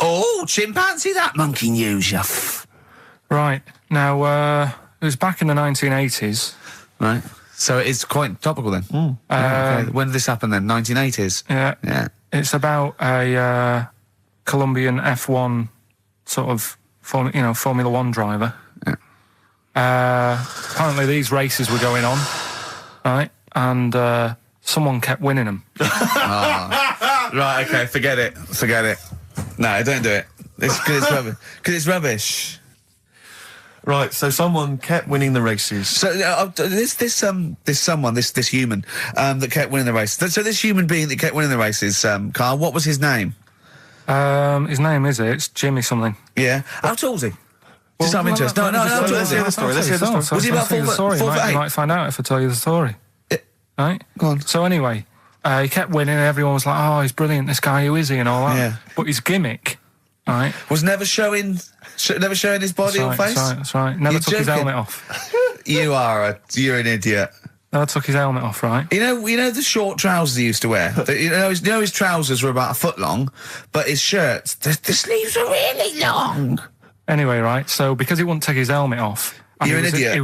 Oh, chimpanzee, that monkey news, you Right. Now, it was back in the 1980s. Right. So it's quite topical then. Okay. When did this happen then? 1980s? Yeah. Yeah. It's about a Colombian F1 sort of, Formula One driver. Yeah. Apparently these races were going on, right? And someone kept winning them. Right, okay, forget it. No, don't do it. It's because it's rubbish. Because it's rubbish. Right, so someone kept winning the races. So this human that kept winning the races. So this human being that kept winning the races, Karl, what was his name? His name it's Jimmy something. Yeah. How tall is he? Just out of interest. No, let's hear the story. Let's hear the story. Was he about 4 foot 8? You might find out if I tell you the story. Right? Go on. So anyway, he kept winning and everyone was like, oh, he's brilliant, this guy, who is he, and all that. Yeah. But his gimmick, right? Was never showing his body or face? That's right. Never took his helmet off. You're an idiot. Never took his helmet off, right? You know the short trousers he used to wear? His trousers were about a foot long, but his shirts, the sleeves were really long. Anyway, right, so because he wouldn't take his helmet off... You're an idiot.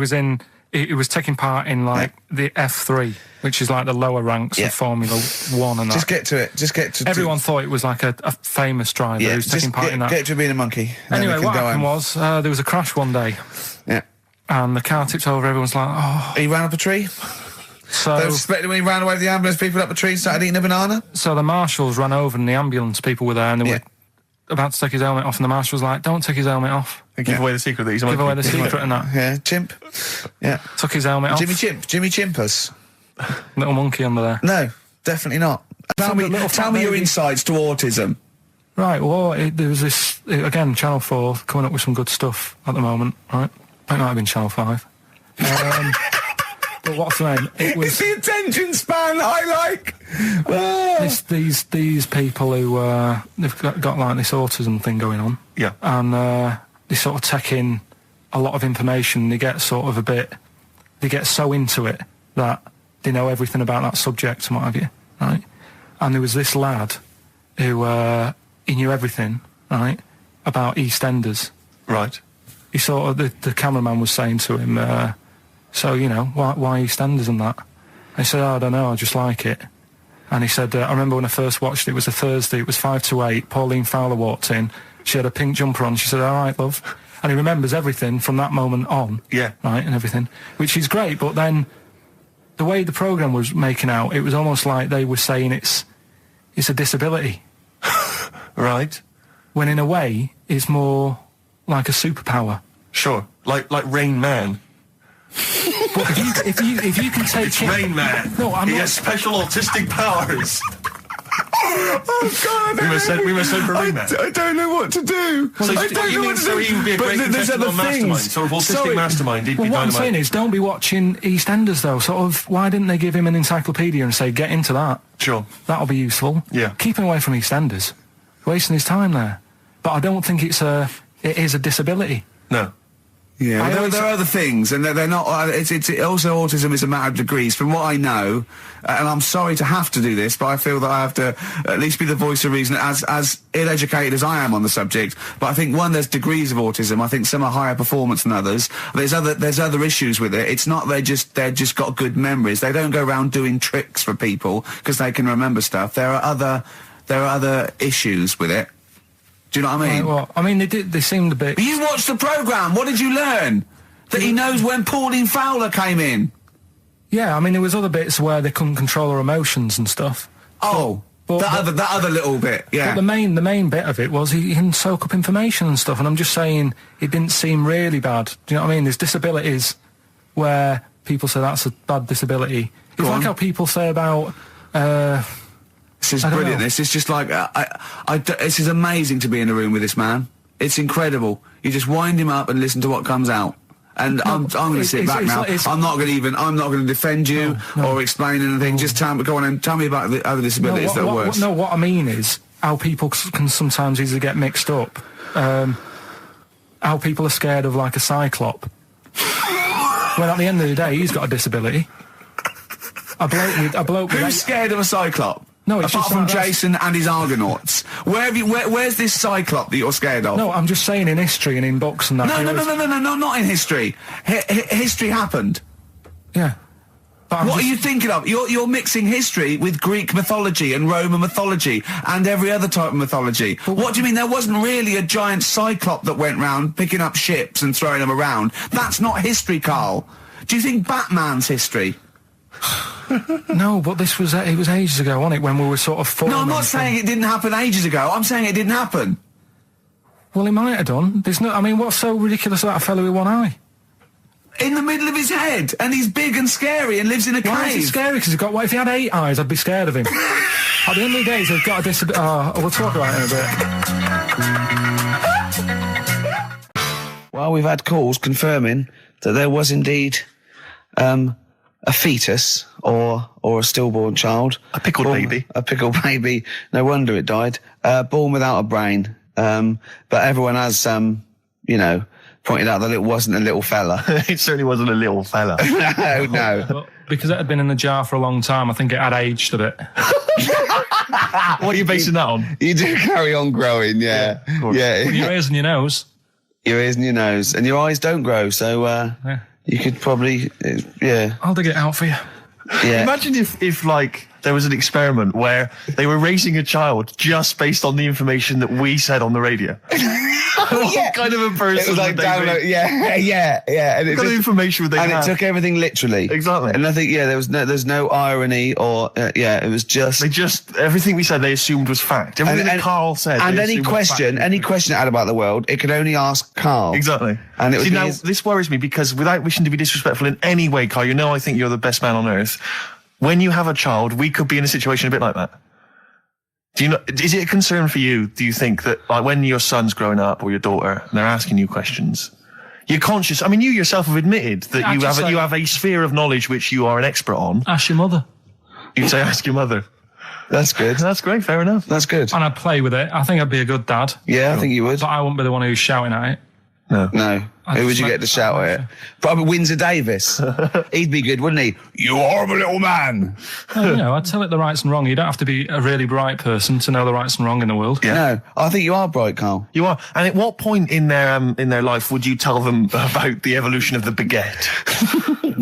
He was taking part in, the F3, which is like the lower ranks of Formula 1 and that. Just get to it. Everyone thought it was like a famous driver who's taking part in that. Get to being a monkey. Anyway, what happened was, there was a crash one day. Yeah. And the car tipped over, everyone's like, oh... He ran up a tree? So... They were suspecting when he ran away with the ambulance people up a tree and started eating a banana? So the marshals ran over and the ambulance people were there and they were about to take his helmet off, and the marshal was like, don't take his helmet off. Give away the secret that he's a monkey. Give away the secret and that. Yeah, chimp. Yeah. Took his helmet off. Jimmy Chimpus. Little monkey under there. No, definitely not. Tell me your insights to autism. Right, well, there was this, again, Channel 4 coming up with some good stuff at the moment, right? It might have been Channel 5. But what's the name? It's the attention span I like. These people who they've got like this autism thing going on. Yeah. And they sort of take in a lot of information. They get sort of they get so into it that they know everything about that subject and what have you, right? And there was this lad who he knew everything, right, about EastEnders. Right. He sort of the cameraman was saying to him. So, why EastEnders and that? And he said, I don't know, I just like it. And he said, I remember when I first watched it was a Thursday, it was 5 to 8, Pauline Fowler walked in, she had a pink jumper on, she said, all right, love. And he remembers everything from that moment on. Yeah. Right, and everything, which is great, but then the way the programme was making out, it was almost like they were saying it's a disability. Right. When in a way, it's more like a superpower. Sure, like Rain Man. But if you can take it's Rain Man. No, he has special autistic powers. Oh God! We must send for Rain Man. I don't know what to do. So I don't know what to do. So he would be a great contestant on Mastermind. Sort of autistic mastermind. He'd be what dynamite. I'm saying is, don't be watching EastEnders though. Sort of, why didn't they give him an encyclopedia and say, get into that? Sure. That'll be useful. Yeah. Keep him away from EastEnders. Wasting his time there. But I don't think it is a disability. No. Yeah, there are other things, and they're not. It's also autism is a matter of degrees. From what I know, and I'm sorry to have to do this, but I feel that I have to at least be the voice of reason, as ill-educated as I am on the subject. But I think there's degrees of autism. I think some are higher performance than others. There's other issues with it. It's not they're just got good memories. They don't go around doing tricks for people because they can remember stuff. There are other issues with it. Do you know what I mean? Right, well, I mean, they seemed a bit... But you watched the programme, what did you learn? That he knows when Pauline Fowler came in? Yeah, I mean, there was other bits where they couldn't control their emotions and stuff. Oh, that other little bit, yeah. But the main bit of it was he can soak up information and stuff, and I'm just saying, it didn't seem really bad. Do you know what I mean? There's disabilities where people say that's a bad disability. It's like how people say about... This is brilliant. This is just like this is amazing to be in a room with this man. It's incredible. You just wind him up and listen to what comes out. And I'm going to sit back now. I'm not going to defend you or explain anything. Just go on and tell me about the other disabilities that are worse. What I mean is how people can sometimes easily get mixed up. How people are scared of like a cyclop. When at the end of the day, he's got a disability. A bloke with Who's scared of a cyclop? No, it's apart just from like Jason and his Argonauts. Where's this cyclop that you're scared of? No, I'm just saying in history and in books and that. No, not in history. History happened. Yeah. What are you thinking of? You're mixing history with Greek mythology and Roman mythology and every other type of mythology. What do you mean? There wasn't really a giant cyclop that went round picking up ships and throwing them around. That's not history, Carl. Do you think Batman's history? No, but it was ages ago, wasn't it, when we were sort of... No, I'm not saying it didn't happen ages ago. I'm saying it didn't happen. Well, it might have done. What's so ridiculous about a fellow with one eye? In the middle of his head, and he's big and scary and lives in a cave. Why is he scary? Because what if he had 8 eyes? I'd be scared of him. At the end of the day, he's got a disability. We'll talk about it in a bit. Well, we've had calls confirming that there was indeed a fetus or a stillborn child. A pickled baby. A pickled baby. No wonder it died. Born without a brain. But everyone has, pointed out that it wasn't a little fella. It certainly wasn't a little fella. No. But because it had been in the jar for a long time, I think it had aged a bit. What are you basing that on? You do carry on growing, yeah. Well, your ears and your nose. Your ears and your nose. And your eyes don't grow, so you could probably, I'll dig it out for you. Yeah. Imagine if like, there was an experiment where they were raising a child just based on the information that we said on the radio. What kind of a person it was like would they download, be? yeah. And What kind of information would they have? And it took everything literally. Exactly. And I think, there's no irony or, it was just... everything we said they assumed was fact. Everything that Carl said. And any question it had about the world, it could only ask Carl. Exactly. And it now, this worries me because without wishing to be disrespectful in any way, Carl, I think you're the best man on earth. When you have a child, we could be in a situation a bit like that. Is it a concern for you, do you think, that like when your son's growing up or your daughter and they're asking you questions, you're conscious, you yourself have admitted that you have a sphere of knowledge which you are an expert on. Ask your mother. You'd say ask your mother. That's good. That's great, fair enough. That's good. And I'd play with it. I think I'd be a good dad. Yeah, I think you would. But I wouldn't be the one who's shouting at it. No. Who would you get to shout at it? Probably Windsor Davis. He'd be good, wouldn't he? You horrible little man. Well, I'd tell it the rights and wrong. You don't have to be a really bright person to know the rights and wrong in the world. Yeah. No, I think you are bright, Carl. You are. And at what point in their life would you tell them about the evolution of the baguette,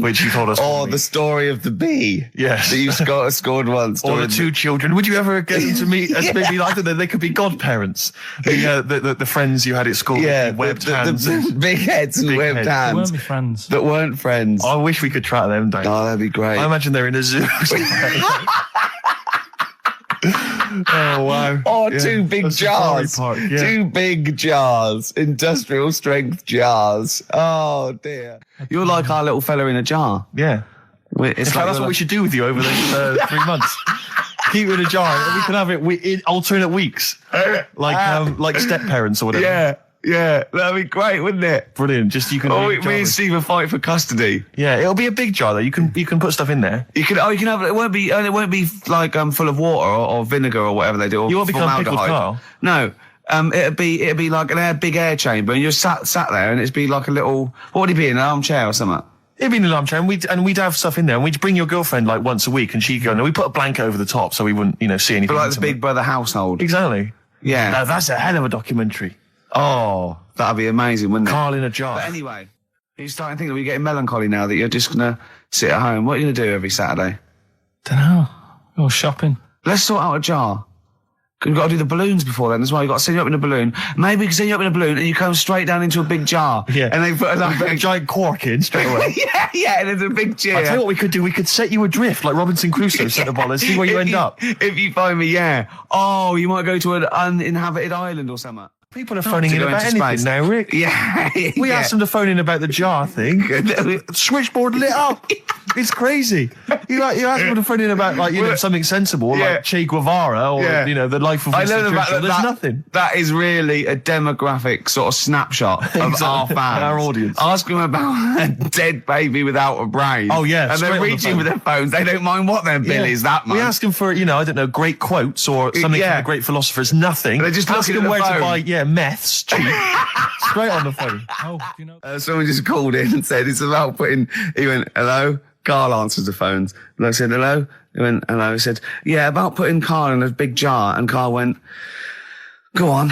which you told us? Or the story of the bee. Yes. That you scored once. Or the 2 children. Would you ever get them to meet as maybe like that? They could be godparents. The friends you had at school. Yeah. Webbed hands. The big heads and webbed hands. They weren't my friends. That weren't friends. I wish we could track them down. Oh, that'd be great. I imagine they're in a zoo. Oh, wow. Oh, yeah. 2 big jars. Park, yeah. 2 big jars. Industrial strength jars. Oh, dear. You're like our little fella in a jar. Yeah. It's that's what we should do with you over the 3 months. Keep it in a jar. And we can have it in alternate weeks. Like step parents or whatever. Yeah, that'd be great, wouldn't it? Brilliant. Just you can. Oh, me and Steve will fight for custody. Yeah, it'll be a big jar though. You can put stuff in there. You can have it. Won't be like full of water or vinegar or whatever they do. Or you won't become pickled, Carl. No. It'd be like an big air chamber, and you're sat there, and it'd be like a little. What would it be, an armchair or something? It'd be in an armchair, and we'd have stuff in there, and we'd bring your girlfriend like once a week, and she'd go. No, we put a blanket over the top so we wouldn't see anything. But like the Big Brother household. Exactly. Yeah. Now, that's a hell of a documentary. Oh, that'd be amazing, wouldn't it? Carl in a jar. But anyway, you're starting to think that you're getting melancholy now that you're just going to sit at home. What are you going to do every Saturday? Dunno. Go shopping. Let's sort out a jar. We've got to do the balloons before then as well. You've got to send you up in a balloon. Maybe we can send you up in a balloon and you come straight down into a big jar. Yeah. And they put a giant cork in straight away. yeah, and there's a big chair. I'll tell you what we could do. We could set you adrift like Robinson Crusoe, set the ball and see where you end up. If you find me, yeah. Oh, you might go to an uninhabited island or something. People are phoning in about anything space now, Rick. Yeah. We asked them to phone in about the jar thing. Switchboard lit up. It's crazy. You asked them to phone in about something sensible, like Che Guevara or the life of Winston Churchill. There's nothing. That is really a demographic sort of snapshot of our fans, our audience. Ask them about a dead baby without a brain. Oh yeah, and they're reaching with their phones. They don't mind what their bill is that much. We ask them for great quotes or something from the great philophers. Nothing. They're just ask looking them at the where phone. to buy meths cheap. Straight on the phone. Someone just called in and said it's about putting. He went, hello. Carl answers the phones. And I said, hello. He went, hello. He said, yeah, about putting Carl in a big jar. And Carl went, Go on.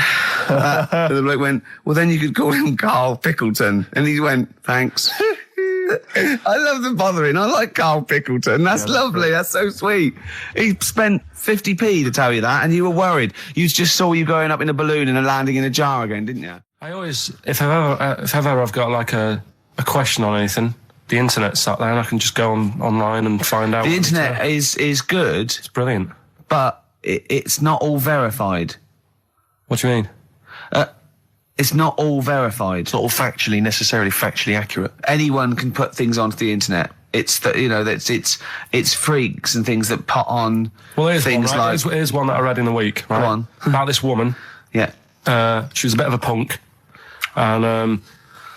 And the bloke went, well, then you could call him Karl Pilkington. And he went, thanks. I love the bothering. I like Karl Pilkington. That's lovely. That's so sweet. He spent 50p to tell you that, and you were worried. You just saw you going up in a balloon and landing in a jar again, didn't you? I always, if ever I've got like a question on anything, the internet's sat there and I can just go online and find out. The internet is good. It's brilliant. But it's not all verified. What do you mean? It's not all verified. It's not all necessarily factually accurate. Anyone can put things onto the internet. It's it's freaks and things that put on things one, right? like... Here's one that I read in the week, right? Go on. About this woman. Yeah. She was a bit of a punk. And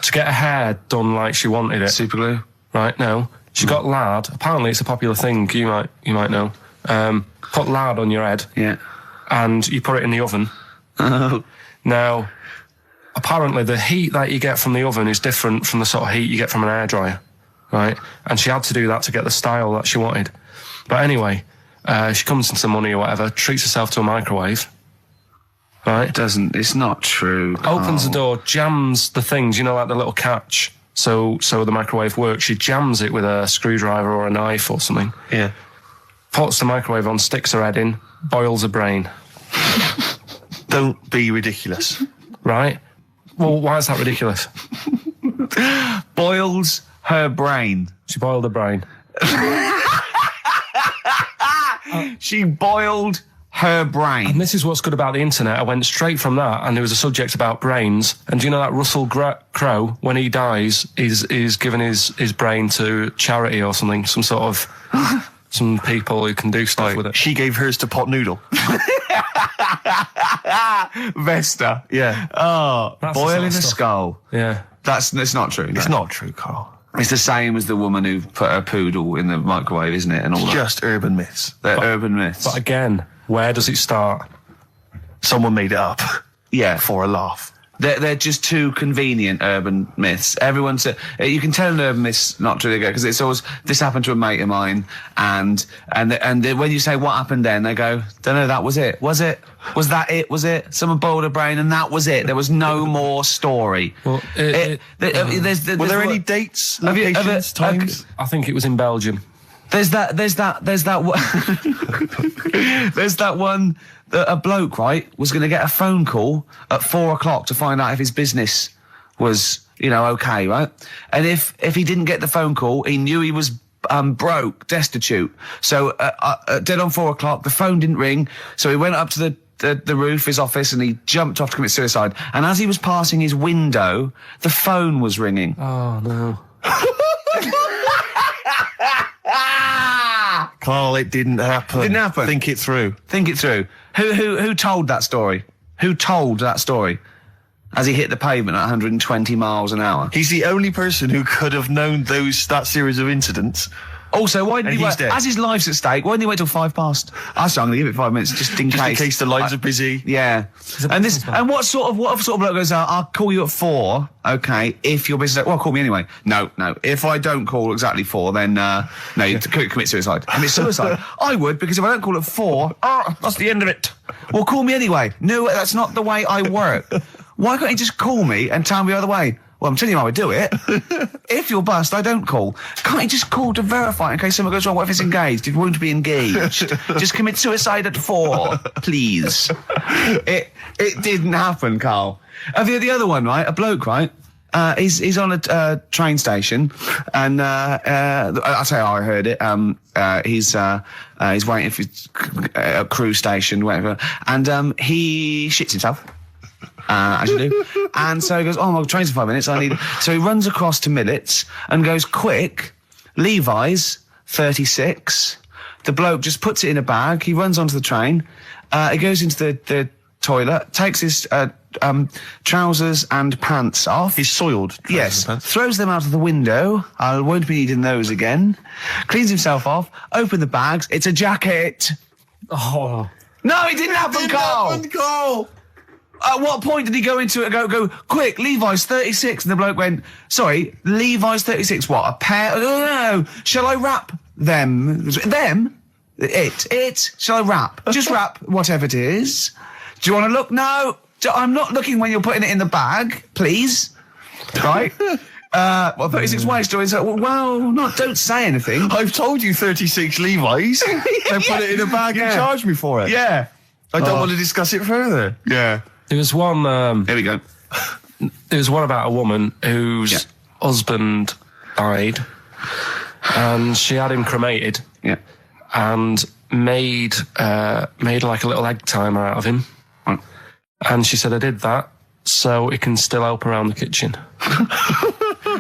to get her hair done like she wanted it. Super glue? Right, no. She got lard. Apparently it's a popular thing, you might know. Put lard on your head. Yeah. And you put it in the oven. Oh. Now, apparently the heat that you get from the oven is different from the sort of heat you get from an hairdryer, right? And she had to do that to get the style that she wanted. But anyway, she comes into money or whatever, treats herself to a microwave, right? It's not true, Karl. Opens the door, jams the things, like the little catch, so the microwave works. She jams it with a screwdriver or a knife or something. Yeah. Puts the microwave on, sticks her head in, boils her brain. Don't be ridiculous. Right? Well, why is that ridiculous? Boils her brain. She boiled her brain. She boiled her brain. And this is what's good about the internet. I went straight from that, and there was a subject about brains. And do you know that Russell Crowe, when he dies, is given his brain to charity or something, some sort of... some people who can do stuff with it. She gave hers to Pot Noodle. Vesta. Yeah. Oh, That's boiling a the sort of stuff. skull. Yeah. It's not true. It's not true, Karl. It's the same as the woman who put her poodle in the microwave, isn't it? And all that. Just urban myths. They're urban myths. But again, where does it start? Someone made it up. Yeah. For a laugh. They're just too convenient urban myths. Everyone's you can tell an urban myth's not true because it's always this happened to a mate of mine, and when you say what happened then, they go, don't know, that was it. Was it? Was that it? Was it? Someone boiled a brain and that was it. There was no more story. Well, Were there any dates, locations, times? I think it was in Belgium. There's that one that a bloke, right, was going to get a phone call at 4 o'clock to find out if his business was, okay, right? And if he didn't get the phone call, he knew he was broke, destitute. So dead on 4 o'clock, the phone didn't ring. So he went up to the roof, his office, and he jumped off to commit suicide. And as he was passing his window, the phone was ringing. Oh, no. Karl, it didn't happen. Didn't happen. Think it through. Think it through. Who told that story? Who told that story? As he hit the pavement at 120 miles an hour. He's the only person who could have known that series of incidents. Also, why didn't he wait? Dead. As his life's at stake, why didn't he wait till 5 past? I'm going to give it 5 minutes just in case. In case the lines are busy. Yeah. And what sort of bloke goes out, I'll call you at 4, okay, if your business... Well, call me anyway. No. If I don't call exactly 4, then, no, you commit suicide. Commit suicide. I would, because if I don't call at 4, that's the end of it. Well, call me anyway. No, that's not the way I work. Why can't you just call me and tell me the other way? Well, I'm telling you how I do it. If you're bust, I don't call. Can't you just call to verify in case something goes wrong? What if it's engaged? It won't be engaged. Just commit suicide at 4, please. It didn't happen, Karl. The other one, right? A bloke, right? He's on a train station, and I'll tell you how I heard it. He's waiting for a cruise station, whatever, and he shits himself. As you do. And so he goes, my train's in 5 minutes, So he runs across to Millets and goes, quick, Levi's, 36. The bloke just puts it in a bag, he runs onto the train, he goes into the toilet, takes his trousers and pants off. He's soiled. Yes. Throws them out of the window. I won't be needing those again. Cleans himself off, open the bags, it's a jacket. Oh. No, it didn't happen, Karl. At what point did he go into it and go, quick, Levi's 36? And the bloke went, sorry, Levi's 36, what, a pair? No. Shall I wrap them? Them? It. Shall I wrap? Just wrap whatever it is. Do you want to look? No, I'm not looking when you're putting it in the bag, please. Right? 36 Way story is like, don't say anything. I've told you 36 Levi's. And put it in a bag and charge me for it. Yeah. I don't want to discuss it further. Yeah. There was one. Here we go. There was one about a woman whose husband died, and she had him cremated. Yeah. And made like a little egg timer out of him. Mm. And she said, I did that so it can still help around the kitchen.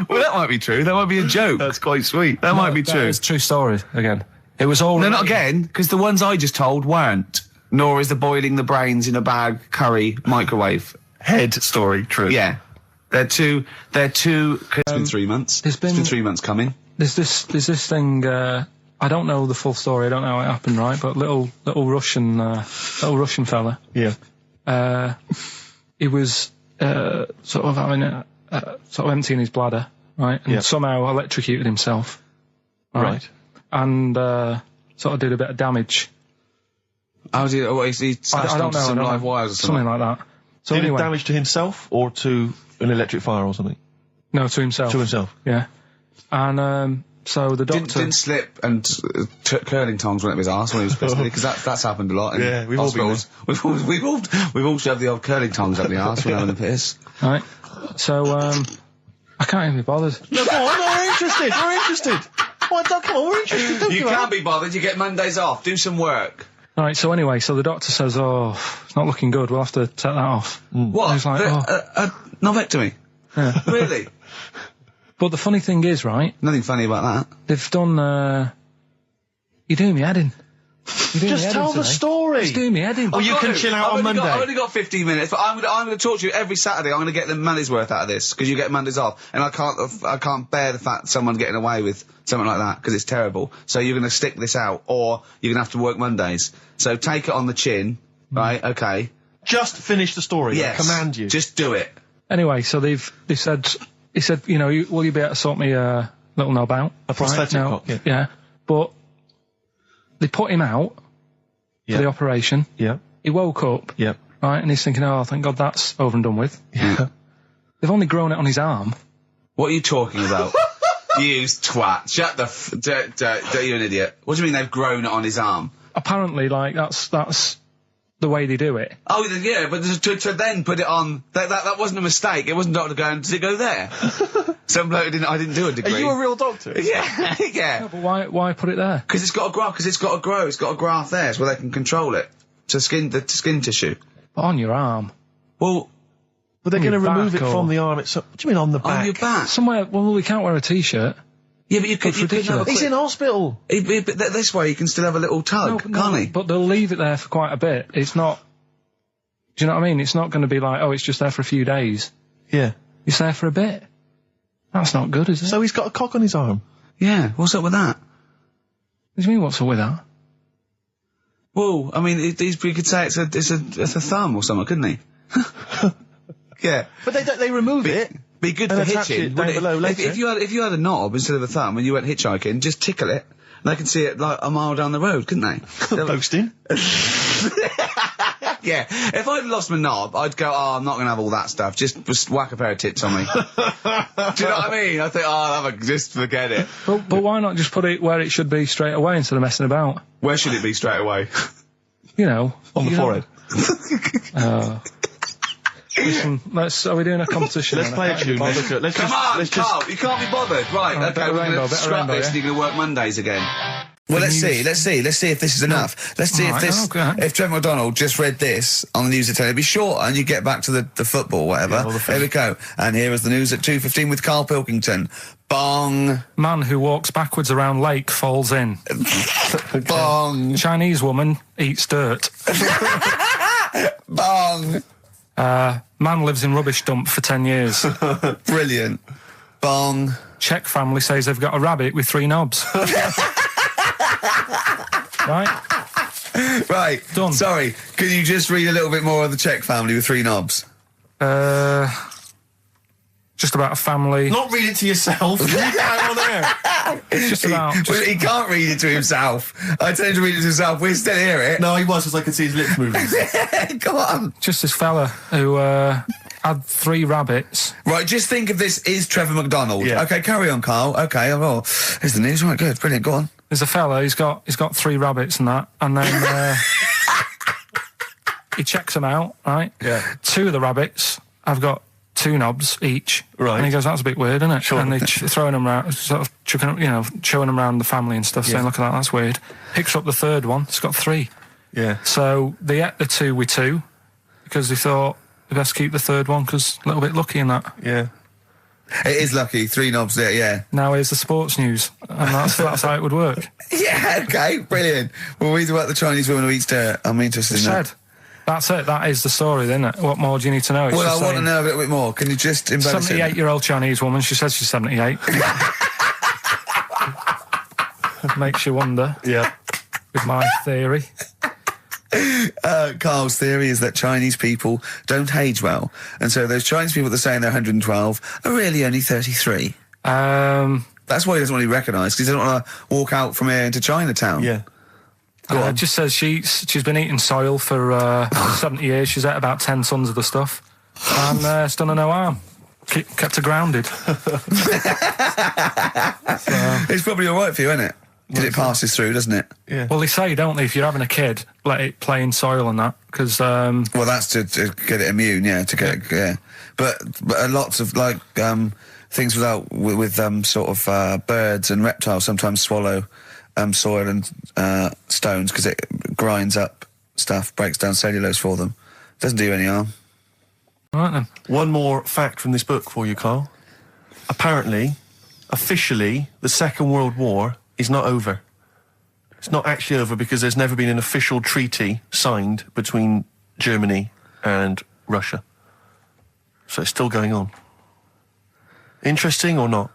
Well, that might be true. That might be a joke. That's quite sweet. That might be true. It's a true story, again. It was all... No, not again, because the ones I just told weren't. Nor is the boiling the brains in a bag curry microwave. Head story, true. Yeah. They're two... It's been 3 months. It's been 3 months coming. There's this thing... I don't know the full story. I don't know how it happened, right? But little Russian fella. Yeah. He was sort of having sort of emptying his bladder, right? And somehow electrocuted himself. Right. And sort of did a bit of damage. How did he smashed onto some live wires or something? Something like that. So did anyway, it damage to himself or to an electric fire or something? No, to himself. To himself. Yeah. And so the doctor didn't slip and curling tongs went up his arse when he was pissed, because that's happened a lot. In Yeah, we've all been hospitals. We've all shoved the old curling tongs up the arse when having a piss. Right. So I can't even be bothered. No, go on, we're interested. We're interested. Come on, we're interested. You can't be bothered. You get Mondays off. Do some work. Right. So anyway, so the doctor says, "Oh, it's not looking good. We'll have to take that off." What? And he's like, Novectomy. Yeah. Really? But the funny thing is, right? Nothing funny about that. They've done. You're doing me head in. Just tell the story. Just doing me head in. Oh, you can chill out on Monday. I've only got 15 minutes, but I'm going to talk to you every Saturday. I'm going to get the money's worth out of this, because you get Mondays off, and I can't bear the fact someone getting away with something like that, because it's terrible. So you're going to stick this out, or you're going to have to work Mondays. So take it on the chin, right? Okay. Just finish the story. Yes. I command you. Just do it. Anyway, so they said, he said, will you be able to sort me a little knob out? A prosthetic cock, yeah. But they put him out for the operation. Yeah. He woke up. Yeah. Right, and he's thinking, oh, thank God that's over and done with. Yeah. They've only grown it on his arm. What are you talking about? You twat. Shut the you're an idiot. What do you mean they've grown it on his arm? Apparently, like, that's the way they do it. Oh, yeah, but to then put it on, that wasn't a mistake. It wasn't doctor going, does it go there? Some bloke I didn't do a degree. Are you a real doctor? Yeah, yeah. No, but why put it there? Because it's got to grow, it's got a graft there, so they can control it. To skin tissue. But on your arm. Well, But they're going to remove it or- from the arm itself. What do you mean on the back? on your back. Somewhere, well, we can't wear a t-shirt. Yeah, but you could ridiculous. have a He's in hospital. but this way you can still have a little tug, can't he? But they'll leave it there for quite a bit. It's not... Do you know what I mean? It's not going to be like, oh, it's just there for a few days. Yeah. It's there for a bit. That's not good, is it? So he's got a cock on his arm. Yeah, what's up with that? What do you mean, what's up with that? Well, I mean, he could say it's a thumb or something, couldn't he? Yeah. But they remove it. Be good And for attach hitching. it down below later. If you had a knob instead of a thumb and you went hitchhiking, just tickle it, and they can see it like a mile down the road, couldn't they? Posting. Yeah. If I'd lost my knob, I'd go, oh, I'm not going to have all that stuff. Just whack a pair of tits on me. Do you know what I mean? I think, oh, just forget it. But why not just put it where it should be straight away instead of messing about? Where should it be straight away? You know. On the forehead. Listen, are we doing a competition? Let's play a tune. Come on, Carl, you can't be bothered. Right, okay, we're going to scrap this and you're going to work Mondays again. Well, let's see if this is enough. Let's see if Trent McDonald just read this on the news at 10. It'd be shorter and you get back to the football, whatever. Yeah, Here we go. And here is the news at 2:15 with Karl Pilkington. Bong. Man who walks backwards around lake falls in. Bong. Chinese woman eats dirt. Bong. Man lives in rubbish dump for 10 years. Brilliant. Bong. Czech family says they've got a rabbit with 3 knobs. Right. Done. Sorry, could you just read a little bit more of the Czech family with 3 knobs? just about a family. Not read it to yourself. Read it out on air. It's just about. Well, he can't read it to himself. I told him to read it to himself. We still hear it. No, he was, because I could see his lips moving. Go on. Just this fella who had 3 rabbits. Right, just think of this is Trevor McDonald. Yeah. Okay, carry on, Carl. Okay, well, here's the news. Right, good, brilliant. Go on. There's a fella. He's got 3 rabbits and that, and then he checks them out. Right. Yeah. 2 of the rabbits have got 2 knobs each. Right. And he goes, that's a bit weird, isn't it? Sure. And they're throwing them around, sort of chucking, showing them around the family and stuff, saying, look at that, that's weird. Picks up the 3rd one, it's got 3. Yeah. So they ate the 2 with 2 because they thought they best keep the 3rd one because a little bit lucky in that. Yeah. It is lucky. 3 knobs there, yeah. Now here's the sports news, and that's how it would work. Yeah, okay, brilliant. Well, read about the Chinese woman who eats dirt. I'm interested in that. Said. That's it. That is the story, isn't it? What more do you need to know? It's Well, just I want to saying, know a little bit more. Can you just embellish it? 78-year-old Chinese woman. She says she's 78. Makes you wonder. Yeah. With my theory. Carl's theory is that Chinese people don't age well, and so those Chinese people that are saying they're 112 are really only 33. That's why he doesn't want to be recognised, because he doesn't want to walk out from here into Chinatown. Yeah. It just says she's been eating soil for 70 years. She's ate about 10 tons of the stuff, and it's done her no harm. Kept her grounded. It's probably all right for you, isn't it? Because it passes through, doesn't it? Yeah. Well, they say, don't they, if you're having a kid, let it play in soil and that, because... Well, that's to get it immune, yeah, to get it, yeah. But lots of, like, things with sort of birds and reptiles sometimes swallow soil and stones because it grinds up stuff, breaks down cellulose for them. Doesn't do you any harm. All right, then. One more fact from this book for you, Carl. Apparently, officially, the Second World War is not over. It's not actually over because there's never been an official treaty signed between Germany and Russia. So it's still going on. Interesting or not?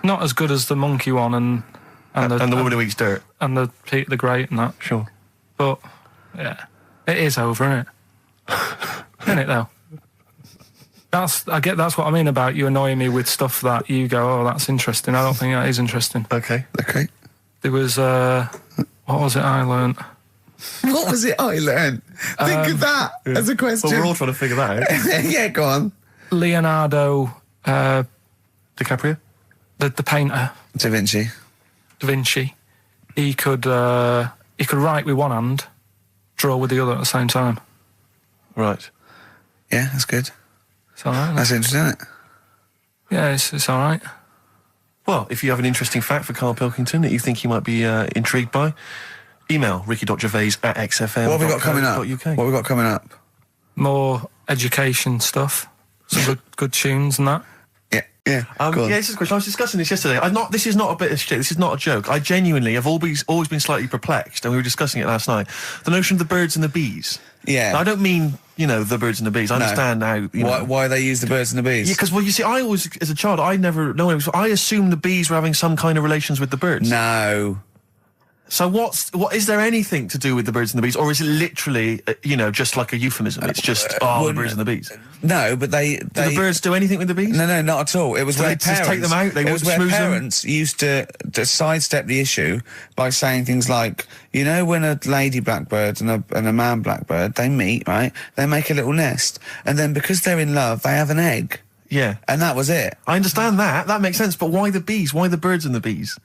Not as good as the monkey one and the woman who eats dirt. And the Peter the Great and that. Sure. But, yeah, it is over, isn't it? Isn't it, though? That's what I mean about you annoying me with stuff that you go, oh, that's interesting. I don't think that is interesting. Okay. There was, what was it I learnt? What was it I learned? Think of that as a question. Well, we're all trying to figure that out. Yeah, go on. Leonardo... DiCaprio? The painter. Da Vinci. Da Vinci. He could write with one hand, draw with the other at the same time. Right. Yeah, that's good. It's all right. That's interesting, isn't it? Yeah, it's all right. Well, if you have an interesting fact for Karl Pilkington that you think he might be intrigued by, email ricky.gervais@xfm.co.uk. What have we got coming up? What have we got coming up? More education stuff. Some good tunes and that. Yeah. Go on. Yeah, this is a question. I was discussing this yesterday. This is not a bit of shit. This is not a joke. I genuinely have always been slightly perplexed, and we were discussing it last night. The notion of the birds and the bees. Yeah. Now, I don't mean, the birds and the bees. I understand how, Why they use the birds and the bees? Yeah, because, well, you see, I always, as a child, I never know. I assumed the bees were having some kind of relations with the birds. No. So what is there anything to do with the birds and the bees, or is it literally, just like a euphemism? It's just, the birds and the bees. No, but they... Do the birds do anything with the bees? No, not at all. It was where they just take them out? It was where parents used to sidestep the issue by saying things like, when a lady blackbird and a man blackbird, they meet, right? They make a little nest. And then because they're in love, they have an egg. Yeah. And that was it. I understand that. That makes sense. But why the bees? Why the birds and the bees?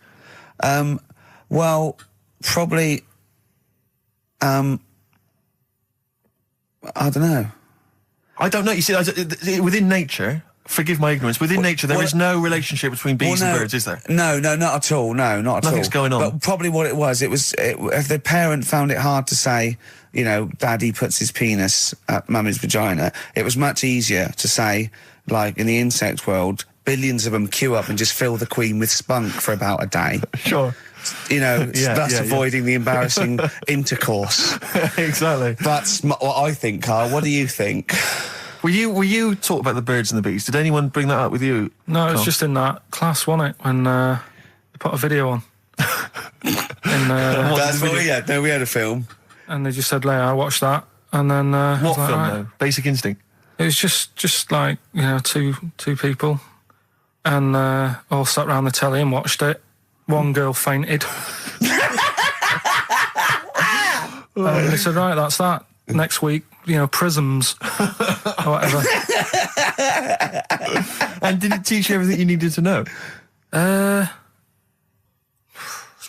Well, probably... I don't know. I don't know. You see, within nature, forgive my ignorance, within nature there is no relationship between bees and birds, is there? No, not at all. No, not at all. Nothing's going on. But probably what it was, if the parent found it hard to say, Daddy puts his penis at Mummy's vagina, it was much easier to say, like in the insect world, billions of them queue up and just fill the queen with spunk for about a day. Sure. Thus avoiding the embarrassing intercourse. Exactly. That's what I think, Carl. What do you think? Were you taught about the birds and the bees? Did anyone bring that up with you? No, it was just in that class, wasn't it, when they put a video on. That's what we had. No, we had a film. And they just said, I watched that. And then... what film, though? Basic Instinct? It was just like, you know, two people, and all sat round the telly and watched it. One girl fainted. And they said, right, that's that. Next week, you know, prisms or whatever. And did it teach you everything you needed to know?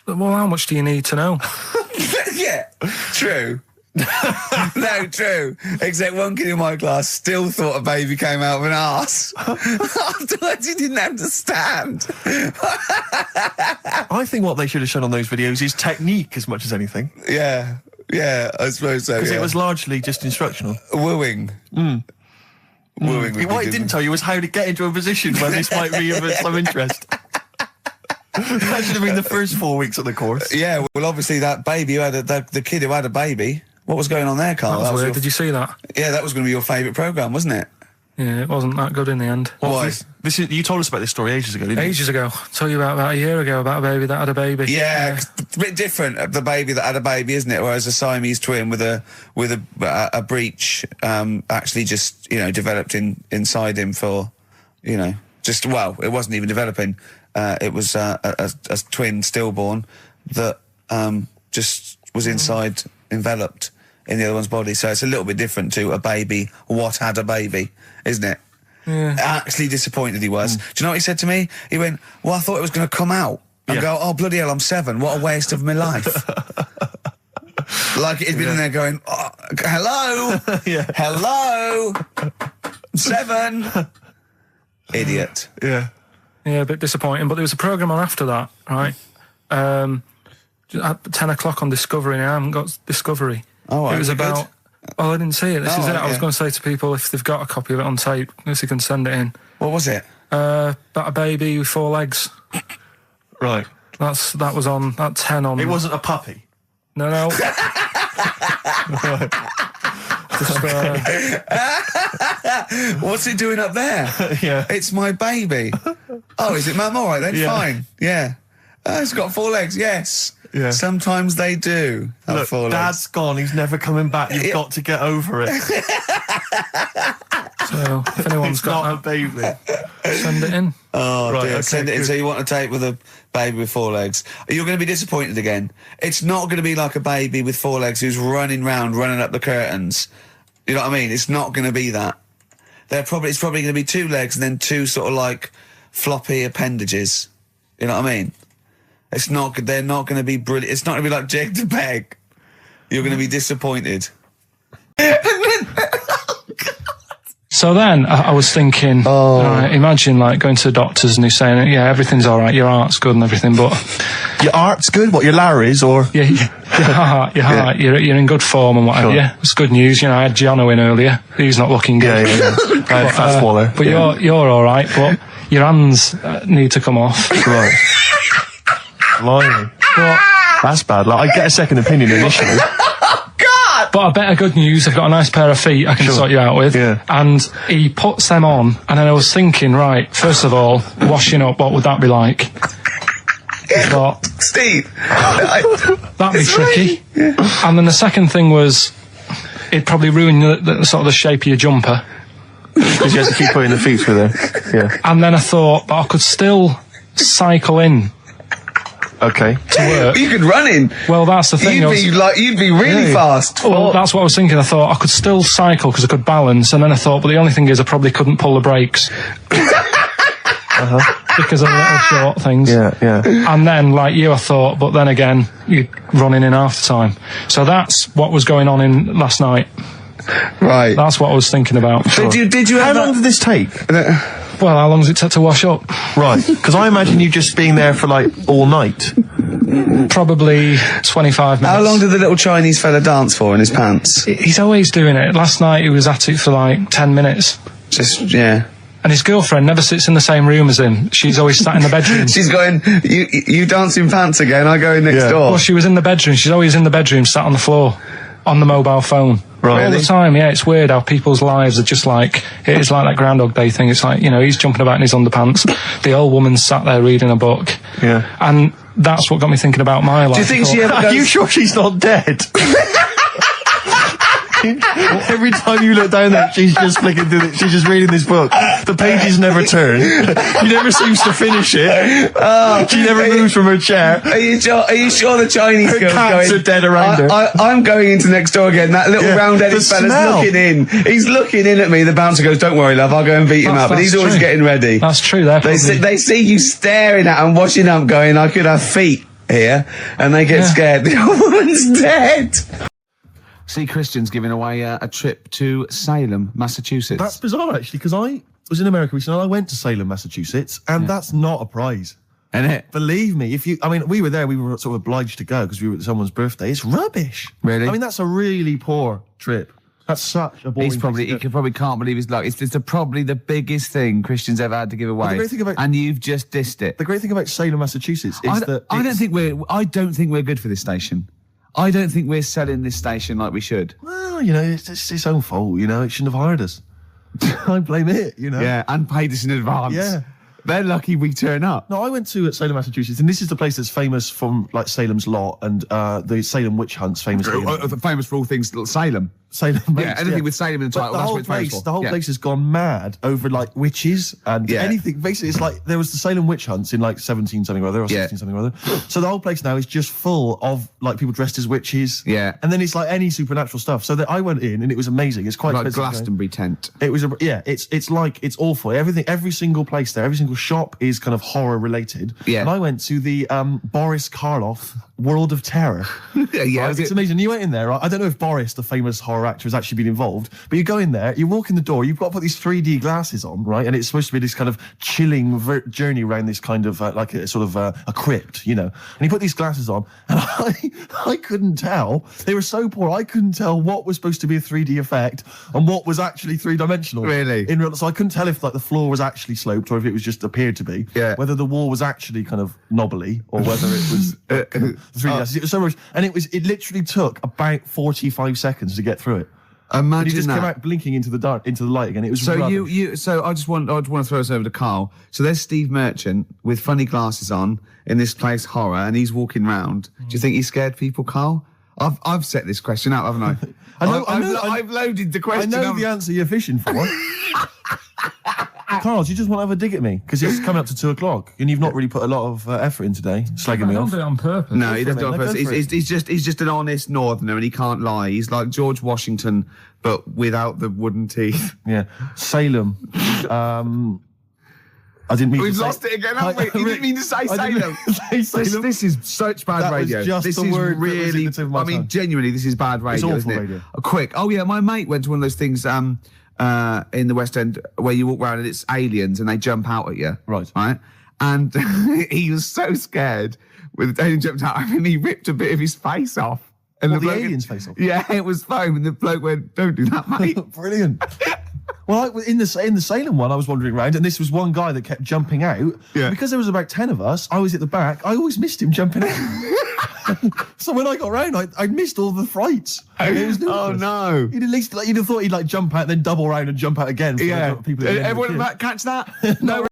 Well, how much do you need to know? Yeah, true. No, true. Except one kid in my class still thought a baby came out of an arse. Afterwards, he didn't understand. I think what they should have shown on those videos is technique as much as anything. Yeah, I suppose so. Because it was largely just instructional. Wooing. Wooing. What it didn't tell you was how to get into a position where this might be of some interest. That should have been the first 4 weeks of the course. Yeah, well, obviously that baby who had the kid who had a baby. What was going on there, Carl? That was weird. Did you see that? Yeah, that was going to be your favourite programme, wasn't it? Yeah, it wasn't that good in the end. Why? You told us about this story ages ago, didn't you? Ages ago. Told you about a year ago about a baby that had a baby. Yeah, it's a bit different, the baby that had a baby, isn't it? Whereas a Siamese twin with a breech actually just, you know, developed inside him for, you know, just, well, it wasn't even developing. It was a twin stillborn that just was enveloped in the other one's body. So it's a little bit different to a baby what had a baby, isn't it? Yeah. Actually disappointed he was. Do you know what he said to me? He went, well, I thought it was going to come out. And go, oh, bloody hell, I'm 7. What a waste of my life. Like he'd been in there going, oh, hello? Hello? 7? Idiot. Yeah, a bit disappointing. But there was a programme on after that, right? At 10 o'clock on Discovery, and I haven't got Discovery. Oh, right. It was about... Good? Oh, I didn't see it. This is it. I was yeah. going to say to people, if they've got a copy of it on tape, if they can send it in. What was it? About a baby with 4 legs. Right. That was on, at 10 on... It wasn't a puppy? No. What's it doing up there? Yeah. It's my baby. Oh, is it, Mum? All right, then, fine. Yeah. It's got 4 legs, yes. Yeah. Sometimes they do have Look, 4 legs. Dad's gone, he's never coming back, you've got to get over it. So, if anyone's It's not got a baby. send it in. Oh, Right, dear. okay, Send it in. good. So you want to tape with a baby with 4 legs. You're going to be disappointed again. It's not going to be like a baby with 4 legs who's running up the curtains. You know what I mean? It's not going to be that. It's probably going to be 2 legs and then 2 sort of like floppy appendages. You know what I mean? They're not going to be brilliant. It's not going to be like Jake the Peg. You're going to be disappointed. So then I was thinking, imagine like going to the doctors and he's saying, yeah, everything's all right, your heart's good and everything, but... Your art's good? What, your Larry's, or...? Yeah, your heart, you're in good form and whatever, yeah. It's good news, you know, I had Giano in earlier. He's not looking good. Yeah. Fast swaller. But you're all right, but your hands need to come off. Right. Blimey. That's bad. Like, I get a second opinion initially. But I better good news, I've got a nice pair of feet I can sort you out with. Yeah. And he puts them on, and then I was thinking, right, first of all, washing up, what would that be like? But Steve! That'd be tricky. Yeah. And then the second thing was, it'd probably ruin the sort of the shape of your jumper. Because you have to keep putting the feet through there. Yeah. And then I thought, but I could still cycle in. Okay. To work. You could run in. Well, that's the thing. You'd be really fast. Well, that's what I was thinking. I thought I could still cycle because I could balance, and then I thought, but the only thing is I probably couldn't pull the brakes. Because of the little short things. Yeah. And then, like you, I thought, but then again, you're running in half the time. So that's what was going on in last night. Right. That's what I was thinking about. Sure. Did you? How long did this take? Well, how long does it take to wash up? Right, because I imagine you just being there for like all night. Probably 25 minutes. How long did the little Chinese fella dance for in his pants? He's always doing it. Last night he was at it for like 10 minutes. Yeah. And his girlfriend never sits in the same room as him. She's always sat in the bedroom. She's going, you dance in pants again, I go in next door. Well, she was in the bedroom. She's always in the bedroom, sat on the floor, on the mobile phone. Right. All the time, yeah. It's weird how people's lives are just like, it is like that Groundhog Day thing. It's like, you know, he's jumping about in his underpants. The old woman's sat there reading a book. Yeah. And that's what got me thinking about my life. Do you think she ever goes... Are you sure she's not dead? Every time you look down there, she's just flicking through it. She's just reading this book. The pages never turn. She never seems to finish it. She never moves from her chair. Are you sure the Chinese Her girl's cats going? are dead around her. I'm going into next door again. That little round-headed The fella's smell. looking in. He's looking in at me. The bouncer goes, "Don't worry, love. I'll go and beat him up." But he's always true. getting ready. That's true. They see you staring at him, watching him, going, "I could have feet here," and they get scared. The old woman's dead. See, Christian's giving away a trip to Salem, Massachusetts. That's bizarre, actually, because I was in America recently. I went to Salem, Massachusetts, and that's not a prize. Isn't it? Believe me, we were there, we were sort of obliged to go because we were at someone's birthday. It's rubbish. Really? I mean, that's a really poor trip. That's such a boring He probably can't believe his luck. It's probably the biggest thing Christian's ever had to give away. the great thing about- and you've just dissed it. The great thing about Salem, Massachusetts is that I don't think we're good for this station. I don't think we're selling this station like we should. Well, it's its own fault, it shouldn't have hired us. I blame it, Yeah, and paid us in advance. Yeah. They're lucky we turn up. No, I went to Salem, Massachusetts, and this is the place that's famous from like Salem's Lot and the Salem witch hunts, famously. Famous for all things Salem. Salem, Yeah, anything with Salem in the title, But that's what it's famous for. the whole Yeah. place has gone mad over like witches and Yeah. anything. Basically, it's like there was the Salem witch hunts in like 17 something or other, or Yeah. 16 something or other. So the whole place now is just full of like people dressed as witches. Yeah. And then it's like any supernatural stuff. So that I went in and it was amazing. It's quite Like expensive. Glastonbury tent. It was it's awful. Every single place there, every single shop is kind of horror related. Yeah. And I went to the Boris Karloff World of Terror. Yeah, Right, it's amazing. You went in there, right? I don't know if Boris, the famous horror actor, has actually been involved, but you go in there, you walk in the door, you've got to put these 3D glasses on, right? And it's supposed to be this kind of chilling journey around this kind of like a sort of a crypt, And you put these glasses on, and I couldn't tell. They were so poor, I couldn't tell what was supposed to be a 3D effect and what was actually three-dimensional. Really? So I couldn't tell if like the floor was actually sloped or if it was just appeared to be. Yeah. Whether the wall was actually kind of knobbly or whether it was 3D glasses. It was so much, and it literally took about 45 seconds to get through it. Imagine And he just that. came out blinking into the light again. It was So rubbish. so I just want to throw us over to Carl. So there's Steve Merchant with funny glasses on in this place horror, and he's walking round. Do you think he scared people, Carl? I've set this question out, haven't I? I've loaded the I question. know the answer you're fishing for. Carl, do you just want to have a dig at me? Because it's coming up to 2:00 and you've not really put a lot of effort in today, slagging me I don't off. do it on purpose. No, he doesn't do it on Go purpose. for it. He's just an honest northerner, and he can't lie. He's like George Washington, but without the wooden teeth. Yeah. Salem. I didn't mean We've to say... lost it again, haven't we? You didn't mean to say I Salem. didn't say Salem. This is such bad That was radio. just This the is word that was in really. the tip of my tongue. Genuinely, this is bad radio, awful isn't it? radio. Quick. Oh yeah, my mate went to one of those things in the West End where you walk around and it's aliens and they jump out at you. Right. And he was so scared when the alien jumped out and he ripped a bit of his face off. And What, the bloke- alien's face off? Yeah, it was foam, and the bloke went, "Don't do that, mate." Brilliant. Well, in the Salem one, I was wandering around, and this was one guy that kept jumping out. Yeah. Because there was about 10 of us, I was at the back. I always missed him jumping out. So when I got round, I missed all the frights. It was Oh ludicrous. no! You'd at least you'd have thought he'd double out, then double round and jump out again. For Yeah, the people at the end of the everyone queue. about catch that? No.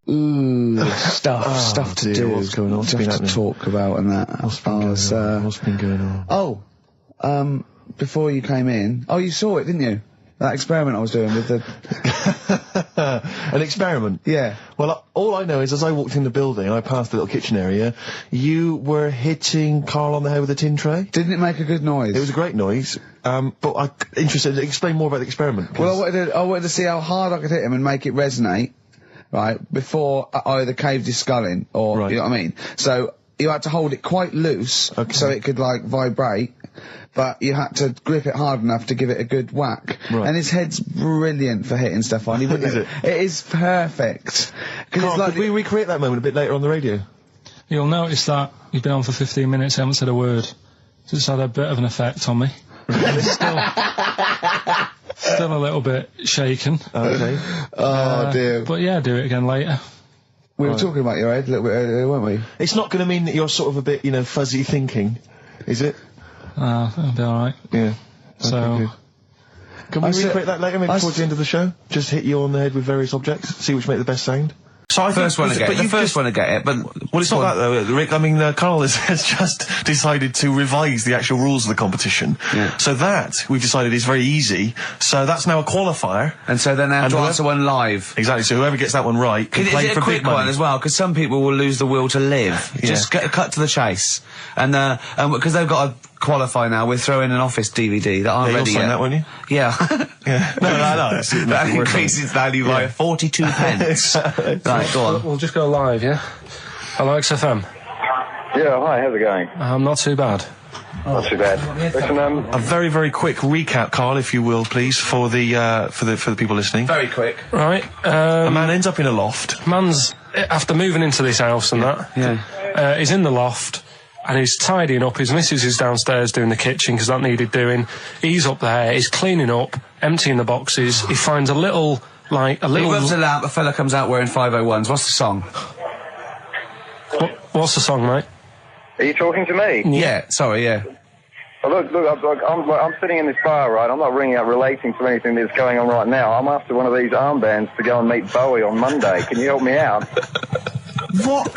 Stuff to dear, do, what's going on? What's been stuff to happening? talk about and that. What's been going on? Before you came in, you saw it, didn't you? That experiment I was doing with the, An experiment. yeah. Well, all I know is as I walked in the building and I passed the little kitchen area, you were hitting Carl on the head with a tin tray. Didn't it make a good noise? It was a great noise. But I'm interested. Explain more about the experiment. 'cause- Well, I wanted to see how hard I could hit him and make it resonate, right, before I either caved his skull in, or, Right. you know what I mean? So, you had to hold it quite loose, Okay. so it could, like, vibrate, but you had to grip it hard enough to give it a good whack. Right. And his head's brilliant for hitting stuff on. He wouldn't- Is it? It is perfect. 'Cause Carl, it's like could we recreate that moment a bit later on the radio? You'll notice that you've been on for 15 minutes, I haven't said a word. So it's had a bit of an effect on me. Still a little bit shaken. Okay. Oh, dear. But yeah, do it again later. We were talking about your head a little bit earlier, weren't we? It's not going to mean that you're sort of a bit, fuzzy thinking, is it? That'll be alright. Yeah. So, Okay, good. Can we I said- recreate that later, maybe I towards the end of the show? Just hit you on the head with various objects, see which make the best sound? So I First think, one to get but it. The you've first just- one to get it, but... Well, it's not that though, Rick. I mean, Carl has just decided to revise the actual rules of the competition. Yeah. So that, we've decided, is very easy. So that's now a qualifier. And so then they have And to whoever- answer one live. Exactly, so whoever gets that one right can Is play it for a quick big money. one as well? Because some people will lose the will to live. Yeah. Just cut to the chase. And because they've got to qualify now, we're throwing an Office DVD that aren't Yeah, ready you'll sign yet. that, won't you? Yeah. Yeah. No, That increases value by 42 pence. Right, go on. We'll just go live, yeah? Hello, XFM. Yeah, hi, how's it going? Not too bad. Not too bad. Listen, A very, very quick recap, Carl, if you will, please, for the people listening. Very quick. Right, A man ends up in a loft. man's, after moving into this house and Yeah. he's in the loft, and he's tidying up. His missus is downstairs doing the kitchen because that needed doing. He's up there, he's cleaning up, emptying the boxes. He finds a little... He rubs a lamp, a fella comes out wearing 501s. What's the song? What's the song, mate? are you talking to me? Yeah, sorry, yeah. Oh, look, I'm sitting in this bar, right? I'm not ringing up relating to anything that's going on right now. I'm after one of these armbands to go and meet Bowie on Monday. Can you help me out? What?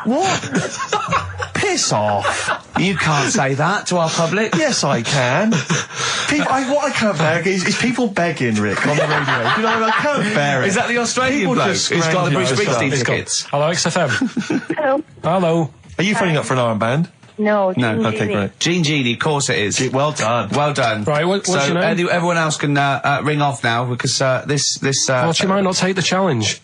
What? Piss off. You can't say that to our public. Yes, I can. What I can't bear is people begging, Rick, on the radio. You know, I can't bear it. Is that the Australian People bloke just who's got the Bruce scrounge Springsteen stuff. tickets? Hello, XFM. Hello. Hello. Are you phoning up for an armband? No. No, Okay, great. Gene Genie, of course it is. Well done. Well done. Right, what's so your name? Everyone else can ring off now because this. Well, she might not take the challenge.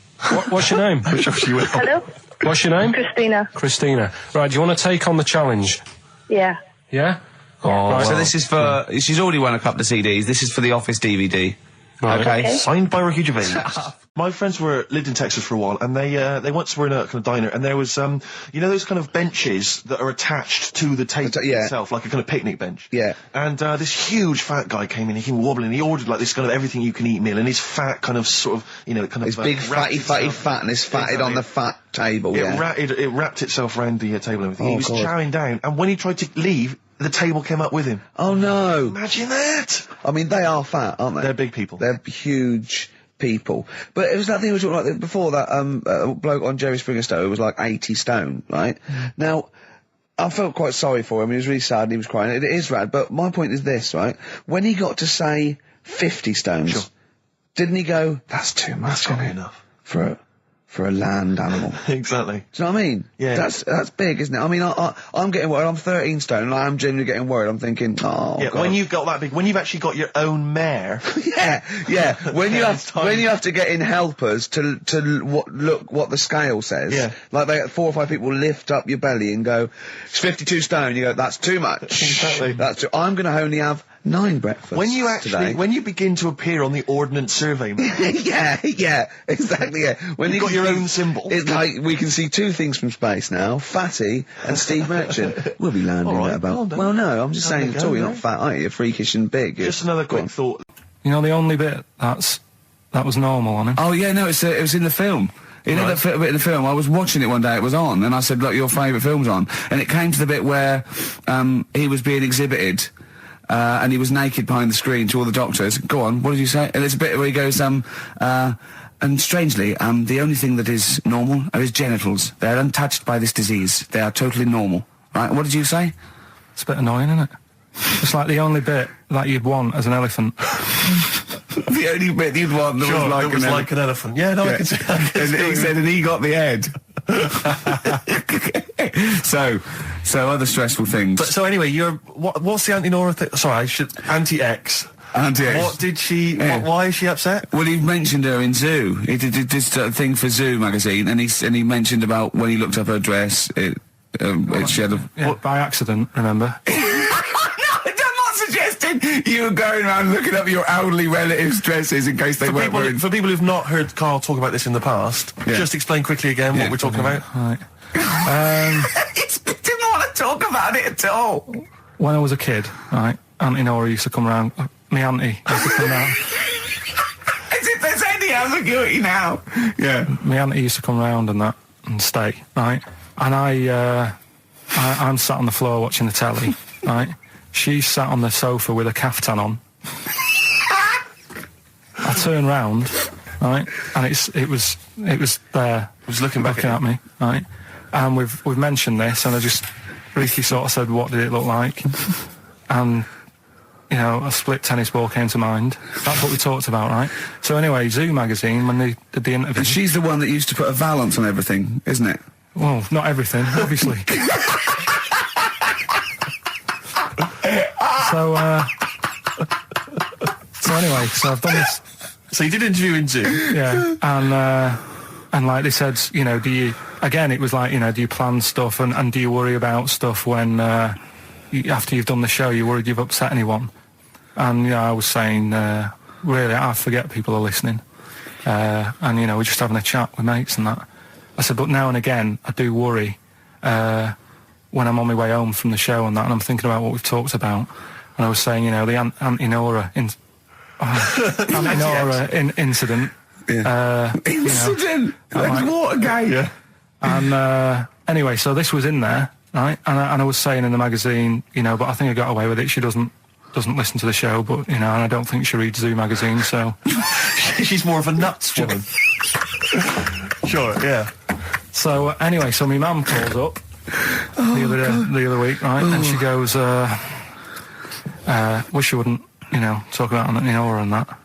What's your name? Hello. What's your name? Christina. Christina. Right, do you want to take on the challenge? Yeah. Yeah? Oh, Right. So this is for. She's already won a couple of CDs. This is for the Office DVD. Right. Okay. Signed by Ricky Gervais. My friends lived in Texas for a while, and they once were in a kind of diner, and there was you know those kind of benches that are attached to the table Yeah. itself, like a kind of picnic bench. Yeah. And this huge fat guy came in, he came wobbling, he ordered like this kind of everything you can eat meal, and his fat kind of sort of, you know, kind It's of big, wrapped fatty itself- fat, and it's fatted Exactly. on the fat table, yeah. It wrapped itself around the table and everything. Oh, He was God. chowing down, and when he tried to leave, the table came up with him. Oh, no. Imagine that! I mean, they are fat, aren't they? They're big people. They're huge people. But it was that thing we were talking about before, that bloke on Jerry Springer Show who was like 80 stone, right? Now, I felt quite sorry for him. He was really sad and he was crying. It is rad, but my point is this, right? When he got to say 50 stones, Sure. didn't he go, that's too much, Can't be isn't it? enough. For a land animal. Exactly. Do you know what I mean? Yeah. That's big, isn't it? I mean, I'm getting worried. I'm 13 stone, and I'm genuinely getting worried. I'm thinking, oh, Yeah, God. when you've got that big, when you've actually got your own mare. yeah. When you It's time. have when you have to get in helpers to look what the scale says. Yeah. Like 4 or 5 people lift up your belly and go, it's 52 stone. You go, that's too much. Exactly. That's too. I'm going to only have 9 breakfasts. When you actually, today. when you begin to appear on the Ordnance Survey map, yeah, exactly. Yeah. When You've got your own symbol. It's like we can see 2 things from space now: Fatty and Steve Merchant. We'll be landing All right, at about. well done. Well, no, I'm just Having saying a at go, all. You're no? not fat, are you? You're freakish and big. just another Go on. quick thought. You know, the only bit that was normal on him. Oh yeah, no, it was in the film. You know Right. that bit in the film? I was watching it one day, it was on, and I said, look, your favourite film's on. And it came to the bit where he was being exhibited, and he was naked behind the screen to all the doctors. Go on, what did you say? And there's a bit where he goes, and strangely, the only thing that is normal are his genitals. They're untouched by this disease. They are totally normal. Right, what did you say? It's a bit annoying, isn't it? It's like the only bit that you'd want as an elephant. The only bit you'd want that was like it was an like an elephant. Yeah, no, I can see. and he said, and he got the head. so other stressful things. But so anyway, what's the anti-Nora thing? Sorry, anti-X. Anti-X. What did she? Yeah. Why is she upset? Well, he mentioned her in Zoo. He did this thing for Zoo magazine, and he mentioned about when he looked up her dress. She had a. Yeah, by accident, remember? I'm not suggesting you were going around looking up your elderly relatives' dresses in case they weren't wearing. For people who've not heard Carl talk about this in the past, Yeah. just explain quickly again Yeah. what we're talking about. Right. He didn't want to talk about it at all. When I was a kid, right, Auntie Nora used to come round. My auntie used to come round. As if there's any ambiguity now. Yeah. My auntie used to come round and stay, right? And I'm sat on the floor watching the telly, right? She's sat on the sofa with a caftan on. I turn round right? And it was there. It was looking back at me, right? And we've mentioned this, and Ricky sort of said, what did it look like? And, you know, a split tennis ball came to mind. That's what we talked about, right? So anyway, Zoo magazine, when they did the interview... And she's the one that used to put a valance on everything, isn't it? Well, not everything, obviously. So anyway, so I've done this... So you did an interview in Zoo? Yeah, and like they said, you know, it was like, you know, do you plan stuff and do you worry about stuff when, after you've done the show, you're worried you've upset anyone? And, you know, I was saying, really, I forget people are listening. And, you know, we're just having a chat with mates and that. I said, but now and again, I do worry, when I'm on my way home from the show and that, and I'm thinking about what we've talked about. And I was saying, you know, the Anti-Nora incident. Yeah. Incident? You know, like Watergate? Yeah. And anyway, so this was in there, right? And I was saying in the magazine, you know, but I think I got away with it. She doesn't listen to the show, but, you know, and I don't think she reads Zoo magazine, so... She's more of a nuts woman. Sure, yeah. So, anyway, so my mum calls up the other week, right? And she goes, wish you wouldn't, you know, talk about Anti-Nora and that.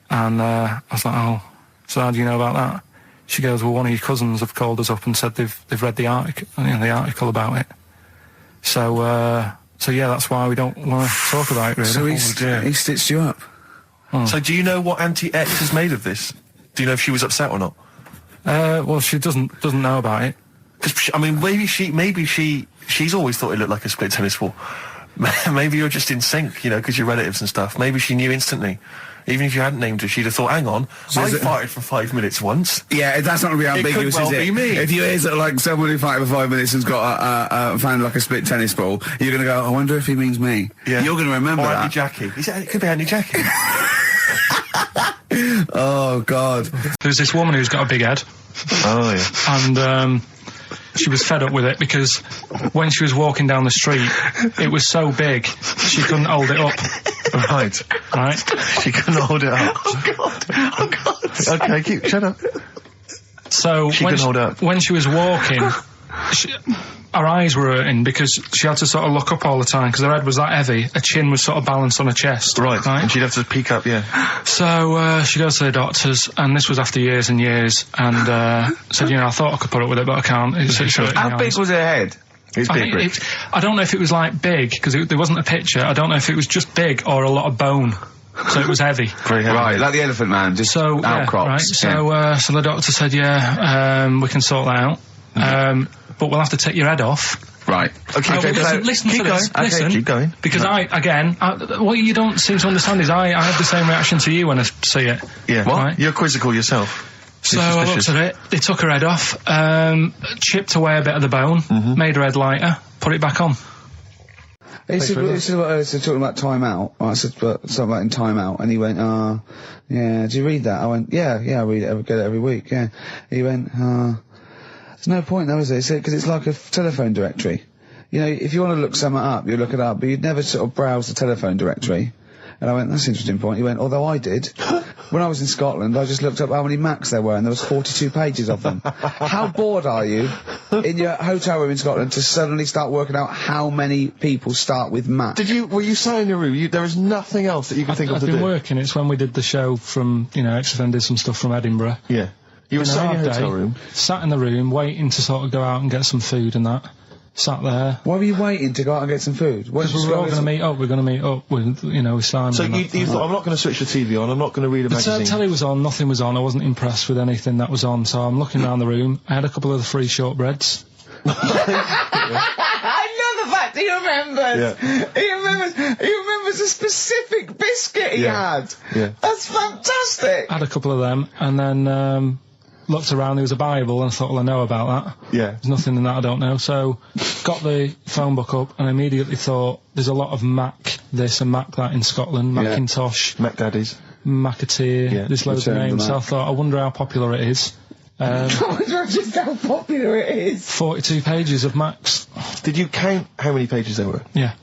And I was like, oh, so how do you know about that? She goes, well, one of your cousins have called us up and said they've read the article about it. So yeah, that's why we don't want to talk about it, really. So he stitched you up. Oh. So do you know what Auntie X has made of this? Do you know if she was upset or not? Well, she doesn't know about it. Because, I mean, maybe she's always thought it looked like a split tennis ball. Maybe you're just in sync, you know, because you're relatives and stuff. Maybe she knew instantly. Even if you hadn't named her, she'd have thought, hang on, I farted for 5 minutes once. Yeah, that's not going to be ambiguous, could well is it? Be me. If you hear sort of like someone who farted for 5 minutes and's got found like a split tennis ball, you're going to go, I wonder if he means me. Yeah. You're going to remember that. Auntie Jackie. It could be Auntie Jackie. Oh, God. There's this woman who's got a big head. Oh, yeah. And she was fed up with it because when she was walking down the street, it was so big, she couldn't hold it up. Right. She couldn't hold it up. Oh, God. Okay, shut up. So when she was walking, her eyes were hurting because she had to sort of look up all the time because her head was that heavy. Her chin was sort of balanced on her chest. Right. And she'd have to peek up, yeah. So she goes to the doctors, and this was after years and years, and said, you know, I thought I could put up with it, but I can't. How big was her head? It's big, Rich. I don't know if it was like big, because there wasn't a picture. I don't know if it was just big or a lot of bone. So it was heavy. Very heavy. Right, like the Elephant Man, just outcrops. Yeah, right. So the doctor said, we can sort that out. But we'll have to take your head off. Right. Okay, listen to this. Okay, listen, keep going. Because what you don't seem to understand is I have the same reaction to you when I see it. Yeah. What? Right? You're quizzical yourself. So I looked at it, they took her head off, chipped away a bit of the bone, made her head lighter, put it back on. This is what I was talking about time out. I said something about in time out, and he went, yeah, did you read that? I went, yeah, I read it, I get it every week, yeah. He went, there's no point though, is there? Because it's like a telephone directory. You know, if you want to look something up, you look it up, but you'd never sort of browse the telephone directory. And I went, that's an interesting point. He went, although I did. When I was in Scotland, I just looked up how many Macs there were, and there was 42 pages of them. How bored are you in your hotel room in Scotland to suddenly start working out how many people start with Mac? Were you sat in your room? There was nothing else that you could think of to do? I've been working. It's when we did the show from, you know, XFM did some stuff from Edinburgh. Yeah. You were sat in your hotel room? Sat in the room, waiting to sort of go out and get some food and that. Sat there. Why were you waiting to go out and get some food? Because we were all going to meet up. We're going to meet up with, you know, with Simon. So you thought, I'm not going to switch the TV on. I'm not going to read a magazine. The telly was on. Nothing was on. I wasn't impressed with anything that was on. So I'm looking around the room. I had a couple of the free shortbreads. I love the fact he remembers. Yeah. He remembers a specific biscuit he had. Yeah. That's fantastic. I had a couple of them, and then looked around, there was a Bible, and I thought, well, I know about that. Yeah. There's nothing in that I don't know. So, got the phone book up, and I immediately thought, there's a lot of Mac this and Mac that in Scotland, Macintosh. Mac Daddies. Macateer, there's loads of names. So I thought, I wonder how popular it is. Just how popular it is. 42 pages of Macs. Did you count how many pages there were? Yeah.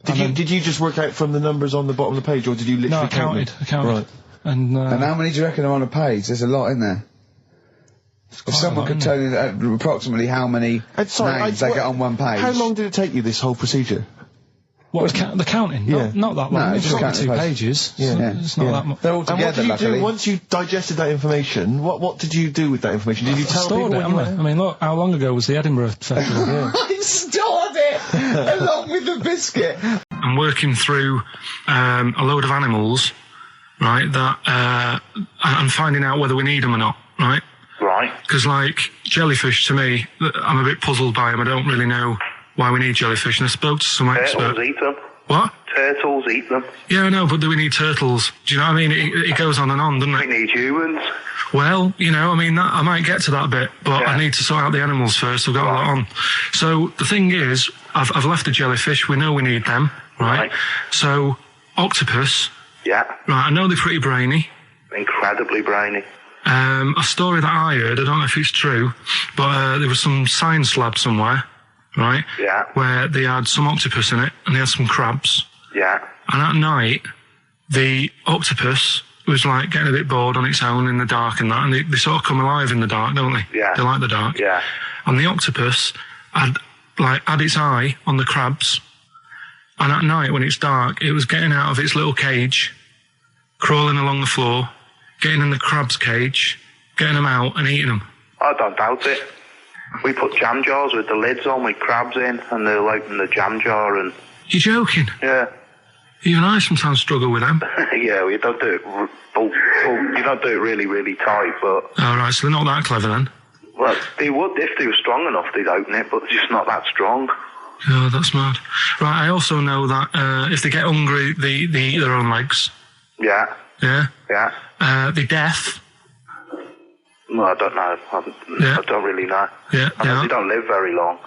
Did you just work out from the numbers on the bottom of the page, or did you literally count? No, I counted. Right. And how many do you reckon are on a page? There's a lot in there. If someone could tell you approximately how many names they get on one page. How long did it take you, this whole procedure? What, the counting? Yeah. Not that long. No, It's just got counting 2 the pages. Yeah. It's not that much. They're all And what together, did you luckily. do once you digested that information? What did you do with that information? Did you tell Stored people it, when you haven't I? I mean, look, how long ago was the Edinburgh Festival? I stored it along with the biscuit. I'm working through a load of animals, right, that I'm finding out whether we need them or not, right? Right. Because, like, jellyfish, to me, I'm a bit puzzled by them. I don't really know why we need jellyfish, and I spoke to some expert. Turtles eat them. What? Turtles eat them. Yeah, I know, but do we need turtles? Do you know what I mean? It goes on and on, doesn't We it? need humans. Well, you know, I mean, I might get to that bit, but Yeah. I need to sort out the animals first. I've got a lot on. So the thing is, I've left the jellyfish. We know we need them, right? Right. So octopus, Yeah. right? I know they're pretty brainy. Incredibly brainy. A story that I heard, I don't know if it's true, but there was some science lab somewhere, right? Yeah. Where they had some octopus in it and they had some crabs. Yeah. And at night, the octopus was like getting a bit bored on its own in the dark and that, and they sort of come alive in the dark, don't they? Yeah. They like the dark. Yeah. And the octopus had its eye on the crabs, and at night when it's dark, it was getting out of its little cage, crawling along the floor, getting in the crab's cage, getting them out and eating them. I don't doubt it. We put jam jars with the lids on with crabs in, and they'll open the jam jar and... You're joking? Yeah. Even I sometimes struggle with them. Yeah, we don't do it... you don't do it really, really tight, but... All right, so they're not that clever then. Well, they would, if they were strong enough, they'd open it, but they're just not that strong. Oh, that's mad. Right, I also know that if they get hungry, they eat their own legs. Yeah. Yeah? Yeah. They're deaf. Well, I don't know. I don't really know. Yeah, I mean, yeah. they don't live very long.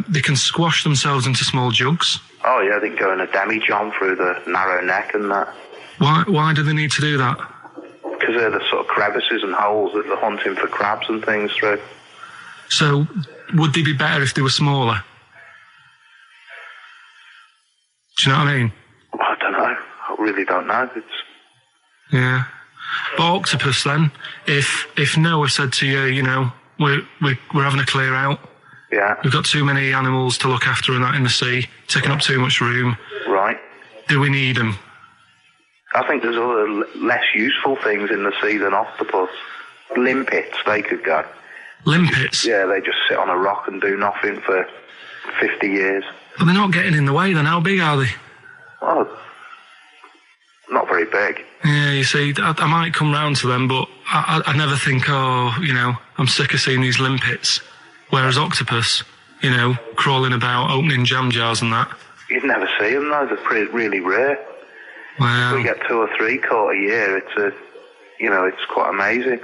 They can squash themselves into small jugs. Oh, yeah, they can go in a demi-john through the narrow neck and that. Why do they need to do that? Because they're the sort of crevices and holes that they're hunting for crabs and things through. So, would they be better if they were smaller? Do you know what I mean? I don't know. I really don't know. Yeah. But octopus then, if Noah said to you, you know, we're having a clear out, Yeah. we've got too many animals to look after and that in the sea, taking up too much room, Right. do we need them? I think there's other less useful things in the sea than octopus. Limpets, they could go. Limpets? Yeah, they just sit on a rock and do nothing for 50 years. But they're not getting in the way then, how big are they? Oh, not very big. Yeah, you see, I might come round to them, but I never think, oh, you know, I'm sick of seeing these limpets. Whereas octopus, you know, crawling about, opening jam jars and that. You'd never see them though, they're really rare. Well, We get 2 or 3 caught a year, it's quite amazing.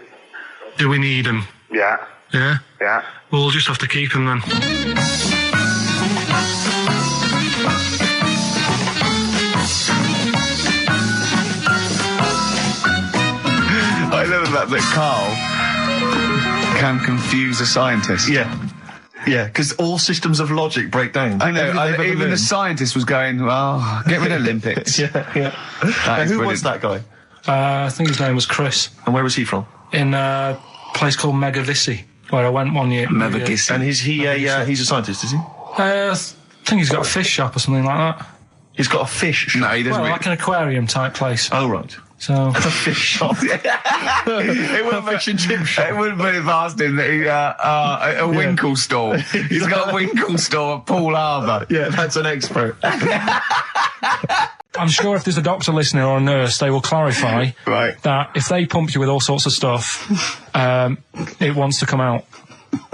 do we need them? Yeah, Yeah? yeah. Well, we'll just have to keep them then. I love that Carl can confuse a scientist. Yeah. Yeah, because all systems of logic break down. I know. Everything they've ever Even the learned. scientist was going, well, get rid of limpets. Yeah. That is Who brilliant. was that guy? I think his name was Chris, And where was he from? in a place called Megavissi, where I went one year. Megavissi. And he's a scientist, is he? I think he's got a fish shop or something like that. He's got a fish shop. No, he doesn't. Well, like an aquarium type place. Oh, right. So, A fish shop. It wouldn't fish and chip shop. It wouldn't be if I asked him that he, a winkle store. He's got a winkle store at Poole Harbour. Yeah, that's an expert. I'm sure if there's a doctor listening or a nurse, they will clarify Right. that if they pump you with all sorts of stuff, it wants to come out.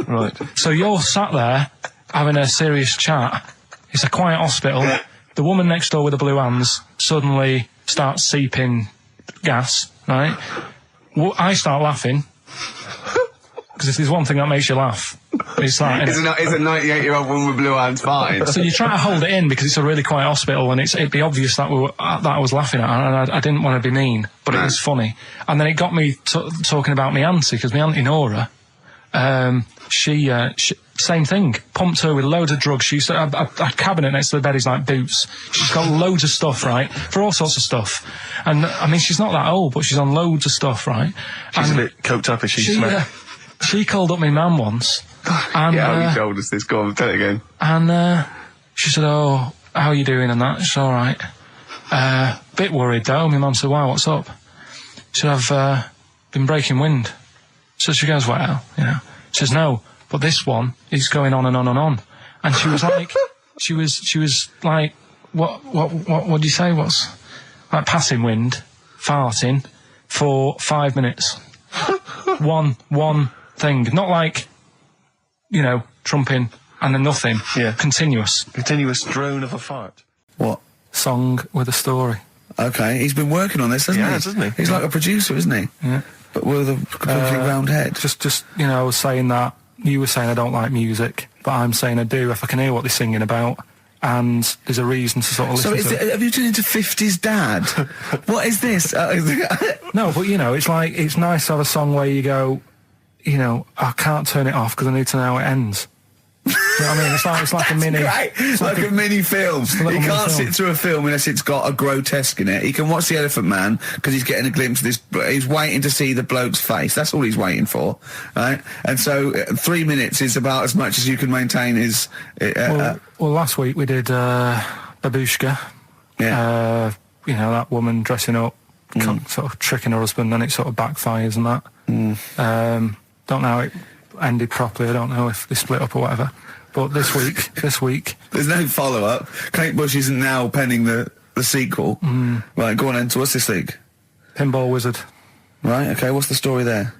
Right. So you're sat there having a serious chat. It's a quiet hospital. The woman next door with the blue hands suddenly starts seeping gas, right? I start laughing. Because if there's one thing that makes you laugh, it's that. Is a 98-year-old woman with blue hands fine? So you try to hold it in because it's a really quiet hospital, and it'd be obvious that that I was laughing at her, and I didn't want to be mean, but it was funny. And then it got me talking about my auntie, because my auntie Nora, she same thing. Pumped her with loads of drugs. She used to have a cabinet next to the bed is like boots. She's got loads of stuff, right? For all sorts of stuff. And, I mean, she's not that old, but she's on loads of stuff, right? She's a bit coked up, is she? She called up my mum once. And, yeah, how told us this? Go on, tell it again. And, she said, oh, how are you doing and that? She's all right. Bit worried, though. My mum said, wow, what's up? She said, I've, been breaking wind. So she goes, well, you know. She says, no. But this one is going on and on and on. And she was like, she was like, what do you say? What's, like passing wind, farting, for 5 minutes. one thing. Not like, you know, trumping and then nothing. Yeah. Continuous. Continuous drone of a fart. What? Song with a story. Okay, he's been working on this, hasn't he? He has, hasn't he? He's like a producer, isn't he? Yeah. But with a completely round head. Just, you know, I was saying that, you were saying I don't like music, but I'm saying I do if I can hear what they're singing about, and there's a reason to sort of listen to it. Have you turned into 50s dad? What is this? No, but, you know, it's like, it's nice to have a song where you go, you know, I can't turn it off because I need to know how it ends. Do you know what I mean? It's like a mini... Great. It's like a mini film. He can't sit through a film unless it's got a grotesque in it. He can watch The Elephant Man because he's getting a glimpse of this... He's waiting to see the bloke's face. That's all he's waiting for, right? And so 3 minutes is about as much as you can maintain his... well, last week we did Babushka. Yeah. You know, that woman dressing up, sort of tricking her husband, and it sort of backfires and that. Don't know how it ended properly. I don't know if they split up or whatever. But this week... There's no follow-up. Kate Bush isn't now penning the sequel. Right, go on then. So what's this week? Pinball Wizard. Right, okay, what's the story there?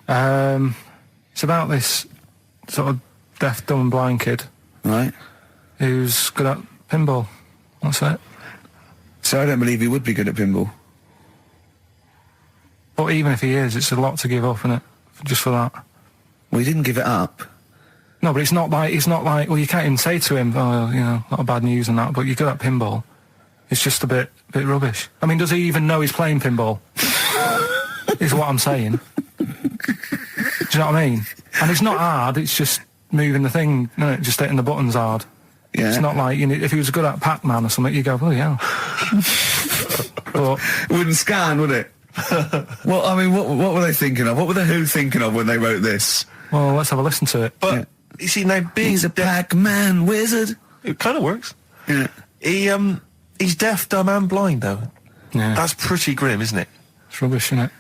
It's about this sort of deaf, dumb and blind kid. Right. Who's good at pinball. That's it. So I don't believe he would be good at pinball. But even if he is, it's a lot to give up, isn't it? Just for that. Well, he didn't give it up. No, but it's not like, well, you can't even say to him, oh, you know, a lot of bad news and that, but you're good at pinball. It's just a bit rubbish. I mean, does he even know he's playing pinball? Is what I'm saying. Do you know what I mean? And it's not hard, it's just moving the thing, no, just hitting the buttons hard. Yeah. It's not like, you know, if he was good at Pac-Man or something, you go, oh, yeah. But it wouldn't scan, would it? Well, I mean, what were they thinking of? What were the Who thinking of when they wrote this? Well, let's have a listen to it. But, you see, now, he's a Pac-Man wizard. It kind of works. Yeah. He's deaf, dumb and blind, though. Yeah. That's pretty grim, isn't it? It's rubbish, isn't it?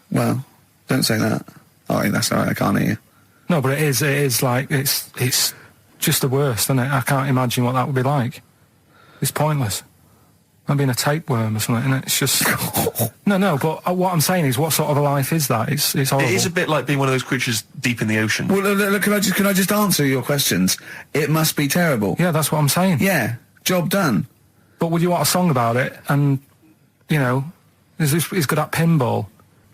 Well, don't say that. Oh, that's all right, I can't hear you. No, but it is like, it's just the worst, isn't it? I can't imagine what that would be like. It's pointless. I'm being a tapeworm or something, and it's just... No, but what I'm saying is, what sort of a life is that? It's horrible. It is a bit like being one of those creatures deep in the ocean. Well, look, can I just answer your questions? It must be terrible. Yeah, that's what I'm saying. Yeah, job done. But would you want a song about it? And, you know, he's good at pinball.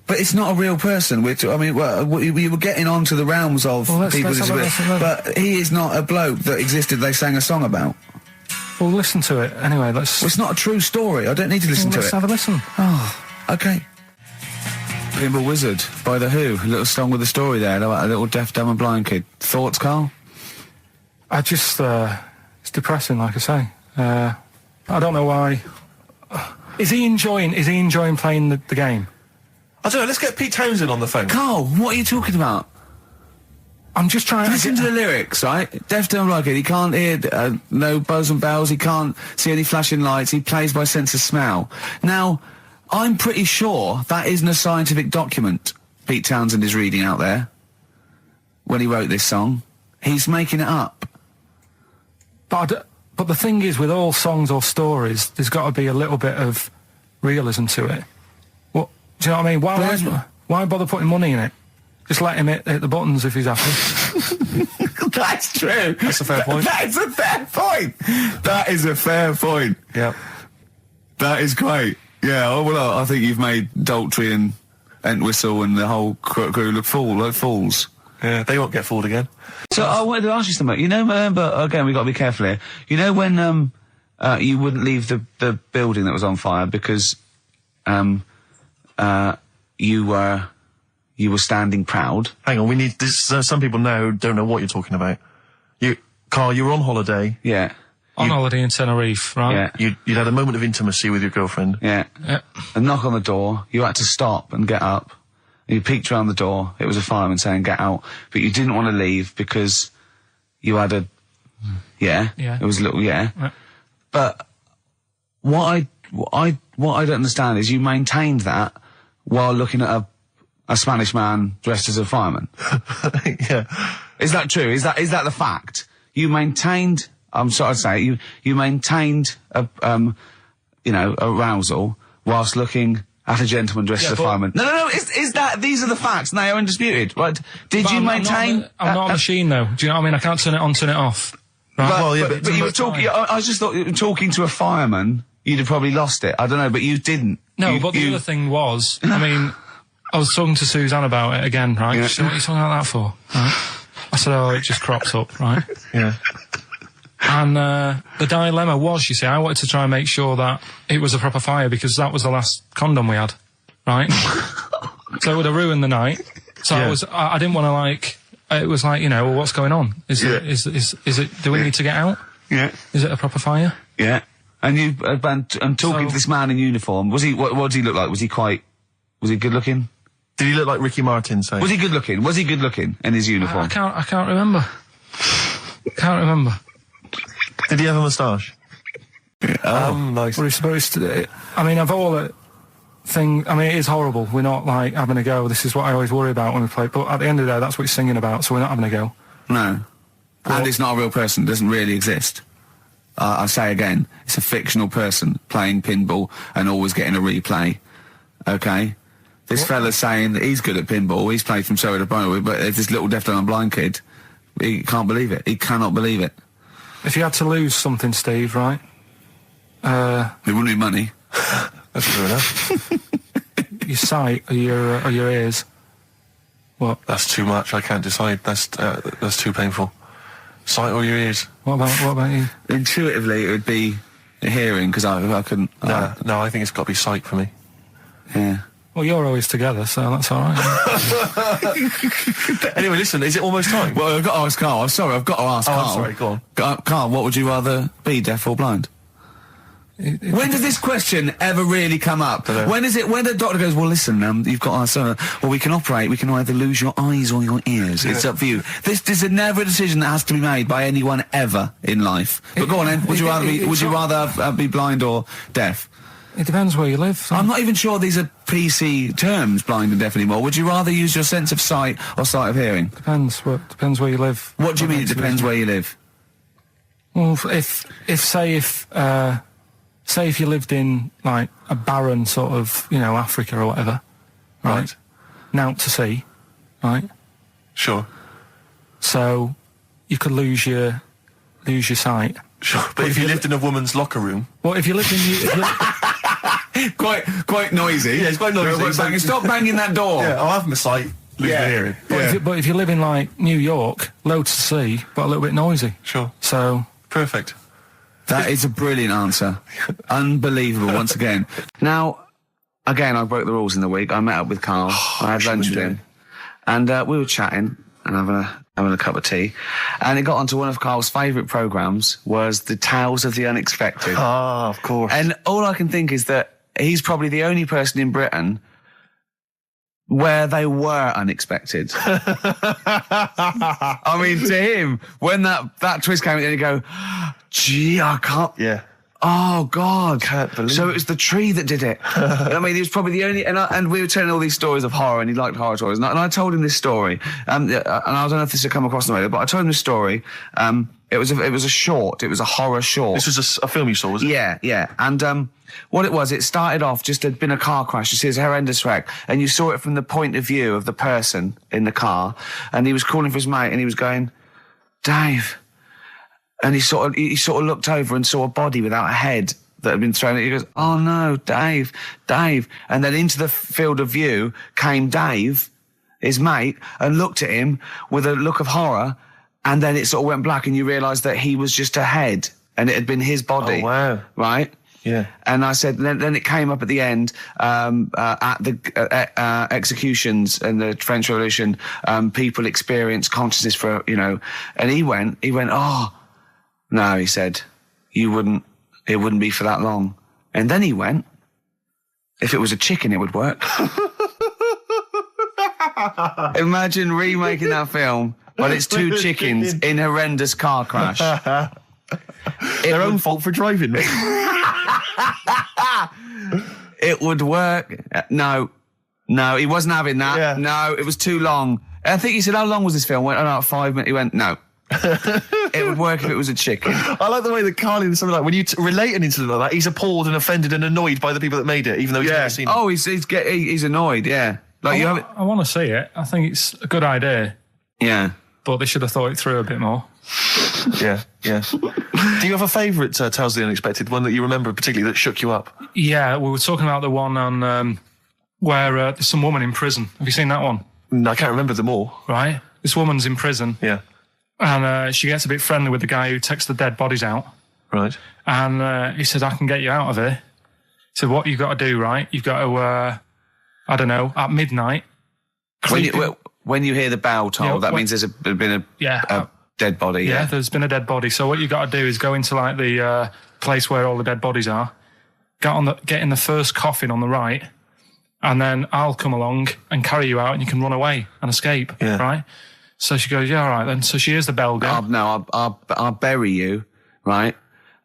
But it's not a real person. We were getting on to the realms of people... But he is not a bloke that existed they sang a song about. Well, listen to it. Anyway, Well, it's not a true story. I don't need to listen to it. Let's have a listen. Oh, okay. Pinball Wizard by The Who. A little song with a story there about a little deaf, dumb and blind kid. Thoughts, Carl? I just, it's depressing, like I say. I don't know why. Is he enjoying playing the game? I don't know, let's get Pete Townsend on the phone. Carl, what are you talking about? I'm just trying Listen to the lyrics, right? Deaf, dumb, blind kid. He can't hear no bells and bells. He can't see any flashing lights. He plays by sense of smell. Now, I'm pretty sure that isn't a scientific document Pete Townsend is reading out there when he wrote this song. He's making it up. But the thing is, with all songs or stories, there's got to be a little bit of realism to it. What, do you know what I mean? Why bother putting money in it? Just let him hit the buttons if he's happy. That's true. That's a fair point. That's a fair point. That is a fair point. Yeah. That is great. Yeah, well, I think you've made Daltrey and Entwistle and the whole crew look fools. Yeah, they won't get fooled again. So I wanted to ask you something. You know, but again, we've got to be careful here. You know when you wouldn't leave the building that was on fire because you were you were standing proud. Hang on, we need this. Some people now don't know what you're talking about. Carl, you were on holiday. Yeah. On holiday in Tenerife, right? Yeah. You'd had a moment of intimacy with your girlfriend. Yeah. A knock on the door. You had to stop and get up. You peeked around the door. It was a fireman saying, get out. But you didn't want to leave because you had a... Yeah. Yeah. It was a little... Yeah. But what I don't understand is you maintained that while looking at a Spanish man dressed as a fireman. Yeah. Is that true? Is that the fact? You maintained... I'm sorry to say, you maintained arousal whilst looking at a gentleman dressed as a fireman. No, these are the facts, and they are undisputed, right? Did you maintain... I'm not a machine, though. Do you know what I mean? I can't turn it on, turn it off. Right? But you were talking... I just thought, talking to a fireman, you'd have probably lost it. I don't know, but you didn't. No, but the other thing was, I mean, I was talking to Suzanne about it again, right? Yeah. She said, what are you talking about that for? Right? I said, oh, it just cropped up, right? Yeah. And the dilemma was, you see, I wanted to try and make sure that it was a proper fire because that was the last condom we had, right? So it would have ruined the night. So I didn't want to, like, it was like, well, what's going on? Is it, do we need to get out? Yeah. Is it a proper fire? Yeah. And you, and talking to this man in uniform, what did he look like? Was he good looking? Did he look like Ricky Martin, say? Was he good looking? Was he good looking in his uniform? I can't remember. Can't remember. Did he have a moustache? Nice. We're supposed to... I mean, of all the things... I mean, it is horrible. We're not, like, having a go. This is what I always worry about when we play. But at the end of the day, that's what he's singing about, so we're not having a go. No. And it's not a real person. It doesn't really exist. I say again, it's a fictional person playing pinball and always getting a replay. Okay? This fella's saying that he's good at pinball. He's played from Surrey to Bromley, but there's this little deaf and blind kid. He can't believe it. He cannot believe it. If you had to lose something, Steve, right? It wouldn't be money. That's true enough. Your sight or your ears. What? That's too much. I can't decide. That's too painful. Sight or your ears? What about you? Intuitively, it would be hearing because I couldn't. No, I think it's got to be sight for me. Yeah. Well, you're always together, so that's all right. Anyway, listen, is it almost time? Well, I've got to ask Carl. I'm sorry, I've got to ask Carl. I'm sorry, go on. Carl, what would you rather be, deaf or blind? When does this question ever really come up? When the doctor goes, well, listen, you've got we can operate, we can either lose your eyes or your ears. It's up for you. This is never a decision that has to be made by anyone ever in life. But go on then, would you rather be blind or deaf? It depends where you live. So. I'm not even sure these are PC terms, blind and deaf, anymore. Would you rather use your sense of sight or sight of hearing? Depends where you live. What do you mean it depends where you live? Well, say if you lived in, like, a barren sort of, Africa or whatever, right? Naught to see, right? Sure. So you could lose your sight. Sure. But if you lived in a woman's locker room... Well, if you lived in... Quite noisy. Yeah, it's quite noisy. Stop banging that door. Yeah, I'll have my sight, lose my hearing. But if you live in, like, New York, loads to see, but a little bit noisy. Sure. So... Perfect. That is a brilliant answer. Unbelievable, once again. Now, again, I broke the rules in the week. I met up with Carl. I had lunch with him. And we were chatting and having a cup of tea. And it got onto one of Carl's favourite programmes, was the Tales of the Unexpected. Ah, of course. And all I can think is that he's probably the only person in Britain where they were unexpected. I mean, to him, when that twist came in, you go, gee, I can't... Yeah. Oh, God. Can't believe So it was the tree that did it. I mean, he was probably the only... And we were telling all these stories of horror, and he liked horror stories. And I told him this story. And I don't know if this had come across the radio, but I told him this story. It was a short. It was a horror short. This was a film you saw, was it? Yeah. And what it was, it started off, just had been a car crash. You see, it's a horrendous wreck. And you saw it from the point of view of the person in the car. And he was calling for his mate, and he was going, Dave... And he sort of looked over and saw a body without a head that had been thrown. He goes, oh no, Dave. And then into the field of view came Dave, his mate, and looked at him with a look of horror. And then it sort of went black, and you realised that he was just a head, and it had been his body. Oh, wow. Right? Yeah. And I said, then it came up at the end, at the executions and the French Revolution, people experience consciousness for, and he went, oh, no, he said, it wouldn't be for that long. And then he went, if it was a chicken, it would work. Imagine remaking that film, but it's two chickens in horrendous car crash. Their own fault for driving. It would work. No, he wasn't having that. Yeah. No, it was too long. I think he said, how long was this film? I went, about 5 minutes. He went, no. It would work if it was a chicken. I like the way that Carl in something like when you relate an incident like that, he's appalled and offended and annoyed by the people that made it, even though he's never seen it. Oh, he's annoyed. Yeah, like I want to see it. I think it's a good idea. Yeah, but they should have thought it through a bit more. Yeah. Do you have a favourite Tales of the Unexpected, one that you remember particularly that shook you up? Yeah, we were talking about the one on where there's some woman in prison. Have you seen that one? No, I can't remember them all. Right, this woman's in prison. Yeah. And she gets a bit friendly with the guy who takes the dead bodies out. Right. And he said, I can get you out of here. He said, what you've got to do, right? You've got to, at midnight. When you hear the bell toll, that means there's been a dead body. Yeah, there's been a dead body. So what you've got to do is go into like the place where all the dead bodies are, get in the first coffin on the right, and then I'll come along and carry you out and you can run away and escape, right? So she goes, yeah, all right then. So she hears the bell go. I'll bury you, right?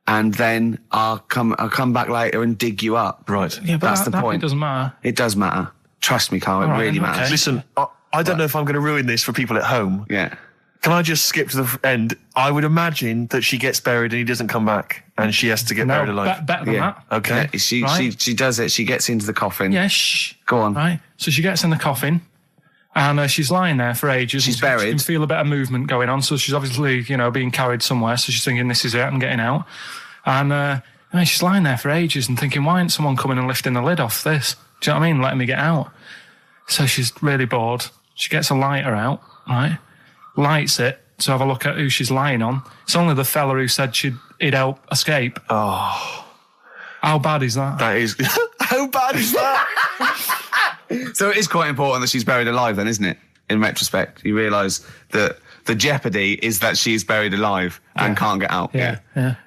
And then I'll come back later and dig you up. Right. Yeah, but that's the point. It doesn't matter. It does matter. Trust me, Carl, it really matters. Okay. Listen, I don't know if I'm going to ruin this for people at home. Yeah. Can I just skip to the end? I would imagine that she gets buried and he doesn't come back and she has to get buried alive. Better than that. Okay. Yeah, she does it. She gets into the coffin. Yeah, Go on. Right. So she gets in the coffin. And she's lying there for ages. She's buried. She can feel a bit of movement going on. So she's obviously, being carried somewhere. So she's thinking, this is it, I'm getting out. And she's lying there for ages and thinking, why isn't someone coming and lifting the lid off this? Do you know what I mean? Letting me get out. So she's really bored. She gets a lighter out, right? Lights it to have a look at who she's lying on. It's only the fella who said he'd help escape. Oh. How bad is that? That is... How bad is that? So it is quite important that she's buried alive then, isn't it? In retrospect, you realise that the jeopardy is that she's buried alive and can't get out. Yeah.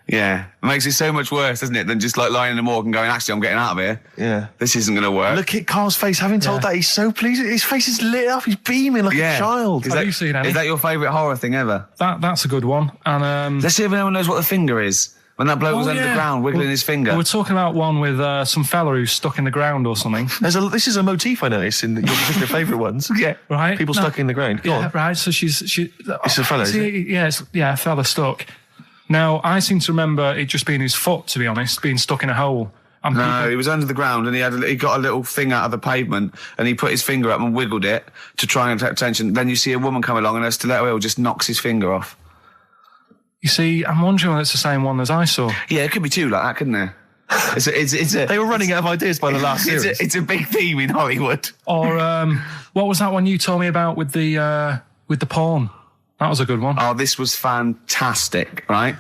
It makes it so much worse, doesn't it, than just like lying in the morgue and going, actually, I'm getting out of here. Yeah. This isn't going to work. Look at Carl's face. Having told that, he's so pleased. His face is lit up. He's beaming like a child. Have you seen any? Is that your favourite horror thing ever? That's a good one. And let's see if anyone knows what the finger is. When that bloke was under the ground wiggling his finger. We're talking about one with some fella who's stuck in the ground or something. This is a motif I noticed in your particular favourite ones. Yeah, right. People stuck in the ground. Go on. Right. So it's a fella. A fella stuck. Now I seem to remember it just being his foot, to be honest, being stuck in a hole. No, he was under the ground and he got a little thing out of the pavement and he put his finger up and wiggled it to try and attract attention. Then you see a woman come along and her stiletto heel just knocks his finger off. You see, I'm wondering whether it's the same one as I saw. Yeah, it could be two like that, couldn't there? They were running out of ideas by the last series. It's a big theme in Hollywood. Or what was that one you told me about with the porn? That was a good one. Oh, this was fantastic, right?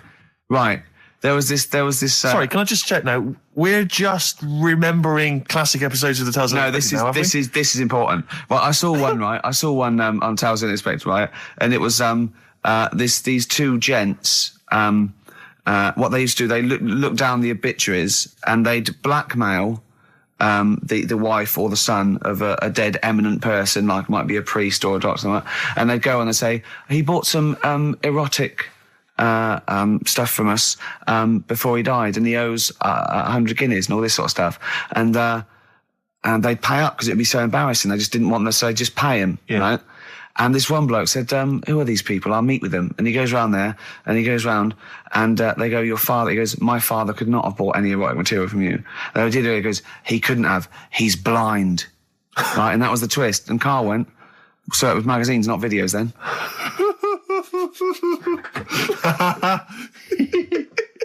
Right. There was this. Sorry, can I just check now? We're just remembering classic episodes of the Tales of the Unexpected. This is important. Well, I saw one right. I saw one on Tales of the Unexpected, right? And it was these two gents. What they used to do, they look down the obituaries and they'd blackmail the wife or the son of a dead eminent person, like might be a priest or a doctor, like that, and they'd go and they'd say, he bought some erotic stuff from us before he died, and he owes 100 guineas and all this sort of stuff, and they'd pay up because it'd be so embarrassing. They just didn't want them, so they'd just pay him, right? And this one bloke said, who are these people? I'll meet with them. And he goes round there, and he goes round, and they go, your father, he goes, my father could not have bought any erotic material from you. They did it, he goes, he couldn't have, he's blind. Right, and that was the twist. And Carl went, so it was magazines, not videos then.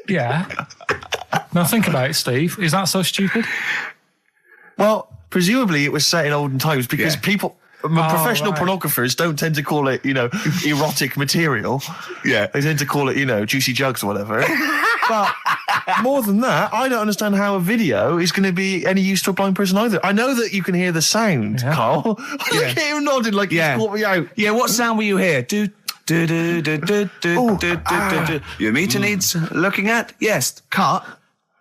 Yeah. Now think about it, Steve. Is that so stupid? Well, presumably it was set in olden times because people... Professional right. pornographers don't tend to call it, erotic material. Yeah. They tend to call it, juicy jugs or whatever. But more than that, I don't understand how a video is going to be any use to a blind person either. I know that you can hear the sound, Carl. Look at him nodding like he's caught me out. Yeah, what sound were you hear? Do. Your meter needs looking at? Yes. Cut.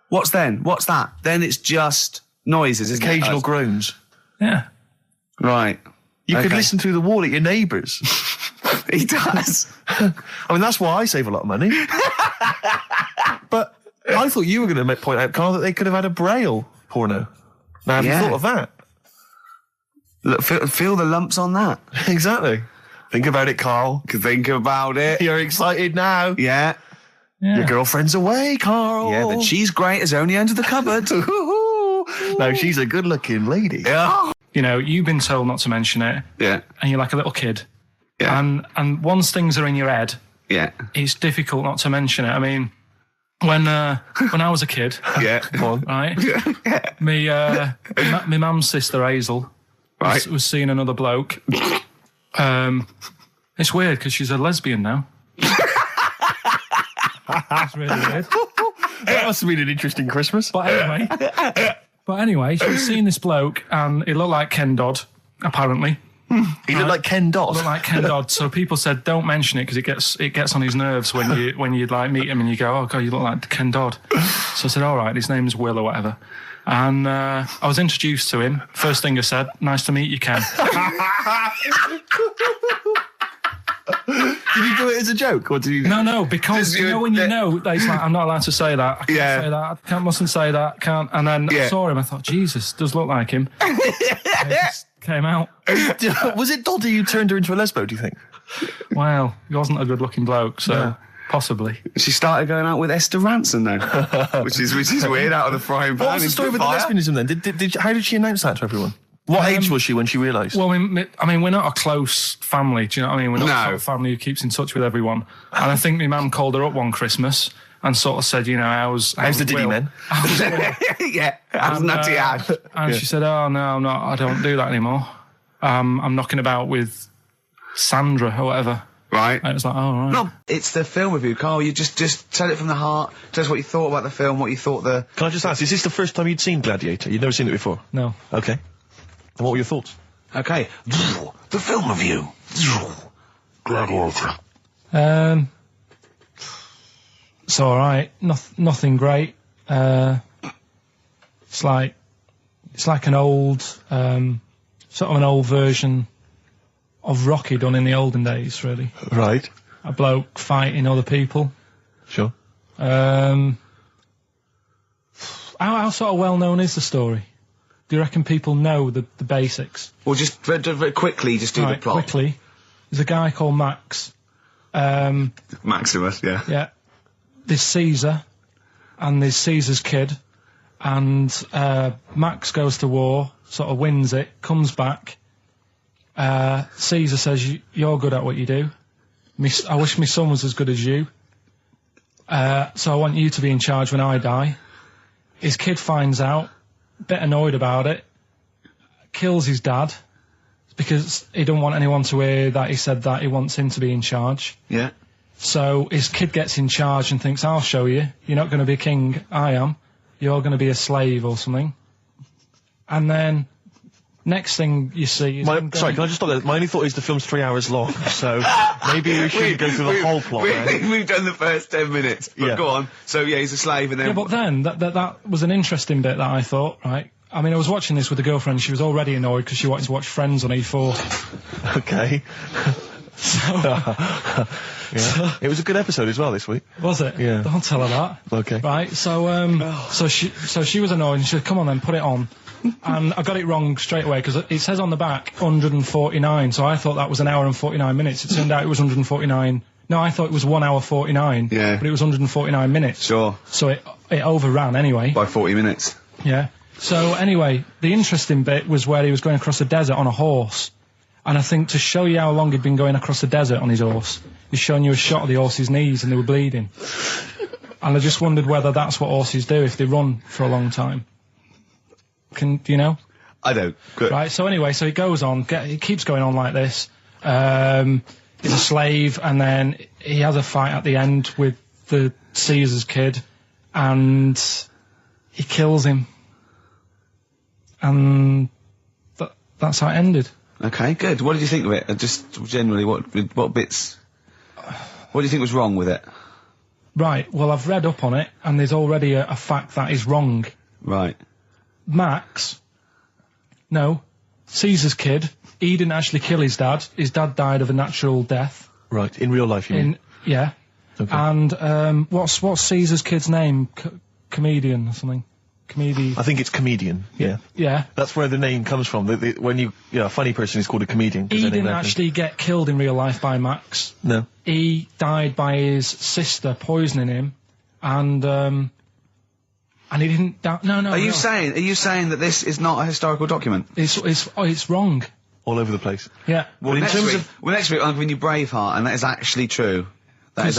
What's then? What's that? Then it's just noises, isn't it? Occasional groans. Yeah. Right. You could listen through the wall at your neighbours. He does. I mean, that's why I save a lot of money. But I thought you were going to point out, Carl, that they could have had a Braille porno. Now, have you thought of that? Look, feel the lumps on that. Exactly. Think about it, Carl. Think about it. You're excited now. Yeah. Your girlfriend's away, Carl. Yeah, but she's great as only under the cupboard. No, she's a good-looking lady. Yeah. You've been told not to mention it. Yeah. And you're like a little kid. Yeah. And once things are in your head, Yeah. it's difficult not to mention it. I mean, when I was a kid, Yeah. right? My mum's sister Hazel was seeing another bloke. It's weird because she's a lesbian now. That's really weird. That must have been an interesting Christmas. But anyway, she was seeing this bloke, and he looked like Ken Dodd, apparently. He looked like Ken Dodd. Looked like Ken Dodd. So people said, don't mention it because it gets on his nerves when you like meet him and you go, oh god, you look like Ken Dodd. So I said, all right, his name's Will or whatever. And I was introduced to him. First thing I said, nice to meet you, Ken. Did you do it as a joke, or did you? No, because when you know, it's like, I'm not allowed to say that. I can't say that. I mustn't say that. Can't. And then I saw him. I thought, Jesus, does look like him. It just came out. Was it Doddy who turned her into a lesbo? Do you think? Well, he wasn't a good-looking bloke, so possibly. She started going out with Esther Ranson now, which is weird, out of the frying pan. What was the story with the lesbianism then? How did she announce that to everyone? What age was she when she realised? Well, I mean, we're not a close family. Do you know what I mean? We're not a sort of family who keeps in touch with everyone. And I think my mum called her up one Christmas and sort of said, how's the Diddy men? How's Nutty Ash. And she said, oh, no, I'm not. I don't do that anymore. I'm knocking about with Sandra or whatever. Right. And it was like, oh, right. No, it's the film review, Carl. You just tell it from the heart. Tell us what you thought about the film, what you thought the... Can I just ask, is this the first time you'd seen Gladiator? You'd never seen it before? No. Okay. And what were your thoughts? Okay. The film review. Gladiator. It's all right. Nothing great. It's like an old, sort of an old version of Rocky done in the olden days, really. Right. A bloke fighting other people. Sure. How sort of well known is the story? Do you reckon people know the basics? Well, just very quickly, just do the plot. Quickly. There's a guy called Max. Maximus, yeah. Yeah. There's Caesar, and there's Caesar's kid, and Max goes to war, sort of wins it, comes back. Caesar says, you're good at what you do. I wish my son was as good as you. So I want you to be in charge when I die. His kid finds out, a bit annoyed about it, kills his dad, because he don't want anyone to hear that he said that he wants him to be in charge. Yeah. So his kid gets in charge and thinks, I'll show you. You're not going to be king, I am. You're going to be a slave or something. And then, next thing you see is... Sorry, can I just stop there? My only thought is the film's 3 hours long, so maybe we shouldn't go through the whole plot. We've done the first 10 minutes, but go on. So, he's a slave and then... Yeah, but then, that was an interesting bit that I thought, right? I mean, I was watching this with a girlfriend, she was already annoyed because she wanted to watch Friends on E4. Okay. Yeah. It was a good episode as well this week. Was it? Yeah. Don't tell her that. Okay. Right, so she was annoyed and she said, come on then, put it on. And I got it wrong straight away because it says on the back 149, so I thought that was an hour and 49 minutes. It turned out it was 149. No, I thought it was 1 hour 49. Yeah. But it was 149 minutes. Sure. So it overran anyway. By 40 minutes. Yeah. So anyway, the interesting bit was where he was going across the desert on a horse. And I think to show you how long he'd been going across the desert on his horse, he's showing you a shot of the horse's knees and they were bleeding. And I just wondered whether that's what horses do if they run for a long time. Do you know? I don't. Good. Right, so anyway, so it goes on, it keeps going on like this. He's a slave, and then he has a fight at the end with the Caesar's kid, and he kills him. And that's how it ended. Okay, good. What did you think of it? Just generally, what bits... What do you think was wrong with it? Right, well, I've read up on it, and there's already a fact that is wrong. Right. Caesar's kid, he didn't actually kill his dad. His dad died of a natural death. Right, in real life, you mean? Yeah. Okay. And, what's Caesar's kid's name? Comedian or something? I think it's comedian, yeah. Yeah. That's where the name comes from. When a funny person is called a comedian. He didn't actually get killed in real life by Max. No. He died by his sister poisoning him, and he didn't die. No. Are you saying that this is not a historical document? It's wrong. All over the place. Yeah. Well, in terms of... next week I'm giving you Braveheart, and that is actually true. That is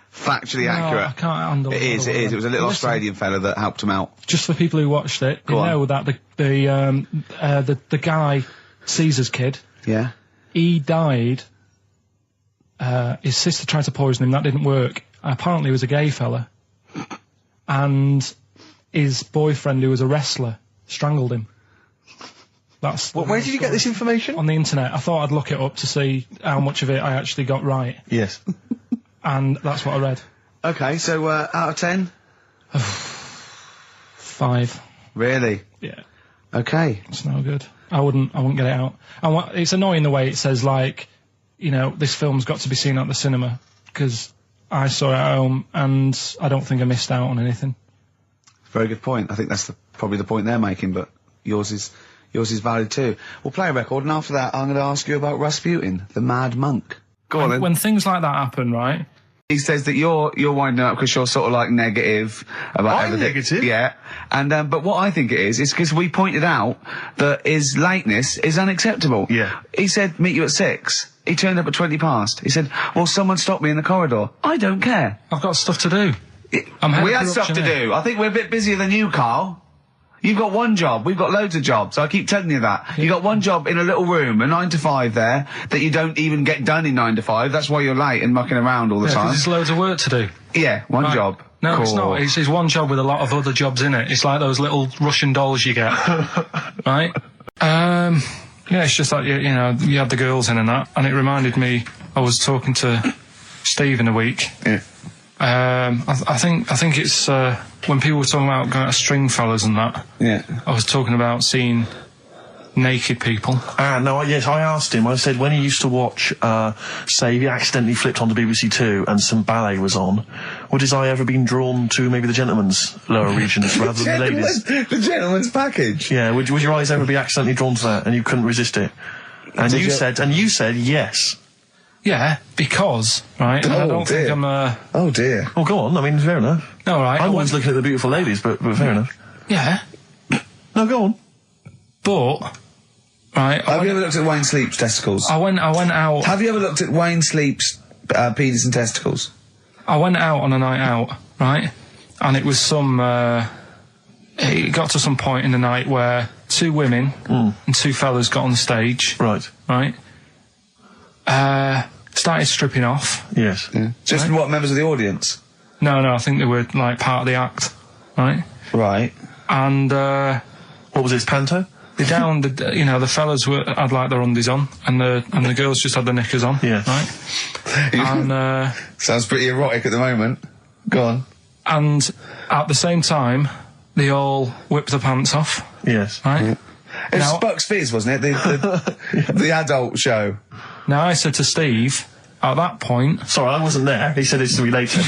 factually accurate. I can't handle it. It is. It was a little Australian fella that helped him out. Just for people who watched it, you know that the guy, Caesar's kid. Yeah. He died. His sister tried to poison him. That didn't work. Apparently, he was a gay fella, and his boyfriend, who was a wrestler, strangled him. That's. Where did you get this information? On the internet. I thought I'd look it up to see how much of it I actually got right. Yes. And that's what I read. Okay, so out of 10? 5. Really? Yeah. Okay. It's no good. I wouldn't get it out. It's annoying the way it says, like, this film's got to be seen at the cinema, because I saw it at home, and I don't think I missed out on anything. Very good point. I think that's probably the point they're making, but yours is valid too. We'll play a record, and after that I'm going to ask you about Rasputin, the Mad Monk. Go on then. When things like that happen, right? He says that you're winding up because you're sort of like negative about I'm everything. negative? Yeah. And, but what I think it is because we pointed out that his lateness is unacceptable. Yeah. He said, meet you at 6. He turned up at 20 past. He said, well, someone stopped me in the corridor. I don't care. I've got stuff to do. We had stuff to do. I think we're a bit busier than you, Carl. You've got one job. We've got loads of jobs. I keep telling you that. You got one job in a little room, a 9 to 5 there, that you don't even get done in 9 to 5. That's why you're late and mucking around all the time. There's loads of work to do. Yeah, one job. No, cool. It's not. It's one job with a lot of other jobs in it. It's like those little Russian dolls you get. Right? Yeah, it's just like, you had the girls in and that, and it reminded me, I was talking to Steve in a week. Yeah. I think it's when people were talking about going to string fellas and that. Yeah. I was talking about seeing naked people. Yes, I asked him. I said when he used to watch, say, he accidentally flipped onto BBC Two and some ballet was on. Would his eye ever been drawn to maybe the gentleman's lower regions rather than the ladies? The gentleman's package. Yeah. Would your eyes ever be accidentally drawn to that and you couldn't resist it? And you said yes. Yeah, because, right, and I don't think I'm, Oh, dear. Oh, go on. I mean, fair enough. No, right. I'm always looking at the beautiful ladies, but fair enough. Yeah. No, go on. But, right. Have you ever looked at Wayne Sleep's testicles? I went out. Have you ever looked at Wayne Sleep's penis and testicles? I went out on a night out, right? And it was it got to some point in the night where 2 women and 2 fellas got on stage. Right. Right? Started stripping off. Yes. Yeah. Just what, members of the audience? No, I think they were, like, part of the act, right? Right. And, what was it, panto? The fellas had, like, their undies on, and the girls just had their knickers on. Yeah. Right? And, sounds pretty erotic at the moment. Go on. And at the same time, they all whipped their pants off. Yes. Right? Yeah. It was Bucks Fizz, wasn't it? The adult show. Now, I said to Steve, at that point... Sorry, I wasn't there. He said it's to be later.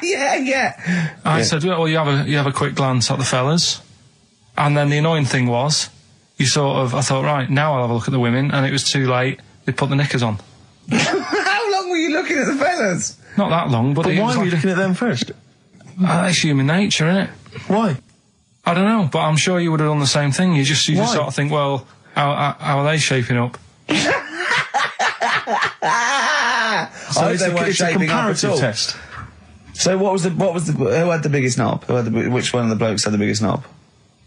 yeah. I said, well, you have a quick glance at the fellas. And then the annoying thing was, I thought, right, now I'll have a look at the women, and it was too late. They put the knickers on. How long were you looking at the fellas? Not that long, but why were you looking at them first? That's human nature, isn't it? Why? I don't know, but I'm sure you would have done the same thing. You just sort of think, well, how are they shaping up? So it's a comparative test. So who had the biggest knob? Which one of the blokes had the biggest knob?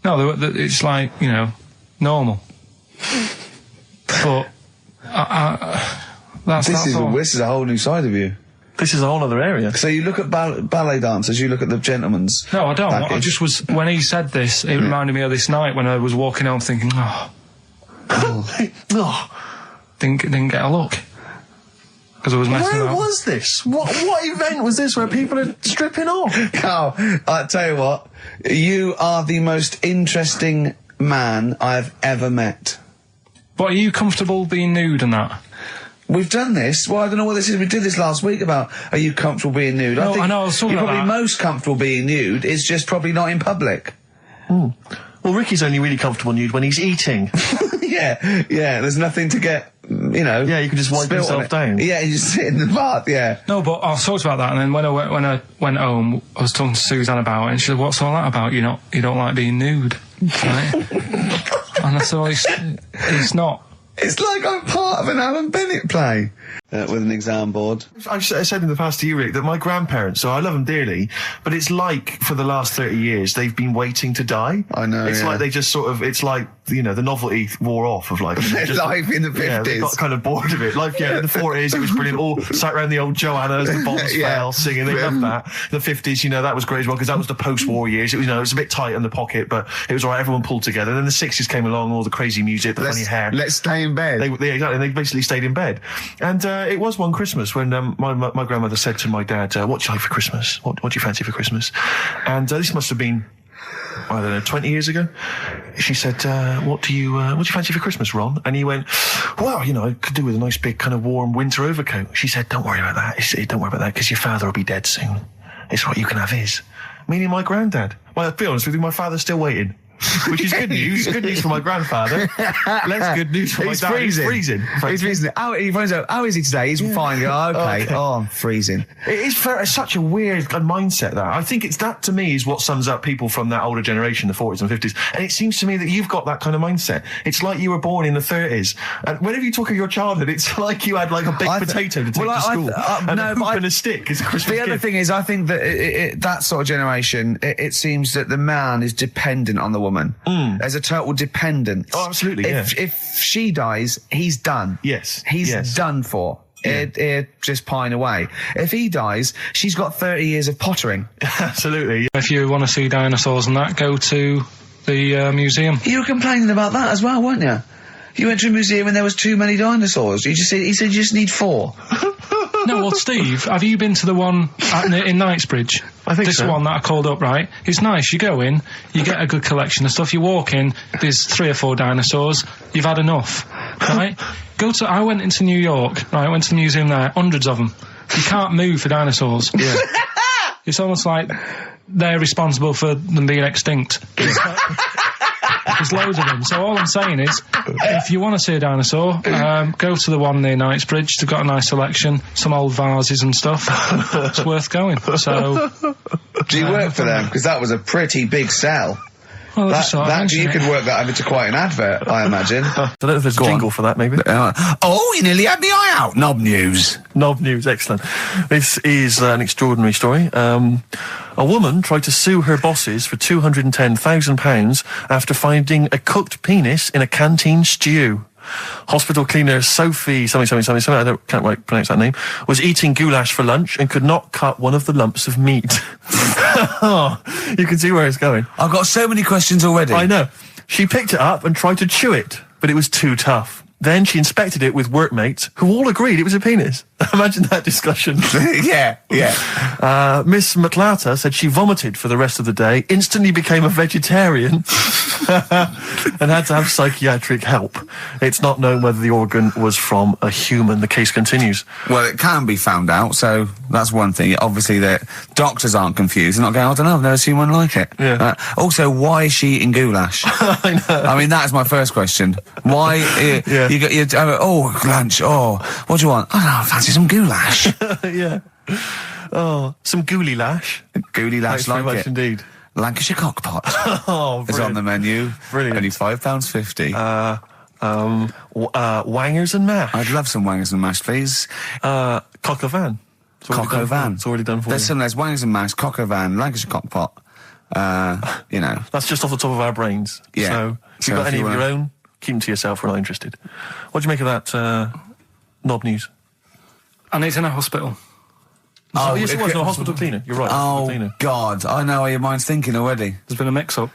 No, it's like, you know, normal. But This is a whole new side of you. This is a whole other area. So you look at ballet dancers, you look at the gentleman's. No, I don't. package. I just was, when he said this, it reminded me of this night when I was walking home thinking, didn't get a look. Because I was messing Where about. was this? What event was this where people are stripping off? Carl, I tell you what, you are the most interesting man I've ever met. But are you comfortable being nude and that? We've done this. Well, I don't know what this is. We did this last week about, are you comfortable being nude? No, I think I know, I was talking you're about probably that. most comfortable being nude. It's just probably not in public. Well, Ricky's only really comfortable nude when he's eating. Yeah, there's nothing to get, you know. Yeah, you can just wipe spilt on yourself it. down. Yeah, you just sit in the bath, yeah. No, but I talked about that, and then when I went home, I was talking to Suzanne about it, and she said, "What's all that about? You don't like being nude, right?" And I said, "Well, it's not." It's like I'm part of an Alan Bennett play. With an exam board. I said in the past to you, Rick, that my grandparents, so I love them dearly, but it's like for the last 30 years they've been waiting to die. I know, It's yeah. like they just sort of, it's like, you know, the novelty wore off of like... just, Life in the 50s. Yeah, they got kind of bored of it. Like, yeah, in the 40s it was brilliant. All sat around the old Joanna as the bombs Yeah. fell, singing. They loved that. The 50s, you know, that was great as well, because that was the post-war years. It was, you know, it was a bit tight in the pocket, but it was all right. Everyone pulled together. Then the 60s came along, all the crazy music, the funny hair. Let's stay in bed. Exactly. They basically stayed in bed. And it was one Christmas when my grandmother said to my dad, what do you like for Christmas? What do you fancy for Christmas? And this must have been, I don't know, 20 years ago. She said, what do you fancy for Christmas, Ron? And he went, well, you know, I could do with a nice big kind of warm winter overcoat. She said, don't worry about that. Don't worry about that, because your father will be dead soon. It's right, you can have his. Meaning my granddad. Well, to be honest with you, my father's still waiting. Which is good news. Good news for my grandfather. Less good news for my dad. He's freezing. He's freezing. How is he today? He's fine. Oh, okay. Oh, I'm freezing. It is such a weird mindset, that. I think it's that, to me, is what sums up people from that older generation, the 40s and 50s. And it seems to me that you've got that kind of mindset. It's like you were born in the 30s. And whenever you talk of your childhood, it's like you had like a big potato to take to school. And a hoop and a stick is a Christmas gift. The other thing is, I think that that sort of generation, it seems that the man is dependent on the woman. There's a total dependence. Oh, absolutely, If she dies, he's done. Yes. He's done for. He'd just pine away. If he dies, she's got 30 years of pottering. Absolutely. If you want to see dinosaurs and that, go to the museum. You were complaining about that as well, weren't you? You went to a museum and there was too many dinosaurs. He said you just need 4. No, well, Steve, have you been to the one in Knightsbridge? I think this so. one that I called up, right? It's nice. You go in, you get a good collection of stuff. You walk in, there's 3 or 4 dinosaurs. You've had enough, right? I went into New York, right? I went to the museum there, hundreds of them. You can't move for dinosaurs. Yeah. It's almost like they're responsible for them being extinct. There's loads of them. So all I'm saying is, if you want to see a dinosaur, go to the one near Knightsbridge. They've got a nice selection, some old vases and stuff. It's worth going. So, do you work for them? Because that was a pretty big sell. Well, you could work that over to quite an advert, I imagine. I don't know if there's a jingle for that, maybe. You nearly had me eye out. Knob news. Knob news, excellent. This is an extraordinary story. A woman tried to sue her bosses for £210,000 after finding a cooked penis in a canteen stew. Hospital cleaner Sophie something, I can't quite pronounce that name, was eating goulash for lunch and could not cut one of the lumps of meat. You can see where it's going. I've got so many questions already. I know. She picked it up and tried to chew it, but it was too tough. Then she inspected it with workmates, who all agreed it was a penis. Imagine that discussion. Yeah. Miss McLata said she vomited for the rest of the day, instantly became a vegetarian, and had to have psychiatric help. It's not known whether the organ was from a human. The case continues. Well, it can be found out, so that's one thing. Obviously, the doctors aren't confused. They're not going, I don't know, I've never seen one like it. Yeah. Also, why is she eating goulash? I know. I mean, that's my first question. Why? You got lunch. What do you want? I don't know, I fancy some goulash. Yeah. Oh, some gooly lash. Gooly lash, Thanks very like much it. Indeed. Lancashire cockpot Oh, is on the menu. Brilliant. Only £5.50. Wangers and mash. I'd love some wangers and mash, please. Cock o' van. Cock o' van. It's already done for There's you. wangers and mash, cock o' van, Lancashire cockpot. You know. That's just off the top of our brains. Yeah. So, if you've got any of your own, keep them to yourself. We're not interested. What do you make of that knob news? And he's in a hospital. Oh, yes, it was. No, hospital cleaner. You're right. Oh, cleaner. God. I know how your mind's thinking already. There's been a mix-up.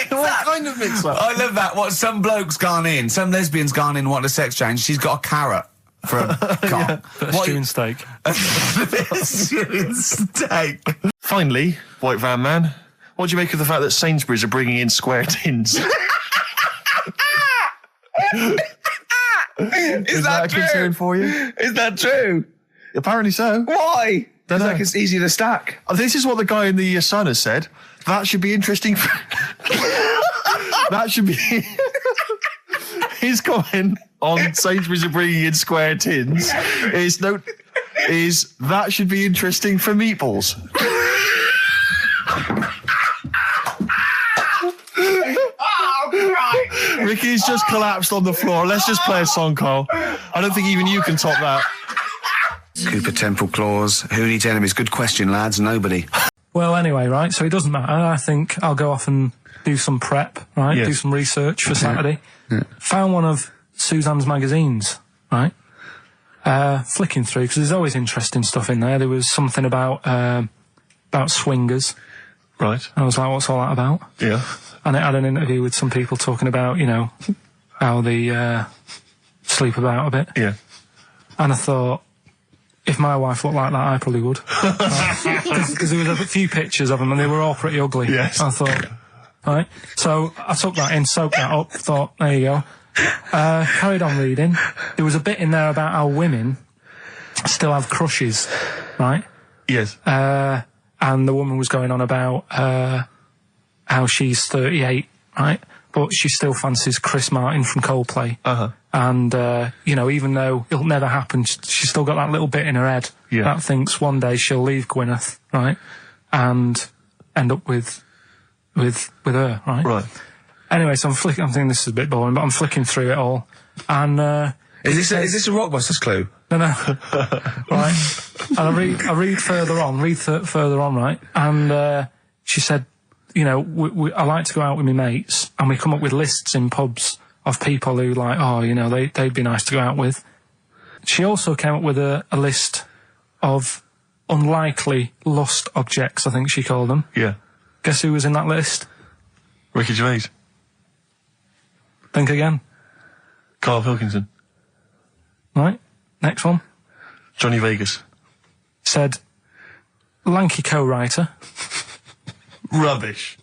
What kind of mix-up? I love that. What, some bloke's gone in, some lesbian's gone in, wanting a sex change. She's got a carrot for a cock. Bit of stew and steak. Stew and steak. Finally, White Van Man, what do you make of the fact that Sainsbury's are bringing in square tins? Is that a concern for you? Is that true? Apparently so. Why? Dunno. Like it's easy to stack. This is what the guy in the Sun has said. That should be interesting. That should be his comment on Sainsbury's are bringing in square tins. Is that should be interesting for meatballs. Ricky's just collapsed on the floor. Let's just play a song, Carl. I don't think even you can top that. Cooper Temple Claws. Who needs enemies? Good question, lads. Nobody. Well, anyway, right, so it doesn't matter. I think I'll go off and do some prep, right? Yes. Do some research for Saturday. Found one of Suzanne's magazines, right? Flicking through, because there's always interesting stuff in there. There was something about swingers. Right. I was like, what's all that about? Yeah. And it had an interview with some people talking about, you know, how they sleep about a bit. Yeah. And I thought, if my wife looked like that, I probably would. Because there was a few pictures of them and they were all pretty ugly. Yes. I thought, right. So I took that in, soaked that up, thought, there you go. Carried on reading. There was a bit in there about how women still have crushes, right? Yes. And the woman was going on about how she's 38, right? But she still fancies Chris Martin from Coldplay. And, you know, even though it'll never happen, she's still got that little bit in her head that thinks one day she'll leave Gwyneth, right? And end up with her, right? Right. Anyway, so I'm thinking this is a bit boring, but I'm flicking through it all. And, Is this a Rockbusters clue? No. Right. And I read further on, right? And, she said, you know, I like to go out with my mates, and we come up with lists in pubs of people who like, oh, you know, they'd be nice to go out with. She also came up with a list of unlikely lost objects, I think she called them. Yeah. Guess who was in that list? Ricky Gervais. Think again. Karl Pilkington. Right. Next one. Johnny Vegas. Said, lanky co-writer. Rubbish.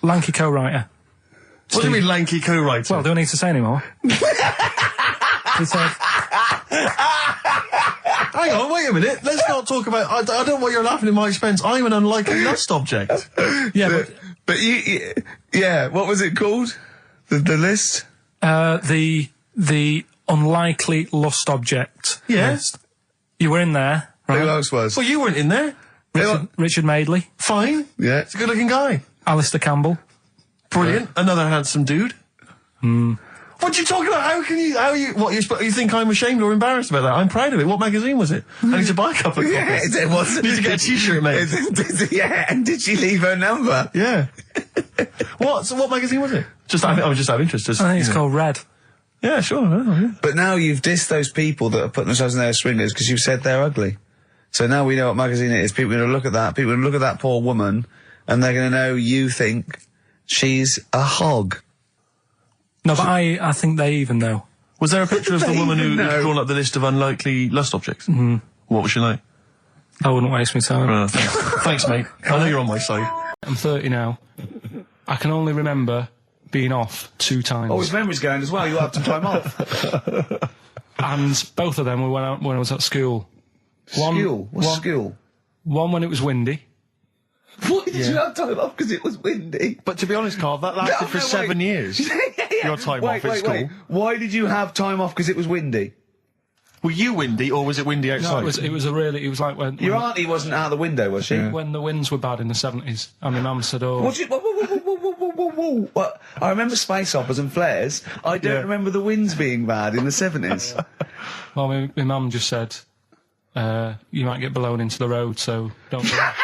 Lanky co-writer. What do you mean lanky co-writer? Well, do I need to say any more? He said... Hang on, wait a minute. Let's not talk about... I don't want you laughing at my expense. I'm an unlikely lust object. Yeah, but yeah, what was it called? The list? The unlikely lost object Yes. list. You were in there, right? Who else was? Well, you weren't in there. Richard Madeley, Fine. Yeah. He's a good-looking guy. Alistair Campbell. Brilliant. Another handsome dude. What are you talking about? You think I'm ashamed or embarrassed about that? I'm proud of it. What magazine was it? I need to buy a couple of copies. It was. Need to get a t-shirt made. Yeah, and did she leave her number? Yeah. What magazine was it? I was just out of interest. I think it's called Red. Yeah, sure. Yeah. But now you've dissed those people that are putting themselves in their swingers because you've said they're ugly. So now we know what magazine it is. People are going to look at that. People are going to look at that poor woman, and they're going to know you think she's a hog. No, but I think they even know. Was there a picture of the woman who's drawn up the list of unlikely lust objects? Mm-hmm. What was she like? I wouldn't waste my time. Thanks, mate. I know you're on my side. I'm 30 now. I can only remember being off 2 times. Oh, his memory's going as well. You had some time off. And both of them were when I was at school. What's school? One when it was windy. Why did you have time off? Because it was windy. But to be honest, Carl, that lasted for 7 years. Your time off at school. Why did you have time off? Because it was windy. Were you windy, or was it windy outside? No, it was like when... Your auntie wasn't out the window, was she? When the winds were bad in the 70s, and my mum said, oh... Whoa. What? I remember space operas and flares. I don't remember the winds being bad in the 70s. Well, my mum just said, you might get blown into the road, so don't do that.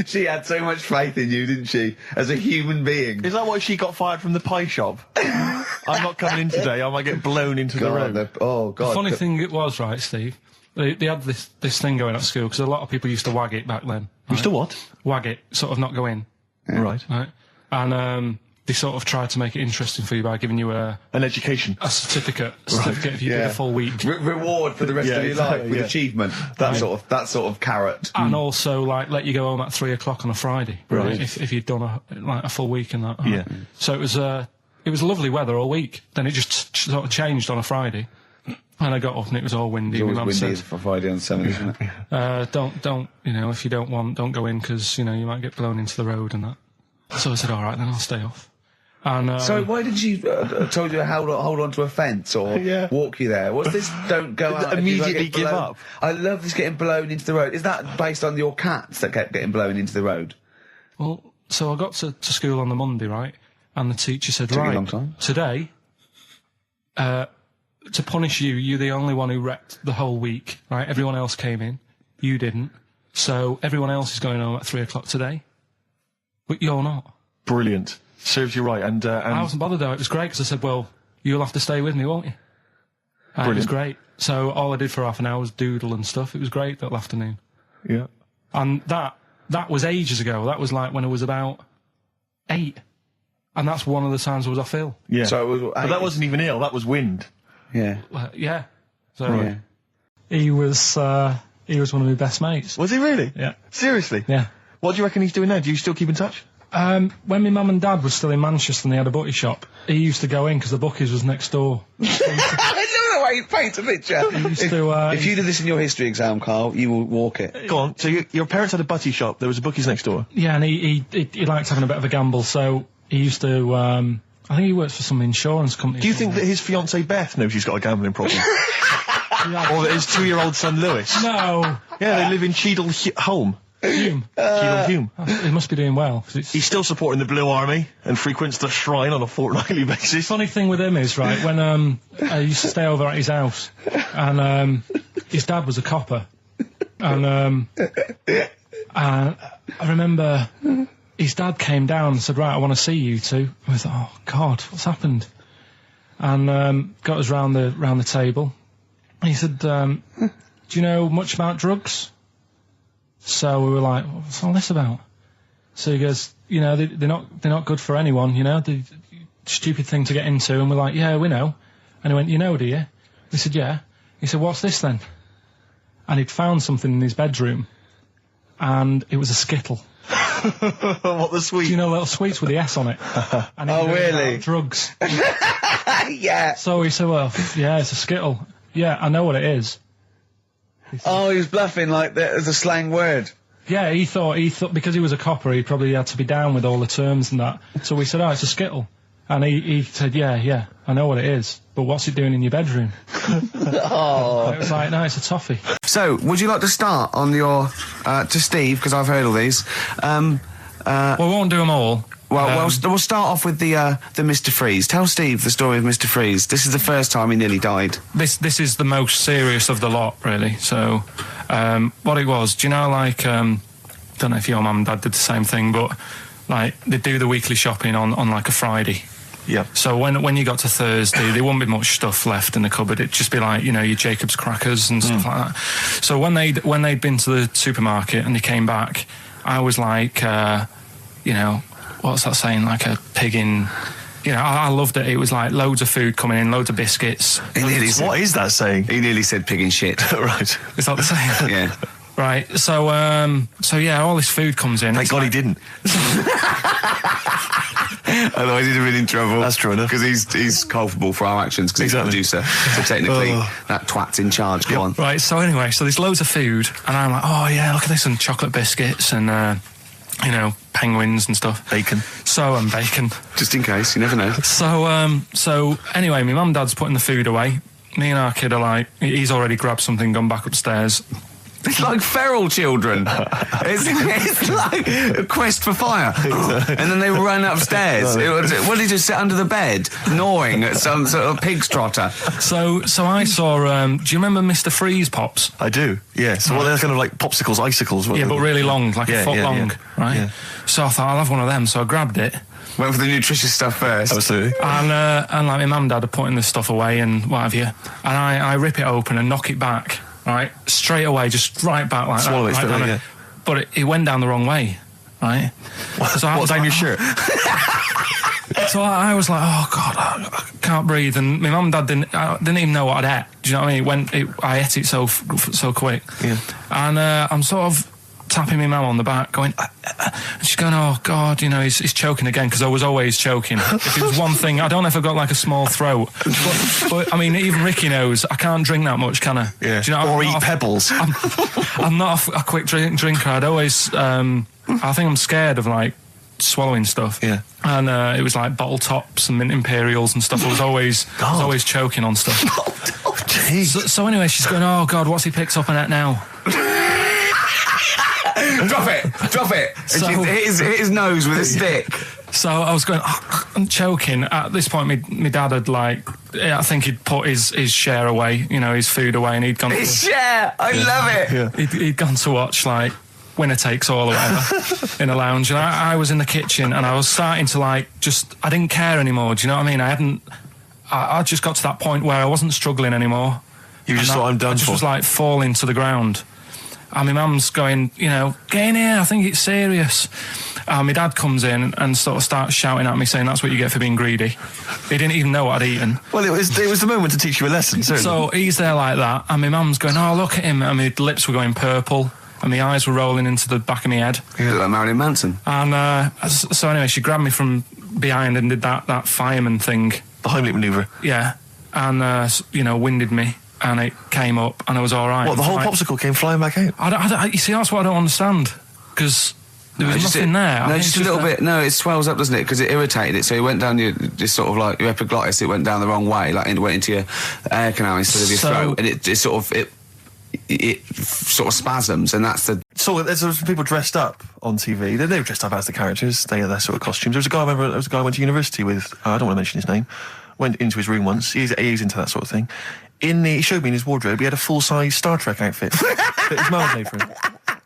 She had so much faith in you, didn't she? As a human being. Is that why she got fired from the pie shop? I'm not coming in today, I might get blown into the road. God. The funny thing it was, right, Steve, they had this thing going at school, because a lot of people used to wag it back then. Used to what? Wag it, sort of not go in. Yeah. Right. And they sort of tried to make it interesting for you by giving you an education. a certificate if you did a full week. Reward for the rest of your life with achievement. That sort of carrot. And also, like, let you go home at 3 o'clock on a Friday. Right. If you'd done a full week and that. Yeah. So it was lovely weather all week. Then it just sort of changed on a Friday. And I got up and it was all windy. It's My always mum windy said, for Friday on Sunday, isn't it? don't, if you don't want, don't go in, because, you might get blown into the road and that. So I said, all right, then I'll stay off. And, so why did you told you to hold on to a fence or walk you there? What's this? Don't go out. Immediately give up. I love this getting blown into the road. Is that based on your cats that kept getting blown into the road? Well, so I got to school on the Monday, right? And the teacher said, Took you a right, long time. today, to punish you, you're the only one who wrecked the whole week, right? Everyone else came in. You didn't. So everyone else is going home at 3 o'clock today. But you're not. Brilliant. Serves you right. And I wasn't bothered though. It was great because I said, well, you'll have to stay with me, won't you? And it was great. So all I did for half an hour was doodle and stuff. It was great that afternoon. Yeah. And that was ages ago. That was like when I was about 8. And that's one of the times I was off ill. Yeah. So it was, but that wasn't even ill. That was wind. Yeah. Yeah. So Right. he was one of my best mates. Was he really? Yeah. Seriously? Yeah. What do you reckon he's doing now? Do you still keep in touch? When my mum and dad were still in Manchester and they had a butty shop, he used to go in because the bookies was next door. I love the way you paint a picture. If you did this in your history exam, Carl, you will walk it. Go on. So your parents had a butty shop. There was a bookies next door. Yeah, and he liked having a bit of a gamble, so he used to. I think he works for some insurance company. Do you think that his fiancée Beth knows he's got a gambling problem? Or that his 2-year-old son Lewis? No. Yeah, they live in Cheadle Holme. Hume. Cheadle Hume. He must be doing well. 'Cause He's still supporting the Blue Army and frequents the shrine on a fortnightly basis. Funny thing with him is, right, when I used to stay over at his house, and his dad was a copper, and I remember his dad came down and said, right, I want to see you two. I was like, oh God, what's happened? And got us round the table. And he said, do you know much about drugs? So we were like, what's all this about? So he goes, they're not good for anyone, they're stupid thing to get into. And we're like, yeah, we know. And he went, you know, do you? We said, yeah. He said, what's this then? And he'd found something in his bedroom, and it was a Skittle. What, the sweet? Do you know little sweets with the S on it? And Oh, really? Drugs. Yeah. So he said, well, yeah, it's a Skittle. Yeah, I know what it is. Oh, he was bluffing like that as a slang word. Yeah, he thought because he was a copper, he probably had to be down with all the terms and that. So we said, oh, it's a Skittle. And he said, yeah, I know what it is, but what's it doing in your bedroom? Oh. It was like, no, it's a toffee. So, would you like to start on your to Steve, because I've heard all these. Well, we won't do them all. Well, we'll start off with the Mr. Freeze. Tell Steve the story of Mr. Freeze. This is the first time he nearly died. This is the most serious of the lot, really. So, what it was, do you know, like, don't know if your mum and dad did the same thing, but, like, they do the weekly shopping on like, a Friday. Yeah. So when you got to Thursday, there wouldn't be much stuff left in the cupboard. It'd just be like, your Jacob's crackers and stuff like that. So when they'd been to the supermarket and they came back, I was like, what's that saying? Like a pig in... I loved it. It was like loads of food coming in, loads of biscuits. What is that saying? He nearly said pig in shit. Right. Is that the saying? Yeah. Right. So yeah, all this food comes in. Thank God he didn't. Otherwise he'd have been in trouble. That's true enough. Because he's culpable for our actions, because Exactly. he's the producer. So technically, that twat's in charge. Go on. Right, so anyway, there's loads of food, and I'm like, oh yeah, look at this, and chocolate biscuits, and, penguins and stuff. Bacon. And bacon. Just in case, you never know. So anyway, my mum and dad's putting the food away. Me and our kid are like, he's already grabbed something, gone back upstairs. It's like feral children. It's like a quest for fire. And then they run upstairs. What did he just sit under the bed, gnawing at some sort of pig's trotter? So I saw, do you remember Mr. Freeze Pops? I do, yeah. So they're kind of like popsicles, icicles. Yeah, but really long, like a foot long, right? Yeah. So I thought, I'll have one of them, so I grabbed it. Went for the nutritious stuff first. Absolutely. And like my mum and dad are putting this stuff away and what have you. And I rip it open and knock it back, right? Straight away, just right back like Swallow that. it straight away, yeah. But it went down the wrong way, right? What, down your shirt? So I was like, oh God, I can't breathe. And my mum and dad didn't even know what I'd ate. Do you know what I mean? I ate it so quick. Yeah. And I'm sort of tapping my mum on the back, going, and she's going, oh God, you know, he's choking again, because I was always choking. If it was one thing, I don't know if I've got like a small throat, but I mean, even Ricky knows I can't drink that much, can I? Yeah. Do you know, or eat pebbles. I'm not a quick drinker. I'd always, I think I'm scared of like swallowing stuff. Yeah. And it was like bottle tops and mint imperials and stuff. I was always choking on stuff. Oh, jeez. So anyway, she's going, oh God, what's he picked up on it now? Drop it. So, hit his nose with a stick. So I was going, I'm choking. At this point, my dad had I think he'd put his share away, you know, his food away, and he'd gone. His share, I love it. Yeah. He'd gone to watch like Winner Takes All or whatever in a lounge, and I was in the kitchen, and I was starting to I didn't care anymore. Do you know what I mean? I just got to that point where I wasn't struggling anymore. You just thought, I'm done. I just was like falling to the ground. And my mum's going, you know, get in here, I think it's serious. My dad comes in and sort of starts shouting at me, saying that's what you get for being greedy. He didn't even know what I'd eaten. Well, it was the moment to teach you a lesson, certainly. So he's there like that, and my mum's going, oh, look at him. And my lips were going purple, and my eyes were rolling into the back of my head. You look like Marilyn Manson. And so anyway, she grabbed me from behind and did that fireman thing. The Heimlich manoeuvre. Yeah. And, you know, winded me. And it came up, and I was all right. What, the whole popsicle came flying back out? You see, that's what I don't understand, because there was nothing there. No, just a little bit. No, it swells up, doesn't it? Because it irritated it, so it went down your sort of like your epiglottis. It went down the wrong way, like it went into your air canal instead of your throat, and it sort of spasms, and that's the. So there's some people dressed up on TV. They were dressed up as the characters. They had their sort of costumes. There was a guy I went to university with. I don't want to mention his name. Went into his room once. He's into that sort of thing. He showed me in his wardrobe. He had a full-size Star Trek outfit that his mum had made for him.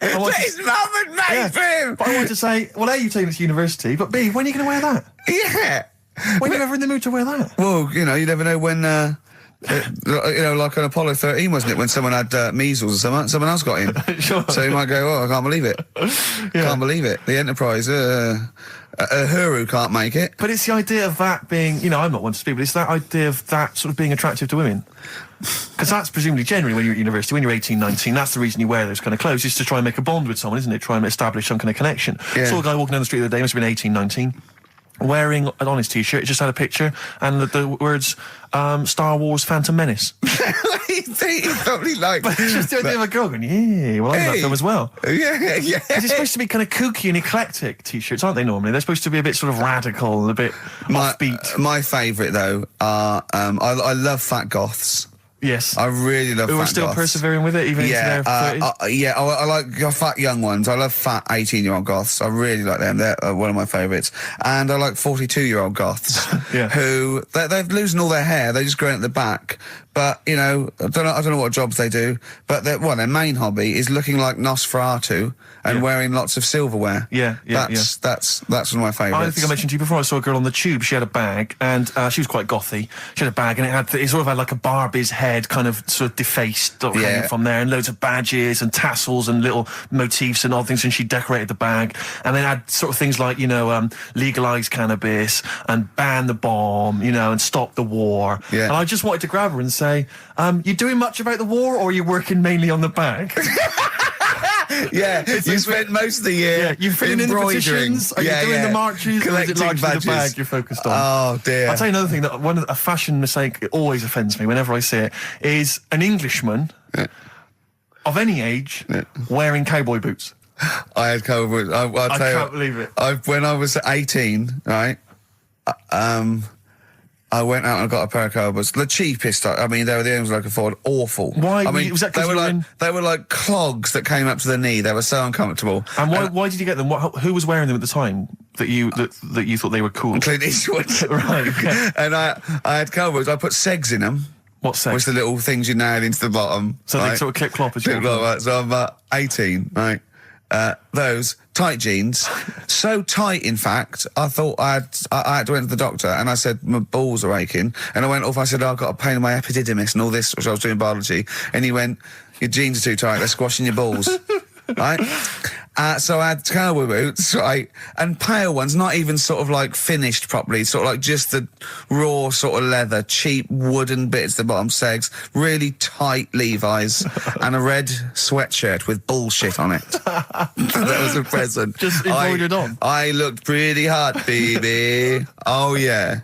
His mum had made for him. But I wanted to say, well, A, you're taking this to university, but B, when are you going to wear that? Yeah. When are you ever in the mood to wear that? Well, you know, you never know when. You know, like on Apollo 13, wasn't it, when someone had measles or someone else got in. Sure. So you might go, oh, I can't believe it. Yeah. Can't believe it. The Enterprise, Uhuru can't make it. But it's the idea of that being, you know, I'm not one to speak, but it's that idea of that sort of being attractive to women. Because that's presumably generally when you're at university, when you're 18, 19, that's the reason you wear those kind of clothes, is to try and make a bond with someone, isn't it? Try and establish some kind of connection. Yeah. Saw a guy walking down the street the other day, must have been 18, 19, wearing on his t-shirt, it just had a picture and the words Star Wars Phantom Menace. He probably like. But it's just the idea of a girl going, yeah, well, I like that film as well. Yeah. Because it's supposed to be kind of kooky and eclectic t-shirts, aren't they, normally? They're supposed to be a bit sort of radical and a bit offbeat. My favourite, though, are, I love fat goths. Yes. I really love fat Who are still goths. persevering with it, even into their 30s? I like fat young ones. I love fat 18-year-old goths. I really like them. They're one of my favourites. And I like 42-year-old goths Yeah. who, they're losing all their hair. They're just growing at the back. But, you know, I don't know what jobs they do, but their main hobby is looking like Nosferatu and wearing lots of silverware. That's one of my favourites. I think I mentioned to you before, I saw a girl on the tube, she had a bag, and she was quite gothy. She had a bag, and it sort of had like a Barbie's head kind of sort of defaced hanging from there, and loads of badges and tassels and little motifs and odd things, and she decorated the bag. And then had sort of things like, you know, legalise cannabis and ban the bomb, you know, and stop the war. Yeah. And I just wanted to grab her and say, you doing much about the war, or are you working mainly on the bag? Yeah, you spent most of the year you're filling in the petitions, are you doing the marches, or is it largely badges. the bag you're focused on? Oh, dear. I'll tell you another thing, that a fashion mistake that always offends me whenever I see it, is an Englishman of any age wearing cowboy boots. I had cowboy boots. I can't believe it. When I was 18, right, I went out and got a pair of cowboys. The cheapest. I mean, they were the only ones I could afford. Awful. Why? I mean, Was that 'cause they were you were like in- they were like clogs that came up to the knee. They were so uncomfortable. And why did you get them? Who was wearing them at the time that you thought they were cool? Clint Eastwood. Right. Okay. And I had cowboys. I put segs in them. What's sex? Which the little things you nail into the bottom. So they sort of clip-clop as you Clip clop, right. So I'm 18, right? Those tight jeans, so tight in fact, I thought I had to went to the doctor and I said my balls are aching, and I went off. I said I've got a pain in my epididymis and all this, which I was doing biology, and he went, your jeans are too tight, they're squashing your balls. Right? So I had cowboy boots, right, and pale ones, not even sort of like finished properly, sort of like just the raw sort of leather, cheap wooden bits at the bottom, segs, really tight Levi's, and a red sweatshirt with bullshit on it. That was a present. Just embroidered on? I looked pretty hot, baby. Oh yeah.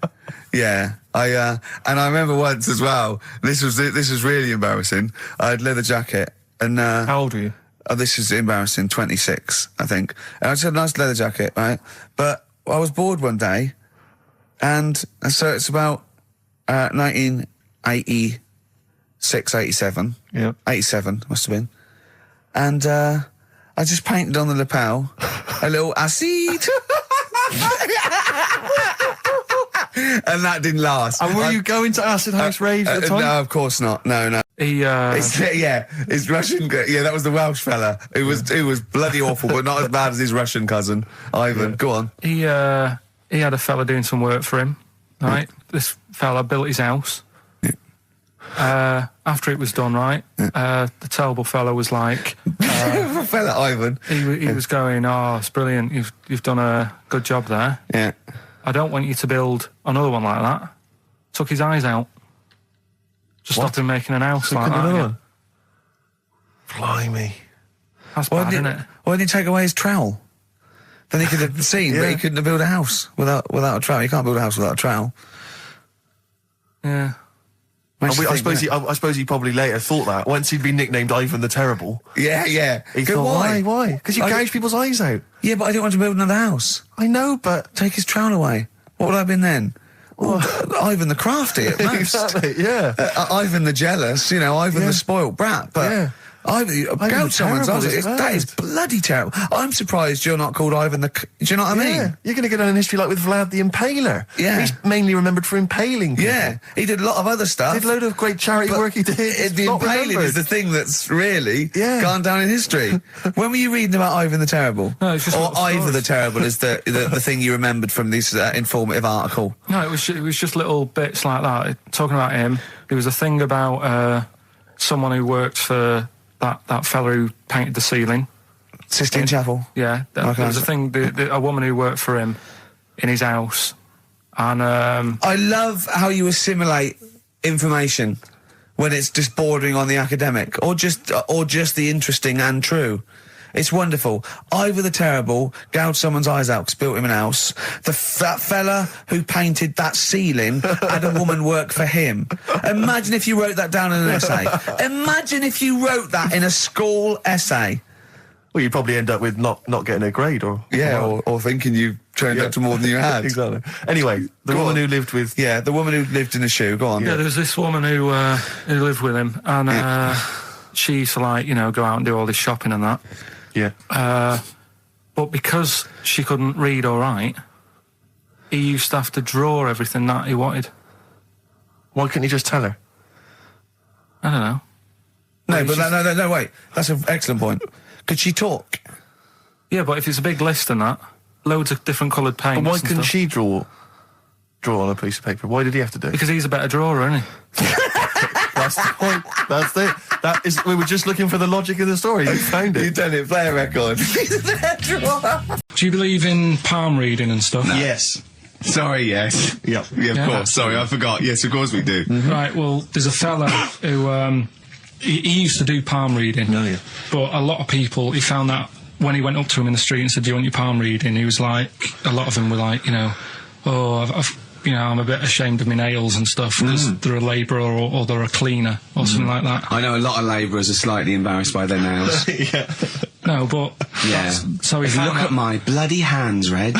Yeah, and I remember once as well, this was really embarrassing. I had leather jacket, and How old were you? Oh, this is embarrassing, 26, I think. And I just had a nice leather jacket, right? But I was bored one day, and so it's about 1986, 87. Yeah. 87, must have been. And I just painted on the lapel a little acid. And that didn't last. And were you going to acid house raves at the time? No, of course not. No. His Russian. Yeah, that was the Welsh fella. It was bloody awful, but not as bad as his Russian cousin, Ivan. Yeah. Go on. He had a fella doing some work for him, right? Yeah. This fella built his house. Yeah. After it was done, right? Yeah. The terrible fella was like, fella Ivan. He was going, oh, it's brilliant. You've done a good job there. Yeah. I don't want you to build another one like that. Took his eyes out. Just stopped him making an house like that. One? Blimey. That's bad, isn't it? Why didn't he take away his trowel? Then he could have seen, but he couldn't have built a house without a trowel. You can't build a house without a trowel. Yeah. I suppose he probably later thought that once he'd been nicknamed Ivan the Terrible. Yeah. He thought, why? Because you gouge people's eyes out. Yeah, but I didn't want to build another house. I know, but take his trowel away. What would I have been then? Ivan the Crafty at most. Exactly. Yeah. Ivan the Jealous. Ivan the spoilt brat. But yeah. Gout someone's eyes. That is bloody terrible. I'm surprised you're not called Ivan the... Do you know what I mean? You're going to get on in history like with Vlad the Impaler. Yeah. He's mainly remembered for impaling people. Yeah. He did a lot of other stuff. Did a load of great charity work he did. The impaling is the thing that's really gone down in history. When were you reading about Ivan the Terrible? No, it's just or Ivan the Terrible is the thing you remembered from this informative article? No, it was just little bits like that. Talking about him, there was a thing about someone who worked for that fella who painted the ceiling. Sistine Chapel? Yeah. There was a thing, a woman who worked for him in his house. And I love how you assimilate information when it's just bordering on the academic, or just the interesting and true. It's wonderful. Ivan the Terrible gouged someone's eyes out 'cause built him an house. That fella who painted that ceiling had a woman work for him. Imagine if you wrote that down in an essay. Imagine if you wrote that in a school essay. Well, you'd probably end up with not getting a grade, or thinking you turned up to more than you had. Exactly. Anyway, the woman who lived with... Yeah, the woman who lived in a shoe. Go on. Yeah, there was this woman who lived with him, and she used to, go out and do all this shopping and that. Yeah. But because she couldn't read or write, he used to have to draw everything that he wanted. Why couldn't he just tell her? I don't know. No, wait. That's an excellent point. Could she talk? Yeah, but if it's a big list and that, loads of different coloured paints. But why couldn't she draw on a piece of paper? Why did he have to do it? Because he's a better drawer, isn't he? That's the point. That's it. That is. We were just looking for the logic of the story. You found it. You've done it. Play a record. Do you believe in palm reading and stuff? No. Yes. Sorry, yes. Yep. Yeah, of course. Sorry, I forgot. Yes, of course we do. Mm-hmm. Right, well, there's a fella who, he used to do palm reading. Oh, yeah. But a lot of people, he found that when he went up to him in the street and said, do you want your palm reading? He was like, a lot of them were like, I'm a bit ashamed of my nails and stuff because they're a labourer or they're a cleaner or something like that. I know a lot of labourers are slightly embarrassed by their nails. Yeah. No, but... Yeah. So he if you look at my bloody hands, Reg.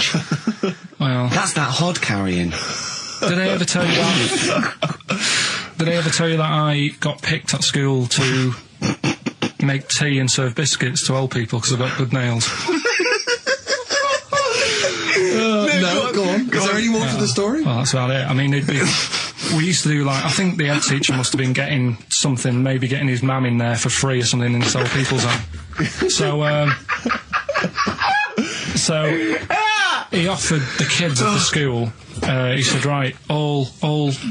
Well... That's that hod carrying. Did I ever tell you that? Did I ever tell you that I got picked at school to make tea and serve biscuits to old people because I've got good nails? No, go on. Is there any more to the story? Well, that's about it. I mean, we used to do, like, I think the head teacher must have been getting something, maybe getting his mum in there for free or something in this old people's home. So he offered the kids at the school, he said, right, all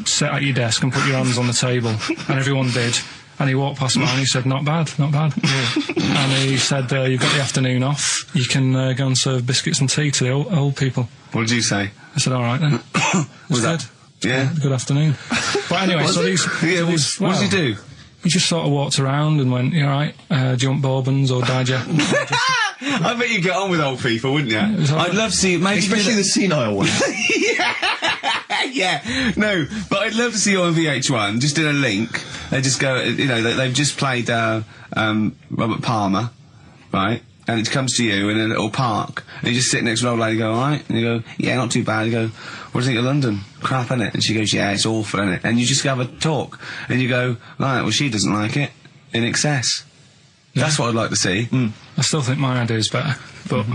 sit at your desk and put your hands on the table. And everyone did. And he walked past mine and he said, not bad. And he said, you've got the afternoon off. You can go and serve biscuits and tea to the old people. What did you say? I said, all right then. Was that? Yeah. Good afternoon. But anyway, so these... what did you do? He just sort of walked around and went, you all right? Do you want bourbons or digest? I bet you get on with old people, wouldn't you? I'd love to see... Maybe Especially the senile ones. Yeah, no, but I'd love to see you on VH1, just in a link. They just go, you know, they've just played Robert Palmer, right? And it comes to you in a little park, and you just sit next to an old lady, go, all right? And you go, yeah, not too bad. You go, what do you think of London? Crap, innit? And she goes, yeah, it's awful, innit? And you just have a talk, and you go, right, well, she doesn't like it, in excess. Yeah. That's what I'd like to see. I still think my idea is better, but...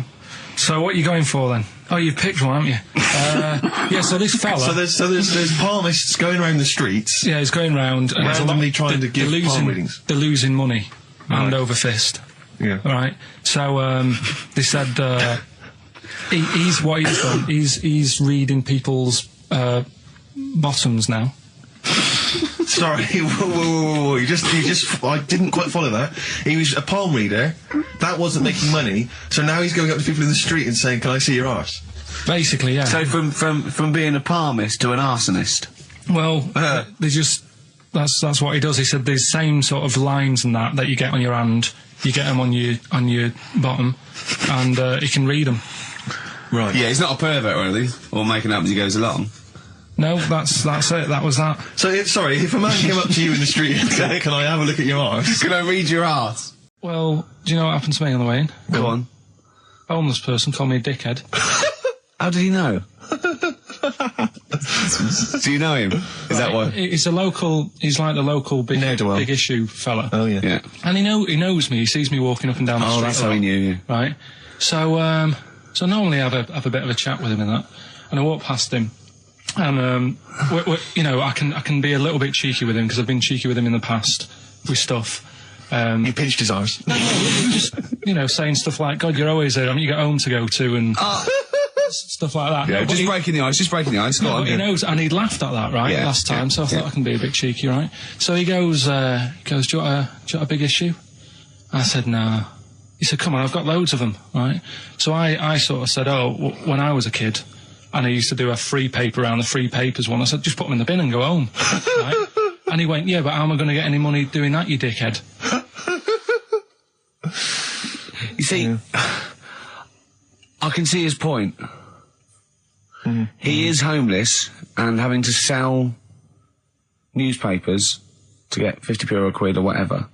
So what are you going for then? Oh, you've picked one, haven't you? Yeah, so this fella... So there's palmists going around the streets. Yeah, he's going round... and randomly trying to give palm readings. They're losing money, hand over fist. Yeah. Right? So, they said, he's what he's done, he's reading people's, bottoms now. Sorry, whoa. You just, I didn't quite follow that. He was a palm reader, that wasn't making money, so now he's going up to people in the street and saying, can I see your arse? Basically, yeah. So from being a palmist to an arsonist? Well, they just, that's what he does. He said these same sort of lines and that you get on your hand, you get them on your bottom, and he can read them. Right. Yeah, he's not a pervert or anything, or making up as he goes along. No, that's it. That was that. So, if a man came up to you in the street and said, can I have a look at your arse? Can I read your arse? Well, do you know what happened to me on the way in? Go on. A homeless person called me a dickhead. How did he know? Do you know him? Is that why? He's like the local big issue fella. Oh, yeah. Yeah. And he knows me. He sees me walking up and down the street. Oh, that's how he knew you. Right. So, so normally I have a bit of a chat with him and that. And I walk past him. And, you know, I can be a little bit cheeky with him because I've been cheeky with him in the past with stuff. You pinched his arse? No, just, you know, saying stuff like, God, you're always there. I mean, you got home to go to and stuff like that. Yeah, just breaking the ice. No, he knows, and he'd laughed at that, right, last time, so I thought I can be a bit cheeky, right? So he goes, do you want a big issue? I said, no. He said, come on, I've got loads of them, right? So I sort of said, when I was a kid, and I used to do a free paper around the free papers one. I said, just put them in the bin and go home. Right? And he went, yeah, but how am I going to get any money doing that, you dickhead? You see, I can see his point. He is homeless and having to sell newspapers to get 50p or a quid or whatever.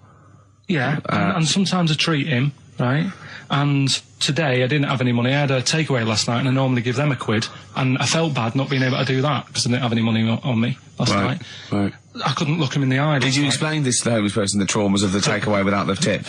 Yeah, and sometimes I treat him, right? And today I didn't have any money. I had a takeaway last night and I normally give them a quid. And I felt bad not being able to do that because I didn't have any money on me last night. Right. I couldn't look him in the eye. Did you explain this to the homeless person, the traumas of the takeaway without the tip?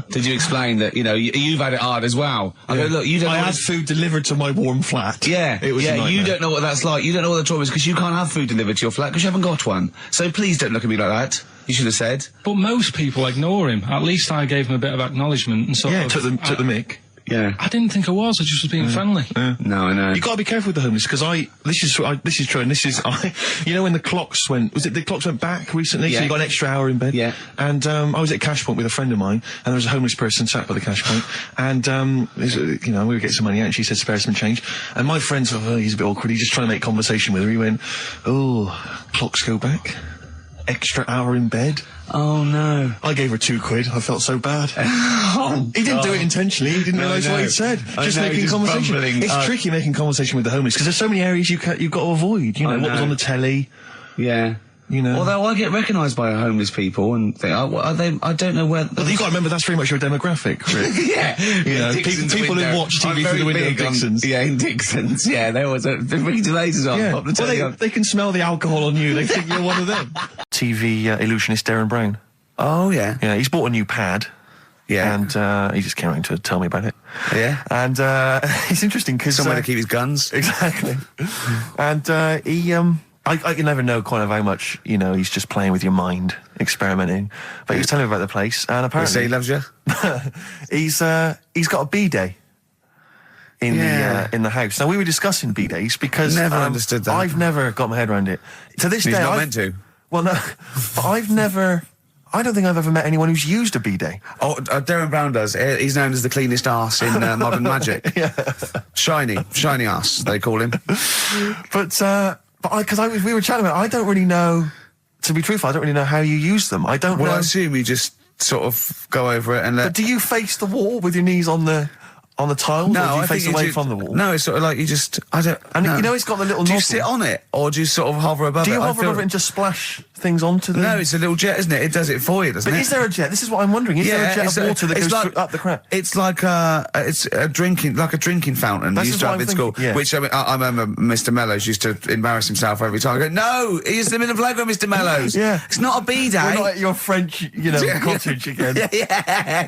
Did you explain that, you know, you've had it hard as well? I go, look, you don't I had food delivered to my warm flat. Yeah, it was a nightmare. You don't know what that's like. You don't know what the trauma is because you can't have food delivered to your flat because you haven't got one. So please don't look at me like that. You should have said. But most people ignore him. At least I gave him a bit of acknowledgement and sort of... took the mick. Yeah. I didn't think I was just being friendly. No, I know. You got to be careful with the homeless because this is true, and you know when the clocks went back recently, so you got an extra hour in bed. Yeah. And I was at Cash Point with a friend of mine, and there was a homeless person sat by the Cash Point, and you know, we would get some money out, and she said spare some change, and my friend said, he's a bit awkward, he's just trying to make conversation with her. He went, clocks go back, extra hour in bed. Oh no. I gave her £2. I felt so bad. He didn't do it intentionally. He didn't realise what he'd said. Just making conversation. It's tricky making conversation with the homeless because there's so many areas you've got to avoid. You know, what was on the telly. Yeah. you know. Although I get recognised by homeless people and think, are they? I don't know where. But you've got to remember that's very much your demographic, Rick. Yeah, You know, people who watch TV through the window of Dixon's. In Dixon's. Yeah, there was Ricky Gervais is on. Yeah. Pop the telly on. They can smell the alcohol on you. They think you're one of them. TV illusionist Darren Brown. Oh, yeah. Yeah, he's bought a new pad. Yeah. And he just came around to tell me about it. Yeah. And it's interesting because Somewhere to keep his guns. Exactly. And he I can never know kind of how much, you know, he's just playing with your mind, experimenting. But he was telling me about the place, and They apparently say he loves you? he's got a B-day in the house. Now, we were discussing B-days because Never understood that. I've never got my head around it. To this He's day, not meant to. Well, no, but I don't think I've ever met anyone who's used a B-day. Oh, Darren Brown does. He's known as the cleanest arse in Modern Magic. Yeah. Shiny arse, they call him. But we were chatting about it, I don't really know, to be truthful, I don't really know how you use them. I don't know. Well, I assume you just sort of go over it and let... But do you face the wall with your knees on the tiles, No, or do you I face think away you from the wall? No, it's sort of like you just... I don't... And no. you know it's got the little Do you nozzle. sit on it, or do you sort of hover above it? Do you I hover feel- over it and just splash things onto them? No, it's a little jet, isn't it? It does it for you, doesn't But it? is there a jet? This is what I'm wondering. Is there a jet it's of water that it's goes up the crap? It's like it's a drinking fountain That's you used just to what have I'm in school. thinking, yeah. Which I remember Mr. Mellows used to embarrass himself every time. I go, no, he's them in the playground, Mr. Mellows. Yeah. It's not a B-day. We're not at your French, cottage again.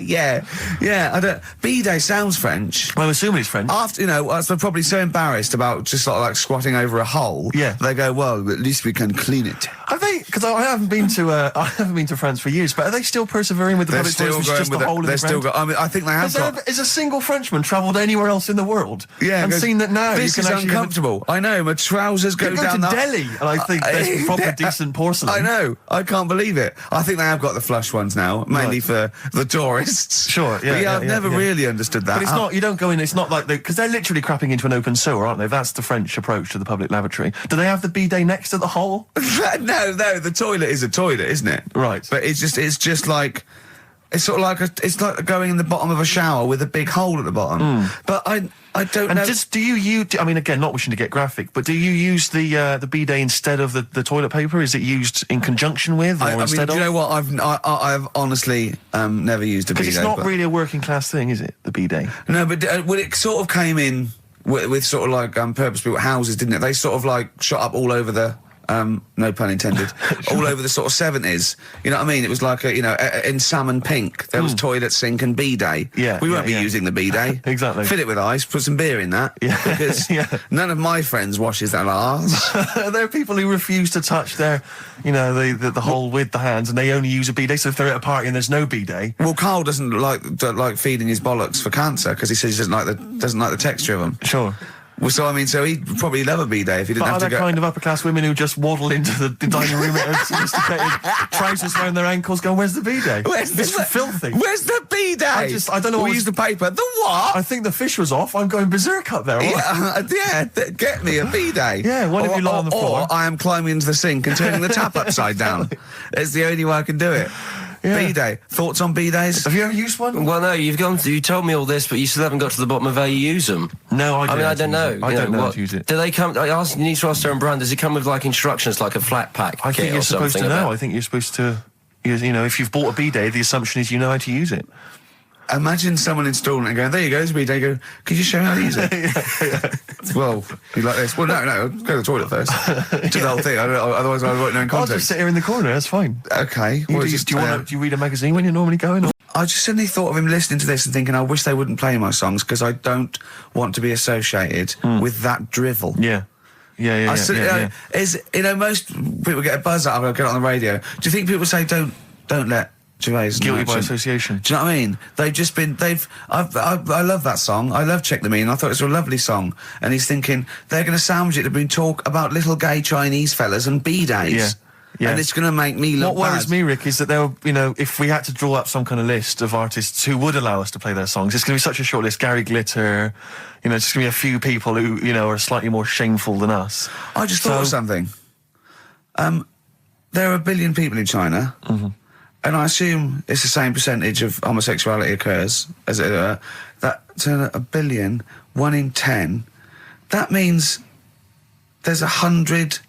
yeah. I don't. B-day sounds French. Well, I'm assuming it's French. After, they're probably so embarrassed about just sort of like squatting over a hole. Yeah. They go, well, at least we can clean it. Are they? Because I haven't been to France for years. But are they still persevering with the They're public still toilets, going just with the it. hole in They're the still ground? got. I mean, I think they have got. Has a single Frenchman travelled anywhere else in the world? Yeah, and goes, seen that now? This you is can actually uncomfortable. I know. My trousers go You go down to that. Delhi, and I think there's proper decent porcelain. I know. I can't believe it. I think they have got the flush ones now, mainly for the tourists. Sure, yeah, But I've yeah, never yeah. really understood that. But it's not. You don't go in. It's not like because they're literally crapping into an open sewer, aren't they? That's the French approach to the public lavatory. Do they have the bidet next to the hole? No. The toilet is a toilet, isn't it? Right. But it's just like. It's sort of like it's like going in the bottom of a shower with a big hole at the bottom. But I don't And know. do you use? I mean, again, not wishing to get graphic, but do you use the bidet instead of the toilet paper? Is it used in conjunction with or I mean, instead do of? you know what? I've honestly never used a bidet. Because it's not but- really a working class thing, is it? The bidet. No, but well, it sort of came in with sort of like purpose-built houses, didn't it? They sort of like shot up all over the. No pun intended. All over the sort of 70s. You know what I mean? It was like in salmon pink. There was toilet, sink, and bidet. Yeah, we won't yeah, be using the bidet. Exactly. Fill it with ice. Put some beer in that. Yeah. Because Yeah. none of my friends washes their arse. There are people who refuse to touch their, the hole with the hands, and they only use a bidet. So if they're at a party and there's no bidet, Well, Carl doesn't like feeding his bollocks for cancer because he says he doesn't like the texture of them. sure. Well, so he'd probably love a bidet if he didn't But are have to there go. kind of upper class women who just waddle into the dining room in sophisticated trousers around their ankles, going, "Where's the bidet? It's filthy." Where's the bidet? I don't know what We was- use the paper. The what? I think the fish was off. I'm going berserk up there. Get me a bidet. Yeah, one of you lie on the floor. Or I am climbing into the sink and turning the tap upside down. It's the only way I can do it. Yeah. Bidet. Thoughts on bidets? Have you ever used one? Well, no, you told me all this, but you still haven't got to the bottom of how you use them. No, I I mean, I don't know. I You don't know how what- to use it. Do they come? You need to ask Darren Brown. Does it come with like instructions, like a flat pack I kit think or you're supposed something? to know. about- I think you're supposed to. If you've bought a bidet, the assumption is you know how to use it. Imagine someone installing it and going, there you go, there's a bidet. Go, could you show me how to use it? Well, you like this? Well, no, go to the toilet first. Do the whole thing. Otherwise I won't know in I'll context. just sit here in the corner. That's fine. Okay. Do well, you, just, do you read a magazine when you're normally going? Or? I just suddenly thought of him listening to this and thinking, I wish they wouldn't play my songs because I don't want to be associated with that drivel. Yeah. Yeah. Most people get a buzz out of it, get it on the radio. Do you think people say, don't let Gervais Guilty by know? association. Do you know what I mean? I love that song. I love Check the Mean. I thought it was a lovely song. And he's thinking, they're going to sandwich it to bring talk about little gay Chinese fellas and bidets. Yeah. And it's going to make me look What worries bad. me, Rick, is that if we had to draw up some kind of list of artists who would allow us to play their songs, it's going to be such a short list. Gary Glitter, it's just going to be a few people who, are slightly more shameful than us. I just thought of something. There are 1 billion people in China. Mm-hmm. And I assume it's the same percentage of homosexuality occurs as that to 1 billion, 1 in 10. That means there's 100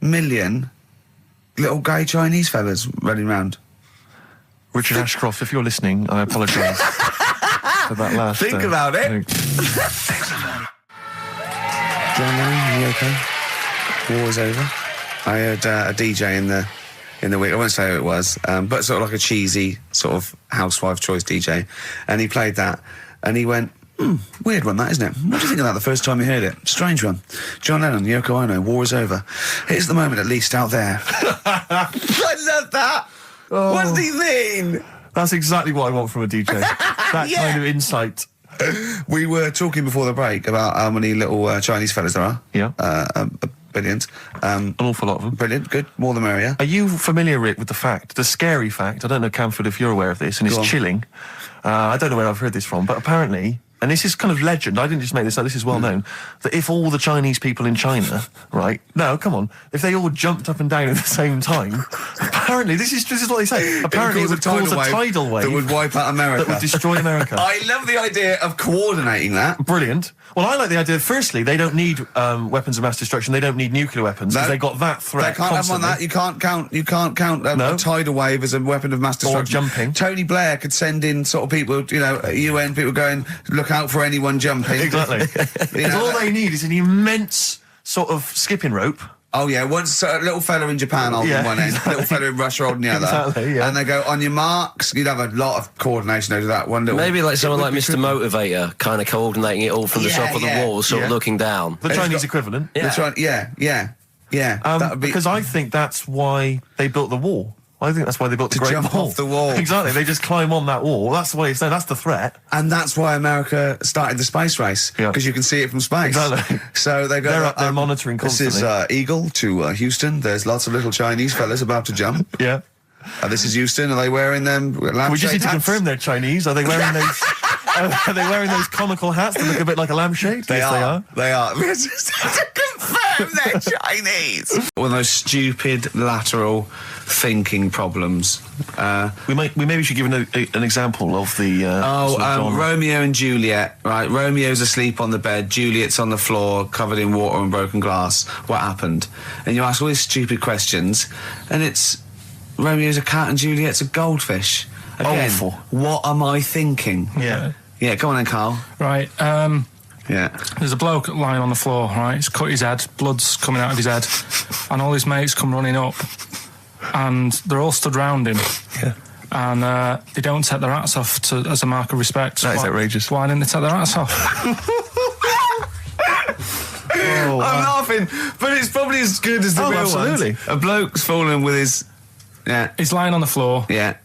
million little gay Chinese fellas running around. Richard Ashcroft, if you're listening, I apologise for that last... Think about it. John Lennon, you okay? War's over. I heard a DJ in the week, I won't say who it was, but sort of like a cheesy sort of housewife choice DJ, and he played that, and he went, weird one that, isn't it? What do you think of that the first time you heard it? Strange one. John Lennon, Yoko Ono, war is over. Here's the moment at least out there. I love that. Oh. What did he mean? That's exactly what I want from a DJ. That kind of insight. We were talking before the break about how many little Chinese fellas there are. Yeah. Billions. An awful lot of them. Brilliant, good, more the merrier. Are you familiar, Rick, with the scary fact, I don't know, Camford, if you're aware of this, and it's chilling. I don't know where I've heard this from, but apparently, and this is kind of legend, I didn't just make this up, this is well known, that if all the Chinese people in China, right, no, come on, if they all jumped up and down at the same time, apparently, this is what they say, apparently it would cause a tidal wave that would wipe out America. That would destroy America. I love the idea of coordinating that. Brilliant. Well, I like the idea, firstly, they don't need weapons of mass destruction, they don't need nuclear weapons, because they got that threat They can't constantly. have on that, you can't count a tidal wave as a weapon of mass destruction. Or jumping. Tony Blair could send in sort of people, you know, UN people going, look out for anyone jumping. Exactly. You know, all they need is an immense sort of skipping rope. Oh yeah, once a little fella in Japan holding one end, a little fella in Russia holding the other, Exactly, yeah. and they go on your marks. You'd have a lot of coordination over that one little. Maybe like someone like Mr. Motivator, kind of coordinating it all from the top of the wall, sort of looking down. The Chinese equivalent. Yeah. That's right. Yeah. That would be because I think that's why they built the wall. I think that's why they built the to Great jump Wall. off the wall. Exactly. They just climb on that wall. That's the way it's done. That's the threat. And that's why America started the space race, because you can see it from space. Exactly. So they go. They're up there monitoring constantly. This is Eagle to Houston. There's lots of little Chinese fellas about to jump. Yeah. This is Houston. Are they wearing them? We just need to confirm they're Chinese. Are they wearing those? Are they wearing those comical hats that look a bit like a lampshade? They Yes, are. They are. We just have to confirm they're Chinese. One of those stupid lateral thinking problems. We maybe should give an example of the. sort of genre. Romeo and Juliet. Right, Romeo's asleep on the bed. Juliet's on the floor, covered in water and broken glass. What happened? And you ask all these stupid questions, and it's Romeo's a cat and Juliet's a goldfish. Again, Awful. What am I thinking? Yeah. Yeah, go on then, Carl. Right, Yeah. there's a bloke lying on the floor, right? He's cut his head, blood's coming out of his head, and all his mates come running up, and they're all stood round him. Yeah. And they don't take their hats off as a mark of respect. That is outrageous. Why didn't they take their hats off? I'm laughing, but it's probably as good as the real absolutely. ones. A bloke's fallen with his... Yeah. He's lying on the floor. Yeah.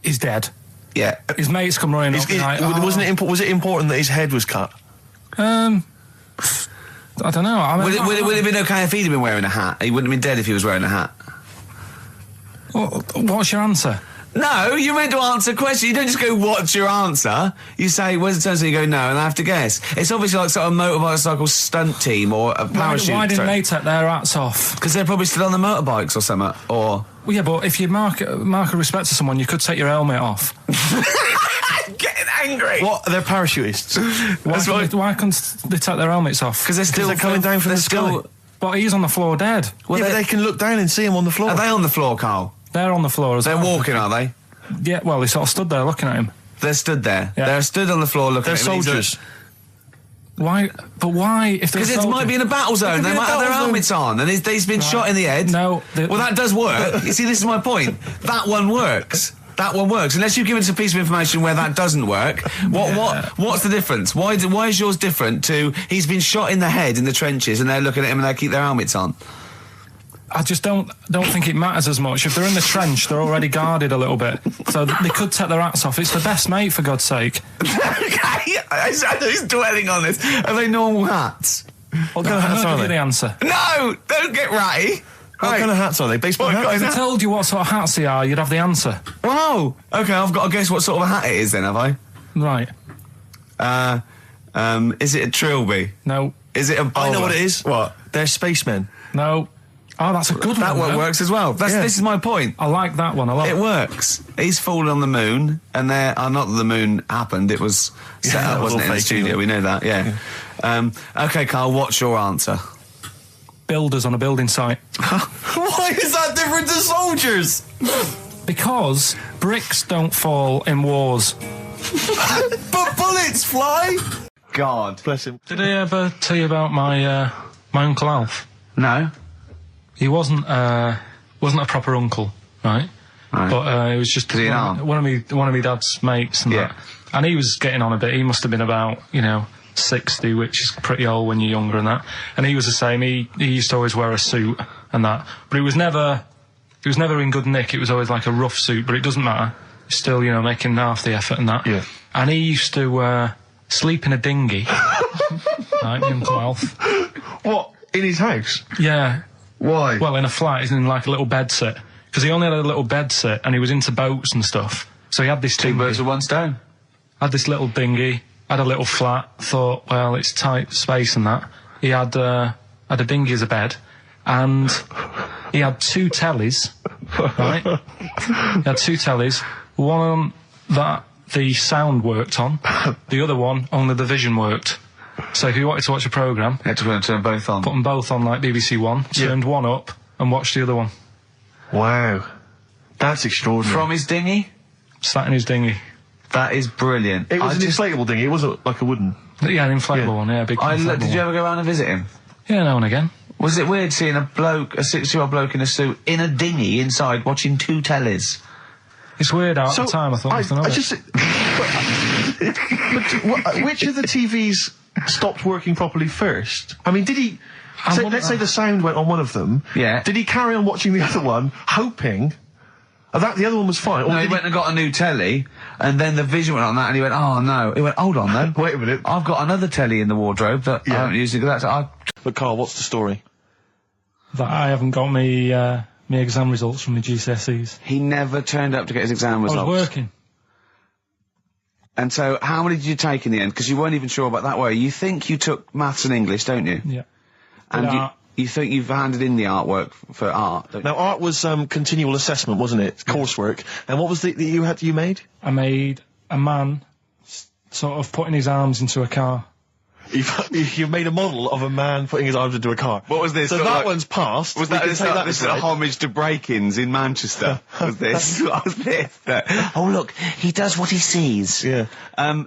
He's dead. Yeah. His mates come running up. Was it important that his head was cut? I don't know. I mean, Would it have been okay if he'd have been wearing a hat? He wouldn't have been dead if he was wearing a hat. What's your answer? No, you're meant to answer a question. You don't just go, what's your answer? You say, where's the turn? So you go, no, and I have to guess. It's obviously like sort of motorcycle stunt team or a parachute. Why didn't they take their hats off? Because they're probably still on the motorbikes or something, or... Well, yeah, but if you mark a respect to someone, you could take your helmet off. I'm getting angry. What? They're parachutists. Why couldn't they take their helmets off? Because they're still coming down from the sky. But he's on the floor dead. Well, yeah, but they can look down and see him on the floor. Are they on the floor, Carl? They're on the floor as well. They're walking, are they? Yeah, well, they sort of stood there looking at him. They're stood there. Yeah. They're stood on the floor looking at him. They're soldiers. Why? But why? Because it might be in a battle zone. They might have their helmets on, and he's been shot in the head. No. Well, that does work. You see, this is my point. That one works. That one works. Unless you give us a piece of information where that doesn't work. What's the difference? Why is yours different to he's been shot in the head in the trenches, and they're looking at him and they keep their helmets on? I just don't think it matters as much. If they're in the trench, they're already guarded a little bit, so they could take their hats off. It's the best mate, for God's sake. Okay, he's dwelling on this. Are they normal hats? What kind of hats are they? The answer. No, don't get ratty. What kind of hats are they? Baseball hats? If I told you what sort of hats they are, you'd have the answer. Wow. Okay, I've got to guess what sort of a hat it is then, have I? Right. Is it a trilby? No. Is it a bowler? I know what it is. What? They're spacemen. No. Oh, that's a good one. That one works as well. This is my point. I like that one a lot. It works. He's fallen on the moon, and not that the moon happened. It was set up, wasn't it, in the studio? We know that. Yeah. Okay, Carl. What's your answer? builders on a building site. Why is that different to soldiers? Because bricks don't fall in wars. But bullets fly. God. Bless him. Did I ever tell you about my Uncle Alf? No. He wasn't a proper uncle, right? Right. But he was just he an aunt? one of me dad's mates and that. And he was getting on a bit. He must have been about, 60, which is pretty old when you're younger and that. And he was the same. He used to always wear a suit and that. But he was never in good nick. It was always like a rough suit, but it doesn't matter. He's still, making half the effort and that. Yeah. And he used to sleep in a dinghy. Right, my Uncle Alf. What? In his house? Yeah. Why? Well, in a flat, he's in like a little bed set. Because he only had a little bed set and he was into boats and stuff. So he had this Two dinghy. birds with one stone. Had this little dinghy, had a little flat, thought, well, it's tight space and that. He had a dinghy as a bed, and he had 2 tellies, right? He had 2 tellies, one that the sound worked on, the other one only the vision worked. So if you wanted to watch a programme, You had to turn both on. put them both on like BBC One, turned one up and watched the other one. Wow. That's extraordinary. From his dinghy? Sat in his dinghy. That is brilliant. It was an inflatable dinghy, it wasn't like a wooden. Yeah, an inflatable one, yeah, big inflatable Did you one. ever go around and visit him? Yeah, now and again. Was it weird seeing a 60-year-old bloke in a suit in a dinghy inside watching 2 tellies? It's weird out at the time, I thought. Which of the TVs stopped working properly first? I mean, did he... let's say the sound went on one of them. Yeah. Did he carry on watching the other one, hoping that the other one was fine? No, he went and got a new telly, and then the vision went on that, and he went, oh no. He went, hold on though. Wait a minute. I've got another telly in the wardrobe that I haven't used it. But Carl, what's the story? That I haven't got me exam results from the GCSEs. He never turned up to get his exam results. I was working. And so, how many did you take in the end? Because you weren't even sure about that, were you? You think you took maths and English, don't you? Yeah. And you think you've handed in the artwork for art, don't you? Now, art was continual assessment, wasn't it? Coursework. And what was the you made? I made a man sort of putting his arms into a car. You've made a model of a man putting his arms into a car. What was this? So Sort of that like- one's passed. Was We that can this take this is a aside. homage to break-ins in Manchester? Was this? What was this? Oh look, he does what he sees. Yeah.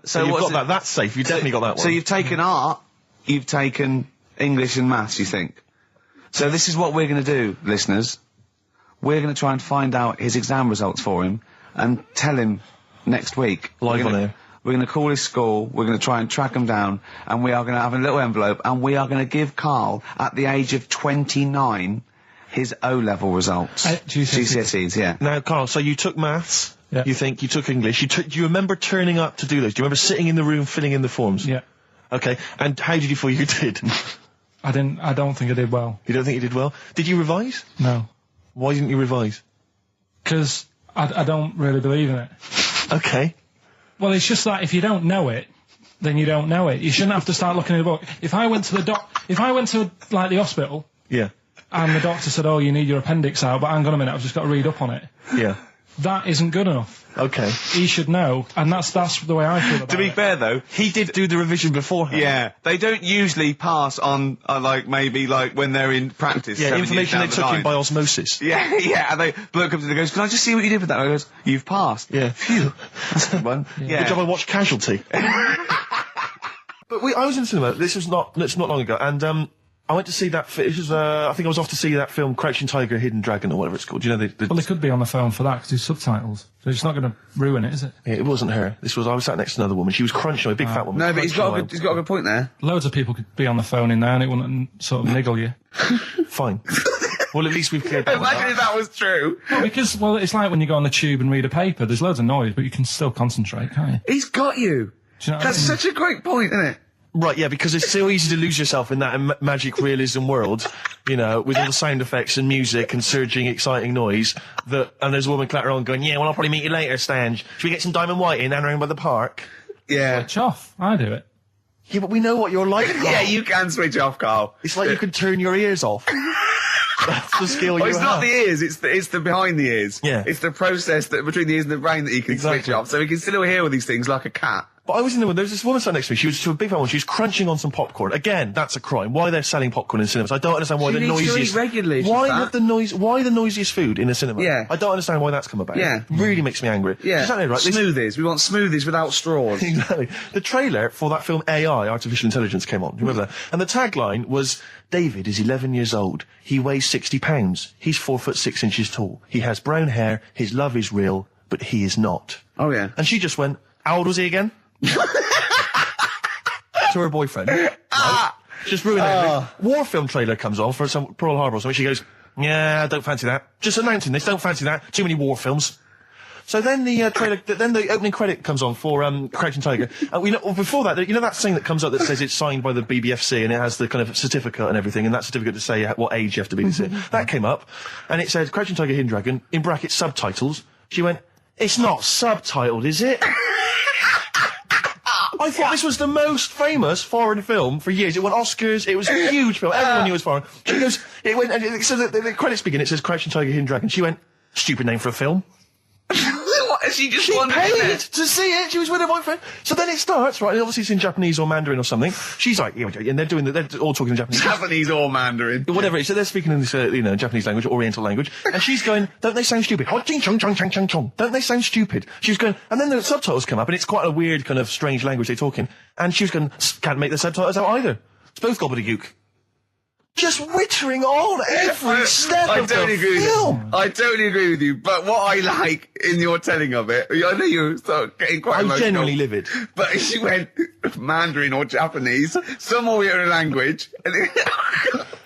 So you've what's got that. That's safe. You definitely got that one. So you've taken art, you've taken English and maths, you think? So this is what we're going to do, listeners. We're going to try and find out his exam results for him and tell him next week. Live on air. We're going to call his school, we're going to try and track him down, and we are going to have a little envelope, and we are going to give Karl, at the age of 29, his O-level results. GCSEs, yeah. Now, Carl, so you took maths. Yeah. You think you took English. Do you remember turning up to do those? Do you remember sitting in the room filling in the forms? Yeah. Okay. And how did you feel you did? I don't think I did well. You don't think you did well? Did you revise? No. Why didn't you revise? Because I don't really believe in it. Okay. Well, it's just that if you don't know it, then you don't know it. You shouldn't have to start looking at a book. If I went to like the hospital, Yeah. and the doctor said, "Oh, you need your appendix out," but hang on a minute, I've just got to read up on it. Yeah. That isn't good enough. Okay. He should know, and that's the way I feel about it. To be fair, though, He did do the revision beforehand. yeah, they don't usually pass on, maybe when they're in practice. Yeah, 7 information they years down took the in line. by osmosis. Yeah, yeah, and bloke comes in and goes, "Can I just see what you did with that?" And I goes, "You've passed." Yeah. Phew. That's a good one. Yeah. Good job I watched Casualty. But I was in the cinema. This was not long ago, and I went to see that. It was I think I was off to see that film, Crouching Tiger, Hidden Dragon, or whatever it's called. Do you know the Well, they could be on the phone for that because there's subtitles. So it's not going to ruin it, is it? Yeah, it wasn't her. I was sat next to another woman. She was crunching away, a big fat woman. No, but he's got a good point there. Loads of people could be on the phone in there and it wouldn't sort of niggle you. Fine. Well, at least we've cleared that one Imagine up. if that was true. Because, well, it's like when you go on the tube and read a paper. There's loads of noise, but you can still concentrate, can't you? He's got you. Do you know what That's I mean? such a great point, isn't it? Right, yeah, because it's so easy to lose yourself in that magic realism world, with all the sound effects and music and surging, exciting noise, and there's a woman clattering on going, "Yeah, well, I'll probably meet you later, Stange. Should we get some Diamond White in and around by the park?" Yeah. Switch off. I do it. Yeah, but we know what you're like. Yeah, you can switch off, Karl. It's like you can turn your ears off. That's the skill you Well, it's have. not the ears, it's the behind the ears. Yeah. It's the process that between the ears and the brain that you can Exactly. switch off. So he can still hear all these things like a cat. But I was in there was this woman sat next to me. She was a big fan one. She was crunching on some popcorn. Again, that's a crime. Why they're selling popcorn in cinemas? I don't understand why She the needs to eat noisiest. regularly, she's Why fat. Why the noisiest food in a cinema? Yeah. I don't understand why that's come about. Yeah. Really makes me angry. Yeah. She's right. This- Smoothies. We want smoothies without straws. Exactly. The trailer for that film AI, Artificial Intelligence, came on. Do you remember that? And the tagline was, David is 11 years old. He weighs 60 pounds. He's 4'6" tall. He has brown hair. His love is real, but he is not. Oh, yeah. And she just went, how old was he again? To her boyfriend. Right? Just ruined everything. War film trailer comes on for some Pearl Harbor or something. She goes, yeah, I don't fancy that. Just announcing this, don't fancy that. Too many war films. So then the trailer, then the opening credit comes on for Crouching Tiger. And before that, you know that thing that comes up that says it's signed by the BBFC and it has the kind of certificate and everything, and that certificate to say what age you have to be to see it. That came up, and it said Crouching Tiger, Hidden Dragon, in brackets subtitles. She went, it's not subtitled, is it? I thought this was the most famous foreign film for years. It won Oscars. It was a huge film. Everyone knew it was foreign. She goes, it went, and so the credits begin. It says Crouching Tiger, Hidden Dragon. She went, stupid name for a film. What? She just She wanted paid it. to see it. She was with her boyfriend. So then it starts, right? And obviously it's in Japanese or Mandarin or something. She's like, yeah, and they're all talking in Japanese. Japanese or Mandarin. Whatever it is. So they're speaking in this, Japanese language, Oriental language. And she's going, don't they sound stupid? Don't they sound stupid? She was going, and then the subtitles come up, and it's quite a weird kind of strange language they're talking. And she was going, can't make the subtitles out either. It's both gobbledygook. Just wittering on every step of the film. I totally agree with you, but what I like in your telling of it, I know you're getting quite I'm emotional. genuinely livid. But she went Mandarin or Japanese, some Oriental language. And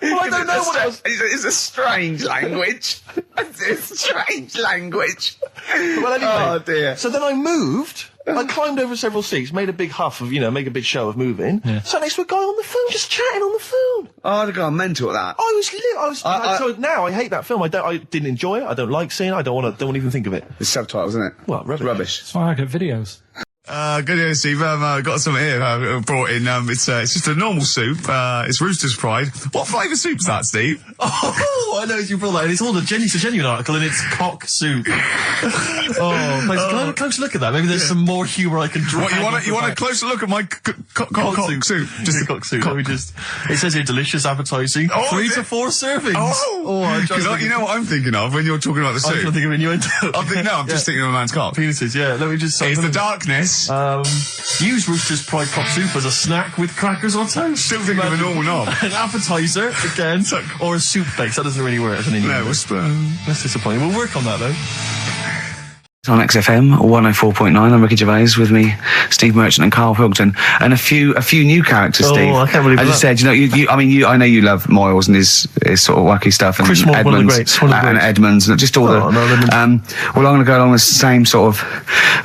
Well, I don't know what else. It's a strange language. It's a strange language. Well, anyway. Oh, dear. So then I moved. I climbed over several seats, made a big huff of, make a big show of moving. Yeah. Sat next to a guy on the phone, just chatting on the phone. Oh, I'd have gone mental at that. So now I hate that film. I didn't enjoy it. I don't like seeing it. I don't want to even think of it. It's subtitles, isn't it? Well, rubbish. That's why I get videos. Good news, Steve. Got some here. Brought in. It's just a normal soup. It's Rooster's Pride. What flavour soup's that, Steve? Oh, I know you brought that. It's all it's a genuine article, and it's cock soup. Thanks. Can I have a close look at that? Maybe there's some more humour I can draw. What, you want a closer look at my cock soup? Just a cock soup. Let me just. It says here delicious, appetizing. 3 to 4 servings. Because you know what I'm thinking of when you're talking about the soup. I'm thinking of innuendo. I'm just thinking of a man's cock. Penises. Yeah. Let me just. It's the darkness. Use Rooster's Pride cock soup as a snack with crackers or toast. Still thinking of a normal knob. An appetizer, again, or a soup base. That doesn't really work as an innuendo. No, that's disappointing. We'll work on that, though. On XFM 104.9, I'm Ricky Gervais, with me, Steve Merchant and Karl Pilkington, and a few new characters, Steve. I can't believe As that. I said, I know you love Moyles and his sort of wacky stuff, and Chris Moyle, Edmonds, one of the greats, and Edmonds, and just all well, I'm going to go along the same sort of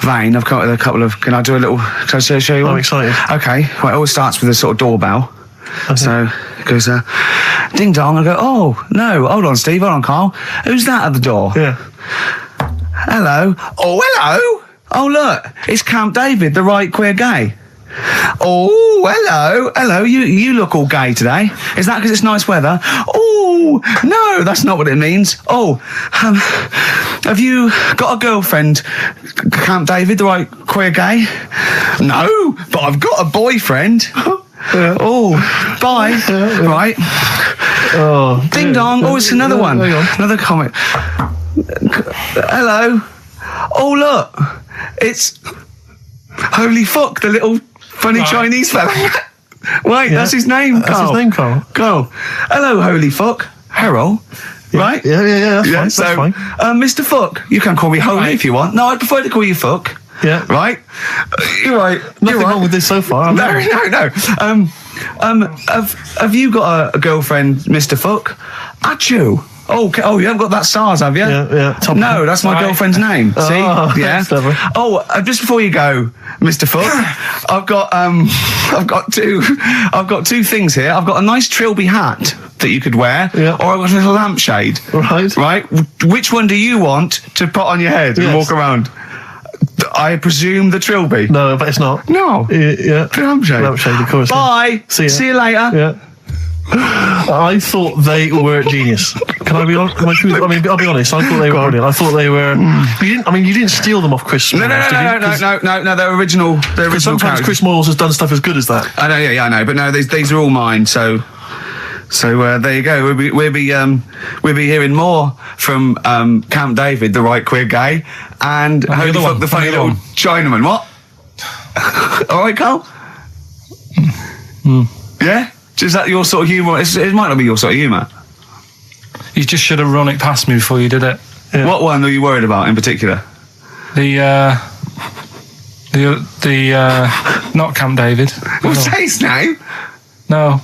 vein. I've got a couple of. Can I show you one? I'm excited. Okay, well, it always starts with a sort of doorbell. Okay. So it goes, ding dong. I go, oh no, hold on, Steve, hold on, Karl. Who's that at the door? Yeah. Hello. Oh, hello. Oh, look, it's Camp David, the right queer gay. Oh, hello. Hello, you look all gay today. Is that because it's nice weather? Oh, no, that's not what it means. Oh, have you got a girlfriend, Camp David, the right queer gay? No, but I've got a boyfriend. Oh, bye. Right. Oh, ding dong. Oh, it's another one. Another comment. Hello. Oh, look. It's Holy Fuck, the little funny Chinese fella. Wait, that's his name, Karl. That's his name, Karl. Karl. Hello, Holy Fuck. Harold. Yeah. Right? Yeah, that's fine. Mr. Fuck, you can call me Holy if you want. No, I'd prefer to call you Fuck. Yeah. Right? You're right. Nothing wrong with this so far. No. Have you got a girlfriend, Mr. Fuck? Achoo. Oh, you haven't got that SARS, have you? Yeah. No, that's my girlfriend's name. See? Yeah. Oh, just before you go, Mr. Fuck, I've got two things here. I've got a nice Trilby hat that you could wear, or I've got a little lampshade. Right. Which one do you want to put on your head and walk around? I presume the Trilby. No, but it's not. No. Yeah. Lampshade. Lampshade, of course. Bye. See you later. Yeah. I thought they were genius. Can I be honest? I'll be honest. I thought they were brilliant. I thought they were. You didn't steal them off Chris. No, they're original. They're original Sometimes characters. Chris Moyles has done stuff as good as that. I know, yeah, I know, but no, these are all mine. So there you go. We'll be hearing more from Camp David, the right queer gay, and Holy Fuck, the funny little Chinaman. What? All right, Carl. Yeah. Is that your sort of humour? It might not be your sort of humour. You just should have run it past me before you did it. Yeah. What one are you worried about in particular? The not Camp David. Well, say his name. No.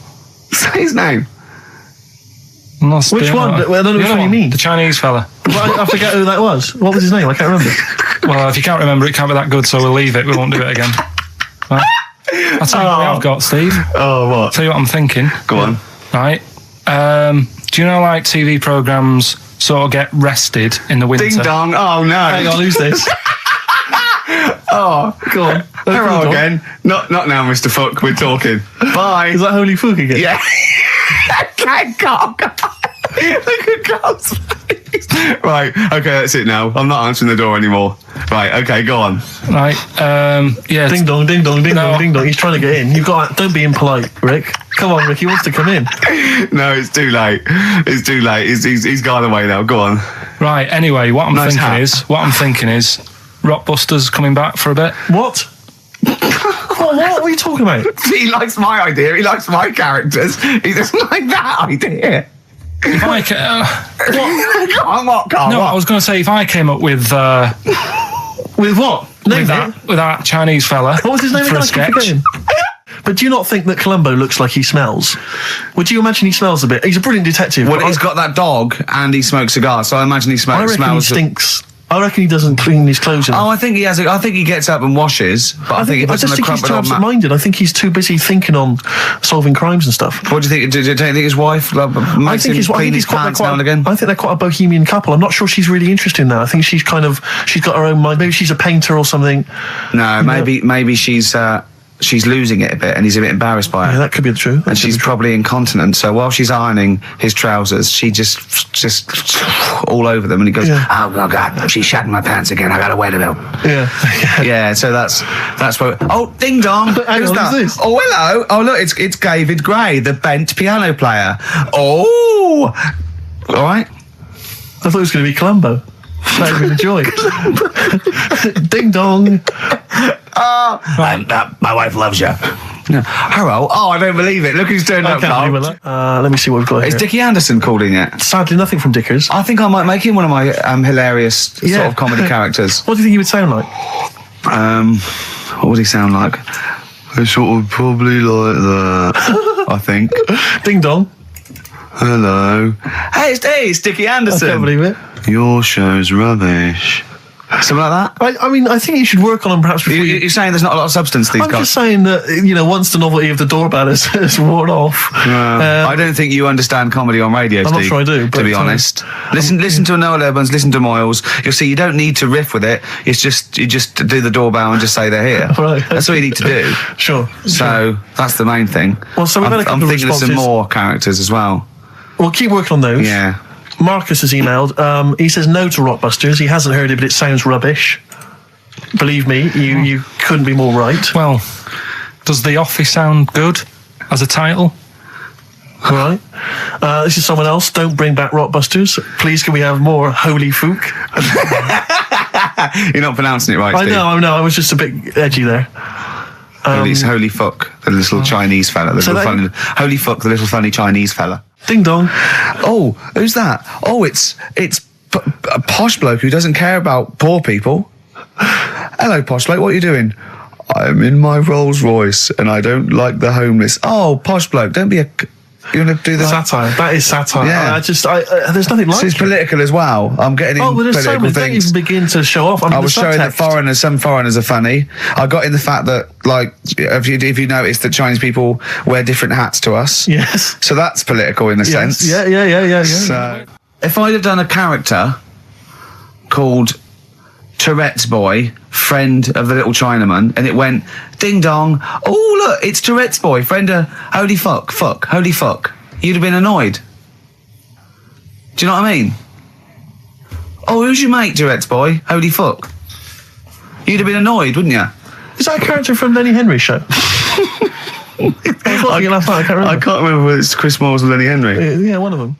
Say his name. Which one? I don't know which one you mean. The Chinese fella. Well, I forget who that was. What was his name? I can't remember. Well, if you can't remember, it can't be that good, so we'll leave it. We won't do it again. Right? I'll tell you what I've got, Steve. Oh, what? I'll tell you what I'm thinking. Go on. Right. Do you know, like, TV programmes sort of get rested in the winter? Ding dong. Oh, no. Hang on, who's this? Oh, go on. Hello again. Not now, Mr. Fuck. We're talking. Bye. Is that Holy Fuck again? Yeah. Okay, Carl. Look at Carl's face. Right, okay, that's it now. I'm not answering the door anymore. Right, okay, go on. Right, yeah. Ding dong, ding dong, ding dong, ding dong. He's trying to get in. Don't be impolite, Rick. Come on, Rick. He wants to come in. No, it's too late. It's too late. He's gone away now. Go on. Right. Anyway, what I'm thinking is, Rockbusters coming back for a bit. What? What are you talking about? He likes my idea. He likes my characters. He doesn't like that idea. If I what, Carl? No, I was going to say if I came up with what? With that Chinese fella. What was his name for a sketch? But do you not think that Columbo looks like he smells? Would you imagine he smells a bit? He's a brilliant detective. Well, he's got that dog and he smokes cigars, so I imagine he smells. I reckon he stinks. I reckon he doesn't clean his clothes enough. Oh, I think he has. I think he gets up and washes, but I think he puts on a he's too crumpled absent-minded. I think he's too busy thinking on solving crimes and stuff. What do you think? Do you think his wife makes him clean his pants now and again? I think they're quite a bohemian couple. I'm not sure she's really interested in that. I think she's got her own mind. Maybe she's a painter or something. No, maybe she's losing it a bit and he's a bit embarrassed by it. Yeah, that could be the truth. And she's probably incontinent, so while she's ironing his trousers, she just all over them, and he goes, oh God, she's shatting my pants again, I gotta wear them out. Yeah. Yeah, so that's what... Oh, ding dong! Who's that? Who's this? Oh, hello! Oh, look, it's David Gray, the bent piano player. Oh! Alright. I thought it was going to be Columbo. That would be a joy. Ding dong. My wife loves you. No. Harold, I don't believe it. Look who's turned up, Carl. Let me see what we've got here. Is Dickie Anderson called in yet? Sadly, nothing from Dickers. I think I might make him one of my hilarious sort of comedy characters. What do you think he would sound like? What would he sound like? It's sort of probably like that, I think. Ding dong. Hello. Hey, it's Dickie Anderson. I can't believe it. Your show's rubbish. Something like that? I mean, I think you should work on them perhaps before You're saying there's not a lot of substance these I'm guys? just saying that, once the novelty of the doorbell has worn off... I don't think you understand comedy on radio, Steve. I'm not sure I do, to be honest. Listen to Noel Urbans, listen to Moyles. You'll see you don't need to riff with it. It's just, you just do the doorbell and just say they're here. Right. That's all you need to do. Sure. So, that's the main thing. Well, so we've had a couple I'm of thinking of some more characters as well. We'll keep working on those. Yeah. Marcus has emailed. He says no to Rockbusters. He hasn't heard it, but it sounds rubbish. Believe me, you couldn't be more right. Well, does The Office sound good as a title? All right. This is someone else. Don't bring back Rockbusters. Please, can we have more Holy Fook? You're not pronouncing it right, Steve. I know. I was just a bit edgy there. It's Holy Fuck, the little Chinese fella. Holy Fuck, the little funny Chinese fella. Ding dong. Oh, who's that? Oh, it's a posh bloke who doesn't care about poor people. Hello, posh bloke, what are you doing? I'm in my Rolls Royce and I don't like the homeless. Oh, posh bloke, don't be a... You want to do the satire? That is satire. Yeah. There's nothing like it. It's political as well. I'm getting in there's political so many. Don't even begin to show off. I was showing that some foreigners are funny. I got in the fact that, like, if you notice that Chinese people wear different hats to us. Yes. So that's political in a sense. Yeah. So, if I'd have done a character called Tourette's Boy, friend of the little Chinaman, and it went ding dong. Oh look, it's Tourette's Boy, friend of Holy Fuck. you'd have been annoyed. Do you know what I mean? Oh, who's your mate, Duret's boy? Holy fuck. You'd have been annoyed, wouldn't you? Is that a character from Lenny Henry's show? I can't remember whether it's Chris Moores or Lenny Henry. Yeah, one of them.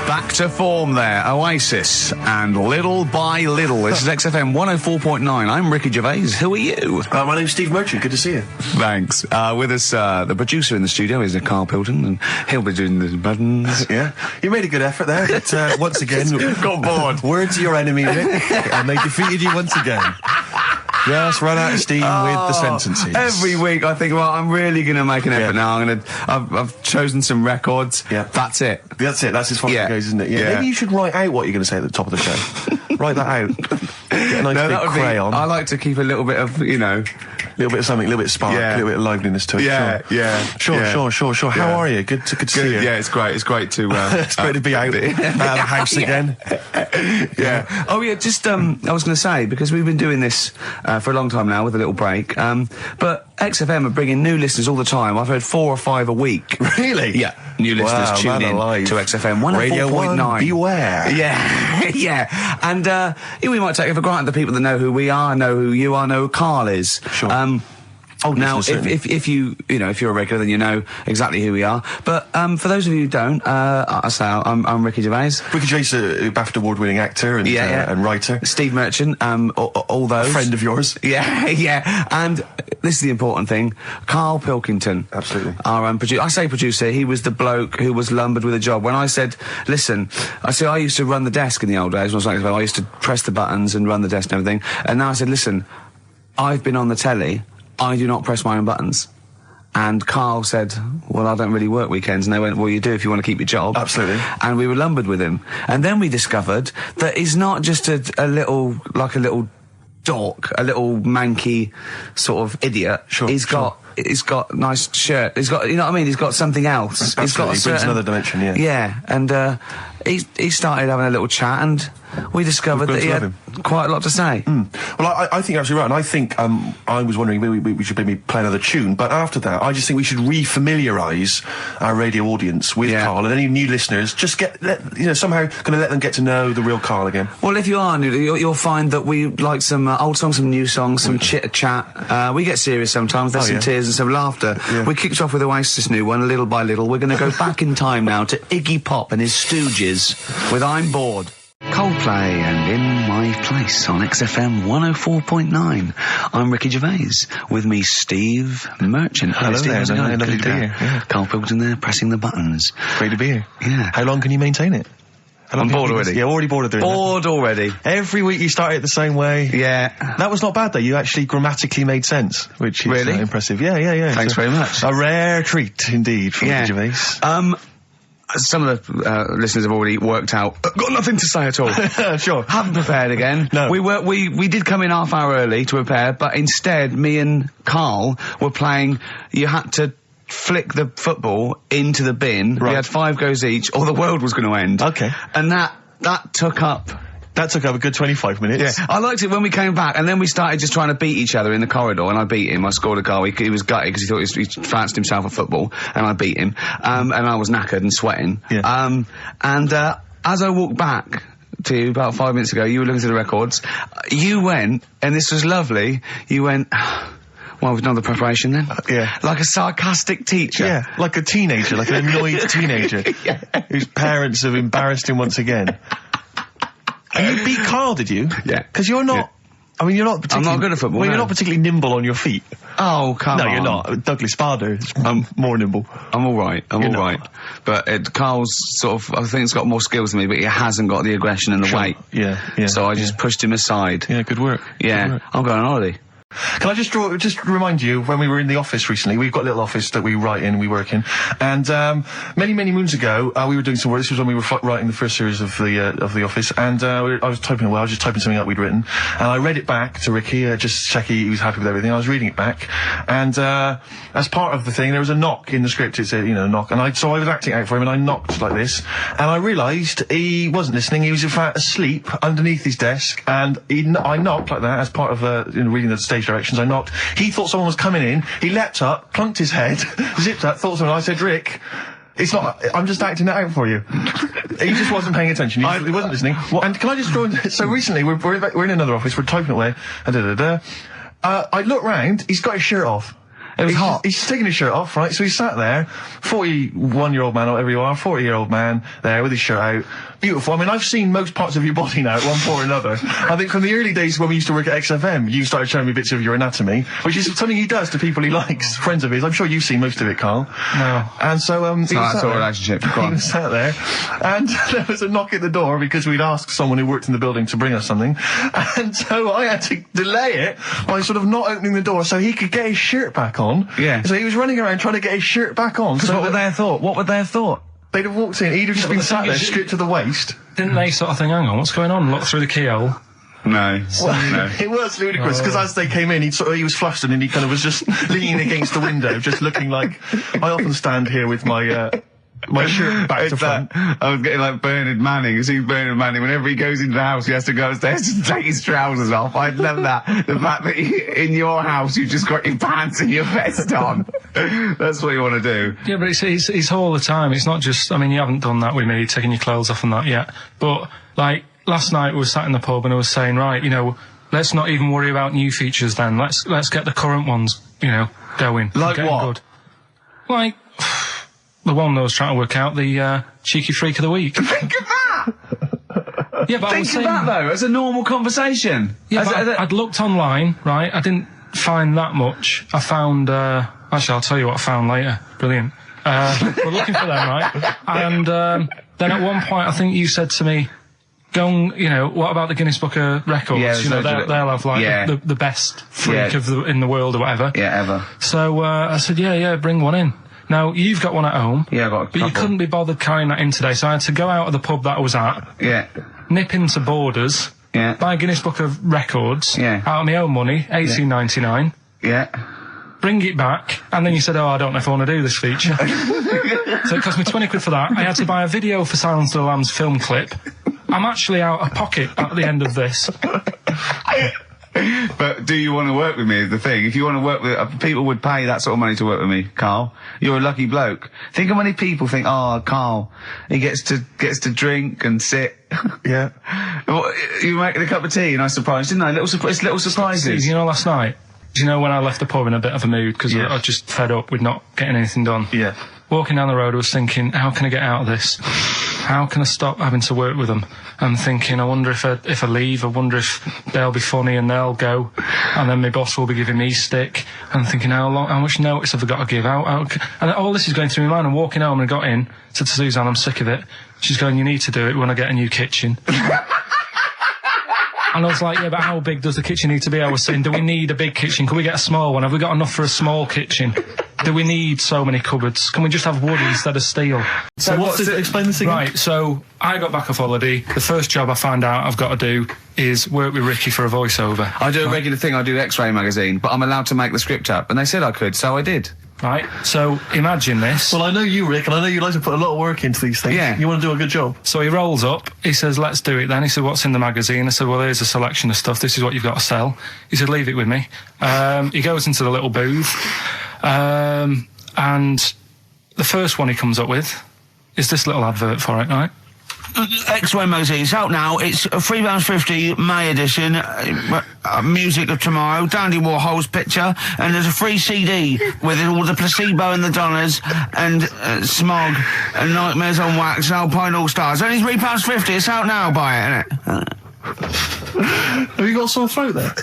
Back to form there, Oasis, and Little by Little. This is XFM 104.9. I'm Ricky Gervais. Who are you? My name's Steve Merchant. Good to see you. Thanks. With us, the producer in the studio is Karl Pilkington, and he'll be doing the buttons. Yeah, you made a good effort there, but once again... Got bored. Words of your enemy, Rick, and they defeated you once again. Just run out of steam with the sentences. Every week I think, well, I'm really going to make an effort now. I've chosen some records. Yeah. That's it. That's it. That's as far as it goes, isn't it? Yeah. Maybe you should write out what you're going to say at the top of the show. Write that out. Get a nice big crayon. I like to keep a little bit of, a little bit of something, a little bit of spark, a little bit of liveliness to it. Sure. How are you? Good to see you. Yeah, it's great. It's great to... it's great to be out of the house again. Yeah. Oh, yeah, just, I was going to say, because we've been doing this for a long time now with a little break, but XFM are bringing new listeners all the time. I've heard 4 or 5 a week. Really? Yeah. New listeners tune in to XFM 104.9. Beware. Yeah. And we might take it for granted the people that know who we are, know who you are, know who Karl is. Sure. Now, if you if you're a regular, then you know exactly who we are. But for those of you who don't, I'm Ricky Gervais. Ricky Gervais, a BAFTA award-winning actor and writer. Steve Merchant, all those. Friend of yours. Yeah. And this is the important thing, Karl Pilkington. Absolutely. Our producer. I say producer, he was the bloke who was lumbered with a job. When I said, listen, I used to run the desk in the old days when I was like, I used to press the buttons and run the desk and everything. And now I said, listen, I've been on the telly, I do not press my own buttons. And Karl said, well, I don't really work weekends. And they went, well, you do if you want to keep your job. Absolutely. And we were lumbered with him. And then we discovered that he's not just a little dork, a little manky sort of idiot. Sure. He's got nice shirt. He's got, you know what I mean? He's got something else. Absolutely. He's got He brings another dimension, yeah. Yeah. And, he started having a little chat, and we discovered that he had quite a lot to say. Well, I think you're absolutely right, and I think I was wondering we should maybe play another tune, but after that, I just think we should re-familiarise our radio audience with Karl, and any new listeners, just somehow going to let them get to know the real Karl again. Well, if you are new, you'll find that we like some old songs, some new songs, some chitter-chat. We get serious sometimes, there's some tears and some laughter. Yeah. We kicked off with Oasis' new one, Little by Little. We're going to go back in time now to Iggy Pop and his Stooges with I'm Bored. Coldplay and In My Place on XFM 104.9. I'm Ricky Gervais. With me, Steve Merchant. Hello Steve, there. Lovely to be here. Yeah. Karl Pilkington there, pressing the buttons. Great to be here. Yeah. How long can you maintain it? I'm bored already. Yeah, already bored of doing Bored already. Every week you start it the same way. Yeah. That was not bad, though. You actually grammatically made sense, which is really impressive. Yeah. Thanks very much. A rare treat, indeed, from Ricky Gervais. Some of the listeners have already worked out. Got nothing to say at all. Sure. Haven't prepared again. No. We did come in half hour early to prepare, but instead, me and Karl were playing. You had to flick the football into the bin. Right. We had 5 goes each, or the world was going to end. Okay. And that took up. That took up a good 25 minutes. Yeah, I liked it when we came back, and then we started just trying to beat each other in the corridor, and I beat him. I scored a goal. He was gutted because he thought he fancied himself at football, and I beat him. And I was knackered and sweating. Yeah. As I walked back to you about 5 minutes ago, you were looking through the records. You went, and this was lovely, you went... Well, we've done the preparation then. Yeah. Like a sarcastic teacher. Yeah, like a teenager, like an annoyed teenager whose parents have embarrassed him once again. And you beat Karl, did you? Yeah. Because you're not... Yeah. I mean, you're not particularly... I'm not good at football, Well, you're not particularly nimble on your feet. Oh, come on. No, you're not. Douglas Bader is more nimble. I'm all right. I'm all right. But Karl's sort of... I think he's got more skills than me, but he hasn't got the aggression and the weight. Yeah. So I just pushed him aside. Yeah, good work. Yeah. Good work. I'm going on holiday. Can I just remind you, when we were in the office recently, we've got a little office that we write in, we work in, and many moons ago, we were doing some work. This was when we were writing the first series of the office, and I was just typing something up we'd written, and I read it back to Ricky, just check he was happy with everything. I was reading it back, and as part of the thing, there was a knock in the script. It said, knock, and so I was acting out for him, and I knocked like this, and I realised he wasn't listening. He was in fact asleep underneath his desk, and I knocked like that as part of reading the stage directions. I knocked. He thought someone was coming in. He leapt up, plunked his head, zipped up, thought someone. I said, Rick, It's not. I'm just acting it out for you. He just wasn't paying attention. He wasn't listening. And can I just draw in? So recently, we're in another office. We're typing away. I look round. He's got his shirt off. It was hot. He's taking his shirt off, right? So he's sat there, 41-year-old man, or whatever you are, 40-year-old man, there with his shirt out. Beautiful. I mean, I've seen most parts of your body now at one point or another. I think from the early days when we used to work at XFM, you started showing me bits of your anatomy, which is something he does to people he likes, friends of his. I'm sure you've seen most of it, Carl. No. And so, It's not that sort of relationship. Go he on. was sat there, and there was a knock at the door because we'd asked someone who worked in the building to bring us something, and so I had to delay it by sort of not opening the door so he could get his shirt back on. Yeah. So he was running around trying to get his shirt back on. So What would they have thought? What would they have thought? they'd have walked in, he'd have just been the sat thing there is- stripped to the waist. Didn't they sort of think, hang on, what's going on? Look through the keyhole. No. No. It was ludicrous because as they came in, he was flustered and he kind of was just leaning against the window, just looking like. I often stand here with my my shirt back to front. I was getting like Bernard Manning. You see Bernard Manning, whenever he goes into the house, he has to go upstairs to take his trousers off. I love that. The fact that in your house you've just got your pants and your vest on. That's what you want to do. Yeah, but it's all the time. It's not just, I mean, you haven't done that with me, taking your clothes off and that yet. But, like, last night we were sat in the pub and I was saying, right, you know, let's not even worry about new features then. Let's get the current ones, you know, going. Like getting what? Good. Like, the one that I was trying to work out, the cheeky freak of the week. Think of that! Yeah, but I was Think of saying, that, though, as a normal conversation. yeah, but I'd looked online, right? I didn't find that much. I found, actually, I'll tell you what I found later. Brilliant. We're looking for them, right? And then at one point, I think you said to me, go and, you know, what about the Guinness Book of Records? Yeah, you know, those are they'll have, like, yeah. the best freak Yeah. in the world or whatever. Yeah, ever. So I said, yeah, bring one in. Now, you've got one at home. Yeah, I've got a But you couple. couldn't be bothered carrying that in today, so I had to go out of the pub that I was at, Yeah. nip into Borders, Yeah. buy a Guinness Book of Records, Yeah. out of my own money, $18.99, Yeah. bring it back, and then you said, oh, I don't know if I want to do this feature. So it cost me 20 quid for that. I had to buy a video for Silence of the Lambs film clip. I'm actually out of pocket at the end of this. But do you want to work with me is the thing. If you want to work with... people would pay that sort of money to work with me, Carl. You're a lucky bloke. Think how many people think, oh, Carl, he gets to drink and sit. Yeah. Well, you making a cup of tea and I surprised, didn't I? Little surprises. Steve, you know, last night, do you know when I left the pub in a bit of a mood because Yeah. I was just fed up with not getting anything done? Yeah. Walking down the road, I was thinking, how can I get out of this? How can I stop having to work with them? I'm thinking, I wonder if I leave, I wonder if they'll be funny and they'll go, and then my boss will be giving me stick. And I'm thinking, how much notice have I got to give out? And all this is going through my mind. I'm walking home and I got in, said to Suzanne, I'm sick of it. She's going, you need to do it when I get a new kitchen. And I was like, yeah, but how big does the kitchen need to be? I was saying, do we need a big kitchen? Can we get a small one? Have we got enough for a small kitchen? Do we need so many cupboards? Can we just have wood instead of steel? So explain this again? Right, so I got back off holiday. The first job I found out I've got to do is work with Ricky for a voiceover. I do a regular thing. I do X-Ray magazine, but I'm allowed to make the script up. And they said I could, so I did. Right, so imagine this. Well, I know you, Rick, and I know you like to put a lot of work into these things. Yeah. You want to do a good job. So he rolls up, he says, let's do it then. He said, what's in the magazine? I said, well, here's a selection of stuff. This is what you've got to sell. He said, leave it with me. He goes into the little booth, and the first one he comes up with is this little advert for it, right? X-Ray magazine. It's out now. It's £3.50 May edition. Music of Tomorrow. Dandy Warhol's picture, and there's a free CD with all the Placebo and the Donners and Smog and Nightmares on Wax and Alpine All Stars. Only £3.50. It's out now. Buy it, innit? Have you got a sore throat there?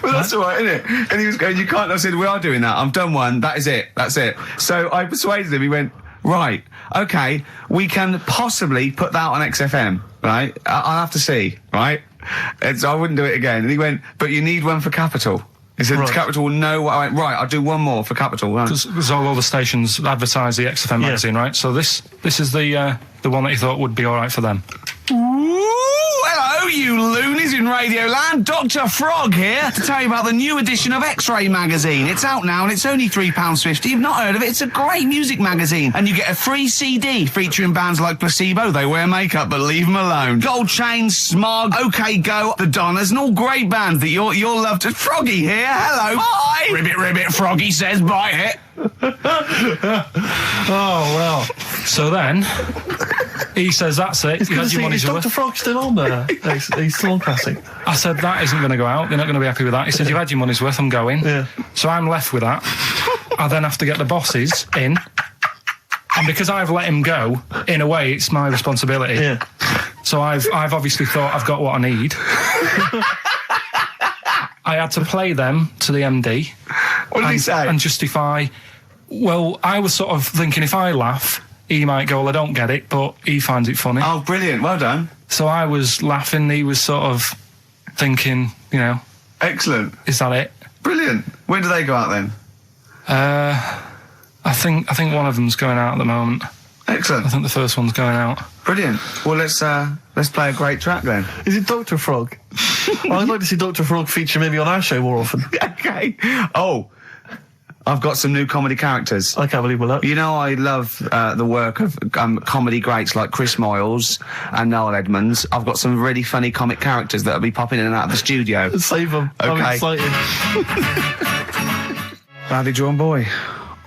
Well, that's all right, isn't it? And he was going, you can't. I said, we are doing that. I've done one. That is it. That's it. So I persuaded him. He went, right, okay, we can possibly put that on XFM, right? I'll have to see, right? And so I wouldn't do it again. And he went, but you need one for Capital. He said, Right. Capital will know what I went, right, I'll do one more for Capital. Right. Because all the stations advertise the XFM magazine, right? So this is the one that you thought would be all right for them. Ooh, hello, you loonies in Radioland. Dr. Frog here to tell you about the new edition of X-Ray magazine. It's out now and it's only £3.50. You've not heard of it? It's a great music magazine. And you get a free CD featuring bands like Placebo. They wear makeup, but leave them alone. Gold Chain, Smog, OK Go, The Donners, and all great bands that you'll love to... Froggy here, hello. Bye. Ribbit, Froggy says bye it. Oh, well. So then, he says, that's it. It's You good had to your see, money's is worth. Dr. Frog still on there? He's still on Classic. I said, that isn't going to go out. You're not going to be happy with that. He said, you've had your money's worth. I'm going. Yeah. So I'm left with that. I then have to get the bosses in. And because I've let him go, in a way, it's my responsibility. Yeah. So I've obviously thought I've got what I need. I had to play them to the MD. What did he say? And justify. Well, I was sort of thinking if I laugh, he might go, well, I don't get it, but he finds it funny. Oh, brilliant. Well done. So I was laughing, he was sort of thinking, you know, Excellent. is that it? Brilliant. When do they go out then? I think one of them's going out at the moment. Excellent. I think the first one's going out. Brilliant. Well, let's play a great track then. Is it Dr. Frog? I'd like to see Dr. Frog feature maybe on our show more often. Okay. Oh, I've got some new comedy characters. I can't believe we're lucky. You know, I love the work of comedy greats like Chris Moyles and Noel Edmonds. I've got some really funny comic characters that'll be popping in and out of the studio. Save them. I'm Okay. excited. Badly Drawn Boy.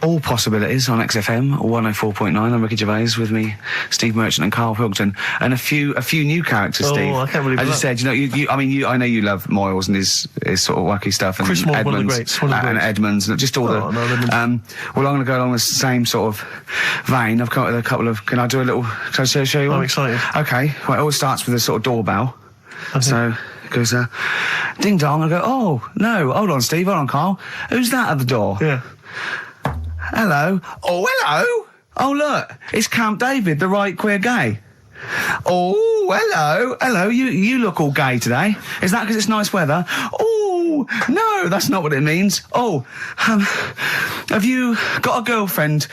All possibilities on XFM 104.9. I'm Ricky Gervais, with me, Steve Merchant and Karl Pilkington, and a few new characters. Oh, Steve. I can't believe As you that. said, you know, I know you love Moyles and his sort of wacky stuff, and Chris Moyles, Edmonds, one of the greats, one of the and greats. Edmonds, and just all Oh, no, Edmonds. well, I'm going to go along the same sort of vein. I've got a couple of. Can I do a little? Can I show you one? I'm excited. Okay. Well, it always starts with a sort of doorbell. So it goes, ding dong. I go, oh no, hold on, Steve, hold on, Karl. Who's that at the door? Yeah. Hello. Oh, hello. Oh, look, it's Camp David, the right queer gay. Oh, hello. Hello, you look all gay today. Is that because it's nice weather? Oh, no, that's not what it means. Oh, have you got a girlfriend,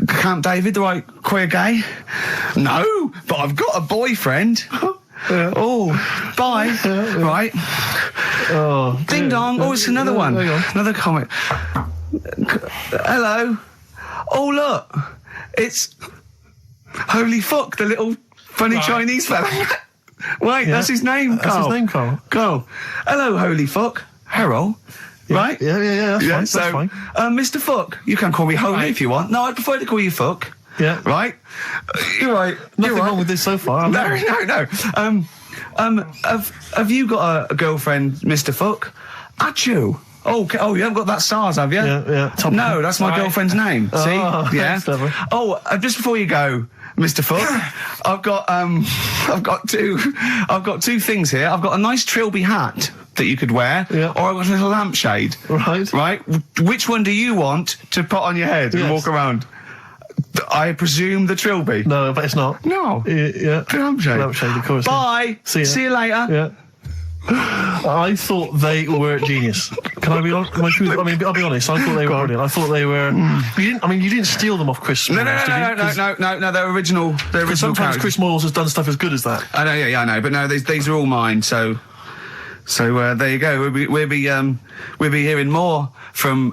Camp David, the right queer gay? No, but I've got a boyfriend. Oh, bye. Right. Oh. Ding dong. Oh, it's another one. Hang on. Another comment. Hello. Oh, look. It's Holy Fuck, the little funny Right. Chinese fella. Wait, that's his name, That's Karl. his name, Karl. Karl. Hello, Holy Fuck. Harold. Right? Yeah, that's fine. So, That's fine. Mr. Fuck, you can call me Holy Right. if you want. No, I'd prefer to call you Fuck. Yeah. Right? You're right. Nothing You're right. wrong with this so far. No. Have you got a girlfriend, Mr. Fuck? Achoo. Oh, you haven't got that SARS, have you? Yeah. Top- No, that's my Right. girlfriend's name. See? Oh, Yeah. that's clever. Oh, just before you go, Mr. Fuck, I've got two things here. I've got a nice trilby hat that you could wear, Yeah. or I've got a little lampshade. Right. Right? Which one do you want to put on your head and Yes. walk around? I presume the trilby. No, but it's not. No. Yeah. The lampshade. Lampshade, of course. Bye. See ya. See you later. Yeah. I thought they were genius. Can I be honest? I'll be honest. I thought they were brilliant. I thought they were. You didn't steal them off Chris. No, Moyles, did you? no. They're original. They're original Sometimes characters. Chris Moyles has done stuff as good as that. I know, yeah, I know, but no, these are all mine. So there you go. We'll be hearing more from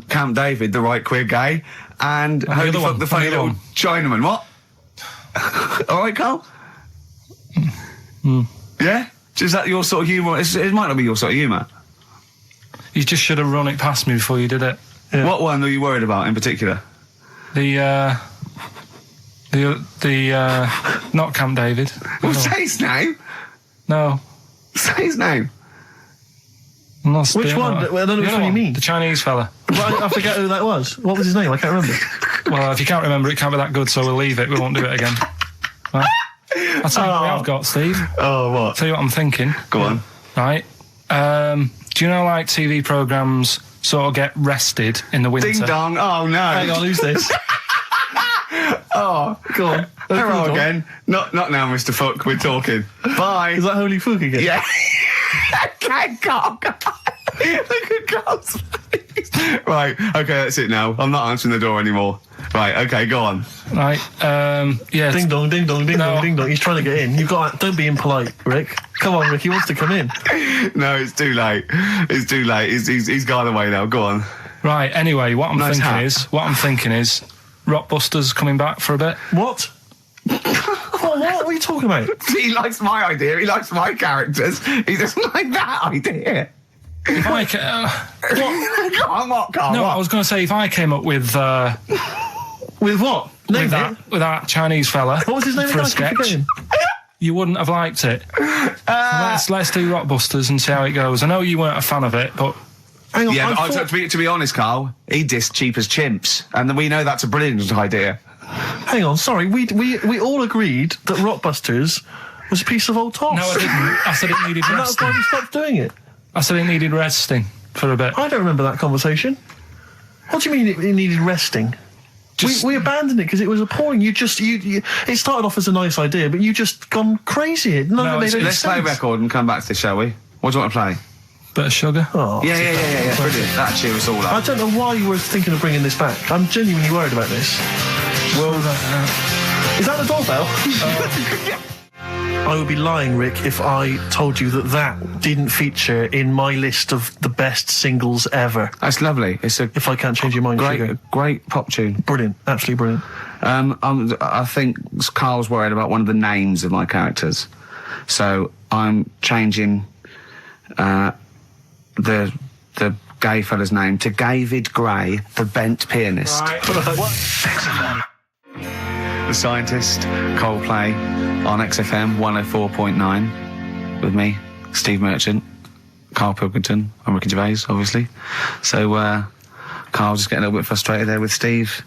Camp David, the right queer gay, and the Holy other Fuck, one, the funny the other little one. Chinaman. What? All right, Karl. Yeah. Is that your sort of humour? It might not be your sort of humour. You just should have run it past me before you did it. Yeah. What one are you worried about in particular? The not Camp David. Well, No. say his name. No. Say his name. I'm not Which doing one? that. Well, I don't know The which other one you mean. The Chinese fella. Well, I forget who that was. What was his name? I can't remember. Well, if you can't remember, it can't be that good, so we'll leave it. We won't do it again. Right? I'll tell you what I've got, Steve. Oh, what? Tell you what I'm thinking. Go on. Right? Do you know, like, TV programmes sort of get rested in the winter? Ding dong. Oh no. Hang on, who's this? Oh, Go on. hello again. Not now, Mr. Fuck. We're talking. Bye. Is that Holy Fuck again? Yeah. Okay, Karl. Look at Karl's face. Right, okay, that's it now. I'm not answering the door anymore. Right, okay, go on. Right? Yeah. Ding dong, ding dong, ding No. dong, ding dong. He's trying to get in. Don't be impolite, Rick. Come on, Rick. He wants to come in. No, it's too late. It's too late. He's gone away now. Go on. Right, anyway, what I'm Nice thinking hat. is Rockbusters coming back for a bit. What? What are you talking about? He likes my idea. He likes my characters. He doesn't like that idea. If I I was going to say, if I came up with what? Name it. with that Chinese fella What was his name for a again? I keep sketch, forgetting. you wouldn't have liked it. Let's do Rockbusters and see how it goes. I know you weren't a fan of it, but Hang on, Yeah, I but thought- to be honest, Carl, he dissed Cheap as Chimps, and we know that's a brilliant idea. Hang on, sorry. We all agreed that Rockbusters was a piece of old toss. no, I didn't. I said it needed And that's why resting. we stopped doing it. I said it needed resting for a bit. I don't remember that conversation. What do you mean it needed resting? We abandoned it because it was appalling. You it started off as a nice idea, but you just gone crazy. None of it made any Let's play a sense. record and come back to this, shall we? What do you want to play? Bit of sugar. Oh, Yeah, brilliant. That cheer us all I up. don't know why you were thinking of bringing this back. I'm genuinely worried about this. Well, Is that the doorbell? I would be lying, Rick, if I told you that didn't feature in my list of the best singles ever. That's lovely. It's a If I can't change your mind, Sugar. great pop tune. Brilliant, absolutely brilliant. I think Carl's worried about one of the names of my characters, so I'm changing the gay fella's name to David Gray, the bent pianist. The Scientist, Coldplay, on XFM 104.9, with me, Steve Merchant, Karl Pilkington, I'm Ricky Gervais, obviously. So, Carl's just getting a little bit frustrated there with Steve,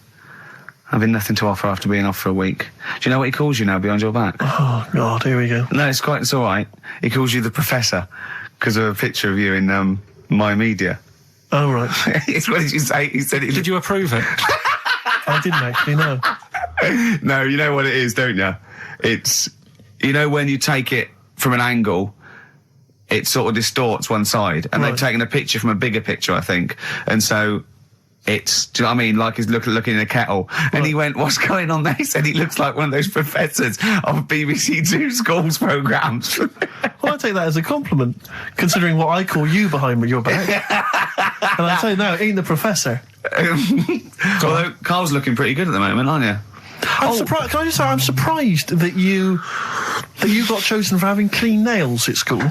having nothing to offer after being off for a week. Do you know what he calls you now behind your back? Oh, God, here we go. No, it's all right. He calls you the Professor, because of a picture of you in, My Media. Oh, right. What did you say? He said it. did you approve it? I didn't actually know. No, you know what it is, don't you? It's, you know, when you take it from an angle, it sort of distorts one side, and Right. they've taken a picture from a bigger picture, I think, and so it's, do you know what I mean? Like he's looking in a kettle, and he went, "What's going on there?" He said he looks like one of those professors of BBC Two schools programmes. Well, I take that as a compliment, considering what I call you behind your back. And I tell you now, ain't the Professor. Although Carl's looking pretty good at the moment, aren't you? I'm surprised. Can I just say, I'm surprised that you got chosen for having clean nails at school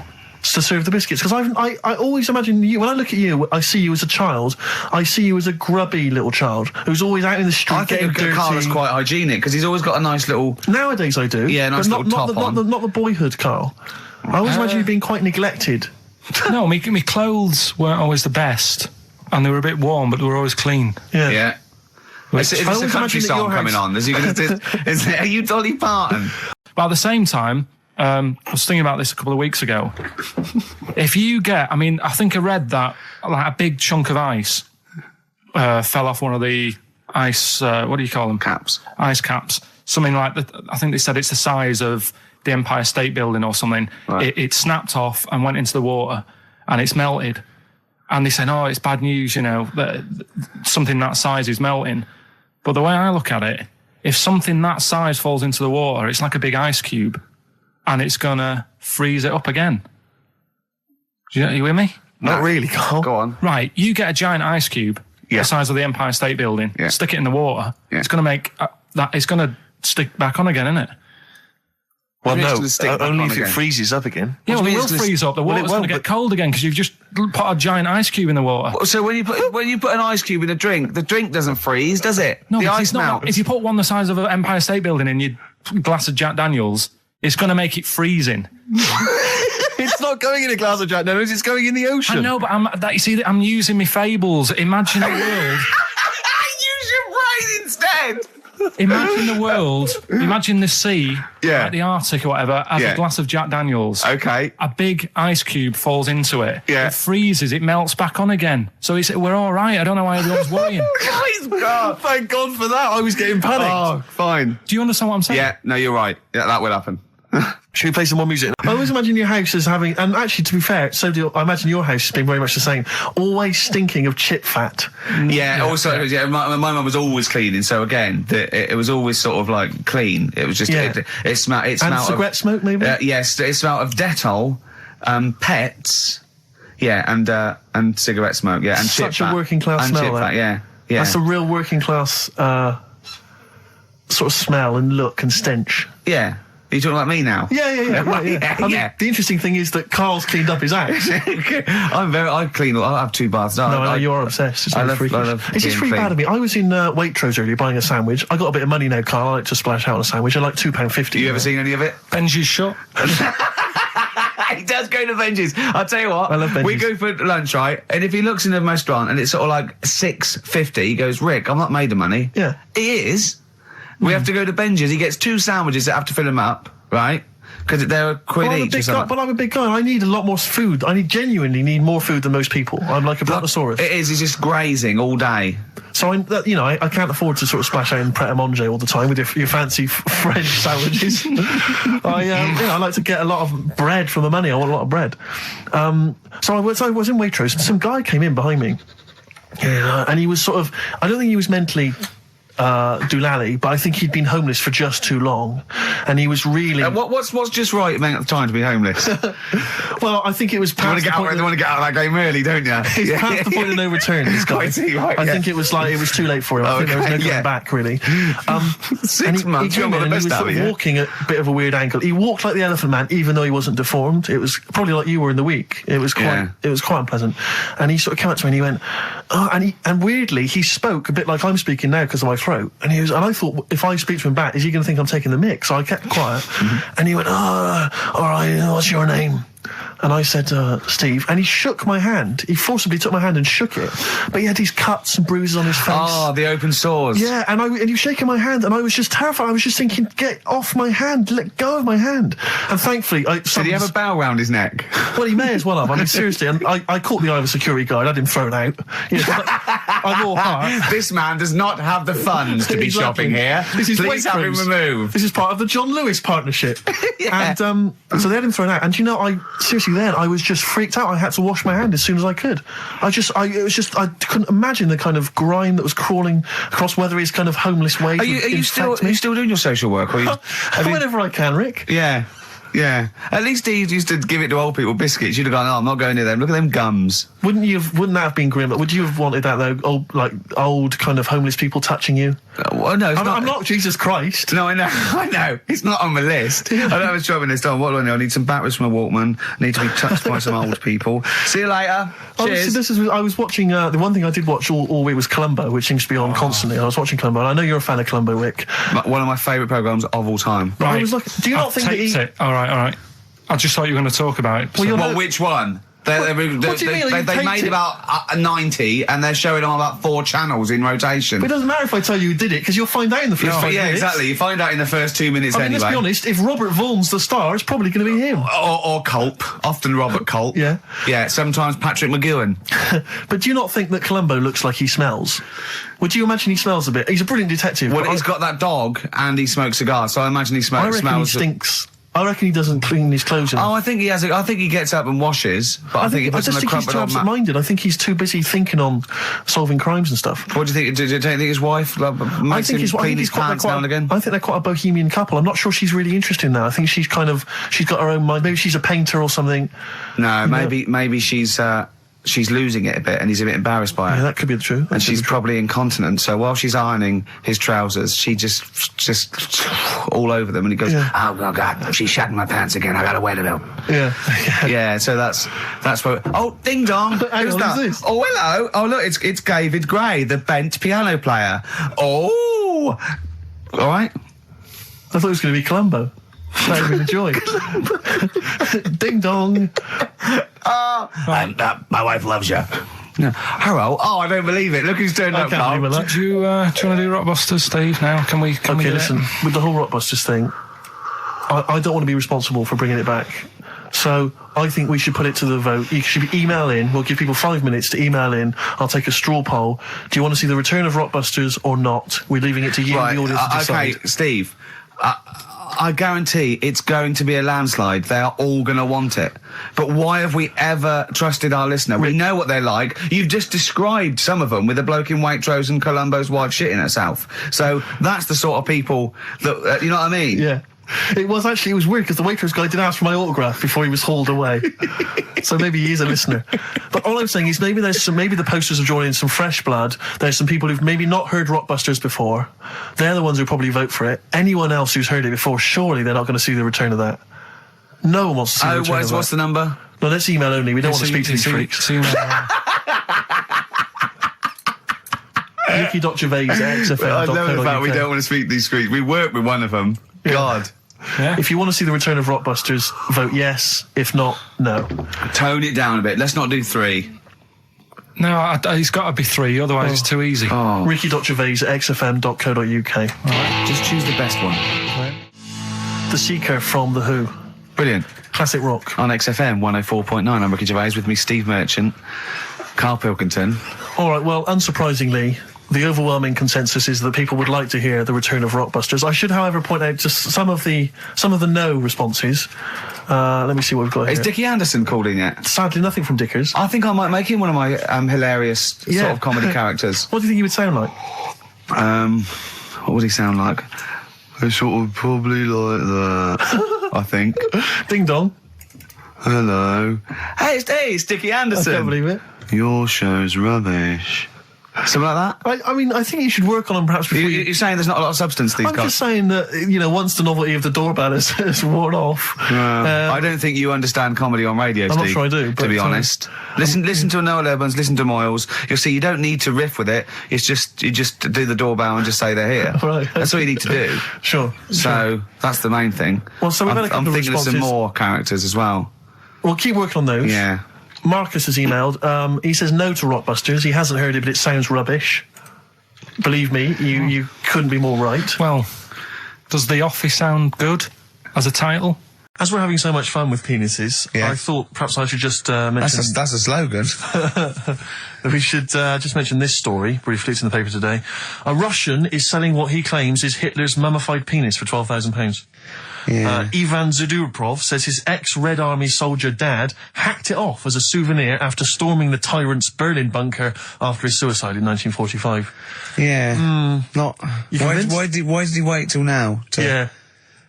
to serve the biscuits. Because I always imagine you, when I look at you, I see you as a child. I see you as a grubby little child who's always out in the street I getting think dirty. Carl is quite hygienic because he's always got a nice little. Nowadays I do. Yeah, nice but little top on. Not the boyhood Carl. I always imagine you being quite neglected. No, my clothes weren't always the best, and they were a bit warm, but they were always clean. Yeah. Yeah. Is I this a always country imagine that song your coming house- on? Are you Dolly Parton? But at the same time, I was thinking about this a couple of weeks ago. If you get, I think I read that like a big chunk of ice fell off one of the ice, what do you call them? Caps. Ice caps. Something like that. I think they said it's the size of the Empire State Building or something. Right. It snapped off and went into the water, and it's melted. And they said, "Oh, it's bad news, that something that size is melting." But the way I look at it, if something that size falls into the water, it's like a big ice cube, and it's gonna freeze it up again. Are you with me? Not really, Carl. Go on. Right, you get a giant ice cube, Yeah. the size of the Empire State Building, Yeah. stick it in the water, Yeah. it's gonna make it's gonna stick back on again, isn't it? Well, Maybe it's no, gonna stick back only on if it again. freezes up again. Yeah, What well, do it you will mean it's freeze up. The water's won't, gonna get but- cold again because you've just put a giant ice cube in the water. So when you put an ice cube in a drink, the drink doesn't freeze, does it? No, the because ice it's not. melts. If you put one the size of an Empire State Building in your glass of Jack Daniels, it's going to make it freezing. It's not going in a glass of Jack Daniels, it's going in the ocean. I know, but I'm using my fables. Imagine a world. Use your brain instead. Imagine the world. Imagine the sea, Yeah. like the Arctic or whatever, as Yeah. a glass of Jack Daniels. Okay. A big ice cube falls into it. Yeah. It freezes. It melts back on again. So we're all right. I don't know why everyone's worrying. God. Thank God for that. I was getting panicked. Oh, fine. Do you understand what I'm saying? Yeah, no, you're right. Yeah, that will happen. Should we play some more music? I always imagine your house as having, and actually, to be fair, I imagine your house has been very much the same. Always stinking of chip fat. Yeah, also, my mum was always cleaning, so again, it was always sort of like clean. It was just, Yeah. it smelled And of... cigarette smoke, maybe? Yes, it smelled of Dettol, pets, yeah, and cigarette smoke, yeah, and chip Such a fat. working class and smell, chip that. fat, yeah. That's a real working class sort of smell and look and stench. Yeah. Are you talking about me now? Yeah. Right, yeah. I mean, the interesting thing is that Carl's cleaned up his act. I have 2 baths. No, I know you are obsessed. It's I love It's just really bad of me. I was in Waitrose earlier buying a sandwich. I got a bit of money now, Carl. I like to splash out on a sandwich. I like £2.50. You ever seen any of it? Benji's shop. He does go to Benji's. I'll tell you what. I love Benji's. We go for lunch, right? And if he looks in a restaurant and it's sort of like $6.50, he goes, Rick, I'm not made of money. Yeah. He is. We have to go to Benji's. He gets 2 sandwiches that have to fill him up, right? Because they're a quid each or something. But I'm a big guy. I need a lot more food. I genuinely need more food than most people. I'm like a brontosaurus. It is. He's just grazing all day. So I can't afford to sort of splash out in Pret a Manger all the time with your fancy French sandwiches. I like to get a lot of bread for the money. I want a lot of bread. So I was in Waitrose and some guy came in behind me. Yeah, and he was sort of, I don't think he was mentally doolally, but I think he'd been homeless for just too long, and he was really. What's just right amount of time to be homeless? Well, I think it was. You want to get out of that game early, don't you? He's past the point of no return. This guy. I think it was too late for him. I think there was no going back really. 6 months. He came in and he was sort of walking at a bit of a weird angle. He walked like the Elephant Man, even though he wasn't deformed. It was probably like you were in the week. It was quite unpleasant. And he sort of came up to me and he went, and weirdly he spoke a bit like I'm speaking now because of my throat. And I thought, if I speak to him back, is he going to think I'm taking the mick? So I kept quiet. And he went, all right, what's your name? And I said, Steve. And he shook my hand. He forcibly took my hand and shook it. But he had these cuts and bruises on his face. Oh, the open sores. Yeah, and he was shaking my hand, and I was just terrified. I was just thinking, get off my hand, let go of my hand. And thankfully, did he have a bell round his neck? Well, he may as well have. I mean, seriously, and I caught the eye of a security guard. I had him thrown out. You know, I wore heart. This man does not have the funds to be shopping here. Please have him removed. This is part of the John Lewis partnership. Yeah. And so they had him thrown out. And you know, then I was just freaked out. I had to wash my hand as soon as I could. I couldn't imagine the kind of grime that was crawling across whether his kind of homeless ways. Are you still doing your social work? Or whenever I can, Rick. Yeah. Yeah. At least he used to give it to old people, biscuits. You'd have gone, I'm not going near them. Look at them gums. Wouldn't that have been grim? Would you have wanted that, though? Old kind of homeless people touching you? Well, no, I'm not Jesus Christ. No, I know. It's not on the list. I don't have a job in this time. What do I know? I need some batteries from a Walkman. I need to be touched by some old people. See you later. Cheers. I was watching, the one thing I did watch all week was Columbo, which seems to be on constantly. I was watching Columbo, and I know you're a fan of Columbo, Rick. One of my favourite programmes of all time. Right. Do you not think that All right. I just thought you were going to talk about it. Well, which one? They made about 90, and they're showing on about 4 channels in rotation. But it doesn't matter if I tell you who did it, because you'll find out in the first 5 minutes. Yeah, exactly. You find out in the first 2 minutes anyway. Let's be honest, if Robert Vaughan's the star, it's probably going to be him. Or Culp. Often Robert Culp. Yeah. Yeah, sometimes Patrick McGowan. But do you not think that Columbo looks like he smells? Would you imagine he smells a bit? He's a brilliant detective. Well, he's got that dog, and he smokes cigars, so I imagine he smells... I reckon he stinks. I reckon he doesn't clean his clothes enough. Oh, I think he has. I think he gets up and washes, but I think he puts on a crumpled he's too absent-minded. I think he's too busy thinking on solving crimes and stuff. What do you think? Do you think his wife makes him clean his pants now and again? I think they're quite a bohemian couple. I'm not sure she's really interested in that. I think she's got her own mind. Maybe she's a painter or something. No, maybe she's losing it a bit, and he's a bit embarrassed by it. Yeah, that could be the truth. And she's probably incontinent, so while she's ironing his trousers, she just all over them, and he goes, "Oh God, she's shatting my pants again. I gotta wear them." Yeah. So that's what. Oh, ding dong! Who's that? This? Oh, hello. Oh, look, it's David Gray, the bent piano player. Oh, all right. I thought it was going to be Columbo. That would be the joy. Ding dong. My wife loves you. No. Hello. Oh, I don't believe it. Look who's turned up, Carl. Do you want to do Rockbusters, Steve, now? Can we listen, with the whole Rockbusters thing, I don't want to be responsible for bringing it back. So I think we should put it to the vote. You should email in. We'll give people 5 minutes to email in. I'll take a straw poll. Do you want to see the return of Rockbusters or not? We're leaving it to you, the audience, to decide. Okay, Steve. I guarantee it's going to be a landslide. They are all going to want it. But why have we ever trusted our listener? We know what they're like. You've just described some of them with a bloke in Waitrose and Columbo's wife shitting herself. So that's the sort of people that, you know what I mean? Yeah. It was weird because the waitress guy did ask for my autograph before he was hauled away. So maybe he is a listener. But all I'm saying is maybe the posters have drawn in some fresh blood. There's some people who've maybe not heard Rockbusters before. They're the ones who probably vote for it. Anyone else who's heard it before, surely they're not going to see the return of that. No one wants to see the return of that. What's the number? No, let's email only. We don't want to speak to these freaks. Nicky.Gervais at XFM. I love the fact we don't want to speak to these freaks. We work with one of them. Yeah. God. Yeah. If you want to see the return of Rockbusters, vote yes. If not, no. Tone it down a bit. Let's not do 3. No, it's got to be 3, otherwise it's too easy. Oh. Ricky.Gervais at xfm.co.uk. Right, just choose the best one. The Seeker from The Who. Brilliant. Classic rock. On XFM 104.9, I'm Ricky Gervais, with me Steve Merchant, Karl Pilkington. All right, well, unsurprisingly, the overwhelming consensus is that people would like to hear the return of Rockbusters. I should, however, point out just some of the no responses. Let me see what we've got here. Is Dickie Anderson called in yet? Sadly, nothing from Dickers. I think I might make him one of my hilarious sort of comedy characters. What do you think he would sound like? What would he sound like? I sort of probably like that, I think. Ding dong. Hello. Hey, it's Dickie Anderson. I can't believe it. Your show's rubbish. Something like that? I mean, I think you should work on them perhaps before You're saying there's not a lot of substance to these I'm guys? just saying that, once the novelty of the doorbell has worn off. I don't think you understand comedy on radio, Steve. I'm not sure I do, to be honest. Listen to Noel Urbans, listen to Moyles. You'll see you don't need to riff with it. It's just, you just do the doorbell and just say they're here. Right. That's all you need to do. Sure. So, that's the main thing. Well, so we've had a couple I'm of thinking of some responses. more characters as well. We'll keep working on those. Yeah. Marcus has emailed. He says no to Rockbusters. He hasn't heard it, but it sounds rubbish. Believe me, you couldn't be more right. Well, does The Office sound good as a title? As we're having so much fun with penises, Yeah. I thought perhaps I should just mention... That's a slogan. we should just mention this story, briefly. It's in the paper today. A Russian is selling what he claims is Hitler's mummified penis for £12,000. Yeah. Ivan Zadurprov says his ex-Red Army soldier dad hacked it off as a souvenir after storming the tyrant's Berlin bunker after his suicide in 1945. Yeah. Not. You Why convinced? did he wait till now? Yeah.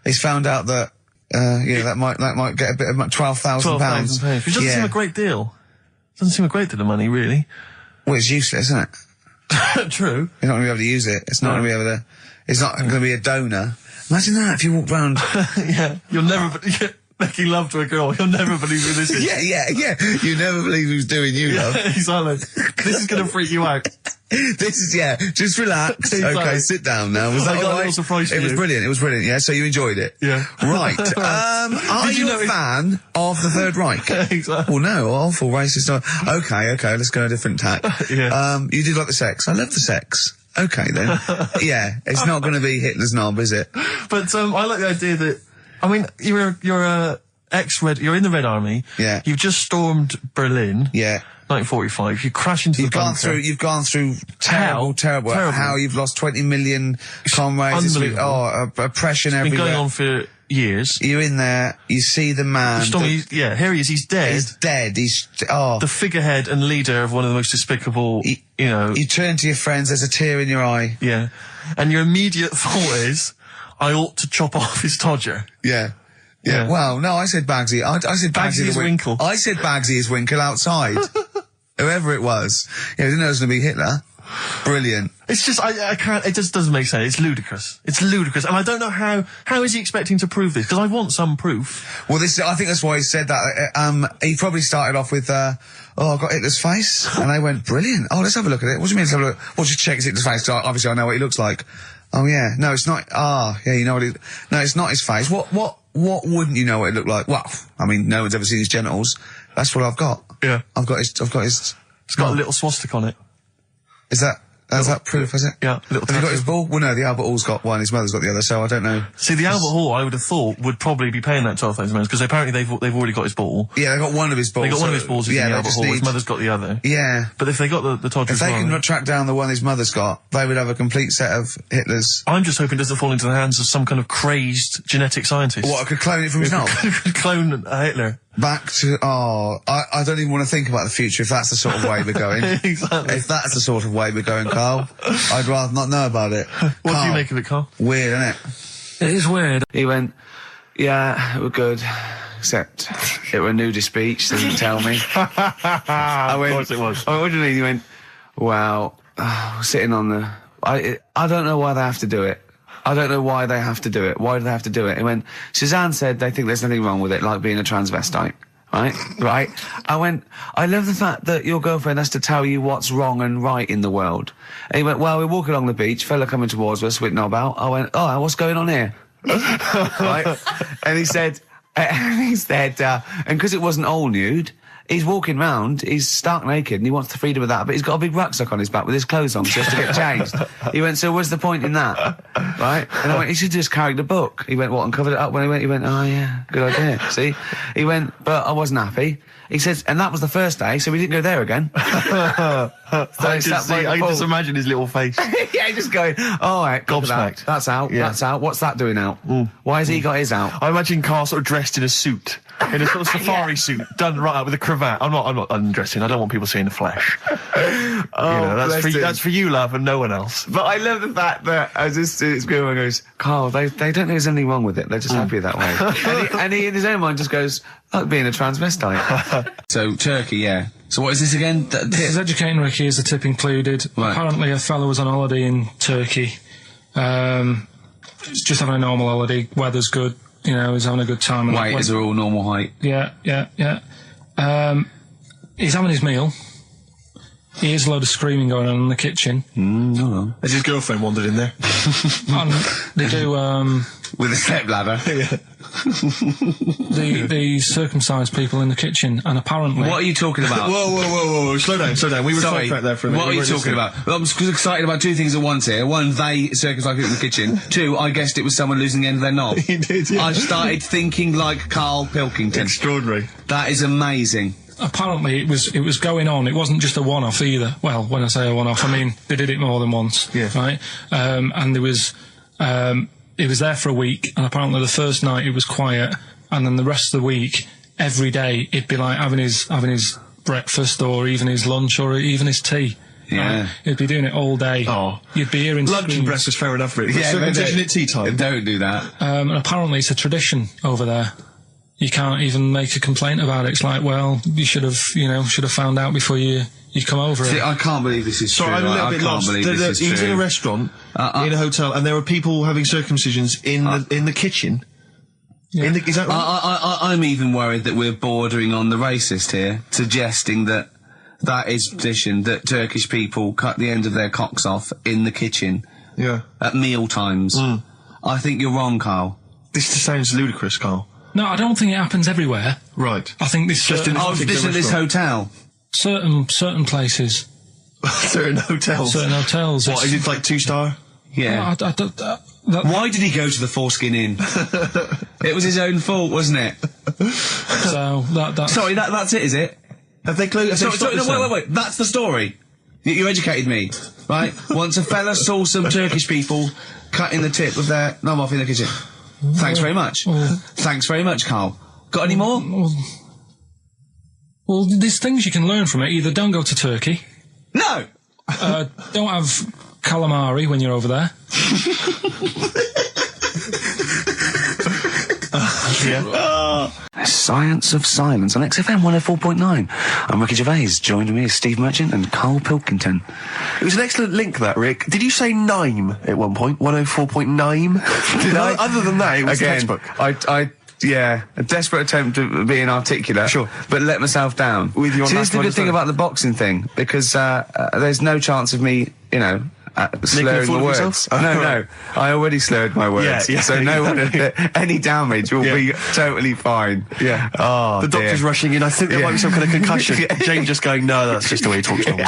He's found out that that might get a bit of £12,000. £12,000. Which doesn't seem a great deal. Doesn't seem a great deal of money, really. Well, it's useless, isn't it? True. You're not going to be able to use it. It's not going to be able to. It's not going to be a donor. Imagine that if you walked round. Yeah. You'll never... making love to a girl. You'll never believe who this is. yeah. You never believe who's doing you, love. Exactly. This is going to freak you out. This is, just relax. Exactly. Okay, sit down now. Was that I got all a right? little surprise for It was you. brilliant, yeah, so you enjoyed it? Yeah. Right. Are Did you you know a fan of the Third Reich? Exactly. Well, no, awful racist. Okay, let's go a different tack. Yeah. You did like the sex. I love the sex. Okay, then. Yeah, it's not going to be Hitler's knob, is it? But I like the idea that, I mean, you're a ex-Red, you're in the Red Army. Yeah. You've just stormed Berlin. Yeah. 1945. You crash into the bunker. You've gone through terrible. How you've lost 20 million comrades. Unbelievable. Oppression It's been everywhere. going on for years. You're in there, you see the man. Here he is, he's dead. He's dead, The figurehead and leader of one of the most despicable, You turn to your friends, there's a tear in your eye. Yeah. And your immediate thought is, I ought to chop off his todger. Yeah. Well, no, I said Bagsy. I said Bagsy is Winkle. I said Bagsy is Winkle outside. Whoever it was. Yeah, I didn't know it was going to be Hitler. Brilliant. It's just, I can't, it just doesn't make sense. It's ludicrous. And I don't know how is he expecting to prove this? Because I want some proof. Well, I think that's why he said that. He probably started off with, I've got Hitler's face. And they went, brilliant. Oh, let's have a look at it. What do you mean let's have a look? Well, just check his Hitler's face. Obviously I know what he looks like. Oh, yeah. No, it's not. You know what no, it's not his face. What wouldn't you know what it looked like? Well, I mean, no one's ever seen his genitals. That's what I've got. Yeah. I've got his. It's got a little swastika on it. Is that proof, is it? Yeah, little Have you got his ball? Well, no, the Albert Hall's got one, his mother's got the other, so I don't know. See, the Albert Hall, I would have thought, would probably be paying that £12,000 because apparently they've already got his ball. Yeah, they got one of his balls. They got one of his balls in the Albert Hall, his mother's got the other. Yeah. But if they got the Todger If they can track down the one his mother's got, they would have a complete set of Hitler's. I'm just hoping it doesn't fall into the hands of some kind of crazed genetic scientist. What, I could clone it from his knob? Clone Hitler. Back to, I don't even want to think about the future if that's the sort of way we're going. Exactly. If that's the sort of way we're going, Carl, I'd rather not know about it. What do you make of it, Carl? Weird, isn't it? It is weird. He went, Yeah, it were good. Except it were a nudist beach, they didn't tell me. Of course it was. I went, what do you mean? He went, well, sitting on the... I don't know why they have to do it. I don't know why they have to do it. Why do they have to do it? He went, Suzanne said they think there's nothing wrong with it, like being a transvestite. Right? Right? I went, I love the fact that your girlfriend has to tell you what's wrong and right in the world. And he went, well, we're walking along the beach, fella coming towards us with knob out. I went, oh, what's going on here? Right? And he said, and because it wasn't all nude, he's walking round, he's stark naked, and he wants the freedom of that, but he's got a big rucksack on his back with his clothes on just to get changed. He went, so what's the point in that? Right? And I went, he should just carry the book. He went, what, and covered it up? When he went, oh yeah, good idea. See? He went, but I wasn't happy. He says, and that was the first day, so we didn't go there again. I just imagine his little face. Yeah, just going, all right, gobsmacked. That's out, Yeah. that's out. What's that doing out? Why has he got his out? I imagine Karl sort of dressed in a suit, in a sort of safari suit, done right up with a cravat. I'm not undressing. I don't want people seeing the flesh. That's for you, love, and no one else. But I love the fact that as this girl goes, Karl, they don't think there's anything wrong with it. They're just happy that way. and he in his own mind just goes, like being a transvestite. So Turkey, yeah. So what is this again? It's educating Ricky, is the tip included. Right. Apparently a fellow was on holiday in Turkey. Just having a normal holiday. Weather's good. You know, he's having a good time. Weight is all normal height. Yeah. He's having his meal. He hears a load of screaming going on in the kitchen. No. Has his girlfriend wandered in there? And they do, With a stepladder. Yeah. the circumcised people in the kitchen, and apparently... What are you talking about? Whoa. Slow down. We were sidetracked there for a minute. What are you talking about? Well, I'm excited about two things at once here. One, they circumcised people in the kitchen. Two, I guessed it was someone losing the end of their knob. He did, yeah. I started thinking like Karl Pilkington. Extraordinary. That is amazing. Apparently it was going on. It wasn't just a one-off either. Well, when I say a one-off, I mean they did it more than once. Yeah. Right? And there was... it was there for a week, and apparently the first night it was quiet, and then the rest of the week, every day, it'd be like having his breakfast, or even his lunch, or even his tea. Yeah. Right? He'd be doing it all day. Oh. You'd be hearing Lunch and screams. breakfast, fair enough, really. Yeah, Circumcision at tea time. Don't do that. And apparently it's a tradition over there. You can't even make a complaint about it. It's like, well, you should have found out before you come over. See, I can't believe this is true. Sorry, I'm a little bit lost. He was in a restaurant, in a hotel, and there were people having circumcisions in the kitchen. Yeah. Is that right? I'm even worried that we're bordering on the racist here, suggesting that is tradition, that Turkish people cut the end of their cocks off in the kitchen. Yeah. At meal times. I think you're wrong, Karl. This just sounds ludicrous, Karl. No, I don't think it happens everywhere. Right. I think this Just in this hotel. certain places, certain hotels. certain hotels. What, is it like 2-star? Yeah. Why did he go to the Foreskin Inn? It was his own fault, wasn't it? So that's Sorry, that's it, is it? Have they closed? Wait. That's the story. You educated me, right? Once a fella saw some Turkish people cutting the tip of their knob off in the kitchen. Thanks very much. Thanks very much, Karl. Got any more? Well, there's things you can learn from it. Either don't go to Turkey. No! Don't have calamari when you're over there. Science of Silence on XFM 104.9. I'm Ricky Gervais. Joining me is Steve Merchant and Karl Pilkington. It was an excellent link, that, Rick. Did you say Nime at one point? 104.9? Did I? Other than that, it was Again, textbook. Yeah, a desperate attempt at being articulate. Sure. But let myself down. With your See, this is the national good thing understanding. about the boxing thing, because there's no chance of me, slurring fool my of words. yourself? No. I already slurred my words. Yeah, so no one, any damage will be totally fine. Yeah. Oh, The doctor's dear. rushing in. I think there might be some kind of concussion. Jane just going, no, that's just the way he talks normal.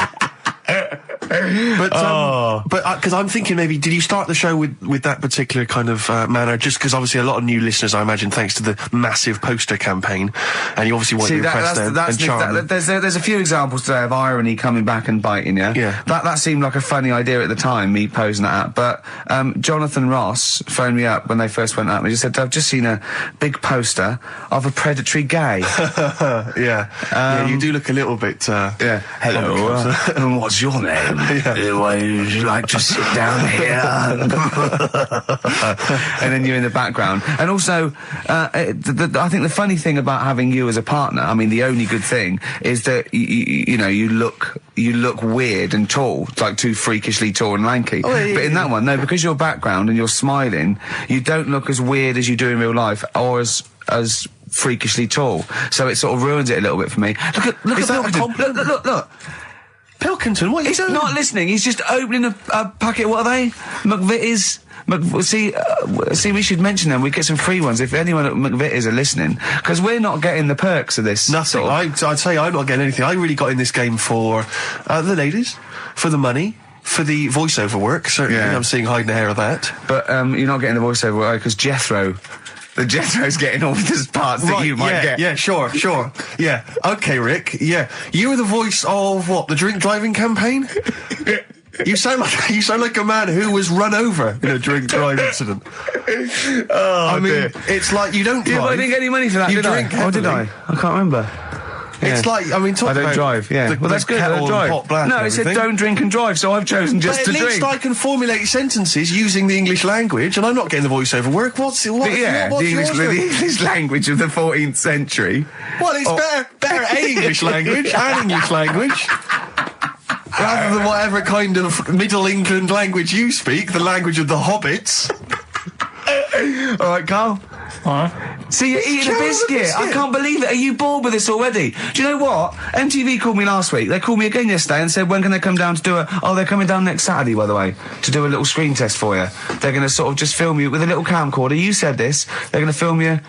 But because I'm thinking maybe, did you start the show with that particular kind of manner? Just because obviously a lot of new listeners, I imagine, thanks to the massive poster campaign, and you obviously want to impress them and charm them. There's a few examples today of irony coming back and biting you. Yeah. That seemed like a funny idea at the time, me posing that up. But Jonathan Ross phoned me up when they first went up and he just said, I've just seen a big poster of a predatory gay. Yeah, you do look a little bit. Yeah. Hello. What's your name? Why would you like to sit down here? And then you're in the background. And also, I think the funny thing about having you as a partner, I mean, the only good thing is that you know, you look weird and tall, like too freakishly tall and lanky. But in that one, no, because your background and you're smiling, you don't look as weird as you do in real life, or as freakishly tall. So it sort of ruins it a little bit for me. Look at Pilkington. Look. Pilkington, what are you doing? He's not listening. He's just opening a packet. What are they? McVitie's. See, we should mention them. We get some free ones if anyone at McVitie's are listening, because we're not getting the perks of this. Nothing. I'd say I'm not getting anything. I really got in this game for the ladies, for the money, for the voiceover work. Certainly, I'm seeing hide and hair of that. But you're not getting the voiceover work because Jethro's getting all the parts that you might get. Yeah, sure. Yeah. Okay, Rick. Yeah. You were the voice of what? The drink driving campaign? You sound like a man who was run over in a drink drive incident. I mean, it's like you don't drive. Yeah, but I didn't get any money for that, did I? Or did I? I can't remember. It's like, I mean, I don't drive, yeah. Well, that's good, I don't drive. No, it said don't drink and drive, so I've chosen just to drink. At least I can formulate sentences using the English language, and I'm not getting the voiceover work. The English language of the 14th century. Well, it's better English language and English language. Rather than whatever kind of Middle England language you speak, the language of the hobbits. All right, Carl. All right. See, you're eating a biscuit. I can't believe it. Are you bored with this already? Do you know what? MTV called me last week. They called me again yesterday and said, when can they come down to do they're coming down next Saturday, by the way, to do a little screen test for you. They're going to sort of just film you with a little camcorder. You said this. They're going to film you.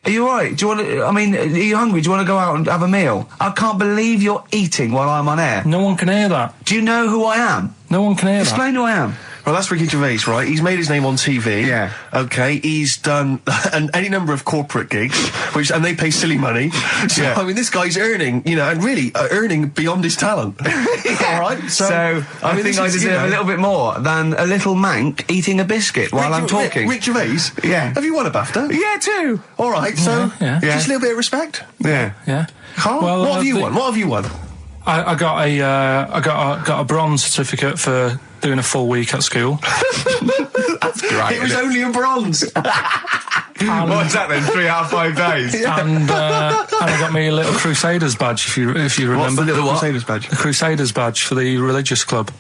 Are you all right? Do you want to, are you hungry? Do you want to go out and have a meal? I can't believe you're eating while I'm on air. No one can hear that. Do you know who I am? No one can hear that. Explain who I am. Well, that's Ricky Gervais, right? He's made his name on TV. Yeah. Okay, he's done any number of corporate gigs, and they pay silly money. So, I mean, this guy's earning, and really earning beyond his talent. All right? So I think I deserve a little bit more than a little mank eating a biscuit while I'm talking. Rick Gervais? Yeah. Have you won a BAFTA? Yeah, too. All right, so just a little bit of respect. Yeah. Yeah. Carl, what have you won? What have you won? I got a bronze certificate for doing a full week at school. That's great. It was only a bronze. What's that then? 3 out of 5 days. And I got me a little Crusaders badge, if you remember. What's the little Crusaders badge? The Crusaders badge for the religious club.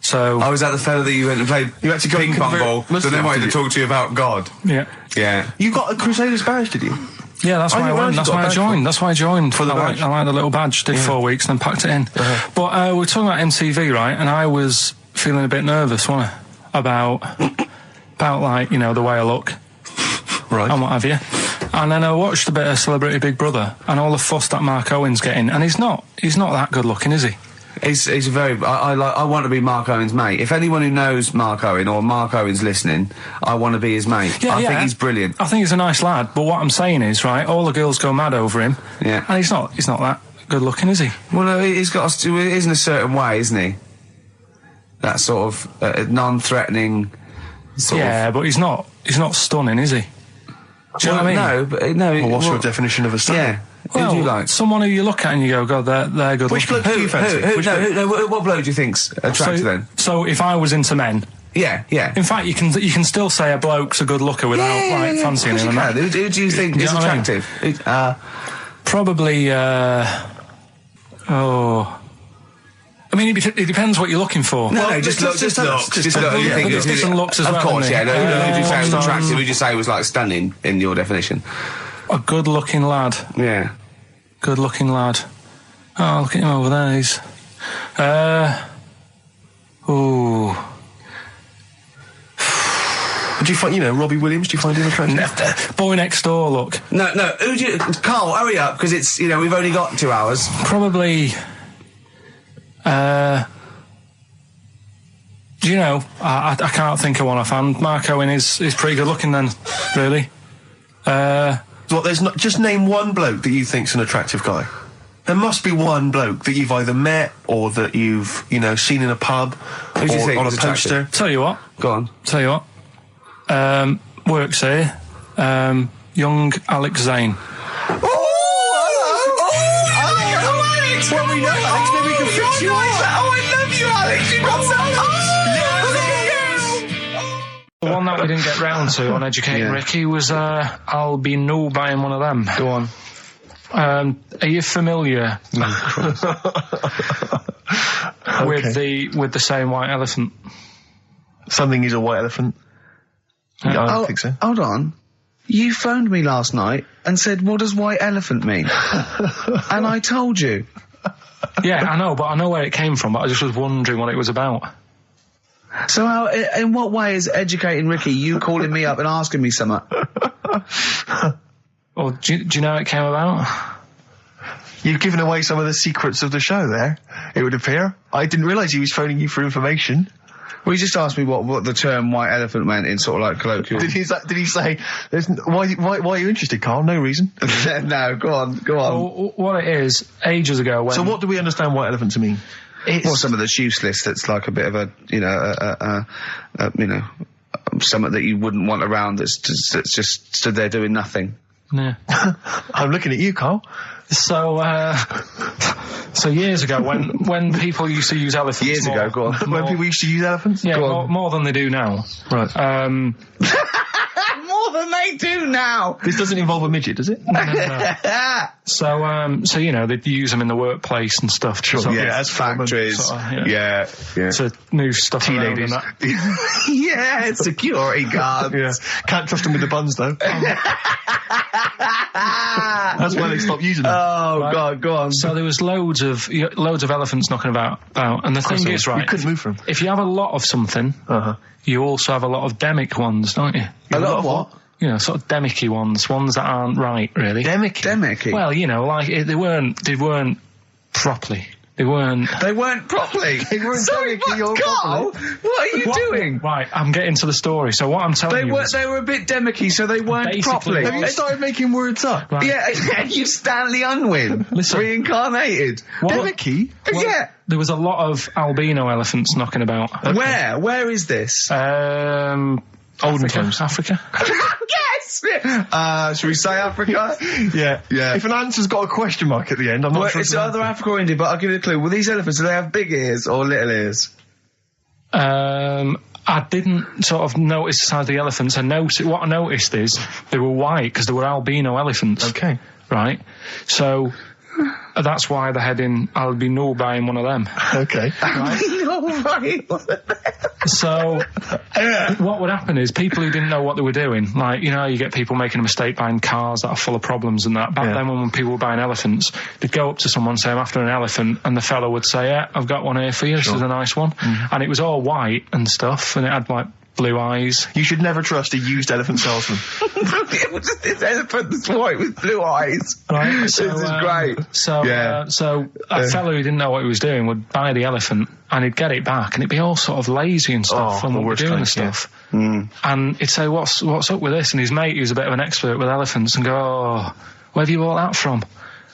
So was that the fella that you went and played ping pong ball? So they wanted to talk to you about God. Yeah. Yeah. You got a Crusaders badge, did you? Yeah, that's why I went. That's why I joined. That's why I joined. For the badge. I like the little badge. Did 4 weeks and then packed it in. But we're talking about MTV, right? And I was feeling a bit nervous, wasn't I? About like, the way I look. Right. And what have you. And then I watched a bit of Celebrity Big Brother and all the fuss that Mark Owen's getting. And he's not that good looking, is he? He's very. I want to be Mark Owen's mate. If anyone who knows Mark Owen or Mark Owen's listening, I want to be his mate. I think he's brilliant. I think he's a nice lad. But what I'm saying is, right, all the girls go mad over him. Yeah. And he's not that good looking, is he? Well, no, he's got. He is in a certain way, isn't he? That sort of non-threatening. But he's not stunning, is he? Do you know what I mean? No, but no. Well, what's your definition of a stunning? Yeah. Well, who do you like? Someone who you look at and you go, God, they're good Which looking. bloke do you fancy? What bloke do you think's attractive then? So if I was into men. Yeah. In fact, you can still say a bloke's a good looker without fancying him. Who do you think is attractive? Probably. I mean, it depends what you're looking for. No, just look. Just look. Different looks as well. Of course, yeah. Who would you say was attractive? Who would you say was like stunning in your definition? A good-looking lad. Yeah. Good-looking lad. Oh, look at him over there. He's. Do you find, Robbie Williams? Do you find him attractive? Boy Next Door. Look. No. Who do you? Carl, hurry up, because it's we've only got 2 hours. Probably. I can't think of one offhand. Mark Owen is pretty good looking then, really. There's not. Just name one bloke that you think's an attractive guy. There must be one bloke that you've either met or that you've, seen in a pub Who do you think on a is poster. Attractive? Tell you what. Go on. Tell you what. Works here. Young Alex Zane. Well, we know Alex. Maybe we can Alex, you like that? Oh, I love you, Alex. You got The one that we didn't get round to on Educating Ricky was I'll be no buying one of them. Go on. Are you familiar with the saying white elephant? Something is a white elephant. I don't think so. Hold on. You phoned me last night and said, what does white elephant mean? And I told you. Yeah, I know, but I know where it came from, but I just was wondering what it was about. So how, in what way is Educating Ricky you calling me up and asking me something? Well, do you know how it came about? You've given away some of the secrets of the show there, it would appear. I didn't realise he was phoning you for information. Well, he just asked me what the term white elephant meant in sort of like colloquial. Did he say, why are you interested, Carl? No reason. No, go on. Well, what it is, ages ago when... So what do we understand white elephant to mean? Well, some of the useless that's like a bit of a, something that you wouldn't want around that's just stood there doing nothing. Yeah. I'm looking at you, Carl. So years ago, when people used to use elephants... Years ago, go on. When people used to use elephants? Yeah, more than they do now. Right. More than they do now! This doesn't involve a midget, does it? No. So they'd use them in the workplace and stuff. Sure. As factories. Yeah. To move stuff around and that. Yeah, security guards. Yeah. Can't trust them with the buns, though. That's why they stopped using them. Oh, right. God, go on. So there was loads of elephants knocking about, and the thing is, right, you couldn't move from. If you have a lot of something, you also have a lot of demic ones, don't you? A lot of what? You know, sort of demicky ones that aren't right, really. Demicky? Well, like, they weren't properly. They weren't properly. Sorry, Carl, what are you doing? Right, I'm getting to the story. So what I'm telling you is... They were a bit demicky, so they weren't properly. Have you started making words up? Right. Yeah, you Stanley Unwin. Listen. Reincarnated. Demicky? Yeah. There was a lot of albino elephants knocking about. Okay. Where is this? Olden times. Africa. Yes! Should we say Africa? Yeah. If an answer's got a question mark at the end, I'm not sure. It's either Africa or India, but I'll give you a clue. Well, these elephants, do they have big ears or little ears? I didn't sort of notice the size of the elephants. What I noticed is they were white because they were albino elephants. Okay. Right? So... that's why they're heading, I'll be no buying one of them. Okay. Right? So, what would happen is people who didn't know what they were doing, like, you get people making a mistake buying cars that are full of problems and that. Back then when people were buying elephants, they'd go up to someone, say, I'm after an elephant, and the fellow would say, yeah, I've got one here for you, This is a nice one. And it was all white and stuff, and it had, like, blue eyes. You should never trust a used elephant salesman. This elephant's white with blue eyes. Right. This is great. So a fellow who didn't know what he was doing would buy the elephant and he'd get it back and it'd be all sort of lazy and stuff and what we're doing and stuff. And he'd say, what's up with this? And his mate, who's a bit of an expert with elephants, and go, where have you bought that from?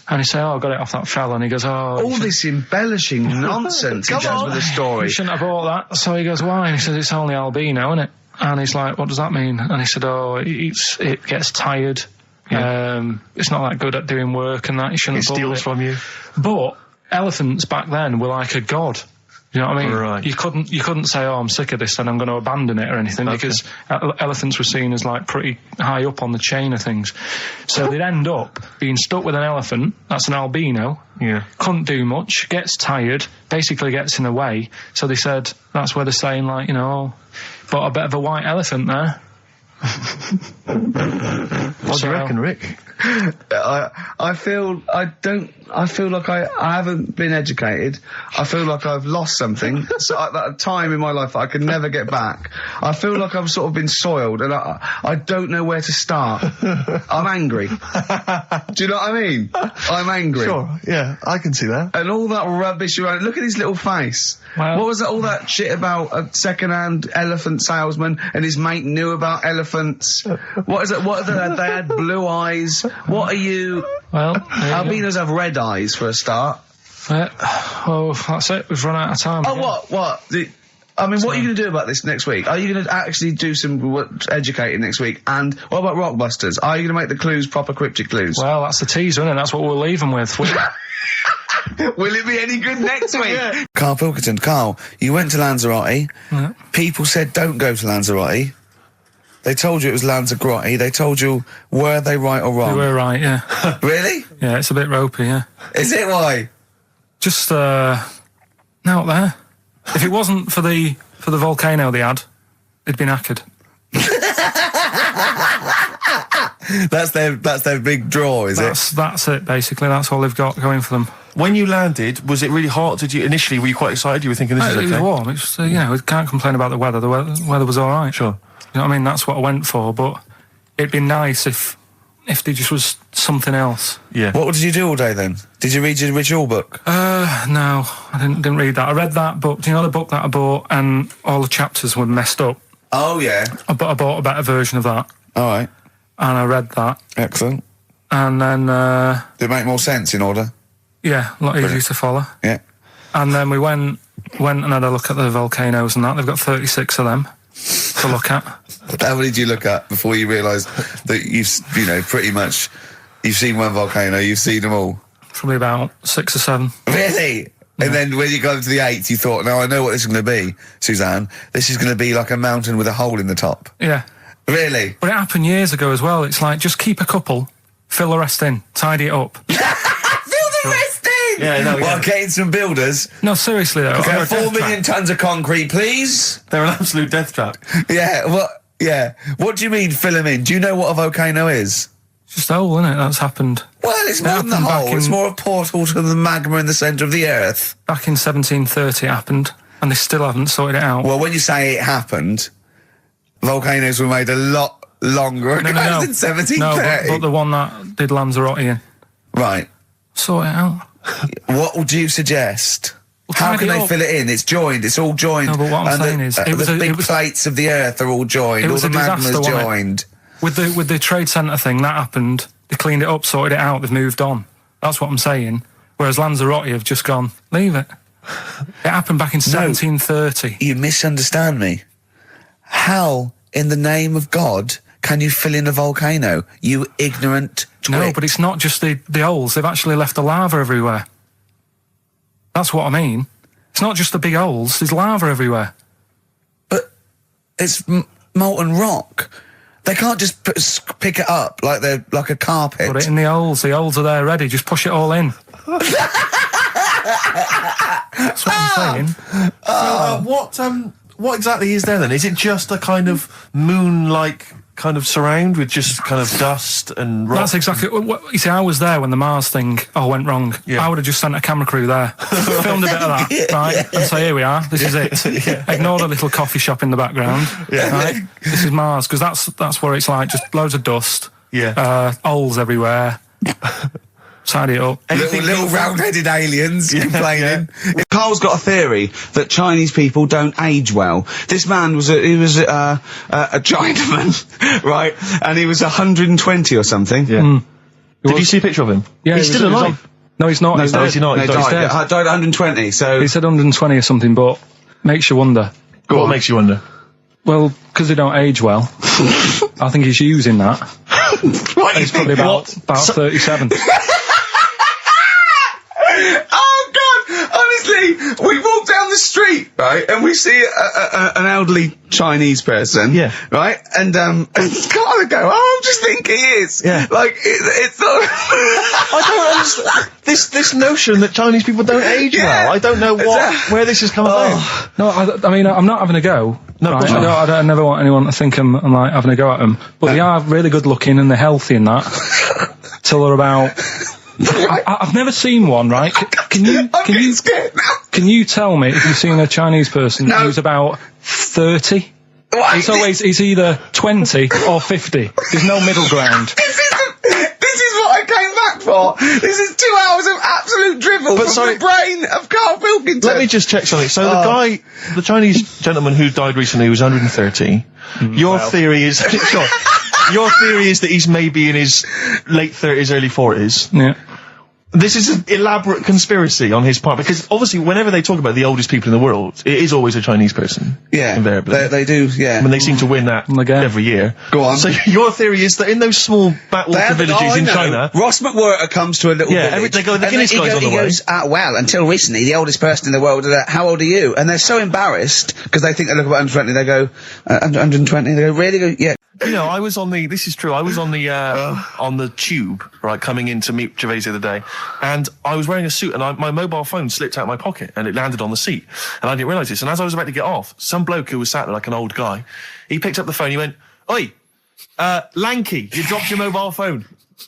And he say, I got it off that fella. And he goes, all this embellishing nonsense he does with the story. You shouldn't have bought that. So he goes, why? And he says, it's only albino, isn't it? And he's like, what does that mean? And he said, it gets tired. Yeah. It's not that good at doing work and that. You shouldn't have bought it. It steals from you. But elephants back then were like a god. You know what I mean? Right. You couldn't say, I'm sick of this and I'm going to abandon it or anything, because elephants were seen as like pretty high up on the chain of things. So they'd end up being stuck with an elephant, that's an albino, couldn't do much, gets tired, basically gets in the way. So they said, that's where they're saying, like, but a bit of a white elephant there. What do you reckon, Rick? I feel like I haven't been educated. I feel like I've lost something. So a time in my life that I can never get back. I feel like I've sort of been soiled, and I don't know where to start. I'm angry. Do you know what I mean? I'm angry. Sure. Yeah, I can see that. And all that rubbish around. Look at his little face. Well, what was that? All that shit about a second-hand elephant salesman and his mate knew about elephants. What is it? They had blue eyes. What are you? Well, albinos have red eyes for a start. That's it. We've run out of time. What? What are you going to do about this next week? Are you going to actually do some educating next week? And what about Rockbusters? Are you going to make the clues proper cryptic clues? Well, that's the teaser, isn't it? That's what we'll leave them with. Will it be any good next week? Yeah. Karl Pilkington, Karl, you went to Lanzarote. Yeah. People said don't go to Lanzarote. They told you it was Lanzarote. They told you, were they right or They wrong? were right, yeah. Really? Yeah, it's a bit ropey, yeah. Is it why? Just, out there. If it wasn't for the volcano they had, it'd been knackered. That's their big draw, is it? That's it, basically. That's all they've got going for them. When you landed, was it really hot? Were you quite excited? You were thinking this is okay? It was warm. It's, we can't complain about the weather. The weather was all right. Sure. You know what I mean? That's what I went for, but it'd be nice if there just was something else. Yeah. What did you do all day then? Did you read your ritual book? No, I didn't read that. I read that book. Do you know the book that I bought and all the chapters were messed up? Oh, yeah. I bought a better version of that. All right. And I read that. Excellent. And then, Did it make more sense in order? yeah, a lot easier to follow. Yeah. And then we went and had a look at the volcanoes and that. They've got 36 of them to look at. How many did you look at before you realised that pretty much, you've seen one volcano, you've seen them all? Probably about 6 or 7. Really? Yeah. And then when you got to the 8th, you thought, now I know what this is going to be, Suzanne. This is going to be like a mountain with a hole in the top. Yeah. Really? But it happened years ago as well. It's like, just keep a couple, fill the rest in, tidy it up. Fill the rest in! Yeah, no, Well, yeah. getting some builders. No, seriously though. Okay, They're a 4 death million trap. tons of concrete, please. They're an absolute death trap. Yeah, what do you mean fill them in? Do you know what a volcano is? It's just a hole, isn't it? That's happened. Well, it's more than the happened back hole. It's in- more a portal to the magma in the centre of the earth. Back in 1730 it happened, and they still haven't sorted it out. Well, when you say it happened, volcanoes were made a lot longer ago than 1730. No, but the one that did Lanzarote in. Right. Sort it out. What would you suggest? Well, How tidy can they up. fill it in? It's joined. It's all joined. No, but what I'm And saying is, it was the a- big it was- plates of the earth are all joined. It All was the a disaster, magma's wasn't it? joined. With the trade centre thing, that happened. They cleaned it up, sorted it out, they've moved on. That's what I'm saying. Whereas Lanzarote have just gone, leave it. It happened back in 1730. You misunderstand me. How, in the name of God, can you fill in a volcano? You ignorant twit. No, but it's not just the holes. They've actually left the lava everywhere. That's what I mean. It's not just the big holes. There's lava everywhere. But it's molten rock. They can't just pick it up like they're like a carpet. Put it in the holes. The holes are there ready. Just push it all in. That's what I'm saying. What exactly is there then? Is it just a kind of moon-like kind of surround with just kind of dust and rock? That's exactly what you see. I was there when the Mars thing all went wrong. Yeah. I would have just sent a camera crew there, filmed a bit of that, right, and say, here we are, this is it. Ignore the little coffee shop in the background, right? This is Mars, because that's where it's like just loads of dust, holes everywhere. Tidy it up. Little round-headed aliens complaining. Carl's got a theory that Chinese people don't age well. This man was a Chinaman, right? And he was 120 or something. Yeah. Did you see a picture of him? Yeah, he's still alive. No, he's not. No, He's no, dead. he not? no, He's died, dead. died at 120. So He said 120 or something, but makes you wonder. What makes you wonder? Well, because they don't age well. I think he's using that. what He's probably about 37. Oh God! Honestly, we walk down the street, right, and we see an elderly Chinese person, right, and Carl would go, "Oh, I'm just thinking he is." Yeah. Like it's not. I don't understand this notion that Chinese people don't age well. I don't know where this has come about. No, I mean, I'm not having a go. No, right? of course not. I never want anyone to think I'm like having a go at them. But they are really good looking and they're healthy and that. Till they're about. I've never seen one, right? Can you scared now. Can you tell me if you've seen a Chinese person who's about 30? It's either 20 or 50. There's no middle ground. This is what I came back for. This is 2 hours of absolute drivel from the brain of Karl Pilkington. Let me just check something. So the Chinese gentleman who died recently was 130. Your theory is that he's maybe in his late 30s, early 40s. Yeah. This is an elaborate conspiracy on his part, because obviously whenever they talk about the oldest people in the world, it is always a Chinese person. Yeah. Invariably. They do, yeah. I mean, they seem to win that every year. Go on. So your theory is that in those small backwater villages in China... Ross McWhirter comes to a little village. They go, the Guinness guy's on the way. He goes, well, until recently, the oldest person in the world, how old are you? And they're so embarrassed, because they think they look about 120, they go, 120, they go, really? Go, yeah. You know, I was on the, this is true, I was on the tube, right, coming in to meet Gervais the other day, and I was wearing a suit, and my mobile phone slipped out of my pocket, and it landed on the seat, and I didn't realise this, and as I was about to get off, some bloke who was sat there like an old guy, he picked up the phone, he went, "Oi, Lanky, you dropped your mobile phone."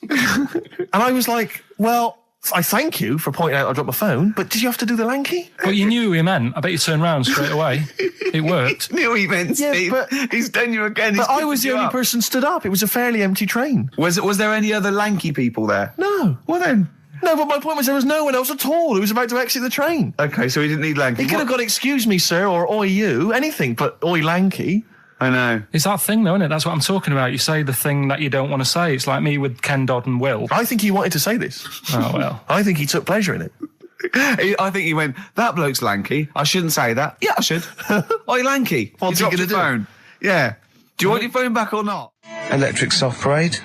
And I was like, well, I thank you for pointing out I dropped my phone, but did you have to do the Lanky? But you knew who he meant. I bet you turned round straight away. It worked. Knew he meant, Steve. but he's done you again. But I was the only person stood up. It was a fairly empty train. Was there any other lanky people there? No. Well then. No, but my point was there was no one else at all who was about to exit the train. Okay, so he didn't need lanky. He could have got "excuse me, sir," or "oi you," anything, but "oi Lanky." I know. It's that thing, though, isn't it? That's what I'm talking about. You say the thing that you don't want to say. It's like me with Ken Dodd and Will. I think he wanted to say this. Oh, well. I think he took pleasure in it. I think he went, that bloke's lanky. I shouldn't say that. Yeah, I should. Oi, lanky. What's he dropped gonna your do? phone. Yeah. Do you want your phone back or not? Electric Soft Parade.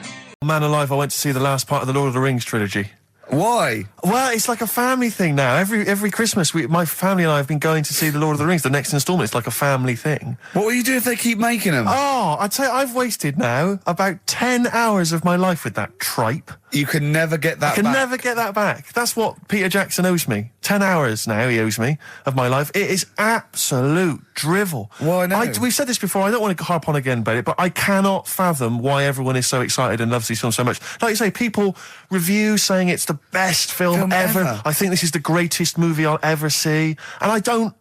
Man alive, I went to see the last part of the Lord of the Rings trilogy. Why? Well, it's like a family thing now. Every Christmas, my family and I have been going to see the Lord of the Rings, the next instalment. It's like a family thing. What will you do if they keep making them? Oh, I'd say I've wasted now about 10 hours of my life with that tripe. You can never get that I can back. never get that back. That's what Peter Jackson owes me. 10 hours now he owes me of my life. It is absolute drivel. Well, I know. We've said this before, I don't want to harp on again about it, but I cannot fathom why everyone is so excited and loves these films so much. Like you say, people review saying it's the best film ever. I think this is the greatest movie I'll ever see. And I don't...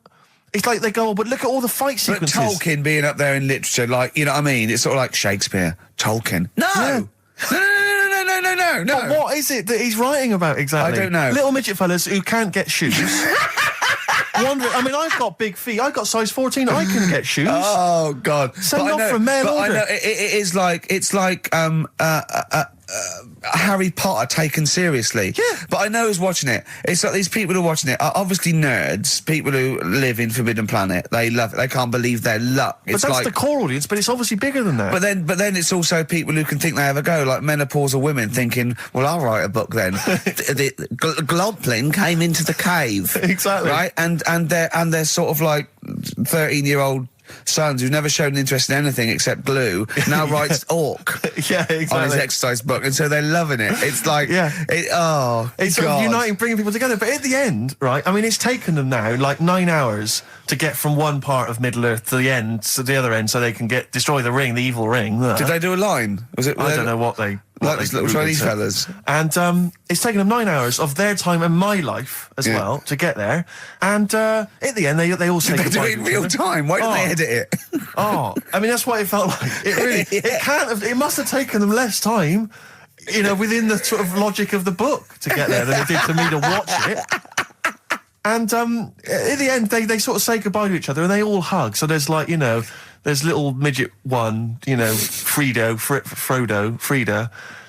It's like they go, oh, but look at all the fight But sequences. Tolkien being up there in literature, like, you know what I mean? It's sort of like Shakespeare. Tolkien. No! Yeah. No. But what is it that he's writing about exactly? I don't know. Little midget fellas who can't get shoes. Wondering, I mean, I've got big feet. I've got size 14. I can get shoes. Oh, God. Send off for mail order. I know, it is like, it's like, Harry Potter taken seriously. Yeah. But I know who's watching it. It's like these people who are watching it are obviously nerds, people who live in Forbidden Planet. They love it. They can't believe their luck. But It's that's like, the core audience, but it's obviously bigger than that. But then it's also people who can think they have a go, like menopausal women thinking, well, I'll write a book then. Globplin came into the cave. Exactly. Right? And they're sort of like 13-year-old sons who've never shown an interest in anything except glue, now writes Orc Yeah, exactly. on his exercise book, and so they're loving it. It's like, it's sort of uniting, bringing people together. But at the end, right, I mean, it's taken them now like 9 hours to get from one part of Middle-earth to the end, to the other end, so they can destroy the ring, the evil ring. Did they do a line? Was it? I don't know what they... Like these little Chinese fellas. And it's taken them 9 hours of their time and my life as well to get there. And at the end, they all say They goodbye do it in to each real other. time. Why didn't they edit it? Oh, I mean, that's what it felt like. It really, it can't have, it must have taken them less time, you know, within the sort of logic of the book to get there than it did for me to watch it. And at the end, they sort of say goodbye to each other and they all hug. So there's like, you know, there's little midget one, you know, Frida,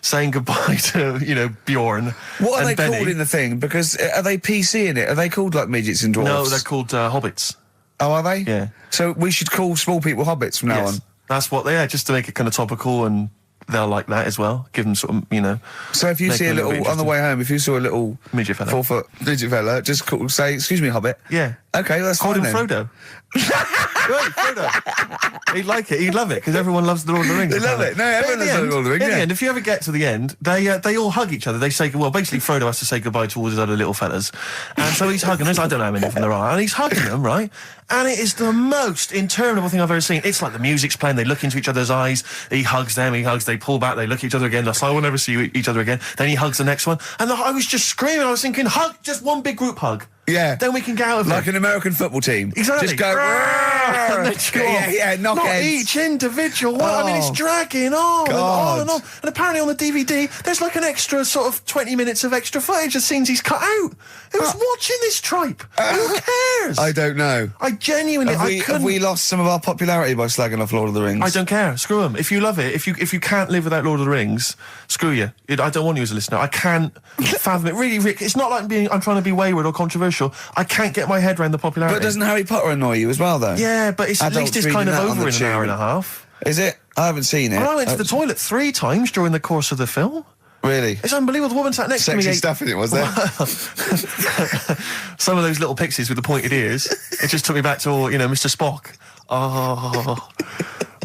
saying goodbye to, you know, Bjorn. What are and they Benny. called in the thing? Because are they PC in it? Are they called like midgets and dwarves? No, they're called hobbits. Oh, are they? Yeah. So we should call small people hobbits from now on. That's what they are, just to make it kind of topical, and they'll like that as well. Give them sort of, you know. So if you make see it a little little, bit on the way home, if you saw a little midget fella, 4 foot midget fella, just say, excuse me, hobbit. Yeah. Okay, that's Call fine him then. Frodo. Right, Frodo. He'd like it. He'd love it because everyone loves the Lord of the Rings. They love it. No, everyone loves the Lord of the Rings, In yeah. the end, if you ever get to the end, they all hug each other. They say, well, basically Frodo has to say goodbye to all his other little fellas, and so he's hugging us. I don't know how many of them there are, and he's hugging them, right? And it is the most interminable thing I've ever seen. It's like the music's playing. They look into each other's eyes. He hugs them. He hugs. They pull back. They look at each other again. That's, I will never see each other again. Then he hugs the next one, and I was just screaming. I was thinking, hug, just one big group hug. Yeah. Then we can get out of Like it. an American football team. Exactly. Just go. And then just go off. Yeah, knock Not heads. each individual one. I mean, it's Oh. dragging on and on and God. on. And apparently on the DVD, there's like an extra sort of 20 minutes of extra footage of scenes he's cut out. Who's watching this tripe? Who cares? I don't know. I genuinely, Have we lost some of our popularity by slagging off Lord of the Rings? I don't care. Screw them. If you love it, if you can't live without Lord of the Rings, screw you. I don't want you as a listener. I can't fathom it. Really, Rick, it's not like I'm trying to be wayward or controversial. I can't get my head around the popularity. But doesn't Harry Potter annoy you as well, though? Yeah, but at least it's kind of over in an hour and a half. Is it? I haven't seen it. I went to the toilet 3 times during the course of the film. Really? It's unbelievable. The woman sat next to me. Sexy stuff in it, was there? Some of those little pixies with the pointed ears. It just took me back to Mr. Spock. Oh,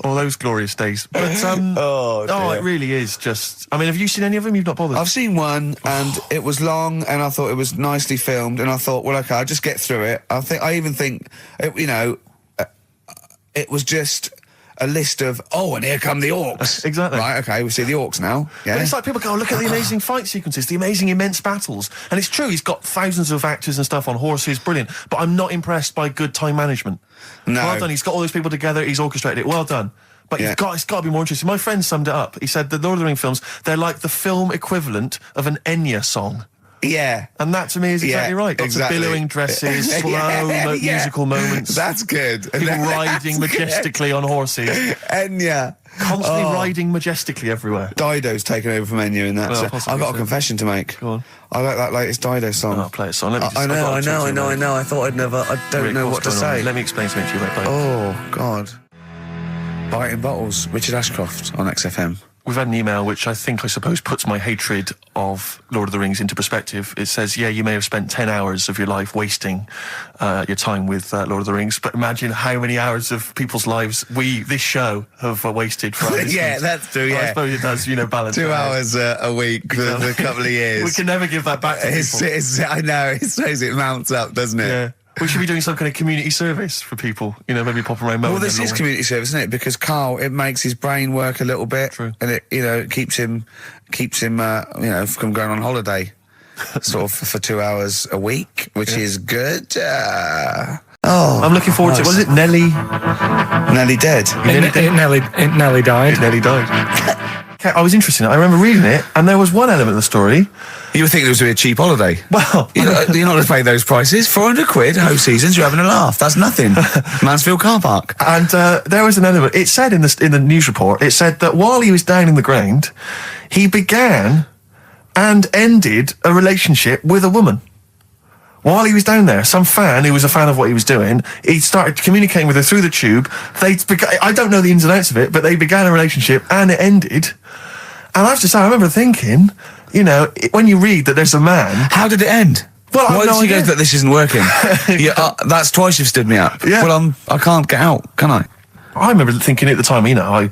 all those glorious days. But it really is just. I mean, have you seen any of them? You've not bothered. I've seen one, and it was long, and I thought it was nicely filmed, and I thought, well, okay, I'll just get through it. I even think, it was just a list of, and here come the orcs. Exactly. Right, okay, we see the orcs now. Yeah. But it's like people go, look at the amazing fight sequences, the amazing immense battles. And it's true, he's got thousands of actors and stuff on horses, brilliant. But I'm not impressed by good time management. No. Well done, he's got all those people together, he's orchestrated it, well done. But it's got to be more interesting. My friend summed it up. He said the Lord of the Rings films, they're like the film equivalent of an Enya song. Yeah. And that to me is exactly right. Lots exactly. of billowing dresses, slow musical moments. That's good. People riding majestically on horses. Enya. Constantly riding majestically everywhere. Dido's taken over from Enya in that. Well, So possibly I've got a so. confession to make. Go on. I like that latest Dido song. I'll play a song. Let me just, I know. I thought I don't Rick, know what's what to going on? say. Let me explain something to you, mate. Oh, God. Biting Bottles, Richard Ashcroft on XFM. We've had an email which I suppose puts my hatred of Lord of the Rings into perspective. It says, yeah, you may have spent 10 hours of your life wasting your time with Lord of the Rings, but imagine how many hours of people's lives this show, have wasted for our listeners. Yeah, that's true, I suppose it does, balance 2 it out. hours a week for a couple of years. We can never give that back to people. I know, it shows it mounts up, doesn't it? Yeah. We should be doing some kind of community service for people, maybe pop around. Well, this is community service, isn't it? Because Carl, it makes his brain work a little bit. True. And it keeps him, from going on holiday, sort of for 2 hours a week, which is good. I'm looking forward to, was it Nelly? Nearly dead. It nearly died. It nearly died. I was interested in it. I remember reading it, and there was one element of the story. You were thinking it was going to be a cheap holiday. Well, You're not going to pay those prices. 400 quid, host seasons, you're having a laugh. That's nothing. Mansfield car park. and there was an element. It said in the news report, it said that while he was down in the ground, he began and ended a relationship with a woman. While he was down there, some fan who was a fan of what he was doing, he started communicating with her through the tube. I don't know the ins and outs of it, but they began a relationship and it ended. And I have to say, I remember thinking, when you read that there's a man... How did it end? Well, why did you go idea. that this isn't working? That's twice you've stood me up. Yeah. Well, I can't get out, can I? I remember thinking at the time, I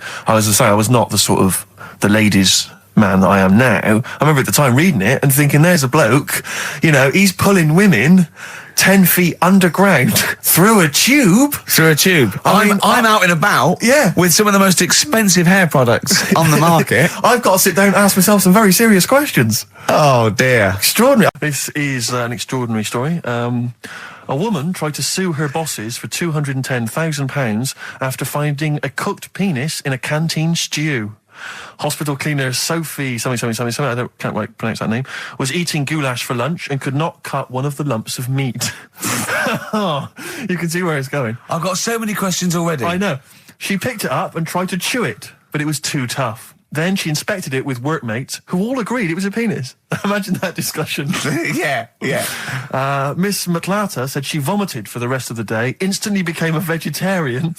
was not the sort of the ladies' man that I am now. I remember at the time reading it and thinking, there's a bloke, he's pulling women 10 feet underground through a tube. Through a tube. I'm out and about with some of the most expensive hair products on the market. I've got to sit down and ask myself some very serious questions. Oh, dear. Extraordinary. This is an extraordinary story. A woman tried to sue her bosses for £210,000 after finding a cooked penis in a canteen stew. Hospital cleaner Sophie, something, I can't quite pronounce that name, was eating goulash for lunch and could not cut one of the lumps of meat. You can see where it's going. I've got so many questions already. I know. She picked it up and tried to chew it, but it was too tough. Then she inspected it with workmates who all agreed it was a penis. Imagine that discussion. Yeah. Miss McLata said she vomited for the rest of the day, instantly became a vegetarian,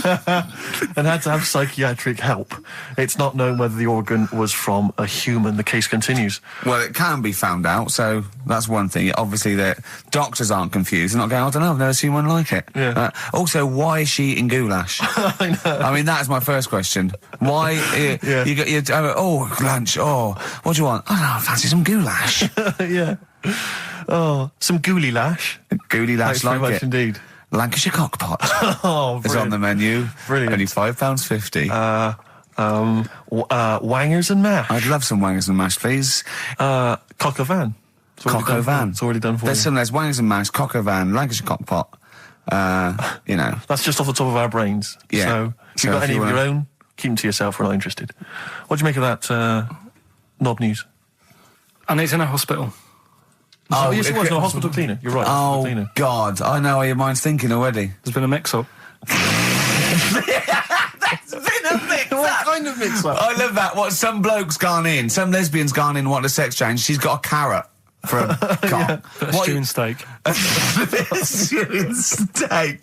and had to have psychiatric help. It's not known whether the organ was from a human. The case continues. Well, it can be found out, so that's one thing. Obviously, the doctors aren't confused. They're not going, I don't know, I've never seen one like it. Yeah. Also, why is she eating goulash? I know. I mean, that's my first question. Why? Lunch. What do you want? I don't know, I fancy some goulash. Yeah. Oh, some gooly lash. Gooly lash, Thanks very like much it. indeed. Lancashire cockpot Oh, is on the menu. Brilliant. Only £5.50. Wangers and mash. I'd love some wangers and mash, please. Coq au vin. Cock o' van. It's already done for you. There's Wang's and Mags, Cock o' van, Lancashire Cockpot. You know. That's just off the top of our brains. Yeah. So, if you've got any of your own, keep them to yourself. We're not interested. What do you make of that knob news? And it's in a hospital. Oh, yes, it was. No, hospital cleaner. You're right. Hospital cleaner. God, I know how your mind's thinking already. There's been a mix-up. What kind of mix-up? I love that. What some bloke's gone in, some lesbian's gone in wanting a sex change. She's got a carrot for a cock. Bit of stew and steak. Stew and steak.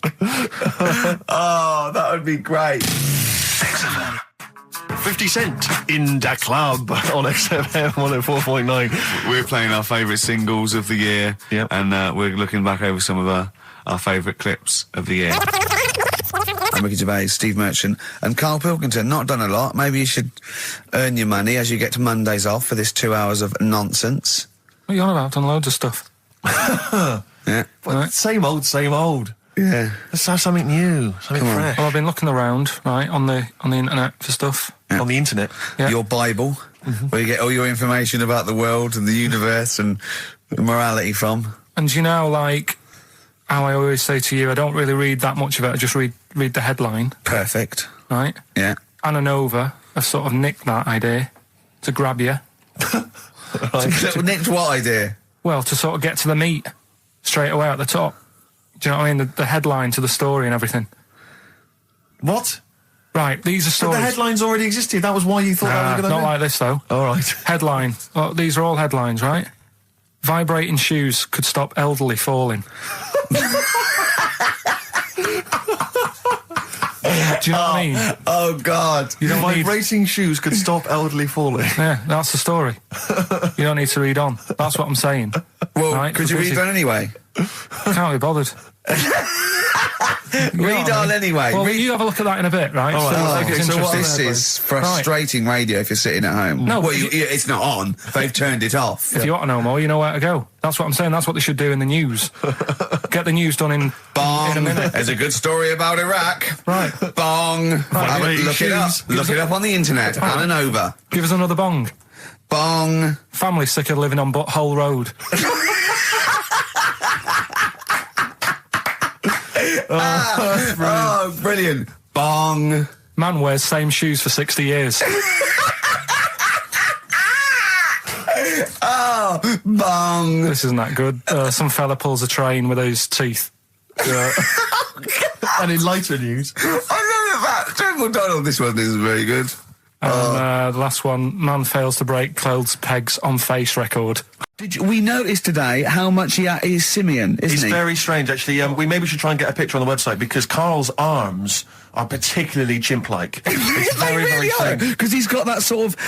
Oh, that would be great. XFM. 50 Cent in Da Club on XFM 104.9. We're playing our favourite singles of the year, and we're looking back over some of our favourite clips of the year. I'm Ricky Gervais, Steve Merchant, and Karl Pilkington. Not done a lot. Maybe you should earn your money as you get to Mondays off for this 2 hours of nonsense. What are you on about? I've done loads of stuff. Yeah. Well, same old, same old. Yeah. Let's have something new, something fresh. Well, I've been looking around, right, on the internet for stuff. Yeah. On the internet. Yeah. Your Bible, where you get all your information about the world and the universe and morality from. And you know, like, how I always say to you, I don't really read that much of it, I just read the headline. Perfect. Right? Yeah. Anna Nova have sort of nicked that idea to grab you. Nicked what idea? Well, to sort of get to the meat straight away at the top. Do you know what I mean? The headline to the story and everything. What? Right, these are But stories. the headlines already existed. That was why you thought that was a good not idea? like this, though. All right. Headline. Well, these are all headlines, right? Vibrating shoes could stop elderly falling. Do you know what I mean? Oh, God. You don't need... Vibrating shoes could stop elderly falling. Yeah, that's the story. You don't need to read on. That's what I'm saying. Well, right? could you read on anyway? Can't be bothered. Read on anyway. Well, you have a look at that in a bit, right? All right. Okay, so what interesting. this is frustrating radio if you're sitting at home. No, well, it's not on. They've turned it off. If you want to know more, you know where to go. That's what I'm saying. That's what they should do in the news. Get the news done in a minute. There's a good story about Iraq. Right. Bong. Right. Look it up. Look it up on the internet. Anna Nova. Give us another bong. Bong. Family sick of living on Butthole Road. Oh, brilliant. Bong. Man wears same shoes for 60 years. Oh, bong. This isn't that good. Some fella pulls a train with his teeth. And in lighter news. I remember that. Joe McDonald, this one isn't very good. And the last one, man fails to break clothes pegs on face record. We noticed today how much he is simian, isn't It's he? very strange, actually. We maybe should try and get a picture on the website because Carl's arms are particularly chimp-like. It's very, very strange. Because he's got that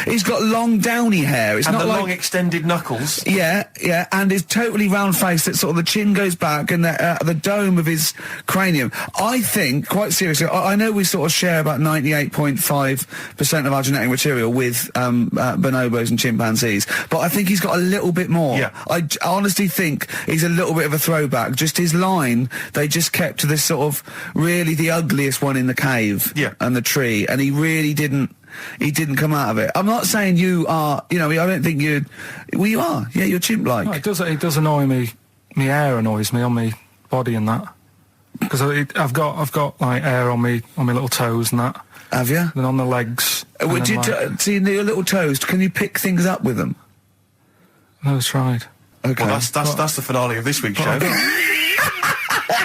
he's got long downy hair. It's And not the like long extended knuckles. Yeah, and his totally round face that sort of the chin goes back and the dome of his cranium. I think, quite seriously, I know we sort of share about 98.5% of our genetic material with bonobos and chimpanzees, but I think he's got a little bit more. Yeah. I honestly think he's a little bit of a throwback. Just his line, they just kept to this sort of really the ugliest one in the cave and the tree, and he really didn't come out of it. I'm not saying you are, I don't think you are. Yeah, you're chimp-like. No, it does annoy me. My hair annoys me on my body and that. Because I've got like hair on my little toes and that. Have you? And on the legs. See, your little toes, can you pick things up with them? No, it's tried. Okay. Well, that's the finale of this week's show.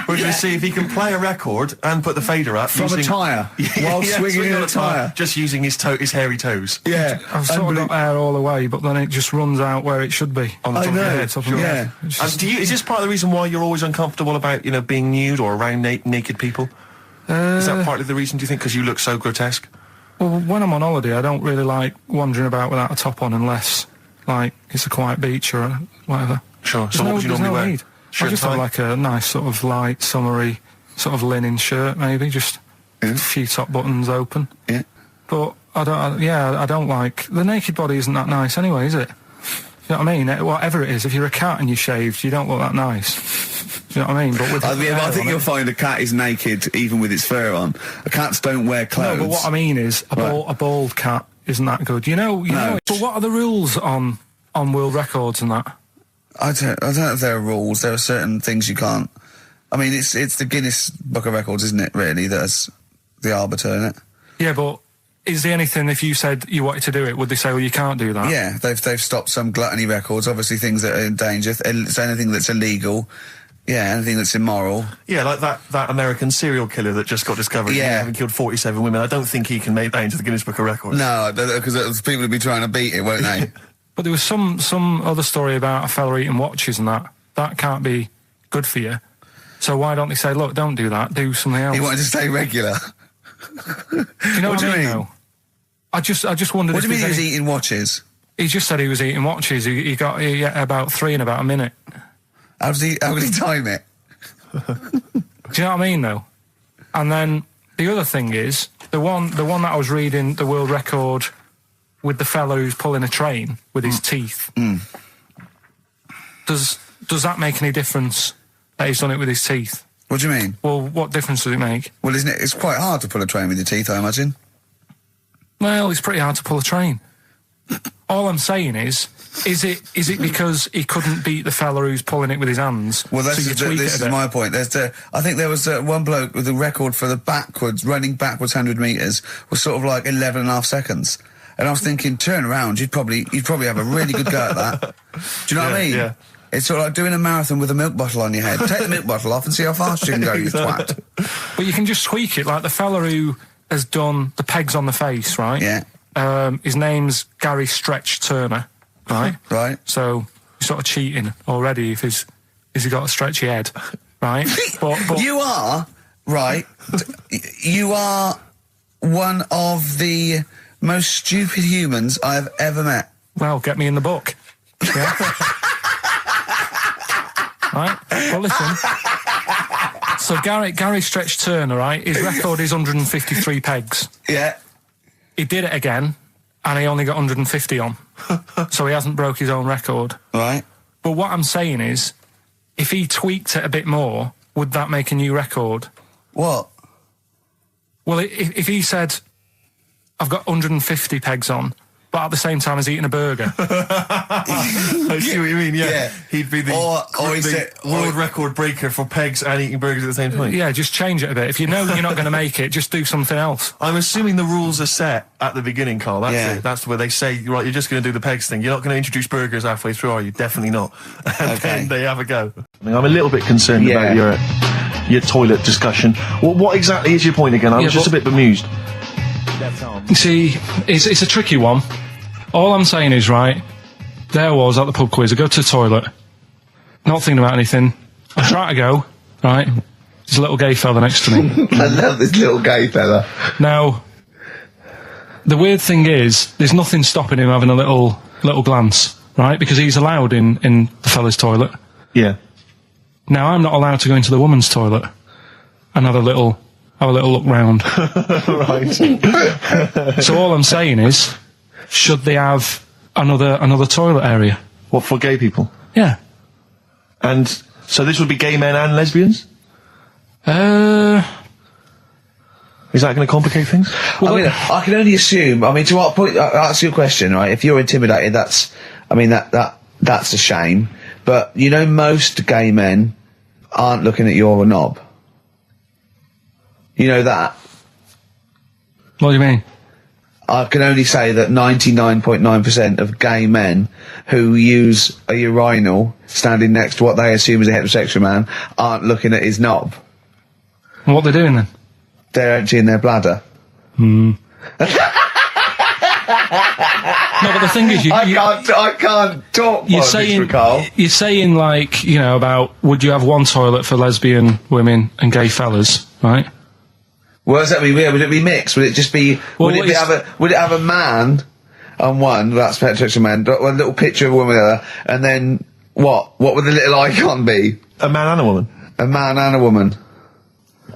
We're going to see if he can play a record and put the fader up From a tyre, while swinging in a tyre. Just using his hairy toes. Yeah. I've sort of got hair all the way, but then it just runs out where it should be. On the top of your head. Top of your head. And is this part of the reason why you're always uncomfortable about, being nude or around naked people? Is that partly the reason, do you think, because you look so grotesque? Well, when I'm on holiday, I don't really like wandering about without a top on unless, like, it's a quiet beach or whatever. Sure. So what would you normally wear? Need. I just have like a nice sort of light, summery, sort of linen shirt, maybe, just a few top buttons open. Yeah. But I don't like... The naked body isn't that nice anyway, is it? You know what I mean? Whatever it is, if you're a cat and you're shaved, you don't look that nice. Do you know what I mean? But with I think you'll find a cat is naked even with its fur on. Cats don't wear clothes. No, but what I mean is, a bald cat isn't that good. You know. But what are the rules on world records and that? I don't know if there are rules. There are certain things you can't. I mean, it's the Guinness Book of Records, isn't it, really, that's the arbiter, isn't it? Yeah, but is there anything, if you said you wanted to do it, would they say, well, you can't do that? Yeah, they've stopped some gluttony records, obviously things that are in danger. It's anything that's illegal. Yeah, anything that's immoral. Yeah, like that American serial killer that just got discovered. Yeah. Having killed 47 women. I don't think he can make that into the Guinness Book of Records. No, because people will be trying to beat it, won't they? But there was some other story about a fella eating watches and that. That can't be good for you. So why don't they say, look, don't do that, do something else? He wanted to stay regular. Do you know what I mean? Though? I just wondered. What do you mean he was eating watches? He just said he was eating watches. He got about 3 in about a minute. How did he time it? Do you know what I mean, though? And then the other thing is the one that I was reading, the world record with the fellow who's pulling a train with his teeth. Does that make any difference that he's done it with his teeth? What do you mean? Well, what difference does it make? Well, isn't it? It's quite hard to pull a train with your teeth, I imagine. Well, it's pretty hard to pull a train. All I'm saying is it because he couldn't beat the fella who's pulling it with his hands? Well, this is my point. I think there was one bloke with a record for the running backwards 100 metres was sort of like 11 and a half seconds. And I was thinking, turn around, you'd probably have a really good go at that. Do you know what I mean? Yeah. It's sort of like doing a marathon with a milk bottle on your head. Take the milk bottle off and see how fast you can go, you twat. But you can just tweak it, like the fella who has done the pegs on the face, right? Yeah. His name's Gary Stretch Turner, right? Right. So you're sort of cheating already if he's got a stretchy head, right? but you are, right, you are one of the most stupid humans I've ever met. Well, get me in the book. Yeah. Right? Well, listen. So Gary Stretch Turner, right? His record is 153 pegs. Yeah. He did it again, and he only got 150 on. So he hasn't broke his own record. Right. But what I'm saying is, if he tweaked it a bit more, would that make a new record? What? Well, if he said, I've got 150 pegs on, but at the same time as eating a burger. I see what you mean, yeah. He'd be the world record breaker for pegs and eating burgers at the same time. Yeah, just change it a bit. If you know you're not going to make it, just do something else. I'm assuming the rules are set at the beginning, Carl. That's it. That's where they say, right, you're just going to do the pegs thing. You're not going to introduce burgers halfway through, are you? Definitely not. And then they have a go. I'm a little bit concerned about your toilet discussion. What exactly is your point again? I was just a bit bemused. You see, it's a tricky one. All I'm saying is, right, there I was at the pub quiz. I go to the toilet, not thinking about anything. I try to go, right, there's a little gay fella next to me. I love this little gay fella. Now, the weird thing is, there's nothing stopping him having a little glance, right, because he's allowed in the fella's toilet. Yeah. Now, I'm not allowed to go into the woman's toilet and have a little look round. Right. So all I'm saying is, should they have another toilet area? What, for gay people? Yeah. And so this would be gay men and lesbians? Is that going to complicate things? Well, I mean, I can only assume. I mean, to what point? I'll ask you a question, right? If you're intimidated, that's a shame. But you know, most gay men aren't looking at your knob. You know that? What do you mean? I can only say that 99.9% of gay men who use a urinal standing next to what they assume is a heterosexual man aren't looking at his knob. And what they're doing then? They're emptying their bladder. No, but the thing is, I can't talk. You're saying like, you know, about would you have one toilet for lesbian women and gay fellas, right? What does that mean? Would it be mixed? Would it just be? Would it have a man on one? That's heterosexual man. One little picture of a woman, and then what? What would the little icon be? A man and a woman. A man and a woman.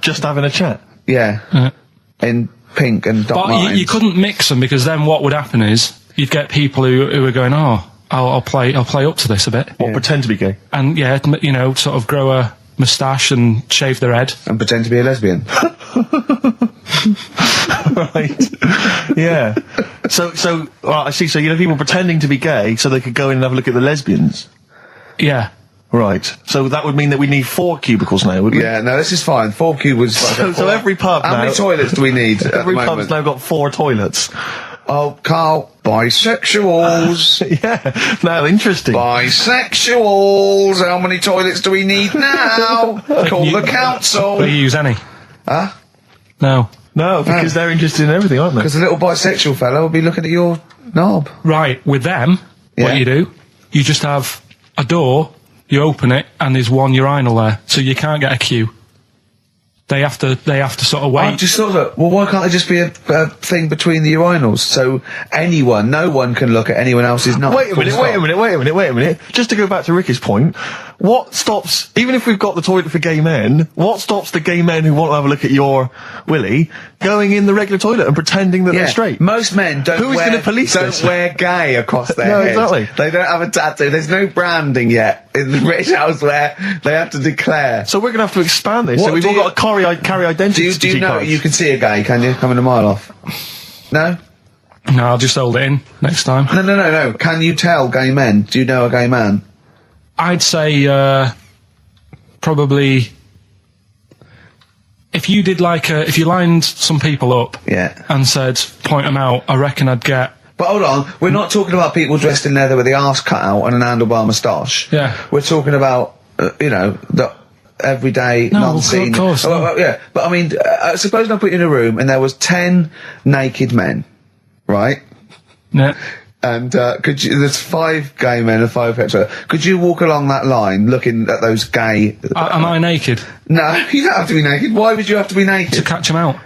Just having a chat. Yeah. In pink and dot lines. But you couldn't mix them, because then what would happen is you'd get people who are going, oh, I'll play up to this a bit. What, pretend to be gay? And yeah, you know, sort of grow a moustache and shave their head. And pretend to be a lesbian. Right. Yeah. So I see. So you know, people pretending to be gay so they could go in and have a look at the lesbians. Yeah. Right. So that would mean that we need 4 cubicles now, would we? Yeah, no, this is fine. 4 cubicles. So every pub How now... many toilets do we need at the Every pub's moment? now got 4 toilets. Oh, Carl, bisexuals. Yeah. Now, interesting. Bisexuals. How many toilets do we need now? Call the council. Do you use any? Huh? No. No, because they're interested in everything, aren't they? Because the little bisexual fella will be looking at your knob. Right, with them, Yeah. what you do, you just have a door, you open it, and there's one urinal there, so you can't get a queue. They have to sort of wait. I just thought that, well, why can't there just be a thing between the urinals so no one can look at anyone else's knob? Wait a minute. Just to go back to Ricky's point, what stops, even if we've got the toilet for gay men, what stops the gay men who want to have a look at your willy going in the regular toilet and pretending that they're straight? Most men don't Who is wear, gonna police don't this? wear gay across their No, heads. exactly. They don't have a tattoo. There's no branding yet in the British house where they have to declare. So we're going to have to expand this. What So we've do all you- got to carry identity Do you know cards. you can see a gay, can you? Coming a mile off. No? No, I'll just hold it in next time. No. Can you tell gay men? Do you know a gay man? I'd say probably if you did if you lined some people up Yeah. and said point them out, I reckon I'd get. But hold on, we're not talking about people dressed in leather with the arse cut out and an handlebar moustache. Yeah. We're talking about, the everyday, No, non-seen. of course, no. Well, yeah, but I mean, suppose I put you in a room and there was 10 naked men, right? Yeah. And there's 5 gay men and 5 hetero. Could you walk along that line looking at those gay... Am I naked No, you don't have to be naked. Why would you have to be to naked? catch them out?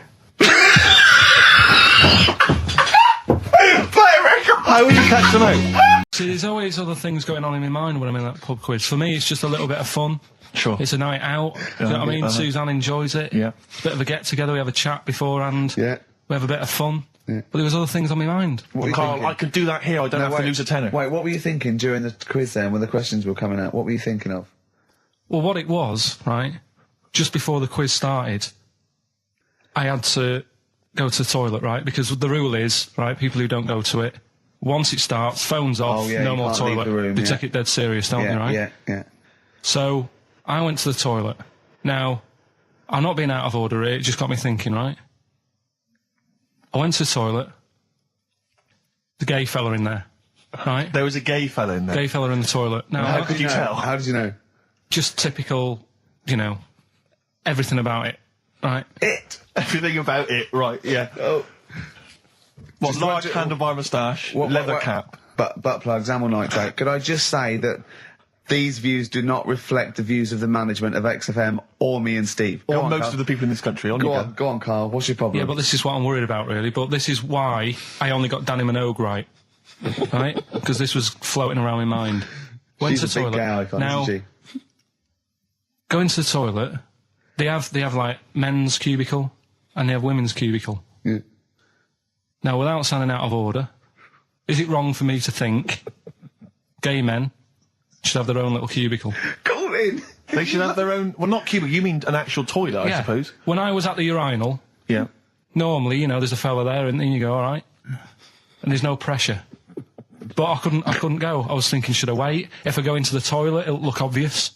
How would you catch them out? See, there's always other things going on in my mind when I'm in that pub quiz. For me, it's just a little bit of fun. Sure. It's a night out. Do you know what I mean? Suzanne enjoys it. Yeah. Bit of a get together. We have a chat beforehand. Yeah. We have a bit of fun. Yeah. But there was other things on my mind. What were you Carl, thinking? I could do that here. I don't have to lose a tenner. Wait, what were you thinking during the quiz then when the questions were coming out? What were you thinking of? Well, what it was, right, just before the quiz started, I had to go to the toilet, right? Because the rule is, right, people who don't go to it, once it starts, phones off, Oh, yeah, no you more can't leave toilet. the room, They yeah. take it dead serious, don't they, right? Yeah. So, I went to the toilet. Now, I'm not being out of order here, it just got me thinking, right? I went to the toilet. The gay fella in there, right? There was a gay fella in there. Gay fella in the toilet. Now, How could you tell? How did you know? just typical, everything about it, right? Everything about it, right, yeah. Oh. What, Just large imagine- handlebar moustache, leather cap. Butt plugs, amyl nitrate. Could I just say that these views do not reflect the views of the management of XFM or me and Steve. Go Or on, most Carl. of the people in this country. Go on, Carl. What's your problem? Yeah, but this is what I'm worried about, really. But this is why I only got Danny Minogue right, right? Because this was floating around my mind. Went She's to a the big toilet. gay icon, Now, isn't she? go into the toilet. They have like men's cubicle and they have women's cubicle. Yeah. Now, without sounding out of order, is it wrong for me to think gay men should have their own little cubicle? Go in. They should have their own... Well, not cubicle, you mean an actual toilet, I suppose. When I was at the urinal, Yeah. normally, there's a fella there and then you go, all right. And there's no pressure. But I couldn't go. I was thinking, should I wait? If I go into the toilet, it'll look obvious.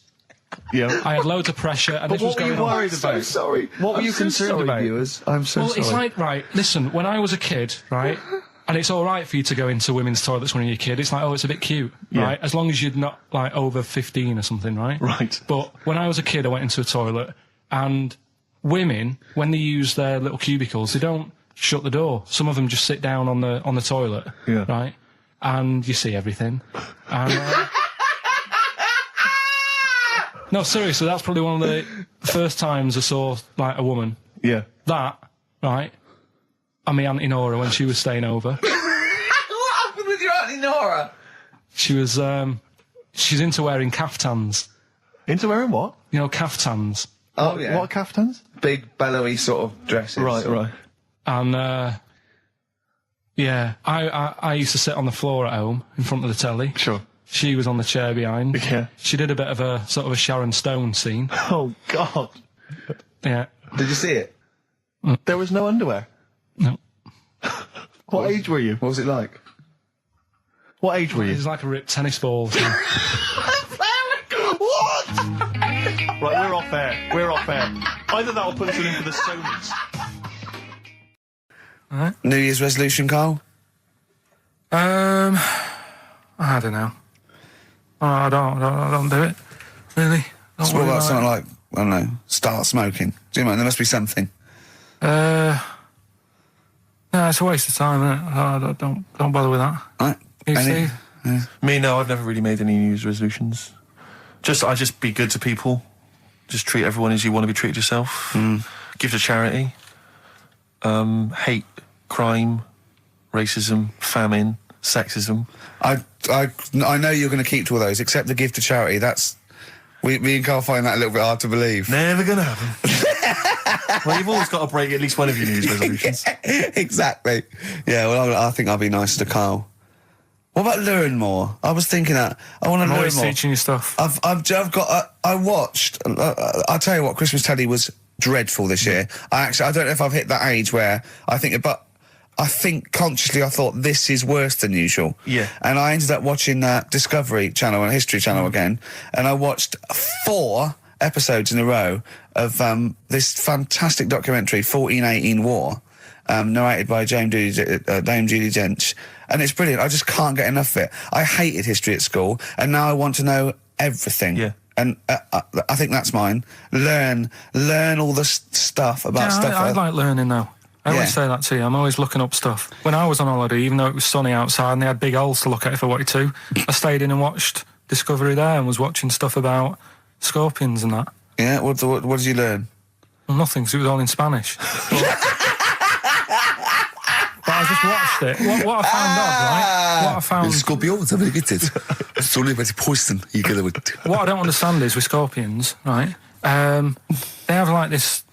Yeah. I had loads of pressure and But this was what were going you on. worried about? So sorry. What were I'm you so concerned sorry, about? viewers. I'm so Well, sorry. it's like, right, listen, when I was a kid, right, and it's all right for you to go into women's toilets when you're a kid, it's like, oh, it's a bit cute, Yeah. right, as long as you're not, like, over 15 or something, right? Right. But when I was a kid, I went into a toilet, and women, when they use their little cubicles, they don't shut the door. Some of them just sit down on the toilet, Yeah. right, and you see everything. And, no, seriously, that's probably one of the first times I saw, like, a woman. Yeah. That, right, and my Auntie Nora when she was staying over. What happened with your Auntie Nora? She was, she's into wearing caftans. Into wearing what? Caftans. Oh, yeah. What caftans? Big, bellowy sort of dresses. Right. And, yeah, I used to sit on the floor at home in front of the telly. Sure. She was on the chair behind. Yeah. She did a bit of a sort of a Sharon Stone scene. Oh, God. Yeah. Did you see it? There was no underwear. No. What age were you? What was it like? What age were It you? was like a ripped tennis ball. So. not fair. Either that or put us in for the Sonys. New Year's resolution, Carl? I don't know. I don't do it. Really? So what about something like, I don't know, start smoking? Do you know, there must be something. No, it's a waste of time, isn't it? Don't bother with that. Right. You, Steve? Me, no, I've never really made any New Year's resolutions. I just be good to people. Just treat everyone as you want to be treated yourself. Give to charity. Hate, crime, racism, famine, sexism. I know you're going to keep to all those, except the gift to charity. That's... Me and Carl find that a little bit hard to believe. Never gonna happen. Well, you've always got to break at least one of your New Year's resolutions. Exactly. Yeah, well, I think I'll be nice to Carl. What about learn more? I was thinking that. I want to learn more. Always teaching you stuff. I watched... I'll tell you what, Christmas telly was dreadful this year. I don't know if I've hit that age where I think... But I think consciously I thought this is worse than usual. Yeah. And I ended up watching Discovery Channel and History Channel again, and I watched 4 episodes in a row of this fantastic documentary, 1418 War, narrated by Dame Judi Dench, and it's brilliant. I just can't get enough of it. I hated history at school, and now I want to know everything. Yeah. And I think that's mine. Learn all the stuff about stuff. I like learning though. I always say that to you. I'm always looking up stuff. When I was on holiday, even though it was sunny outside and they had big holes to look at if I wanted to, I stayed in and watched Discovery there and was watching stuff about scorpions and that. Yeah, what did you learn? Well, nothing, because it was all in Spanish. But I just watched it. What I found out, right? What I found... Scorpions, I'm get it. It's only about poison. You get it. What I don't understand is with scorpions, right? They have like this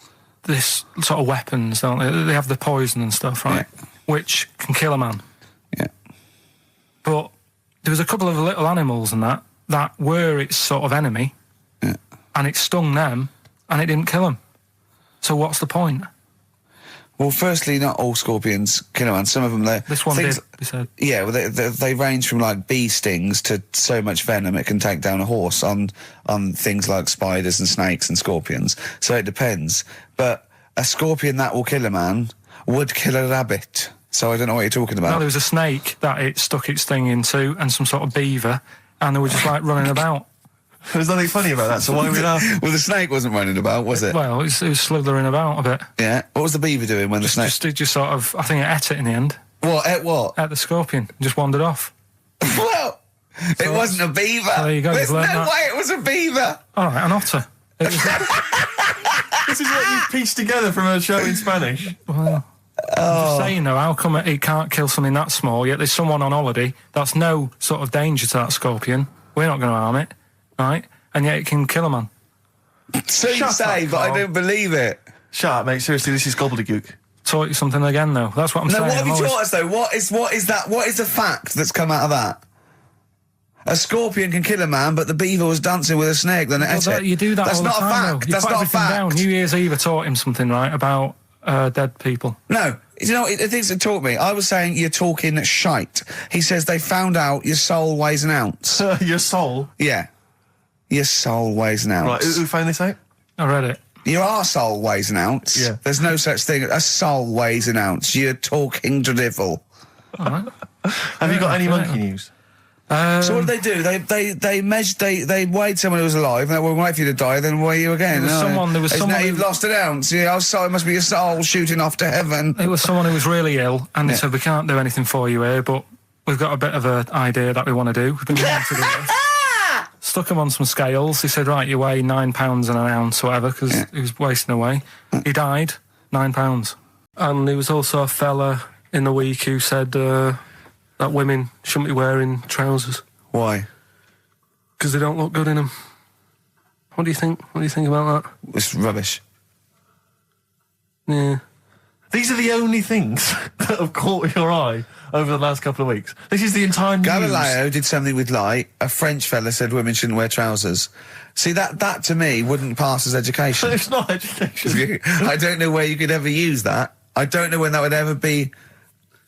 sort of weapons, don't they? They have the poison and stuff, right? Yeah. Which can kill a man. Yeah. But there was a couple of little animals and that were its sort of enemy. Yeah. And it stung them, and it didn't kill them. So what's the point? Well, firstly, not all scorpions kill a man. Some of them, this one did, they said. Yeah, well, they range from like bee stings to so much venom it can take down a horse on things like spiders and snakes and scorpions. So it depends. But a scorpion that will kill a man would kill a rabbit. So I don't know what you're talking about. No, there was a snake that it stuck its thing into, and some sort of beaver, and they were just like running about. There's nothing funny about that, so why are we laughing? Well, the snake wasn't running about, was it? Well, it was slithering about a bit. Yeah. What was the beaver doing when the snake... Just sort of... I think it ate it in the end. What? Ate what? Ate the scorpion. Just wandered off. Well, it wasn't a beaver. So there you go. There's no way it was a beaver. All right, an otter. This is what you've pieced together from a show in Spanish. Well... I'm just saying though, how come it can't kill something that small, yet there's someone on holiday that's no sort of danger to that scorpion. We're not going to harm it, right? And yet it can kill a man. So you say, but I don't believe it. Shut up, mate. Seriously, this is gobbledygook. Taught you something again, though. That's what I'm saying. No, what have you taught us, though? What is the fact that's come out of that? A scorpion can kill a man, but the beaver was dancing with a snake, then it ate it. You do that That's all the not time, a fact. though. That's not a fact. Down. New Year's Eve taught him something, right, about dead people. No. You know, it things that taught me. I was saying you're talking shite. He says they found out your soul weighs an ounce. Your soul? Yeah. Your soul weighs an ounce. Right, who found this out? I read it. Your arsehole weighs an ounce. Yeah. There's no such thing. A soul weighs an ounce. You're talking drivel. All right. Have you got any monkey news? So what did they do? They measured. They weighed someone who was alive, and they will wait for you to die, then weigh you again. There was someone now you've lost an ounce. Yeah, it must be your soul shooting off to heaven. It was someone who was really ill, and they said, we can't do anything for you here, but we've got a bit of an idea that we want to do. We've been wanting to do this. Stuck him on some scales. He said, right, you weigh 9 pounds and an ounce or whatever, because he was wasting away. He died, 9 pounds. And there was also a fella in the week who said that women shouldn't be wearing trousers. Why? Because they don't look good in them. What do you think? What do you think about that? It's rubbish. Yeah. These are the only things that have caught your eye over the last couple of weeks. This is the entire news. Galileo did something with light. A French fella said women shouldn't wear trousers. See, that to me wouldn't pass as education. It's not education. I don't know where you could ever use that. I don't know when that would ever be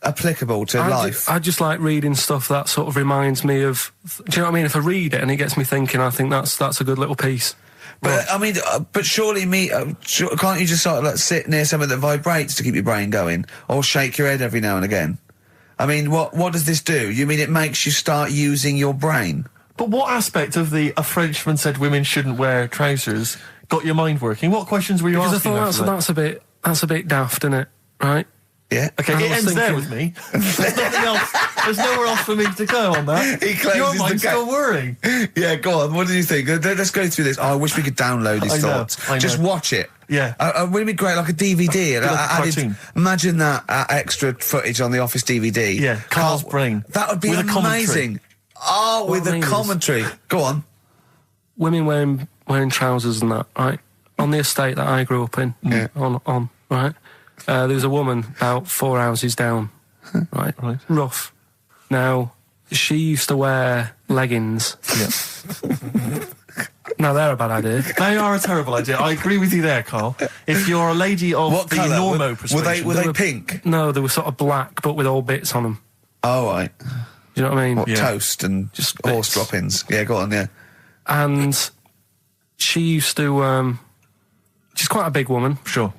applicable to life. I just like reading stuff that sort of reminds me of... Do you know what I mean? If I read it and it gets me thinking, I think that's a good little piece. But I mean, but surely can't you just sort of like sit near something that vibrates to keep your brain going, or shake your head every now and again? I mean, what does this do? You mean it makes you start using your brain? But what aspect of a Frenchman said women shouldn't wear trousers got your mind working? What questions were you Because I asking? thought that's a bit daft, isn't it? Right? Yeah. Okay, And I it was ends there thinking- with me. There's nothing else. There's nowhere else for me to go on that. He closes Your the mind's gate. still worrying. Yeah, go on. What did you think? Let's go through this. Oh, I wish we could download his I know, thoughts. I know. Just watch it. Yeah. Wouldn't it be great, like a DVD? Like a cartoon. Imagine that extra footage on the Office DVD. Yeah, Carl's brain. That would be With a commentary. amazing. Oh, with I a mean is- commentary. Go on. Women wearing trousers and that, right? On the estate that I grew up in, on right? There was a woman about 4 houses down, right? Right. Rough. Now, she used to wear leggings. Yeah. Now, they're a bad idea. They are a terrible idea. I agree with you there, Carl. If you're a lady of What the colour? normo persuasion... Were they pink? No, they were sort of black, but with all bits on them. Oh, right. Do you know what I mean? What, Yeah. toast and Just horse bits. droppings? Yeah, go on, yeah. And she used to... she's quite a big woman. Sure.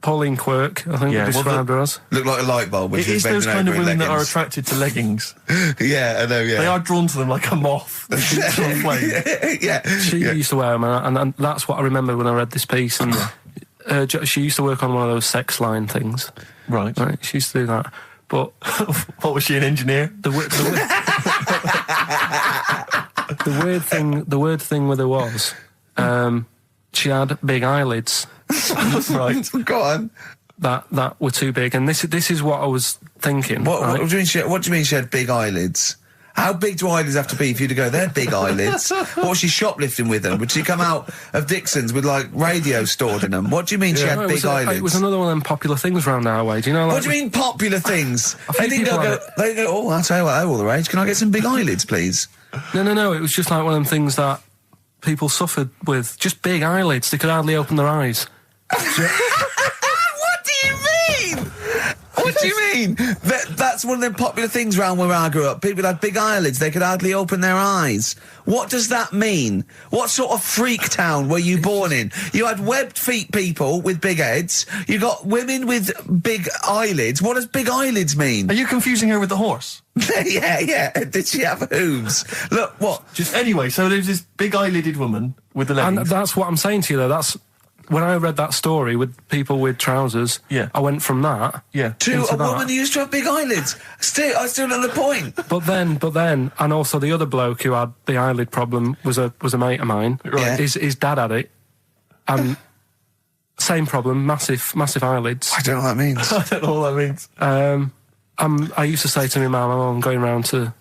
Pauline Quirk, I think Yeah, we well, described her as. Look like a light bulb when It she's is those bending kind of over in women that are leggings. attracted to leggings. Yeah, I know, yeah. They are drawn to them like a moth. that shoots on flame. Yeah. She used to wear them, and that's what I remember when I read this piece. And she used to work on one of those sex line things. Right. Right, she used to do that. But What was she, an engineer? the weird thing with her was, she had big eyelids Right. Go on. that were too big, and this is what I was thinking. What right? do you mean she had big eyelids? How big do eyelids have to be for you to go, they're big eyelids? What was she shoplifting with them? Would she come out of Dixon's with, like, radio stored in them? What do you mean she had No, big eyelids? It was another one of them popular things round our way. Do you know? Like, What do you mean popular things? They think didn't people go, have they go, oh, I'll tell you what, they're all the rage. Can I get some big eyelids, please? No. It was just like one of them things that people suffered with. Just big eyelids. They could hardly open their eyes. What do you mean? What do you mean? That's one of them popular things round where I grew up. People had big eyelids. They could hardly open their eyes. What does that mean? What sort of freak town were you born in? You had webbed feet people with big heads. You got women with big eyelids. What does big eyelids mean? Are you confusing her with the horse? yeah. Did she have hooves? Look, what? Anyway, so there's this big eyelidded woman with the And leggings. that's what I'm saying to you, though. That's when I read that story with people with trousers. Yeah. I went from that. Yeah. To into a that. woman who used to have big eyelids. I still know the point. But then, and also the other bloke who had the eyelid problem was a mate of mine. Right. His dad had it, and same problem, massive eyelids. I don't know what that means. I don't know what that means. I used to say to my mum, I'm going round to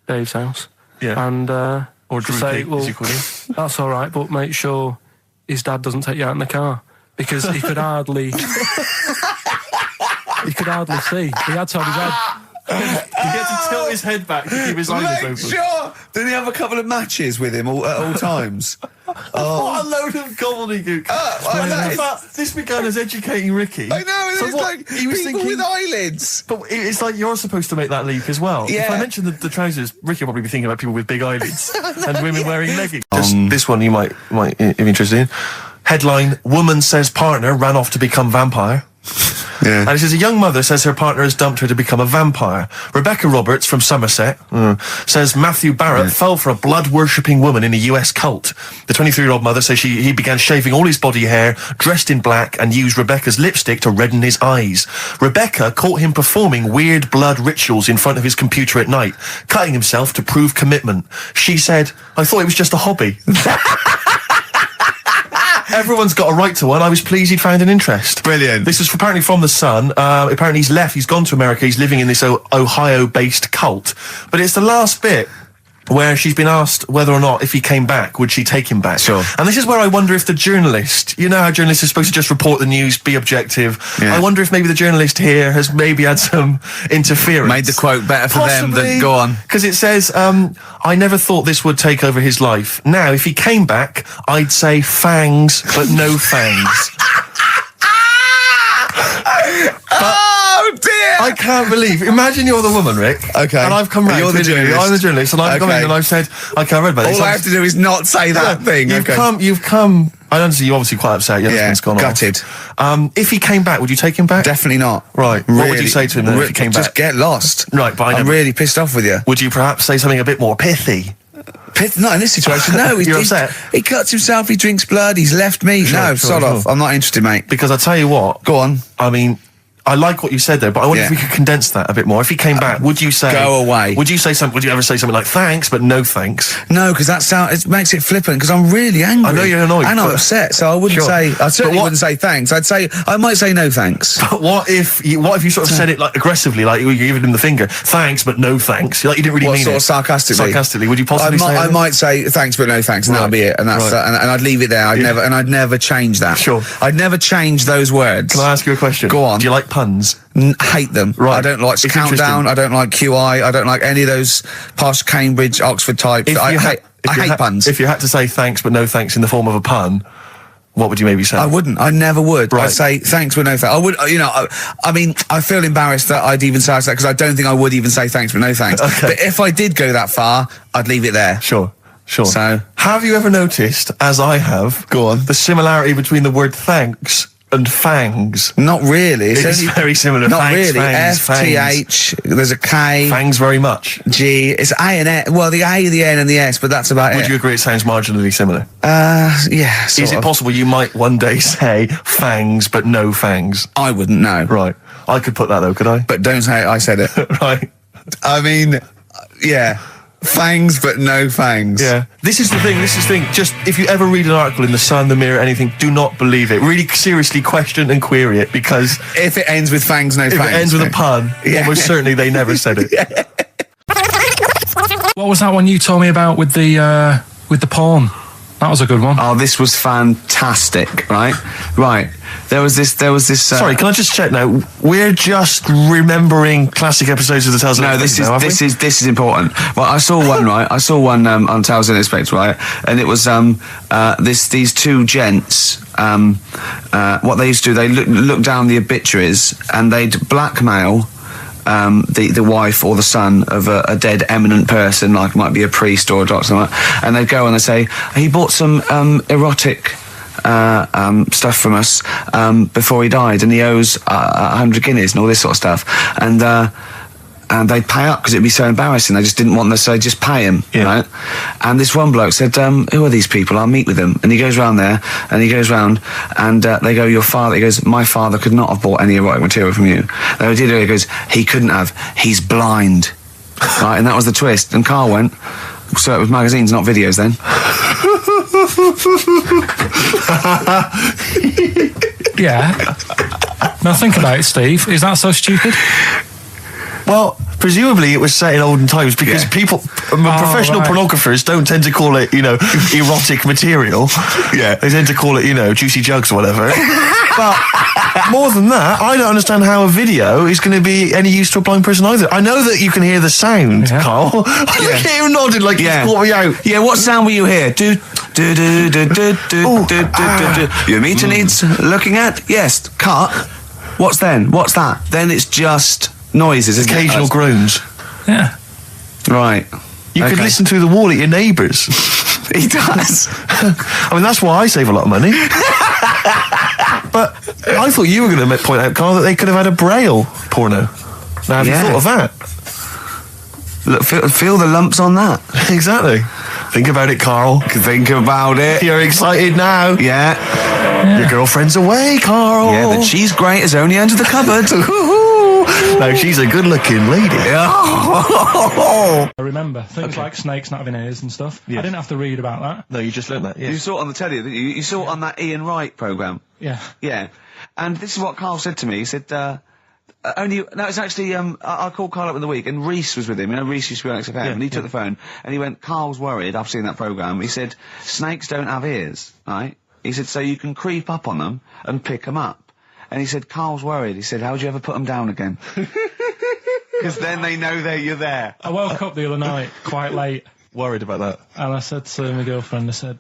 Dave's house, Yeah. and Or to Drew say, Pig, well, as you call him. that's all right, but make sure his dad doesn't take you out in the car because he could hardly see. He had to have his head. He had to tilt his head back to keep his eyes Make open. sure! Didn't he have a couple of matches with him at all times? What a load of gobbledygook. well, that is- But this began as educating Ricky. I know, So it's what, like he was people thinking, with eyelids. but it's like you're supposed to make that leap as well. Yeah. If I mentioned the trousers, Ricky will probably be thinking about people with big eyelids and women wearing leggings. This one you might be interested in. Headline: Woman says partner ran off to become vampire. Yeah. And it says a young mother says her partner has dumped her to become a vampire. Rebecca Roberts from Somerset says Matthew Barrett fell for a blood-worshipping woman in a US cult. The 23-year-old mother says he began shaving all his body hair, dressed in black, and used Rebecca's lipstick to redden his eyes. Rebecca caught him performing weird blood rituals in front of his computer at night, cutting himself to prove commitment. She said, I thought it was just a hobby. Everyone's got a right to one. I was pleased he'd found an interest. Brilliant. This is apparently from The Sun. Apparently he's left. He's gone to America. He's living in this Ohio-based cult. But it's the last bit where she's been asked whether or not if he came back, would she take him back? Sure. And this is where I wonder if the journalist, you know how journalists are supposed to just report the news, be objective. Yeah. I wonder if maybe the journalist here has maybe had some interference. Made the quote better for them than go on. Because it says, I never thought this would take over his life. Now, if he came back, I'd say fangs, but no fangs. Oh dear! I can't believe. Imagine you're the woman, Rick. Okay. And I've come round. You're the to interview you. journalist. I'm the journalist, and I've come Okay. in and I've said, I can't read about this. All I have to do is not say that thing. You've Okay. come. I understand you're obviously quite upset. Your Yeah, husband's gone gutted. off. If he came back, would you take him back? Definitely not. Right. What would you say to him then if he came Just back? get lost. Right, but I I'm never- really pissed off with you. Would you perhaps say something a bit more pithy? Not in this situation. No, You're upset? He cuts himself. He drinks blood. He's left me. Sure, no, sure, sod sure. off. I'm not interested, mate. Because I tell you what. Go on. I mean, I like what you said there, but I wonder if Yeah. we could condense that a bit more. If he came back, would you say... Go away. Would you say something? Would you ever say something like, thanks, but no thanks? No, because it makes it flippant. Because I'm really angry. I know you're annoyed, and I'm but- upset. So I wouldn't Sure. say. I certainly But what- wouldn't say thanks. I might say no thanks. But what if you sort of said it like aggressively, like you were giving him the finger, thanks, but no thanks? Like you didn't really What mean sort it. of sarcastically? Sarcastically, would you possibly say I that? might say thanks, but no thanks, and Right. that'll be it. And that's Right. and I'd leave it there. I'd never change that. Sure. I'd never change those words. Can I ask you a question? Go on. Do you like puns? Hate them. Right. I don't like It's Countdown. interesting. I don't like QI. I don't like any of those posh Cambridge, Oxford types. I hate puns. If you had to say thanks, but no thanks in the form of a pun, what would you maybe say? I wouldn't. I never would. Right. I'd say thanks, but no thanks. I would. I mean, I feel embarrassed that I'd even say that because I don't think I would even say thanks, but no thanks. Okay. But if I did go that far, I'd leave it there. Sure. So- have you ever noticed, as I have, Go on. the similarity between the word thanks and fangs? Not really. It's only- very similar. Not Thanks, really. fangs, FTH. There's a K. Fangs very much. G. It's A and S. Well, the A, the N, and the S, but that's about Would it. you agree it sounds marginally similar? Yeah. Is it possible you might one day say fangs but no fangs? I wouldn't know. Right. I could put that though, could I? But don't say I said it. Right. I mean, yeah. Fangs, but no fangs. Yeah. This is the thing. Just if you ever read an article in the Sun, the Mirror, anything, do not believe it. Really seriously question and query it, because If it ends with fangs, no if fangs. it ends with a pun, Yeah. almost certainly they never said it. What was that one you told me about with the porn? That was a good one. Oh, this was fantastic, right? Right. There was this. Sorry, can I just check now? We're just remembering classic episodes of the Tales of No, the this Inspector now, is important. Well, I saw one, right? I saw one on Tales of the Inspector, right? And it was these two gents. What they used to do, they look down the obituaries and they'd blackmail the wife or the son of a dead eminent person, like might be a priest or a doctor, something like that, and they'd go and they'd say, he bought some erotic stuff from us before he died, and he owes 100 guineas and all this sort of stuff, and they'd pay up because it'd be so embarrassing. They just didn't want them, so they'd just pay him, right? And this one bloke said, who are these people? I'll meet with them. And he goes round there, and he goes round, and they go, your father. He goes, my father could not have bought any erotic material from you. They did. He goes, he couldn't have. He's blind. Right, and that was the twist. And Carl went, so it was magazines, not videos then. Yeah. Now think about it, Steve. Is that so stupid? Well, presumably it was set in olden times because Yeah. people, professional right. pornographers don't tend to call it, erotic material. Yeah. They tend to call it, juicy jugs or whatever. But more than that, I don't understand how a video is going to be any use to a blind person either. I know that you can hear the sound, Yeah. Carl. Look at him nodding like he's caught me out. Yeah, what sound will you hear? Do, do, do, do, do, do, do, do. Your meter needs looking at? Yes. Cut. What's then? What's that? Then it's just noises, isn't it? Occasional groans. Yeah. Right. You could Okay. listen through the wall at your neighbours. He does. I mean, that's why I save a lot of money. But I thought you were going to point out, Carl, that they could have had a Braille porno. Now, have you thought of that? Look, feel the lumps on that. Exactly. Think about it, Carl. Think about it. You're excited now. Yeah. Your girlfriend's away, Carl. Yeah, the cheese grate has only entered the cupboard. No, she's a good-looking lady. Oh. I remember things like snakes not having ears and stuff. Yes. I didn't have to read about that. No, you just learned that, You yes. saw it on the telly, didn't you? You saw it on that Ian Wright programme. Yeah. Yeah. And this is what Carl said to me. He said, it's actually, I called Carl up in the week, and Reese was with him. You know, Reese used to be on XFM, and he took the phone, and he went, Carl's worried, I've seen that programme. He said, snakes don't have ears, right? He said, so you can creep up on them and pick them up. And he said, Carl's worried. He said, how'd you ever put them down again? Because then they know that you're there. I woke up the other night quite late, Worried about that. and I said to my girlfriend, I said,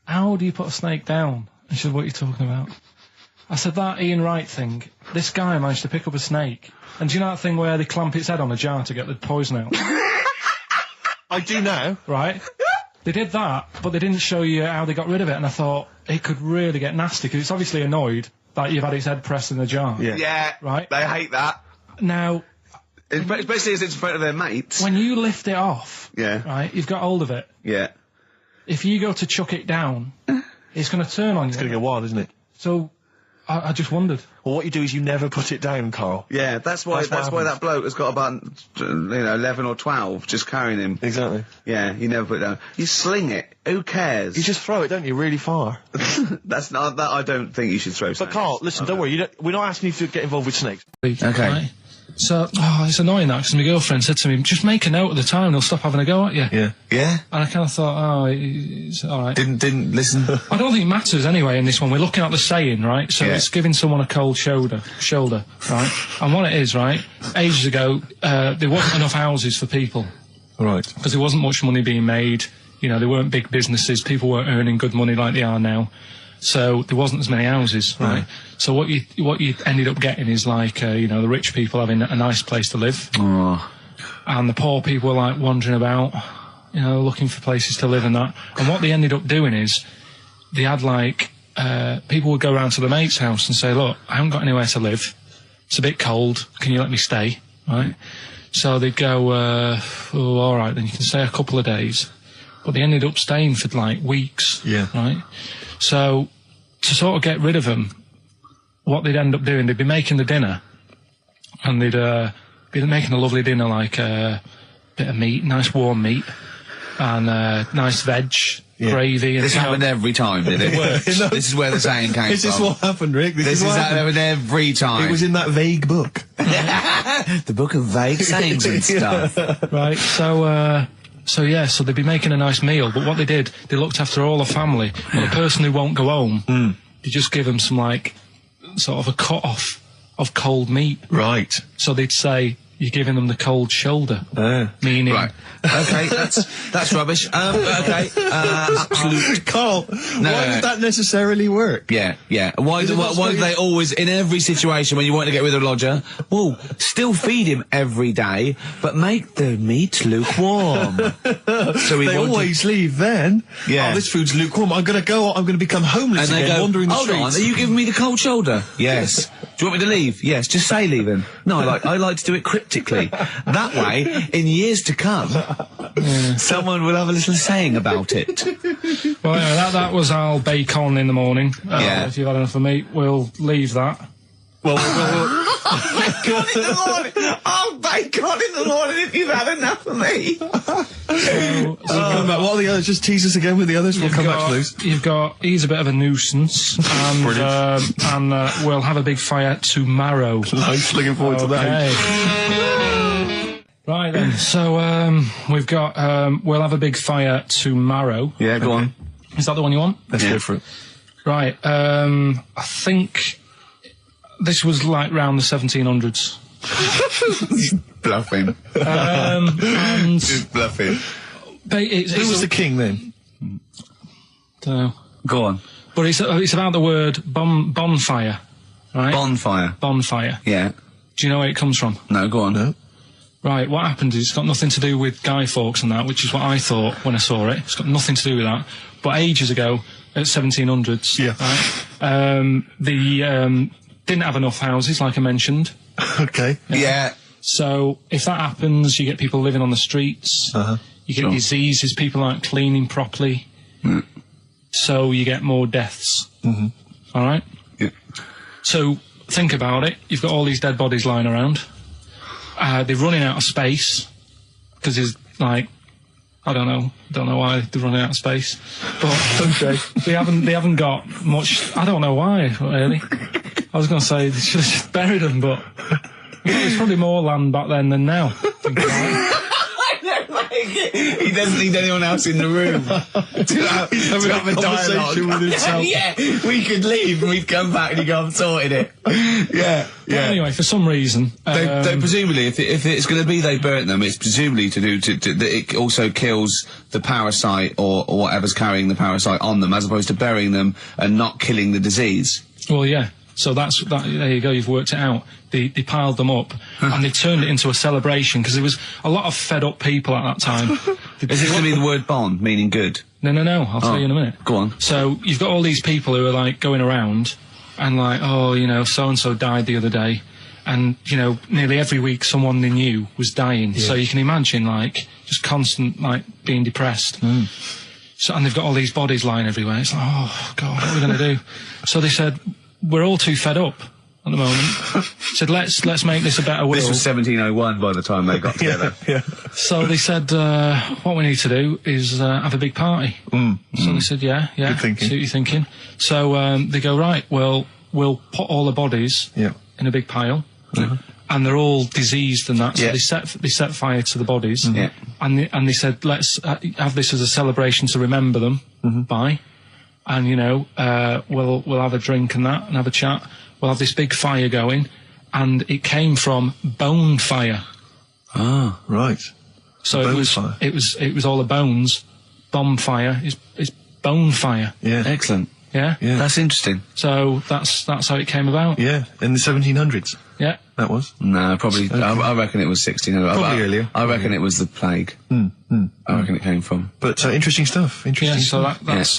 how do you put a snake down? And she said, what are you talking about? I said, that Ian Wright thing, this guy managed to pick up a snake. And do you know that thing where they clamp its head on a jar to get the poison out? I do now. Right? They did that, but they didn't show you how they got rid of it, and I thought, it could really get nasty, because it's obviously annoyed that you've had its head pressed in the jar. Yeah. Right? They hate that. Now... Especially as it's in front of their mates. When you lift it off, Yeah. right, you've got hold of it. Yeah. If you go to chuck it down, it's going to turn on you. It's going to go wild, isn't it? So, I just wondered. Well, what you do is you never put it down, Carl. Yeah, that's why that bloke has got about 11 or 12 just carrying him. Exactly. Yeah, you never put it down. You sling it. Who cares? You just throw it, don't you, really far. That's not that. I don't think you should throw. But Carl, listen, don't worry. We're not asking you to get involved with snakes. Okay. Right? So, it's annoying that, because my girlfriend said to me, just make a note at the time, they'll stop having a go at you. Yeah. Yeah. And I kind of thought, it's alright. Didn't listen. I don't think it matters anyway in this one. We're looking at the saying, right? So Yeah. it's giving someone a cold shoulder, right? And what it is, right? Ages ago, there wasn't enough houses for people. Right. Because there wasn't much money being made. You know, there weren't big businesses. People weren't earning good money like they are now. So there wasn't as many houses, right? So what you ended up getting is like, the rich people having a nice place to live. Oh. And the poor people were like wandering about, looking for places to live and that. And what they ended up doing is, they had like, people would go around to the mate's house and say, look, I haven't got anywhere to live. It's a bit cold. Can you let me stay? Right? So they'd go, all right, then you can stay a couple of days. But they ended up staying for like weeks. Yeah. Right? So, to sort of get rid of them, what they'd end up doing, they'd be making the dinner, and they'd be making a lovely dinner, like a bit of meat, nice warm meat, and nice veg, gravy. And This happened every time, did it? This is where the saying came This from. is what happened, Rick. This is what happened. happened every time. It was in that vague book. The book of vague sayings and stuff. Right, so they'd be making a nice meal, but what they did, they looked after all the family. But the person who won't go home, they just give them some, like, sort of a cut-off of cold meat. Right. So they'd say, you're giving them the cold shoulder. Meaning... Right. Okay, that's rubbish. Okay. Absolute. Carl, why would that necessarily work? Yeah. Why do they always, in every situation when you want to get rid of a lodger, well, still feed him every day, but make the meat lukewarm. So They always leave then. Yeah. Oh, this food's lukewarm. I'm going to become homeless and they again, go, wandering the hold streets. on, are you giving me the cold shoulder? Yes. Do you want me to leave? Yes. Just say leaving. No, I like to do it cryptically. That way, in years to come, someone will have a little saying about it. Well, anyway, that was our bacon in the morning. If you've had enough of meat, we'll leave that. Well, Bacon in the morning! Oh, bacon in the morning if you've had enough of me! come back. What are the others? Just tease us again with the others. We'll come back to those. He's a bit of a nuisance, and we'll have a big fire tomorrow. Nice, looking forward to that. Right then, so we've got we'll have a big fire tomorrow. Yeah, go on. Is that the one you want? Let's go for it. Right, I think this was like round the 1700s. Bluffing. And Just bluffing. Who was the king then? Dunno. Go on. But it's about the word bonfire, right? Bonfire. Bonfire. Yeah. Do you know where it comes from? No, go on. No. Right, what happened is it's got nothing to do with Guy Fawkes and that, which is what I thought when I saw it. It's got nothing to do with that. But ages ago, at 1700s, right, they didn't have enough houses, like I mentioned. Okay. Yeah. So if that happens, you get people living on the streets. You get diseases, people aren't cleaning properly. So you get more deaths. All right? Yeah. So think about it. You've got all these dead bodies lying around. They're running out of space because there's like, I don't know why they're running out of space, but they haven't got much. I don't know why really. I was going to say they should have just buried them, but there's probably more land back then than now. He doesn't need anyone else in the room to have a conversation with himself. Yeah, we could leave and we'd come back and you go, I've sorted it. Yeah. But anyway, for some reason, they presumably, if it's going to be they burnt them, it's presumably to do that it also kills the parasite or whatever's carrying the parasite on them, as opposed to burying them and not killing the disease. well, yeah. So there you go, you've worked it out. They piled them up and they turned it into a celebration because there was a lot of fed up people at that time. Is it going to be the word bon, meaning good? No, I'll tell you in a minute. Go on. So you've got all these people who are like going around and like, oh, you know, so-and-so died the other day. And, you know, nearly every week someone they knew was dying. Yeah. So you can imagine, like, just constant, like, being depressed. So, and they've got all these bodies lying everywhere. It's like, oh, God, what are we going to do? So they said, we're all too fed up at the moment. Said, let's make this a better world. This was 1701 by the time they got together. Yeah. So they said, what we need to do is have a big party. So they said, yeah. Good thinking. See what you're thinking. So they go, right, well, we'll put all the bodies in a big pile. And they're all diseased and that, so they set fire to the bodies, and they said, let's have this as a celebration to remember them by, and you know, we'll have a drink and that, and have a chat. We'll have this big fire going, and it came from bone fire. Ah, right. So it was all the bones. Bonfire is bone fire. Yeah, excellent. Yeah, that's interesting. So that's how it came about. Yeah, in the 1700s. Yeah, that was. No, probably. Okay. I reckon it was 1600. Probably earlier. I reckon it was the plague. I reckon it came from. But interesting stuff. Interesting. Yeah. stuff. So that's.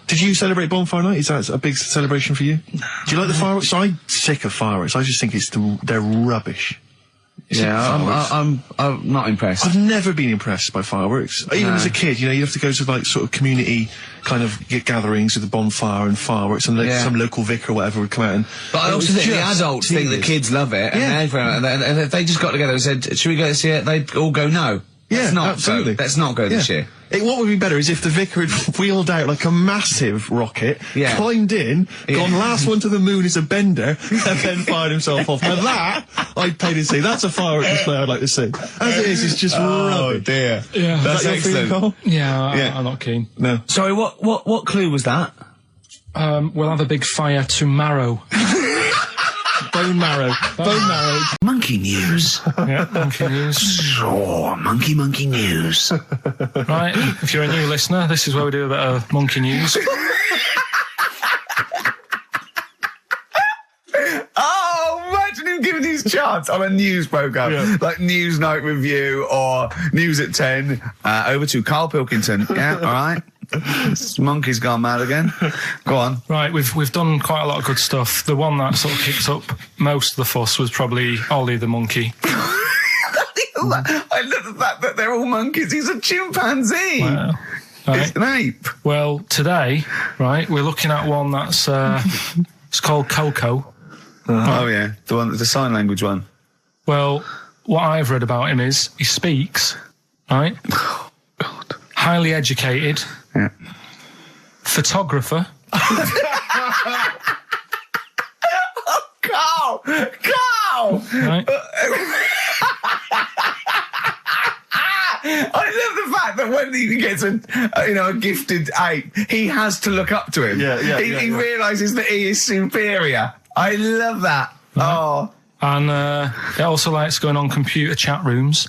Did you celebrate Bonfire Night? Is that a big celebration for you? Do you like the fireworks? So I'm sick of fireworks. I just think they're rubbish. I'm not impressed. I've never been impressed by fireworks. Even as a kid, you know, you have to go to like sort of community kind of gatherings with a bonfire and fireworks, and some local vicar or whatever would come out and. But I also think the adults think the kids love it, and if they just got together and said, "Should we go this year?" They'd all go, "No." Yeah, absolutely. Let's not go this year. What would be better is if the vicar had wheeled out like a massive rocket, climbed in, gone last one to the moon is a bender, and then fired himself off. Now that, I'd pay to see. That's a firework display I'd like to see. As it is, it's just rubbish. Oh dear. Yeah. That's excellent. I'm not keen. No. Sorry, what clue was that? We'll have a big fire tomorrow. Bone marrow. Monkey news. Yeah, monkey news. So, monkey news. Right, if you're a new listener, this is where we do a bit of monkey news. Oh, imagine him giving these charts on a news programme, like News Night Review or News at 10, over to Karl Pilkington. Yeah, all right. This monkey's gone mad again. Go on. Right, we've done quite a lot of good stuff. The one that sort of kicked up most of the fuss was probably Ollie the monkey. I love the fact that they're all monkeys. He's a chimpanzee. Wow. Right. It's an ape. Well, today, right, we're looking at one that's it's called Coco. Oh yeah, the sign language one. Well, what I've read about him is he speaks, right? Oh, God. Highly educated. Yeah. Photographer. Carl! Right. I love the fact that when he gets a gifted ape, he has to look up to him. He realises that he is superior. I love that. Right. Oh. And he also likes going on computer chat rooms.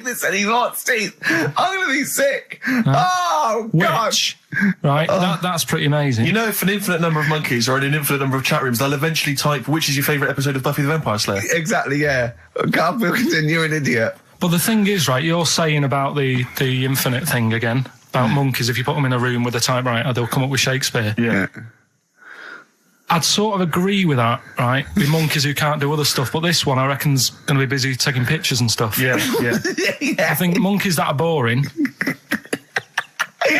This anymore, Steve. I'm going to be sick. Oh, God. Which, right, that's pretty amazing. You know, if an infinite number of monkeys are in an infinite number of chat rooms, they'll eventually type, which is your favourite episode of Buffy the Vampire Slayer? Exactly, yeah. Karl Pilkington, you're an idiot. But the thing is, right, you're saying about the infinite thing again, about monkeys, if you put them in a room with a typewriter, they'll come up with Shakespeare. Yeah. I'd sort of agree with that, right? With monkeys who can't do other stuff, but this one I reckon's going to be busy taking pictures and stuff. Yeah. I think monkeys that are boring.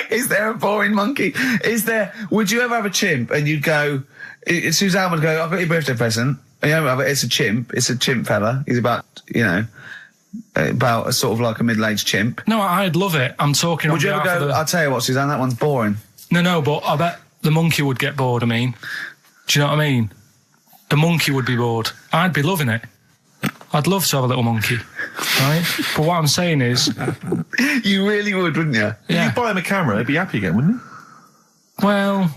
Is there a boring monkey? Would you ever have a chimp and you'd go, Suzanne would go, I've got your birthday present. It's a chimp fella. He's about, about a sort of like a middle-aged chimp. No, I'd love it. I'm talking on Would you ever go, I'll tell you what, Suzanne, that one's boring. No, but I bet the monkey would get bored, Do you know what I mean? The monkey would be bored. I'd be loving it. I'd love to have a little monkey, right? But what I'm saying is... You really would, wouldn't you? Yeah. If you buy him a camera, he'd be happy again, wouldn't he? Well,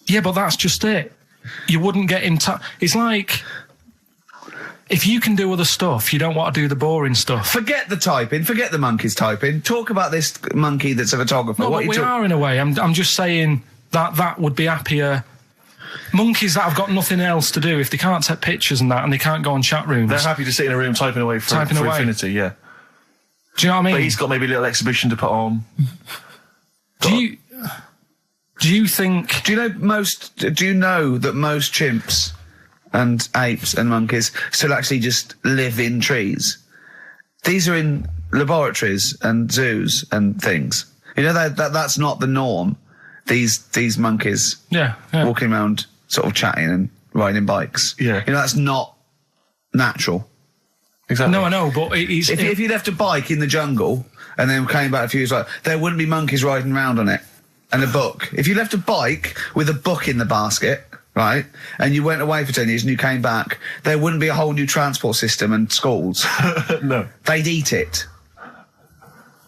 yeah, but that's just it. You wouldn't get him... It's like... If you can do other stuff, you don't want to do the boring stuff. Forget the typing. Forget the monkey's typing. Talk about this monkey that's a photographer. No, but we are in a way. I'm just saying that would be happier... monkeys that have got nothing else to do, if they can't take pictures and that, and they can't go on chat rooms, They're happy to sit in a room typing away for infinity, yeah. Do you know what I mean? But he's got maybe a little exhibition to put on. Do you think... Do you know that most chimps and apes and monkeys still actually just live in trees? These are in laboratories and zoos and things. You know, that's not the norm. These monkeys walking around sort of chatting and riding bikes. Yeah. You know, that's not natural. Exactly. No, I know, but if you left a bike in the jungle and then came back a few years later, there wouldn't be monkeys riding around on it and a book. If you left a bike with a book in the basket, right, and you went away for 10 years and you came back, there wouldn't be a whole new transport system and schools. No. They'd eat it.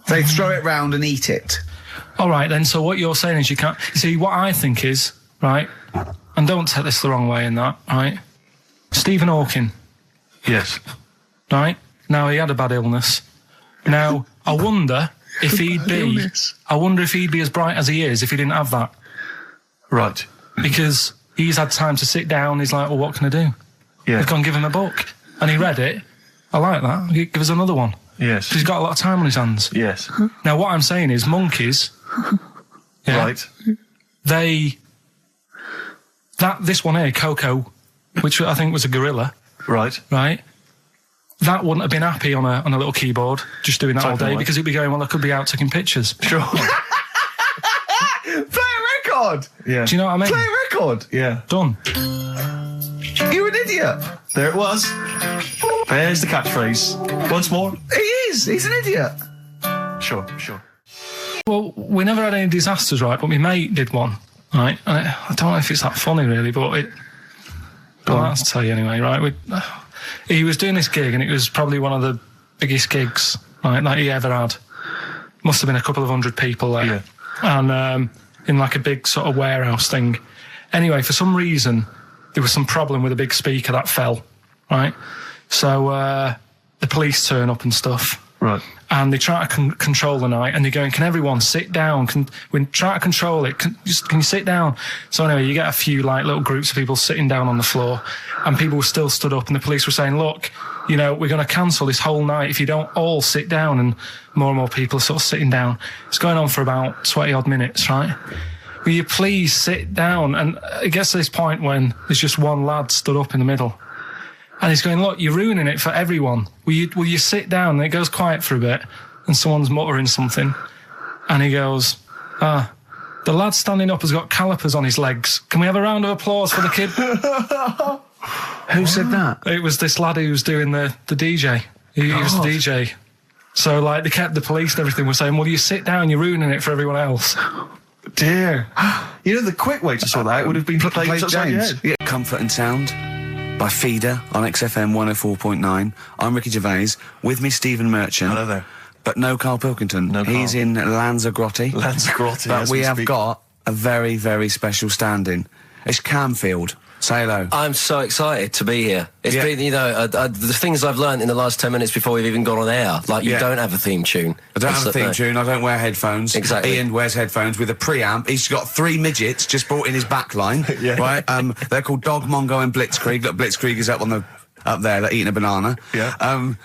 They'd throw it round and eat it. All right, then, so what you're saying is you can't... See, what I think is, right, and don't take this the wrong way in that, right, Stephen Hawking, Yes. right, now he had a bad illness. Now, I wonder if he'd be as bright as he is if he didn't have that. Right. Because he's had time to sit down, he's like, well, what can I do? Yeah. They've gone give him a book, and he read it. I like that. Give us another one. Yes. He's got a lot of time on his hands. Yes. Now, what I'm saying is monkeys... Yeah, Right. This one here, Coco, which I think was a gorilla, Right. right? That wouldn't have been happy on a little keyboard, just doing that all day, because it'd be going, well, I could be out taking pictures. Sure. Play a record! Yeah. Do you know what I mean? Play a record! Yeah. Done. You're an idiot! There it was. There's the catchphrase. Once more. He is! He's an idiot! Sure. Well, we never had any disasters, right? But my mate did one, right? And I don't know if it's that funny, really, but I'll have to tell you anyway, right? He was doing this gig, and it was probably one of the biggest gigs, right, that he ever had. Must have been a couple of hundred people there. Yeah. And in like a big sort of warehouse thing. Anyway, for some reason, there was some problem with a big speaker that fell, right? So the police turn up and stuff. Right. And they try to control the night, and they're going, can everyone sit down? We try to control it. Can you sit down? So anyway, you get a few like little groups of people sitting down on the floor, and people were still stood up, and the police were saying, look, you know, we're going to cancel this whole night if you don't all sit down. And more people are sort of sitting down. It's going on for about 20 odd minutes, right? Will you please sit down? And it gets to this point when there's just one lad stood up in the middle. And he's going, look, you're ruining it for everyone. Will you sit down? And it goes quiet for a bit, and someone's muttering something. And he goes, the lad standing up has got calipers on his legs. Can we have a round of applause for the kid? Who said that? It was this lad who was doing the DJ. He was the DJ. So, like, the police and everything were saying, well, you sit down, you're ruining it for everyone else. Dear. You know, the quick way to sort that out would have been to play upside your head. Yeah. Comfort and Sound by Feeder on XFM 104.9. I'm Ricky Gervais. With me, Stephen Merchant. Hello there. But no Karl Pilkington. No He's Karl. in Lanzarote. Lanzarote, But as we we have speak. got a very, very special stand-in. It's Camfield. Say hello. I'm so excited to be here. It's been, you know, the things I've learned in the last 10 minutes before we've even gone on air. Like, you don't have a theme tune. I don't have a theme tune. I don't wear headphones. Exactly. Ian wears headphones with a preamp. He's got 3 midgets just brought in his back line. Yeah. Right? They're called Dog, Mongo and Blitzkrieg. Look, Blitzkrieg is up there, they're eating a banana. Yeah.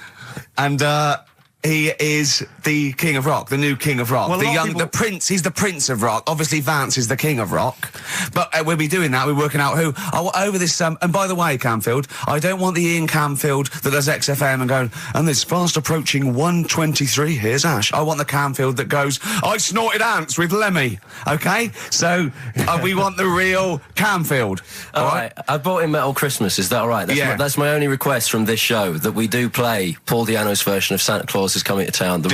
He is the king of rock, the new king of rock. Well, the prince, he's the prince of rock. Obviously, Vance is the king of rock. But we'll be doing that, we're working out who. Over this, and by the way, Camfield, I don't want the Ian Camfield that does XFM and going, and there's fast approaching 1:23, here's Ash. I want the Camfield that goes, I snorted ants with Lemmy. Okay? So, we want the real Camfield. All right. I brought in Metal Christmas, is that all right? That's my only request from this show, that we do play Paul Di'Anno's version of Santa Claus is Coming to Town. The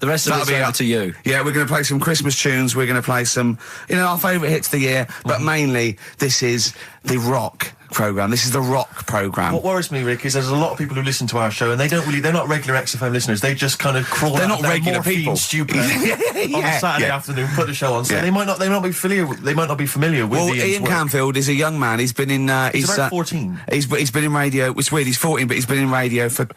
rest of it's over to you. Yeah, we're going to play some Christmas tunes. We're going to play some, our favourite hits of the year. But mainly, this is the rock programme. This is the rock programme. What worries me, Rick, is there's a lot of people who listen to our show, and they're not regular XFM listeners. They just kind of crawl They're out not of their regular morphine people. stupid on a Saturday afternoon, put the show on. So they might not be familiar with Ian work. Camfield is a young man. He's been in. He's about 14. He's been in radio. It's weird. He's 14, but he's been in radio for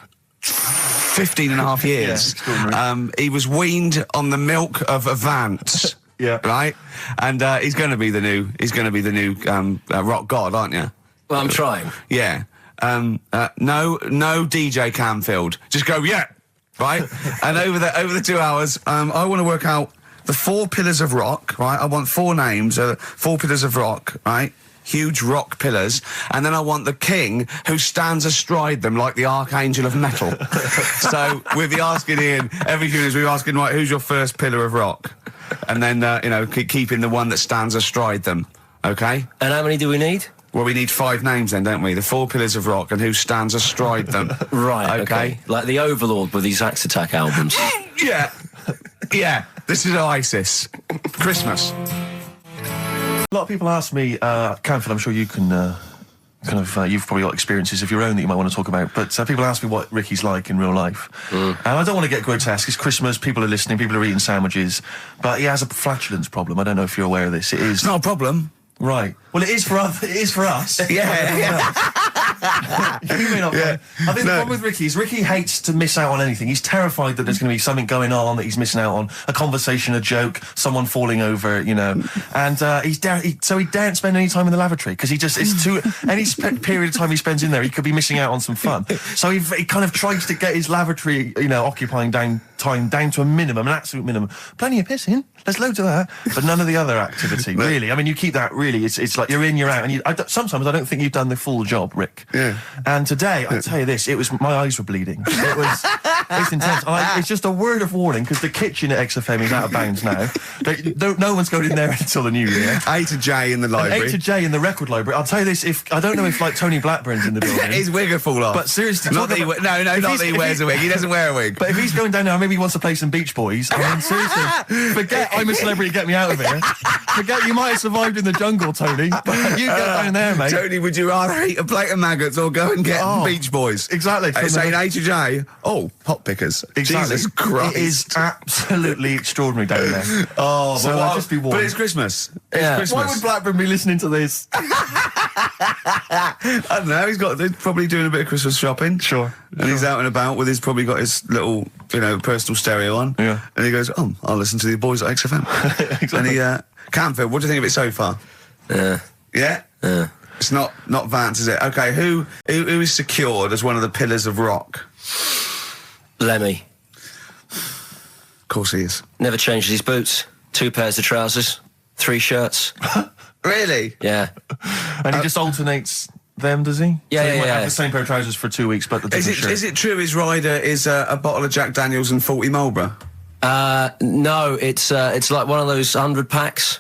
15 and a half years. Yeah, He was weaned on the milk of a Vance. Yeah. Right? And he's going to be the new rock god, aren't you? Well, I'm trying. Yeah. No DJ Camfield. Just go, yeah. Right? And over the 2 hours, I want to work out the 4 pillars of rock, right? I want 4 names, 4 pillars of rock, right? Huge rock pillars, and then I want the king who stands astride them like the archangel of metal. So we'll be asking Ian, every few minutes we'll be asking, right, who's your first pillar of rock? And then, keeping the one that stands astride them, okay? And how many do we need? Well, we need 5 names then, don't we? The 4 pillars of rock and who stands astride them. Right, okay. Like the Overlord with these Axe Attack albums. Yeah. Yeah. This is Oasis. Christmas. A lot of people ask me, Camfield, I'm sure you can you've probably got experiences of your own that you might want to talk about, but people ask me what Ricky's like in real life. And I don't want to get grotesque. It's Christmas, people are listening, people are eating sandwiches, but he has a flatulence problem. I don't know if you're aware of this. It is... It's not a problem. Right. Well, it is for us. Yeah. You may not. Yeah. I think the problem with Ricky is Ricky hates to miss out on anything. He's terrified that there's going to be something going on that he's missing out on, a conversation, a joke, someone falling over, And he daren't spend any time in the lavatory because it's too any period of time he spends in there, he could be missing out on some fun. So he kind of tries to get his lavatory, occupying time down to a minimum, an absolute minimum. Plenty of pissing. There's loads of that, but none of the other activity, really. I mean, you keep that, really, it's like you're in, you're out, and sometimes I don't think you've done the full job, Rick. Yeah. And today, I'll tell you this, my eyes were bleeding. It's intense. It's just a word of warning, because the kitchen at XFM is out of bounds now. No one's going in there until the new year. A to J in the library. A to J in the record library. I'll tell you this, I don't know if, Tony Blackburn's in the building. His wig will fall off. But seriously... Not that he wears a wig. He doesn't wear a wig. But if he's going down there, maybe he wants to play some Beach Boys. I mean, seriously, forget I'm a celebrity, get me out of here. Forget you might have survived in the jungle, Tony, but you get down there, mate. Tony, would you rather eat a plate of maggots or go and get Beach Boys? Exactly. Saying A to J, pot pickers. Exactly. Jesus Christ. It is absolutely extraordinary down there. So I'll just be warned. But it's Christmas. Yeah. Christmas. Why would Blackburn be listening to this? I don't know, he's probably doing a bit of Christmas shopping. Sure. And he's out and about with probably got his little, personal stereo on. Yeah. And he goes, I'll listen to the boys at XFM. Exactly. And Camfield, what do you think of it so far? Yeah. Yeah? Yeah. It's not Vance, is it? Okay, who is secured as one of the pillars of rock? Lemmy. Of course he is. Never changes his boots. 2 pairs of trousers. 3 shirts. Really? Yeah. And he just alternates them, does he? Yeah, so he might yeah. have the same pair of trousers for 2 weeks, but the different shirt. Is it true his rider is a bottle of Jack Daniels and 40 Marlboro? No, it's like one of those 100 packs.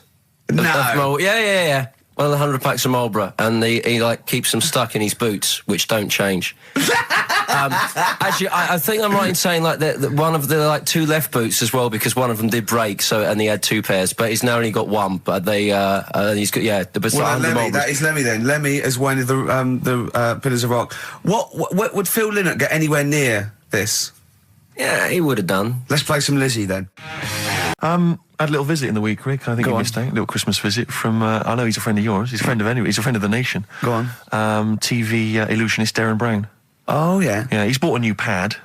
No. Yeah. One of the 100 packs of Marlboro, and he keeps them stuck in his boots, which don't change. Actually, I think I'm right in saying that one of the 2 left boots as well, because one of them did break. And he had 2 pairs, but he's now only got 1. But he's got Lemmy, that is Lemmy then. Lemmy is one of the pillars of rock. What would Phil Lynott get anywhere near this? Yeah, he would have done. Let's play some Lizzie then. I had a little visit in the week, Rick. I think you missed out. A little Christmas visit from, I know he's a friend of yours. He's a friend of the nation. Go on. TV illusionist Darren Brown. Oh, yeah. Yeah, he's bought a new pad.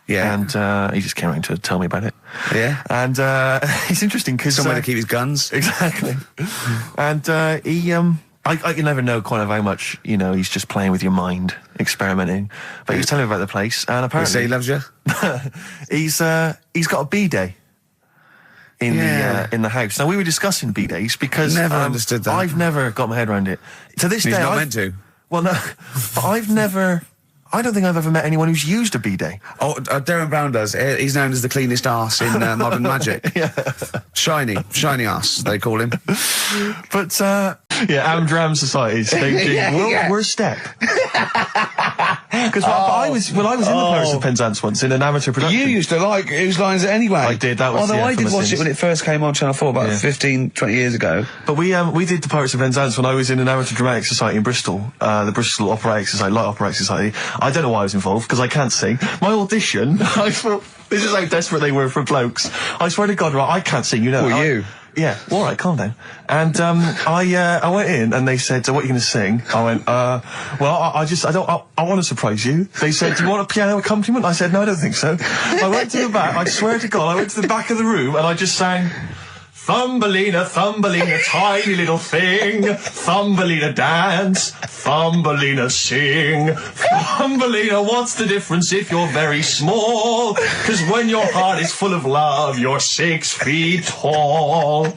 Yeah. And he just came around to tell me about it. Yeah. And it's interesting because... Somewhere to keep his guns. Exactly. And you never know kind of how much, he's just playing with your mind, experimenting. But he was telling me about the place, and apparently... He say he loves you? He's got a B-day. In the house. Now, we were discussing B-days because... Never understood that. I've never got my head around it. To this day... He's not meant to. Well, no. But I don't think I've ever met anyone who's used a B-day. Oh, Darren Brown does. He's known as the cleanest arse in Modern Magic. Yeah. Shiny arse, they call him. But, Amdram Societies. We're step. Because I was in the Pirates of Penzance once in an amateur production. You used to like Whose Line Is It Anyway? I did, that was Although I did watch it when it first came on Channel 4 about 15, 20 years ago. But we did the Pirates of Penzance when I was in an amateur dramatic society in Bristol, the Bristol Operatic Society, Light Operatic Society. I don't know why I was involved, because I can't sing. My audition, I thought, this is how desperate they were for blokes. I swear to God, I can't sing, Well, you? Yeah, all right, calm down. And I went in and they said, "So what are you going to sing?" I went, "Well, I want to surprise you." They said, "Do you want a piano accompaniment?" I said, "No, I don't think so." I went to the back. I swear to God, I went to the back of the room and I just sang Thumbelina, Thumbelina, tiny little thing. Thumbelina dance, Thumbelina sing. Thumbelina, what's the difference if you're very small? 'Cause when your heart is full of love, you're 6 feet tall.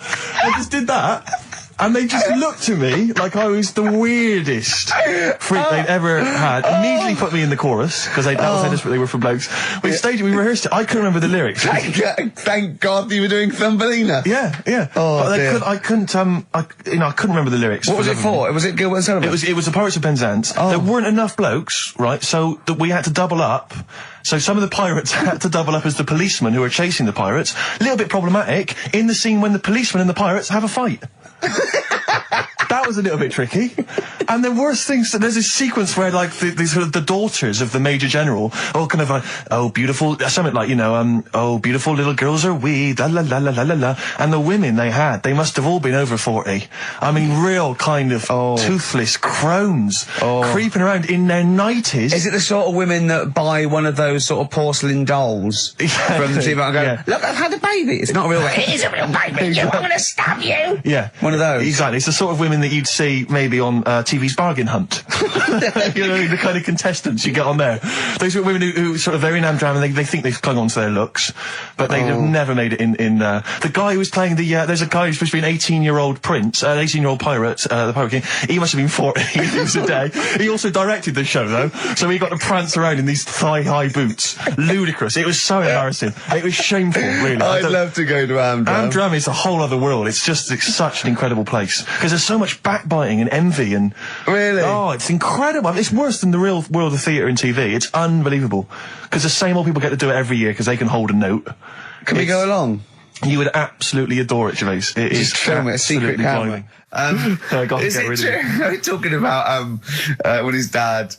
I just did that. And they just looked at me like I was the weirdest freak they'd ever had. Immediately put me in the chorus, because that was how desperate they were for blokes. We rehearsed it. I couldn't remember the lyrics. Thank God you were doing Thumbelina. Yeah. Oh, but dear. I couldn't remember the lyrics. What was it for? Was it Gilbert and Sullivan? It was the Pirates of Penzance. Oh. There weren't enough blokes, right? So that we had to double up. So some of the pirates had to double up as the policemen who were chasing the pirates. A little bit problematic in the scene when the policemen and the pirates have a fight. That was a little bit tricky. And the worst things, there's this sequence where like the daughters of the Major General all kind of like, oh beautiful, something like, oh beautiful little girls are we, la la la la la la la. And the women they must have all been over 40. I mean, real kind of toothless crones creeping around in their 90s. Is it the sort of women that buy one of those sort of porcelain dolls from the TV and go, look, I've had a baby. It's not a real baby. It is a real baby. I'm going to stab you. Yeah. One of those. Exactly. It's the sort of women that you'd see maybe on TV's Bargain Hunt. The kind of contestants you get on there. Those are women who sort of, they're in Amdram and they think they've clung on to their looks, but they have never made it in the guy who was playing there's a guy who's supposed to be an 18-year-old prince, an 18-year-old pirate, the Pirate King. He must have been 40 years a day. He also directed the show though, so he got to prance around in these thigh-high boots. Ludicrous. It was so embarrassing. It was shameful, really. I'd love to go to Amdram. Amdram is a whole other world. It's such an incredible place. Because there's so much backbiting and envy and... Really? Oh, it's incredible. It's worse than the real world of theatre and TV. It's unbelievable. Because the same old people get to do it every year because they can hold a note. Can we go along? You would absolutely adore it, Gervais. It is film it, a secret camera. Is it true? We're talking about when his dad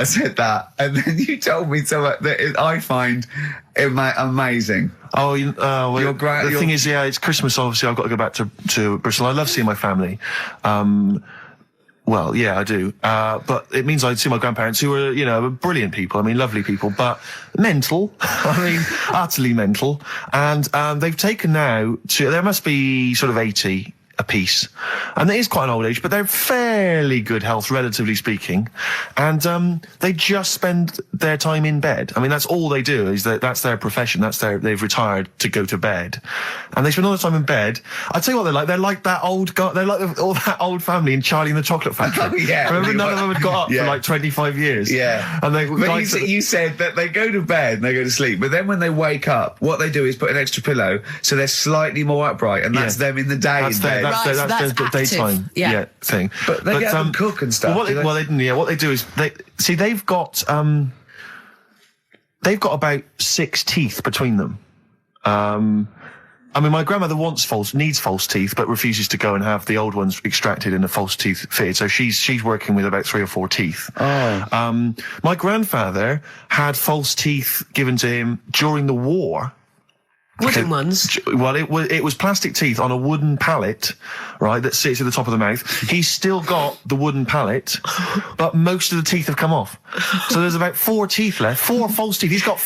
said that, and then you told me something that I find amazing. Oh, the thing is, it's Christmas. Obviously, I've got to go back to Bristol. I love seeing my family. Well, yeah, I do. But it means I'd see my grandparents, who were, brilliant people. I mean, lovely people, but mental. I mean, utterly mental. And they've taken now there must be sort of 80 apiece. And it is quite an old age, but they're fairly good health, relatively speaking. And they just spend their time in bed. I mean, that's all they do, is that's their profession. They've retired to go to bed. And they spend all the time in bed. I tell you what they're like. They're like that old guy, they're like all that old family in Charlie and the Chocolate Factory. Oh, yeah. Remember, none of them had got up for like 25 years. Yeah. And you said that they go to bed and they go to sleep, but then when they wake up, what they do is put an extra pillow so they're slightly more upright, and that's them in the day in bed. That's the daytime thing. But they get up and cook and stuff. What they do is they've got about 6 teeth between them. I mean, my grandmother needs false teeth, but refuses to go and have the old ones extracted and the false teeth fitted. So she's working with about 3 or 4 teeth. Oh. My grandfather had false teeth given to him during the war. Wooden ones? Well, it was plastic teeth on a wooden pallet, right, that sits at the top of the mouth. He's still got the wooden pallet, but most of the teeth have come off. So there's about 4 teeth left, 4 false teeth. He's got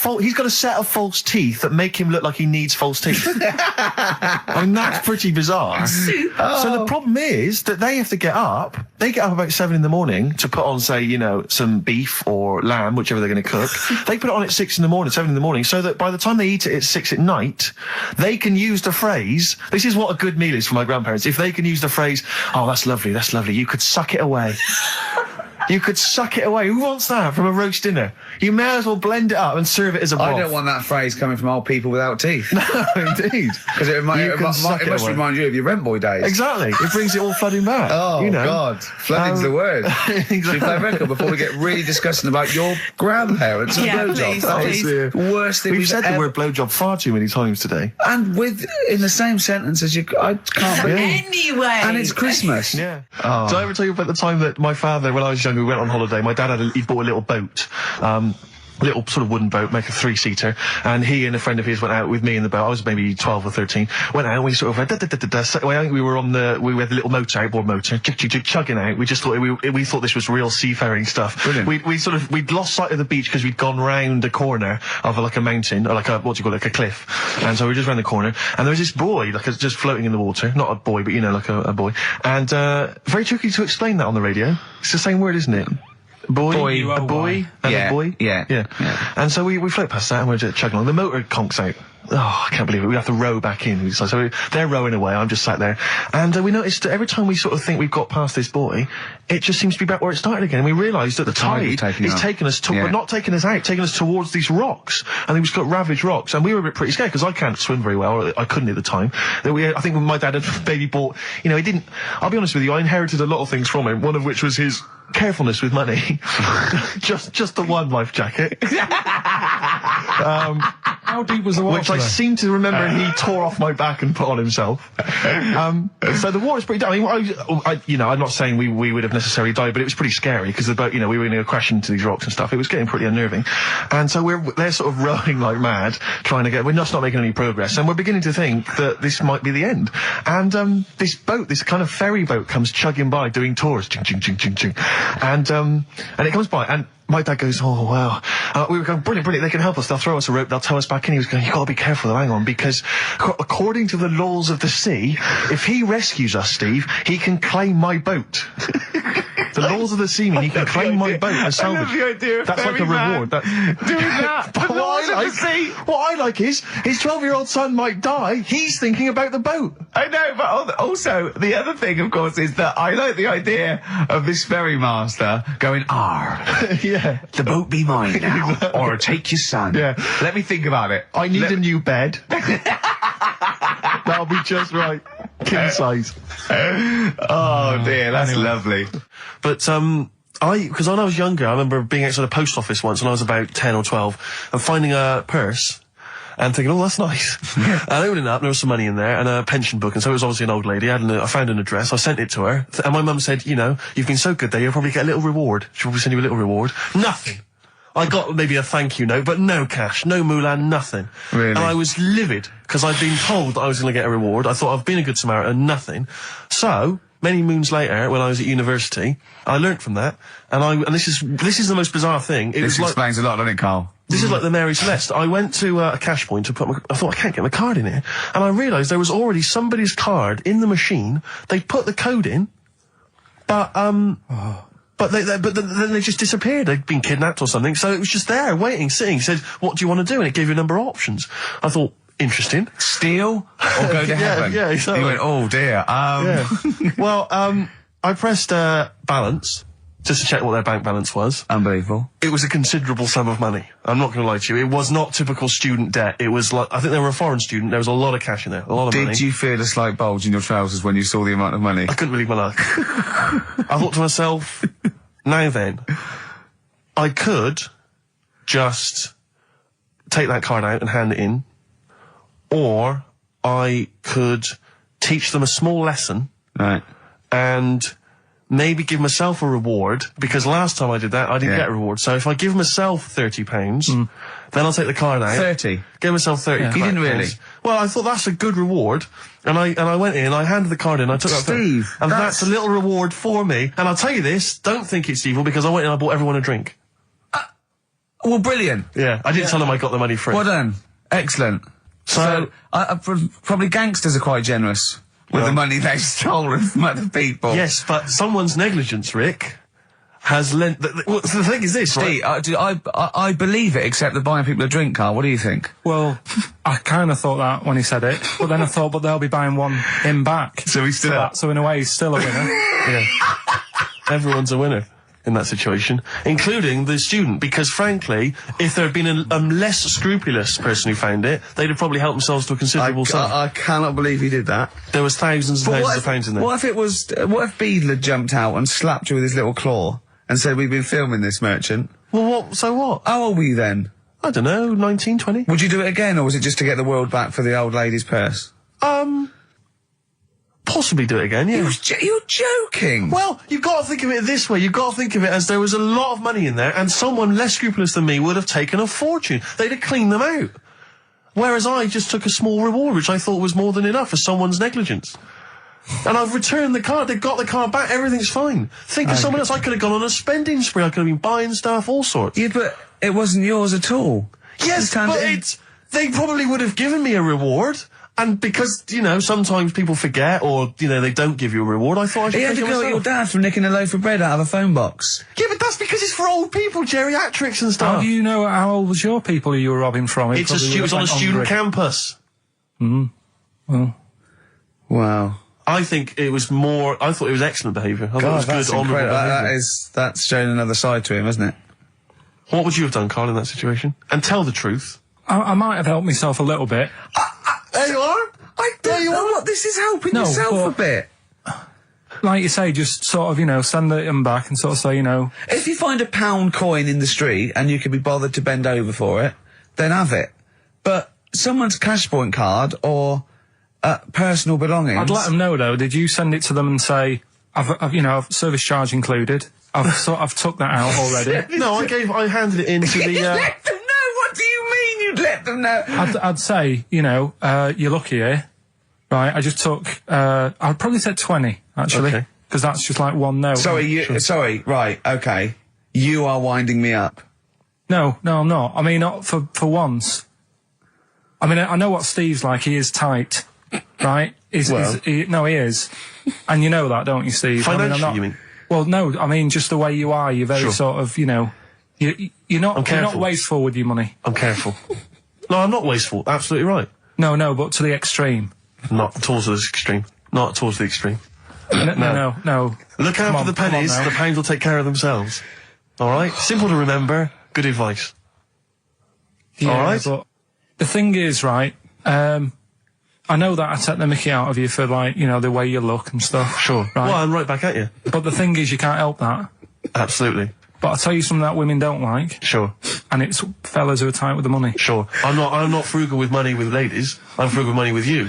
a set of false teeth that make him look like he needs false teeth. I mean, that's pretty bizarre. So the problem is that they have to get up. They get up about 7 in the morning to put on, say, some beef or lamb, whichever they're going to cook. They put it on at 6 in the morning, 7 in the morning, so that by the time they eat it at 6 at night, they can use the phrase, this is what a good meal is for my grandparents, if they can use the phrase, oh, that's lovely, you could suck it away. You could suck it away. Who wants that from a roast dinner? You may as well blend it up and serve it as a broth. I don't want that phrase coming from old people without teeth. No, indeed. Because it must remind you of your rent boy days. Exactly. It brings it all flooding back. Oh, God. Flooding's the word. Exactly. Should we play a record before we get really disgusting about your grandparents and blowjob? Please. The worst thing we've said the word blowjob far too many times today. And in the same sentence as I can't believe. Anyway. And it's Christmas. Yeah. Oh. Did I ever tell you about the time that my father, when I was young, we went on holiday, my dad he bought a little boat. little sort of wooden boat, make a 3-seater, and he and a friend of his went out with me in the boat. I was maybe 12 or 13. Went out, and we sort of went, so I think we were on we had the little motor, outboard motor, chugging out. We just thought we thought this was real seafaring stuff. Brilliant. We'd lost sight of the beach because we'd gone round a corner of like a mountain, or like a, what do you call it, like a cliff. And so we were just round the corner, and there was this boy, just floating in the water. Not a boy, but like a boy. And, very tricky to explain that on the radio. It's the same word, isn't it? Boy, a boy, and a boy. Yeah. And so we float past that, and we're just chugging along. The motor conks out. Oh, I can't believe it. We have to row back in. So they're rowing away. I'm just sat there. And we noticed that every time we sort of think we've got past this buoy, it just seems to be back where it started again. And we realised that the tide is taking us but not taking us out, taking us towards these rocks. And we've got ravaged rocks. And we were a bit pretty scared because I can't swim very well, or I couldn't at the time. I think when my dad had maybe bought, he didn't, I'll be honest with you, I inherited a lot of things from him, one of which was his carefulness with money. just the one life jacket. How deep was the water? Which I seem to remember he tore off my back and put on himself. So the water's pretty. I mean, I'm not saying we would have necessarily died, but it was pretty scary because the boat, we were going to crash into these rocks and stuff. It was getting pretty unnerving, and so they're sort of rowing like mad, trying to get. We're just not making any progress, and we're beginning to think that this might be the end. And this boat, this kind of ferry boat, comes chugging by doing tours, ching ching ching ching ching, and it comes by and. My dad goes, oh, wow. We were going, brilliant, they can help us. They'll throw us a rope, they'll tow us back in. He was going, you've got to be careful, hang on, because according to the laws of the sea, if he rescues us, Steve, he can claim my boat. The laws of the sea mean he can claim my boat as salvage. I love the idea of that's like a reward. Doing that. But what I like is, his 12-year-old son might die, he's thinking about the boat. I know, but also, the other thing, of course, is that I like the idea of this ferry master going, Yeah. The boat be mine now, or take your son. Yeah. Let me think about it. I need a new bed. That'll be just right. King size. Oh dear, that's lovely. But, because when I was younger, I remember being outside a post office once when I was about 10 or 12, and finding a purse, and thinking, oh, that's nice. And opening it up, there was some money in there, and a pension book, and so it was obviously an old lady. I found an address, I sent it to her, and my mum said, you've been so good there, you'll probably get a little reward. She'll probably send you a little reward. Nothing. I got maybe a thank you note, but no cash, no moolah, nothing. Really? And I was livid, because I'd been told that I was going to get a reward. I thought I've been a good Samaritan, nothing. So, many moons later, when I was at university, I learnt from that, and this is the most bizarre thing. This explains a lot, doesn't it, Carl? This is like the Mary Celeste. I went to a cash point to I thought, I can't get my card in here. And I realised there was already somebody's card in the machine. They put the code in, but then they just disappeared. They'd been kidnapped or something. So it was just there, waiting, sitting. It said, what do you want to do? And it gave you a number of options. I thought, interesting. Steal or go to heaven? Yeah, exactly. You went, oh dear. Yeah. Well, I pressed balance just to check what their bank balance was. Unbelievable. It was a considerable sum of money. I'm not going to lie to you. It was not typical student debt. It was like, I think they were a foreign student. There was a lot of cash in there. A lot of money. Did you feel a slight bulge in your trousers when you saw the amount of money? I couldn't believe my luck. I thought to myself, now then, I could just take that card out and hand it in, or I could teach them a small lesson. Right. And maybe give myself a reward, because last time I did that, I didn't get a reward. So if I give myself £30, then I'll take the card out. 30? Give myself 30. You didn't really? Well, I thought that's a good reward. And I went in, I handed the card in, I took that. Steve, and that's a little reward for me. And I'll tell you this, don't think it's evil, because I went in and I bought everyone a drink. Well, brilliant. Yeah, I didn't tell them I got the money free. Well done. Excellent. So probably gangsters are quite generous with the money they've stolen from other people. Yes, but someone's negligence, Rick, has lent... the thing is this, Steve, right? I believe it, except that buying people a drink, Carl. What do you think? Well, I kind of thought that when he said it, but then I thought, but they'll be buying him back. So he's still... that, so in a way, he's still a winner. Yeah. Everyone's a winner in that situation, including the student, because frankly, if there had been a less scrupulous person who found it, they'd have probably helped themselves to a considerable sum. I cannot believe he did that. There was thousands and thousands of pounds in there. What if Beadle had jumped out and slapped you with his little claw and said, we've been filming this merchant? Well, so what? How old were you then? I don't know, 19, 20. Would you do it again, or was it just to get the world back for the old lady's purse? possibly do it again, yeah. You're joking. Well, you've got to think of it this way. You've got to think of it as there was a lot of money in there, and someone less scrupulous than me would have taken a fortune. They'd have cleaned them out. Whereas I just took a small reward, which I thought was more than enough for someone's negligence. And I've returned the car. They've got the car back. Everything's fine. Think of someone else. I could have gone on a spending spree. I could have been buying stuff, all sorts. Yeah, but it wasn't yours at all. Yes, but they probably would have given me a reward. And because, you know, sometimes people forget or, you know, they don't give you a reward, I thought I should He had take to it go at myself. your dad for nicking a loaf of bread out of a phone box. Yeah, but that's because it's for old people, geriatrics and stuff. How do you know how old was your people who you were robbing from? It was on a student campus. Well. Wow. I think it was more, I thought it was excellent behaviour. I thought it was that's good, honourable incredible. behaviour. That's showing another side to him, isn't it? What would you have done, Carl, in that situation? And tell the truth. I might have helped myself a little bit. There you are. I don't know what this is helping No, yourself but- a bit. Like you say, just sort of, you know, send them back and sort of say, you know... If you find a £1 coin in the street and you can be bothered to bend over for it, then have it. But someone's cash point card or personal belongings... I'd let them know, though. Did you send it to them and say, I've service charge included. I've took that out already. No, I handed it in to the, You let them know? What do you mean you'd let them know? I'd say, you know, you're lucky here. Right, I just took, I'd probably said 20, actually. Okay. Because that's just like one note. Sorry, right, okay. You are winding me up. No, I'm not. I mean, not for once. I mean, I know what Steve's like. He is tight, right? He is. And you know that, don't you, Steve? Financially, you mean? Well, no, I mean, just the way you are. You're very sort of, you know, you're not wasteful with your money. I'm careful. No, I'm not wasteful. Absolutely right. No, but to the extreme. Not towards the extreme. Not towards the extreme. No. Look out for the pennies. The pounds will take care of themselves. All right? Simple to remember. Good advice. Yeah, all right? But the thing is, right, I know that I take the mickey out of you for, like, you know, the way you look and stuff. Sure. Right? Well, I'm right back at you. But the thing is, you can't help that. Absolutely. But I'll tell you something that women don't like. Sure. And it's fellas who are tight with the money. Sure. I'm not frugal with money with ladies. I'm frugal with money with you.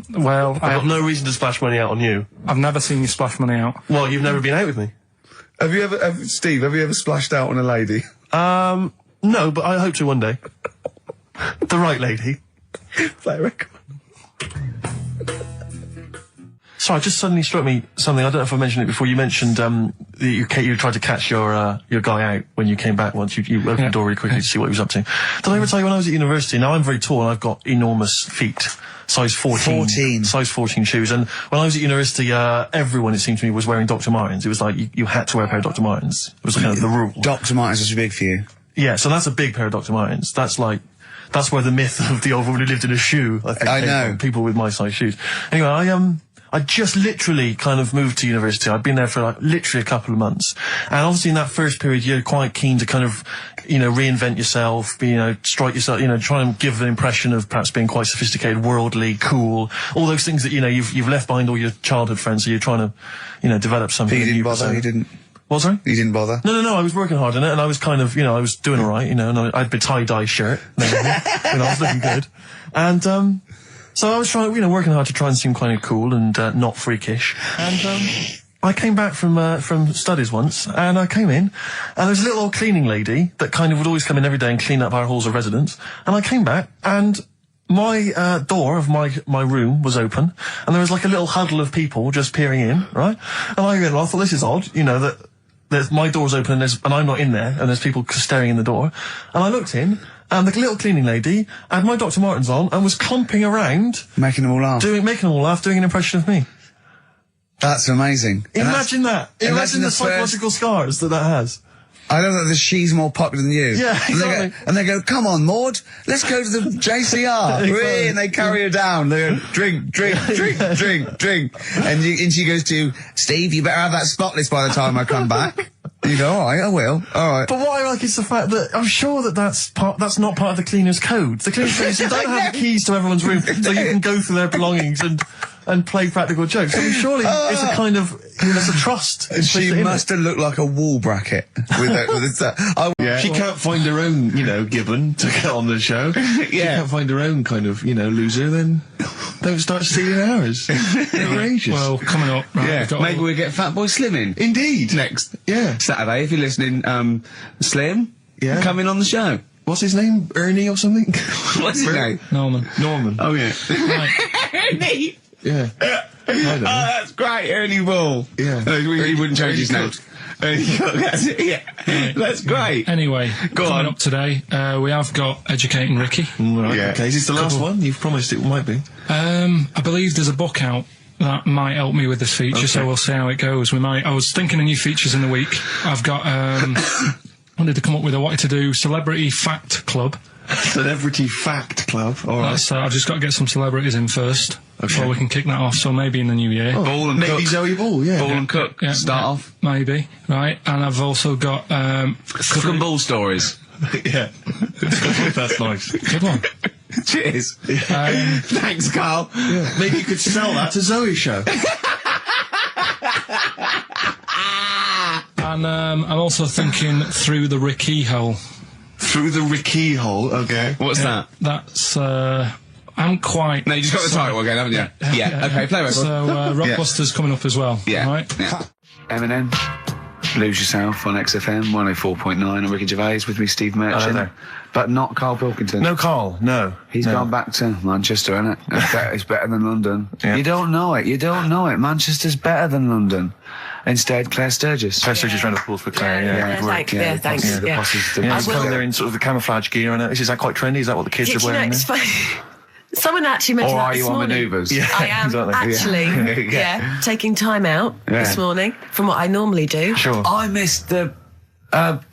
Well, I've got no reason to splash money out on you. I've never seen you splash money out. Well, you've never been out with me. Steve, have you ever splashed out on a lady? No, but I hope to one day. The right lady. Play a record. Sorry, just suddenly struck me something. I don't know if I mentioned it before. You mentioned that you tried to catch your guy out when you came back once. You opened the door really quickly to see what he was up to. Did I ever tell you when I was at university? Now I'm very tall and I've got enormous feet. Size 14. Size 14 shoes. And when I was at university, everyone, it seemed to me, was wearing Dr. Martens. It was like you had to wear a pair of Dr. Martens. It was kind of the rule. Dr. Martens is too big for you. Yeah, so that's a big pair of Dr. Martens. That's where the myth of the old woman who lived in a shoe, I think, came from. People with my size shoes. Anyway, I just literally kind of moved to university. I'd been there for like literally a couple of months. And obviously in that first period, you're quite keen to kind of, you know, reinvent yourself, strike yourself, you know, try and give an impression of perhaps being quite sophisticated, worldly, cool, all those things that, you know, you've left behind all your childhood friends, so you're trying to, you know, develop something. But you didn't bother, you didn't? What, sorry? You didn't bother? No, I was working hard on it, and I was kind of, you know, I was doing alright, you know, and I had a tie-dye shirt, and everything, you know, I was looking good. And, so I was trying, you know, working hard to try and seem kind of cool and not freakish. And I came back from studies once, and I came in, and there was a little old cleaning lady that kind of would always come in every day and clean up our halls of residence. And I came back, and my door of my room was open, and there was like a little huddle of people just peering in, right? And I thought, this is odd, you know, that my door's open and I'm not in there, and there's people staring in the door. And I looked in, and the little cleaning lady had my Dr. Martens on and was clomping around. Making them all laugh. Making them all laugh, doing an impression of me. That's amazing. Imagine that. Imagine the psychological scars that has. I know that she's more popular than you. Yeah, exactly. And they go, come on, Maud, let's go to the JCR. Exactly. And they carry her down. They go, drink. And she goes to, Steve, you better have that spotless by the time I come back. You go, all right, I will. All right. But what I like is the fact that I'm sure that's not part of the cleaner's code. The cleaner's code is you don't have the keys to everyone's room so you can go through their belongings and and play practical jokes. I mean, surely it's a kind of, it's a trust. She must have looked like a wall bracket She can't find her own, gibbon to get on the show. She can't find her own kind of, loser, then don't start stealing ours. Outrageous. Well, coming up, right, Maybe we'll get Fatboy Slim in. Indeed. Next. Yeah. Saturday, if you're listening, Slim, come in on the show. What's his name? Ernie or something? What's his name? Norman. Oh, yeah. Right. Ernie! Yeah. I don't know. that's great, Ernie Ball. Yeah. He wouldn't change his name. That's it, yeah. That's great. Anyway, coming up today, we have got Educating Ricky. Right, Yeah. okay. Is this the last one? You've promised it might be. I believe there's a book out that might help me with this feature, so we'll see how it goes. I was thinking of new features in the week. I've got, wanted to come up with, I wanted to do Celebrity Fact Club. Celebrity Fact Club. All right. So I've just got to get some celebrities in first before we can kick that off. So maybe in the new year. Ball and Maybe Cook. Zoe Ball, yeah. Ball and Cook. Yeah, Start off. Maybe, right. And I've also got Cook and Ball stories. Yeah. That's nice. good one. Cheers. Thanks, Carl. Yeah. Maybe you could sell that to Zoe's show. And I'm also thinking Through the Ricky Hole. Through the Ricky hole, okay. What's that? That's I'm quite. No, you just got the title again, haven't you? Yeah. Okay, play record. So Rockbuster's coming up as well. Yeah. Right. Yeah. Eminem. Lose Yourself on XFM 104.9 on Ricky Gervais with me, Steve Merchant. there. But not Karl Pilkington. No, Carl, no. He's gone back to Manchester, innit? It's better than London. Yeah. You don't know it. Manchester's better than London. Instead, Claire Sturgis. Claire Sturgis round of applause for Claire, Thanks. Yeah, the boss is the Yeah, boss. he's come there in sort of the camouflage gear, and is that quite trendy? Is that what the kids are wearing? it's funny. Someone actually mentioned Or that are this you on morning. manoeuvres? Yeah, I am exactly. actually, taking time out this morning from what I normally do. Sure. I missed the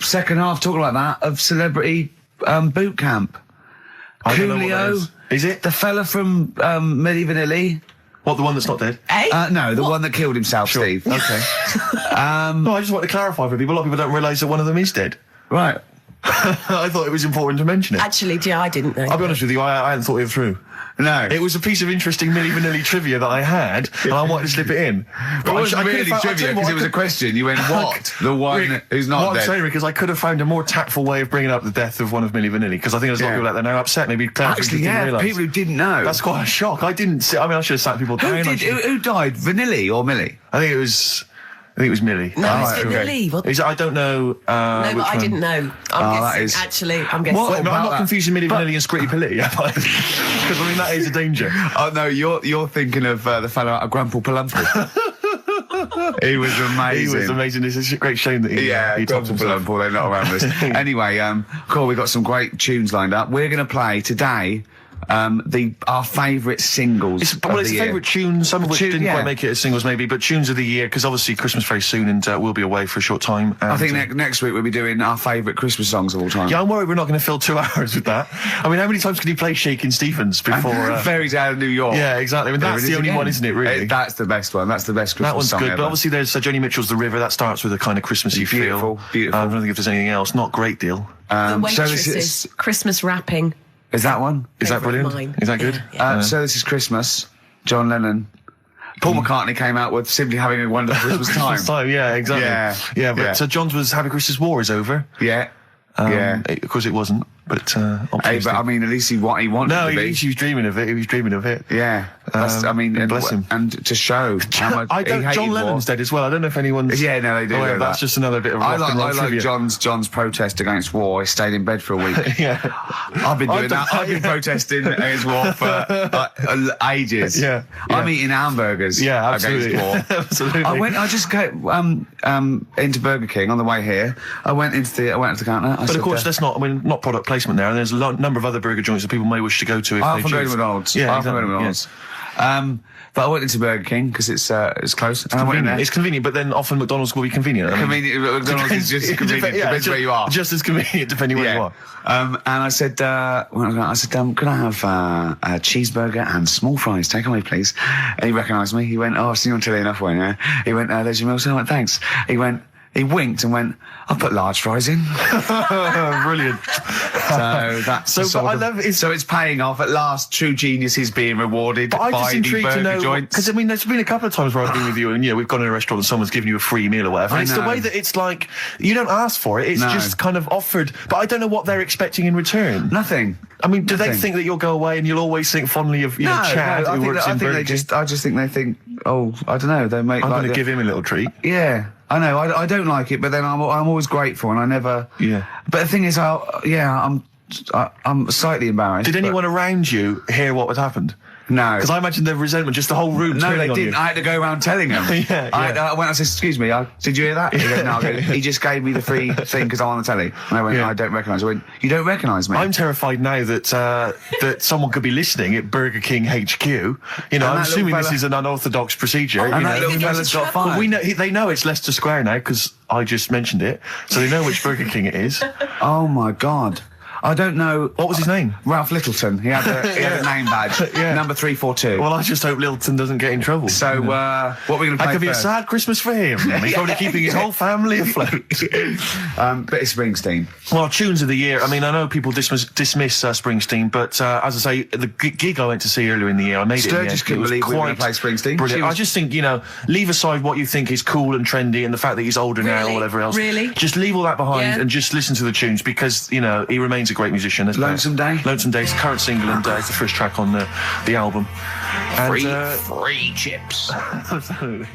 second half, talking like that, of Celebrity Boot Camp. I don't know what that Coolio. is it? The fella from Milli Vanilli. What, the one that's not dead? Eh? No, the one that killed himself, Steve. Okay. No, I just want to clarify for people. A lot of people don't realise that one of them is dead. Right. I thought it was important to mention it. Actually, I didn't know. I'll be honest with you, I hadn't thought it through. No. It was a piece of interesting Milli Vanilli trivia that I had, and I wanted to slip it in. It wasn't really trivia, because it was a question. You went, what? The one Rick, who's not what dead. I'm saying, Rick, is I could have found a more tactful way of bringing up the death of one of Milli Vanilli, because I think there's a lot of people out there now upset. Maybe Actually, didn't realise. people who didn't know. That's quite a shock. I didn't see. I mean, I should have sat people down. Who died? Vanilli or Millie? I think it was Millie. No, right, it's okay. Leave. No, I don't know. but I didn't know. I'm that guessing. is- Actually, I'm guessing. What? Wait, no, I'm about not that? confusing Milli Vanilli and Scritti Pilli, because I mean that is a danger. Oh no, you're thinking of the fellow out of Grandpa Palumpa. He was amazing. He was amazing. It's a great shame that he topped Grandpa himself. Palumpa, they're not around us. Anyway, cool, we've got some great tunes lined up. We're going to play today our favourite singles It's of the a year. favourite tune, some of which didn't yeah. quite make it as singles maybe, but tunes of the year, because obviously Christmas very soon and we'll be away for a short time. And, I think next week we'll be doing our favourite Christmas songs of all time. yeah, I'm worried we're not going to fill 2 hours with that. I mean, how many times can you play Shakin' Stevens before... Fairy Tale of New York. yeah, exactly. I mean, that's the only one, isn't it, really? That's the best one. That's the best Christmas That one's song good, ever. but obviously there's Joni Mitchell's The River. That starts with a kind of Christmassy Beautiful, feel. beautiful. I don't think if there's anything else. Not a great deal. The so Waitresses, this Christmas rapping. is that one? Is that Favourite brilliant? of mine. Is that good? Yeah. So this is Christmas. John Lennon. Paul McCartney came out with Simply Having a Wonderful Christmas Time. Christmas time, yeah, exactly. Yeah, but yeah. John's was Happy Christmas War is over. Yeah. Yeah. Of course it wasn't, but Hey, obviously. but I mean, at least he wanted no, to be. he was dreaming of it. He was dreaming of it. Yeah. That's, I mean, and, bless him. and to show how much I he don't. hated John war. Lennon's dead as well. I don't know if anyone's. Yeah, no, they do. Oh, yeah, know that's that. just another bit of I rock like and roll trivia. John's protest against war. He stayed in bed for a week. Yeah. I've been doing I've that. done I've been that, protesting against war for ages. Yeah, I'm yeah. eating hamburgers. Yeah, absolutely. Against war. Absolutely. I just go into Burger King on the way here. I went to the counter. But of course, that's not. I mean, not product placement there. And there's a number of other burger joints that people may wish to go to if I'm they from choose. McDonald's. Yeah, I'm from exactly, McDonald's. But I went into Burger King because it's close. And I went in there. It's convenient, but then often McDonald's will be convenient. I mean, Convenient. McDonald's is just convenient. Depends where you are. Just as convenient depending where you are. And I said, can I have a cheeseburger and small fries? Take away, please. And he recognised me. He went, oh, I've seen you on telly enough, won't you? He went, there's your meal. So I went, thanks. He went, he winked and went, "I'll put large fries in." Brilliant. So that's So, the sort but I of- love it. so it's paying off at last. True genius is being rewarded But I'm by just the intrigued to burger know, joints. because I mean, there's been a couple of times where I've been with you, and we've gone in a restaurant and someone's given you a free meal or whatever. I And it's the know. way that it's like you don't ask for it; it's No. just kind of offered. But I don't know what they're expecting in return. Nothing. I mean, do they Nothing. think that you'll go away and you'll always think fondly of Chad, I who think, works in Burger they King? I just think they think, oh, I don't know, they make I'm like going to the- give him a little treat. Yeah, I know. I don't like it, but then I'm always grateful, and I never. Yeah. But the thing is, I'm slightly embarrassed. Did but- anyone around you hear what had happened? No. Because I imagine the resentment, just the whole room No, turning they on didn't. you. I had to go around telling them. Yeah, I went. I said, "Excuse me, did you hear that?" He goes, "No." I go, he just gave me the free thing because I'm on the telly. And I went, Yeah. "I don't recognise." I went, "You don't recognise me?" I'm terrified now that that someone could be listening at Burger King HQ. You know, I'm that assuming little this fella- is an unorthodox procedure. and you that know. little fella's got Well, fired. they know it's Leicester Square now because I just mentioned it, so they know which Burger King it is. Oh my God. I don't know. What was his name? Ralph Littleton. He had a name badge. Yeah. Number 342. Well, I just hope Littleton doesn't get in trouble. So, what are we going to that play could be a first? sad Christmas for him. He's probably keeping his whole family afloat. But it's Springsteen. Well, tunes of the year. I mean, I know people dismiss Springsteen, but as I say, the gig I went to see earlier in the year, I made it. in the Sturgis end. couldn't It was believe we were quite going to play Springsteen. brilliant. She was- I just think, leave aside what you think is cool and trendy and the fact that he's older now or Really? whatever else. Really? Just leave all that behind Yeah. and just listen to the tunes because, he remains a great musician. Lonesome Day? Lonesome Day's current single and it's the first track on the album. And, Free chips. absolutely.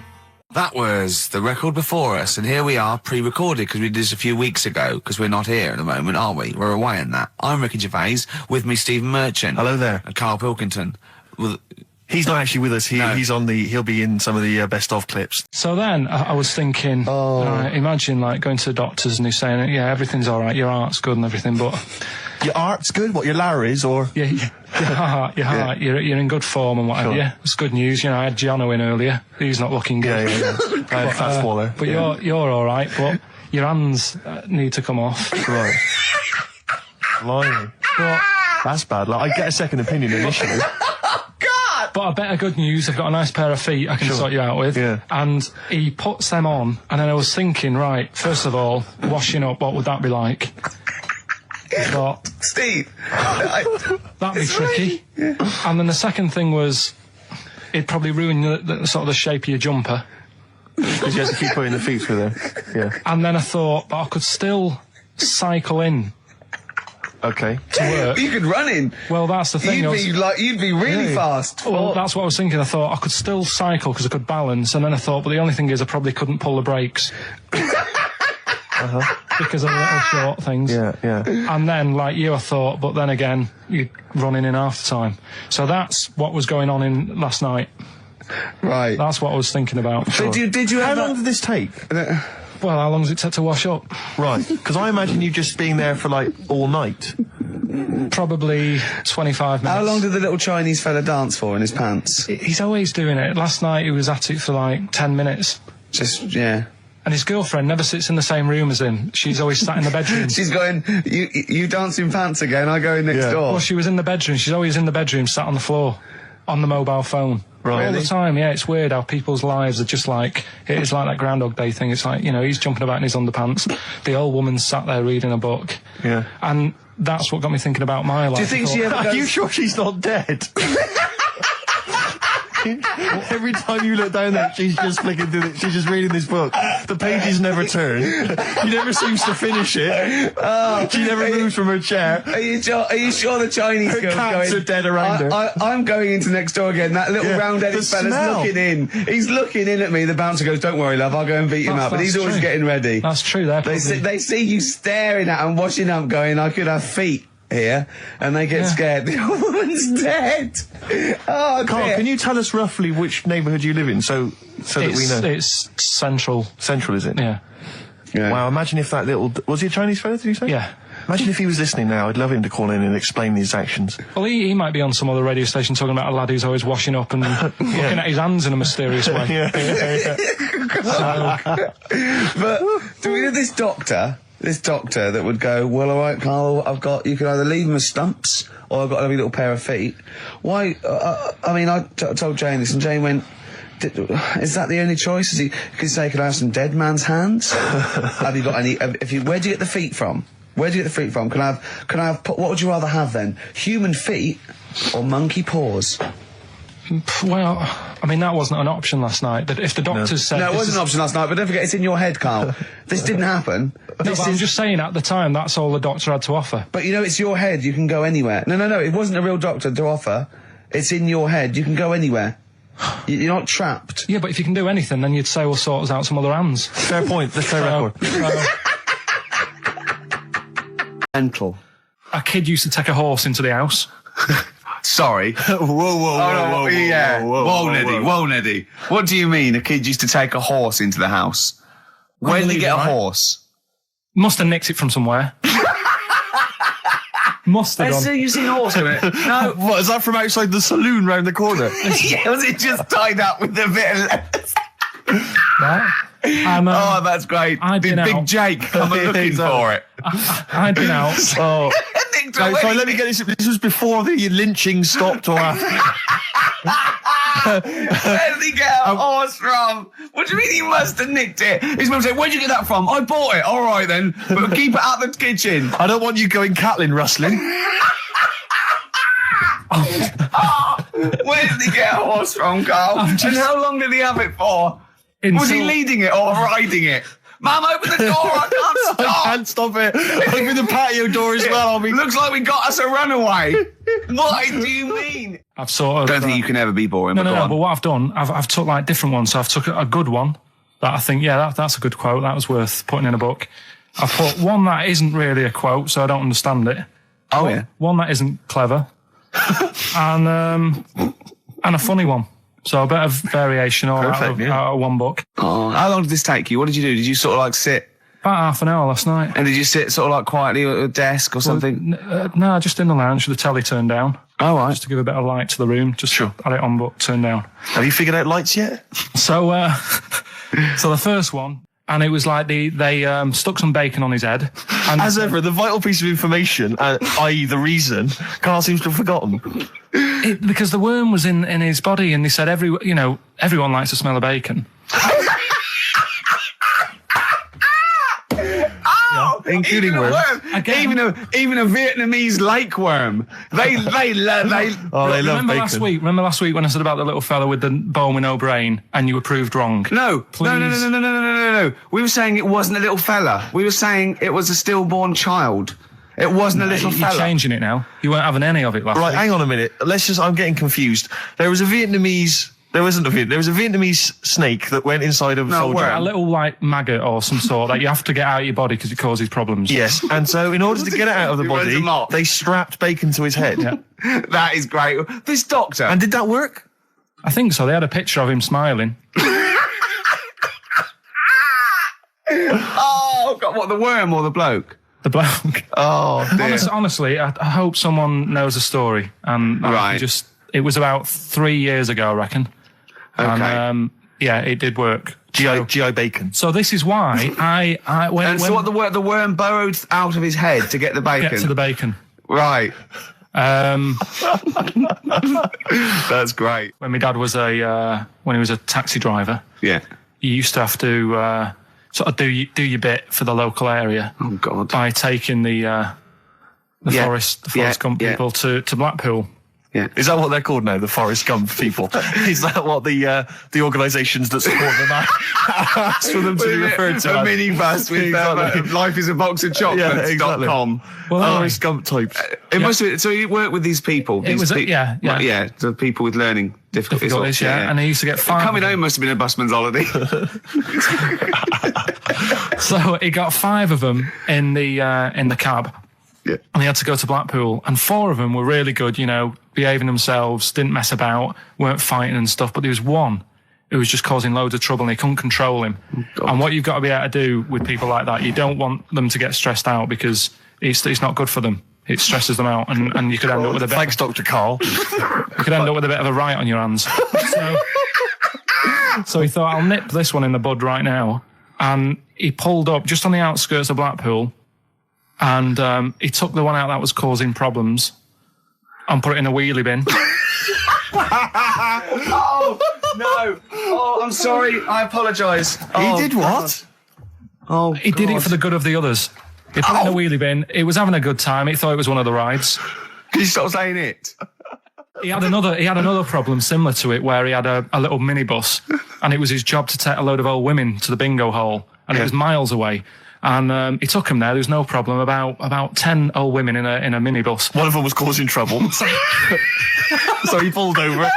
That was the record before us, and here we are, pre-recorded, because we did this a few weeks ago, because we're not here at the moment, are we? We're away in that. I'm Ricky Gervais, with me Stephen Merchant. Hello there. And Karl Pilkington. Well, He's not actually with us. No. He'll be in some of the best of clips. So then I was thinking, imagine like going to the doctors and he's saying, yeah, everything's all right, your heart's good and everything, but Your art's good. What, your Larry's or? yeah, your heart, you're in good form and whatever. Sure. Yeah, it's good news. I had Giano in earlier. He's not looking good. Yeah. Fat swaller. But you're all right. But your hands need to come off. Right. Blimey. But That's bad. Like, I get a second opinion initially. But I better good news, I've got a nice pair of feet I can sort you out with. Yeah. And he puts them on, and then I was thinking, right, first of all, washing up, what would that be like? I thought, Steve! that'd be tricky. And then the second thing was, it'd probably ruin the sort of the shape of your jumper. Because you have to keep putting the feet through there. Yeah. And then I thought, but I could still cycle in Okay. to work. You could run in. Well, that's the thing. You'd be really fast. Well, that's what I was thinking. I thought I could still cycle because I could balance, and then I thought, but the only thing is I probably couldn't pull the brakes. Because of the little short things. Yeah. And then, like you, I thought, but then again, you'd run in half the time. So that's what was going on in last night. Right. That's what I was thinking about. Did you How have long did this take? Well, how long does it take to wash up? Right. Because I imagine you just being there for like all night. Probably 25 minutes. How long did the little Chinese fella dance for in his pants? He's always doing it. Last night he was at it for like 10 minutes. Yeah. And his girlfriend never sits in the same room as him. She's always sat in the bedroom. She's going, you dance in pants again, I go in next door. Well, she was in the bedroom. She's always in the bedroom, sat on the floor, on the mobile phone. Right. All the time, yeah. It's weird how people's lives are just like, it is like that Groundhog Day thing. It's like, he's jumping about in his underpants. The old woman's sat there reading a book. Yeah. And that's what got me thinking about my life. Do you think she ever Are goes... you sure she's not dead? Every time you look down there, she's just flicking through she's just reading this book. The pages never turn. She never seems to finish it. She never moves from her chair. Are you sure the Chinese Her girl's cats going... are dead around her. I'm going into next door again. That little Yeah, round-headed the fella's smell. looking in. He's looking in at me. The bouncer goes, "Don't worry, love, I'll go and beat him up." But he's That's always true. getting ready. That's true. They see you staring at him, washing up, going, "I could have feet here," and they get scared. The old woman's dead. Oh, Carl, dear. can you tell us roughly which neighbourhood you live in, so that we know? It's central. Central, is it? Yeah. Yeah. Wow, imagine if that little... Was he a Chinese fella, did you say? Yeah. Imagine if he was listening now. I'd love him to call in and explain his actions. Well, he might be on some other radio station talking about a lad who's always washing up and looking at his hands in a mysterious way. But do we have this doctor that would go, "Well, all right, Carl, you can either leave them as stumps or I've got a little pair of feet." Why? I mean, I told Jane this, and Jane went, Is that the only choice? Could you say, could I have some dead man's hands? Have you got any? Where do you get the feet from? Where do you get the feet from? Can I have? What would you rather have then? Human feet or monkey paws? Well, I mean, that wasn't an option last night. But if the doctors said... No, it wasn't an option last night, but don't forget, it's in your head, Carl. This didn't happen. No, but I'm just saying, at the time, that's all the doctor had to offer. But you know, it's your head, you can go anywhere. No, it wasn't a real doctor to offer. It's in your head, you can go anywhere. You're not trapped. Yeah, but if you can do anything, then you'd say we'll sort us out some other hands. Fair point. Let's play record. Mental. A kid used to take a horse into the house. Sorry. Whoa, Neddy. What do you mean a kid used to take a horse into the house? Where did he get a horse? Must have nicked it from somewhere. Must have done. You've seen a horse in it? No. What, is that from outside the saloon round the corner? Yeah, was it just tied up with a bit of lettuce? Right. Oh, that's great. Big Jake coming looking for it. I'd been out. Oh. So let me get this. This was before the lynching stopped or after. Where did he get a horse from? What do you mean he must have nicked it? His mum said, where'd you get that from? I bought it. All right then. But keep it out the kitchen. I don't want you going Catlin rustling. Where did he get a horse from, Carl? And how long did he have it for? Was he leading it or riding it? Mum, open the door, I can't stop! I can't stop it. Open the patio door as well. Looks like we got us a runaway. What do you mean? I've sort of... I don't think you can ever be boring. No, but what I've done, I've took like different ones. So I've took a good one that I think, that's a good quote. That was worth putting in a book. I've put one that isn't really a quote, so I don't understand it. Oh, yeah. One that isn't clever. and a funny one. So a bit of variation out of one book. Oh, how long did this take you? What did you do? Did you sort of like sit? About half an hour last night. And did you sit sort of like quietly at a desk or something? No, just in the lounge with the telly turned down. Oh, right. Just to give a bit of light to the room. Just had it on, but turned down. Have you figured out lights yet? So the first one, and it was like they stuck some bacon on his head. And as ever, the vital piece of information, i.e. the reason, Carl seems to have forgotten. Because the worm was in his body, and they said everyone likes the smell of bacon. Including worms. Even a Vietnamese lake worm. They love bacon. Remember last week when I said about the little fella with the bone with no brain, and you were proved wrong? No. Please. No. We were saying it wasn't a little fella. We were saying it was a stillborn child. It wasn't a little fella. You're changing it now. You weren't having any of it last week. Right, hang on a minute. I'm getting confused. There was a Vietnamese snake that went inside of a soldier. A little, like, maggot or some sort that you have to get out of your body because it causes problems. Yes, and so in order to get it out of the body, they strapped bacon to his head. Yeah. That is great. This doctor. And did that work? I think so. They had a picture of him smiling. Oh, God, what, the worm or the bloke? The bloke. Oh, dear. Honestly, I hope someone knows the story. Right. It was about 3 years ago, I reckon. Okay. And, it did work. GI bacon. So this is why the worm burrowed out of his head to get the bacon? Get to the bacon. Right. That's great. When my dad was when he was a taxi driver, yeah, you used to have to sort of do your bit for the local area. Oh God! By taking the Forest Gump people to Blackpool. Yeah. Is that what they're called now, the Forrest Gump people? Is that what the organisations that support them ask for them to be referred to? A minibus with life is a box of chocolates.com. Forrest Gump types. It must have been, so you work with these people? The people with learning difficulties. And he used to get 5. Coming home must have been a busman's holiday. So he got 5 of them in the cab. Yeah. And he had to go to Blackpool, and 4 of them were really good, behaving themselves, didn't mess about, weren't fighting and stuff, but there was one who was just causing loads of trouble and he couldn't control him. Oh, and what you've got to be able to do with people like that, you don't want them to get stressed out because it's not good for them. It stresses them out, and you could end up with a bit... Thanks, Dr. Carl. You could end up with a bit of a riot on your hands. So he thought, I'll nip this one in the bud right now. And he pulled up just on the outskirts of Blackpool, and he took the one out that was causing problems and put it in a wheelie bin. Oh, no. Oh, I'm sorry. I apologise. He did what? Oh, He did it for the good of the others. He put it in a wheelie bin. He was having a good time. He thought it was one of the rides. Can you stop saying it? He had another problem similar to it, where he had a little minibus, and it was his job to take a load of old women to the bingo hall, and it was miles away. And he took him there. There was no problem. About 10 old women in a minibus. One of them was causing trouble. So he pulled over it.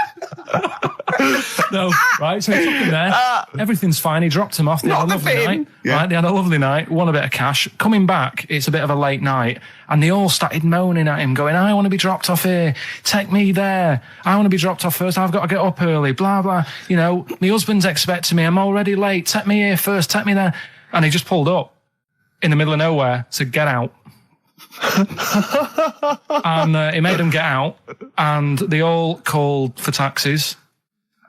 No, right? So he took him there. Everything's fine. He dropped him off. They had a lovely night. Yeah. Right? They had a lovely night. Won a bit of cash. Coming back, it's a bit of a late night, and they all started moaning at him, going, "I want to be dropped off here. Take me there. I want to be dropped off first. I've got to get up early. Blah blah. You know, my husband's expecting me. I'm already late. Take me here first. Take me there." And he just pulled up in the middle of nowhere, said, "Get out." And he made them get out, and they all called for taxis.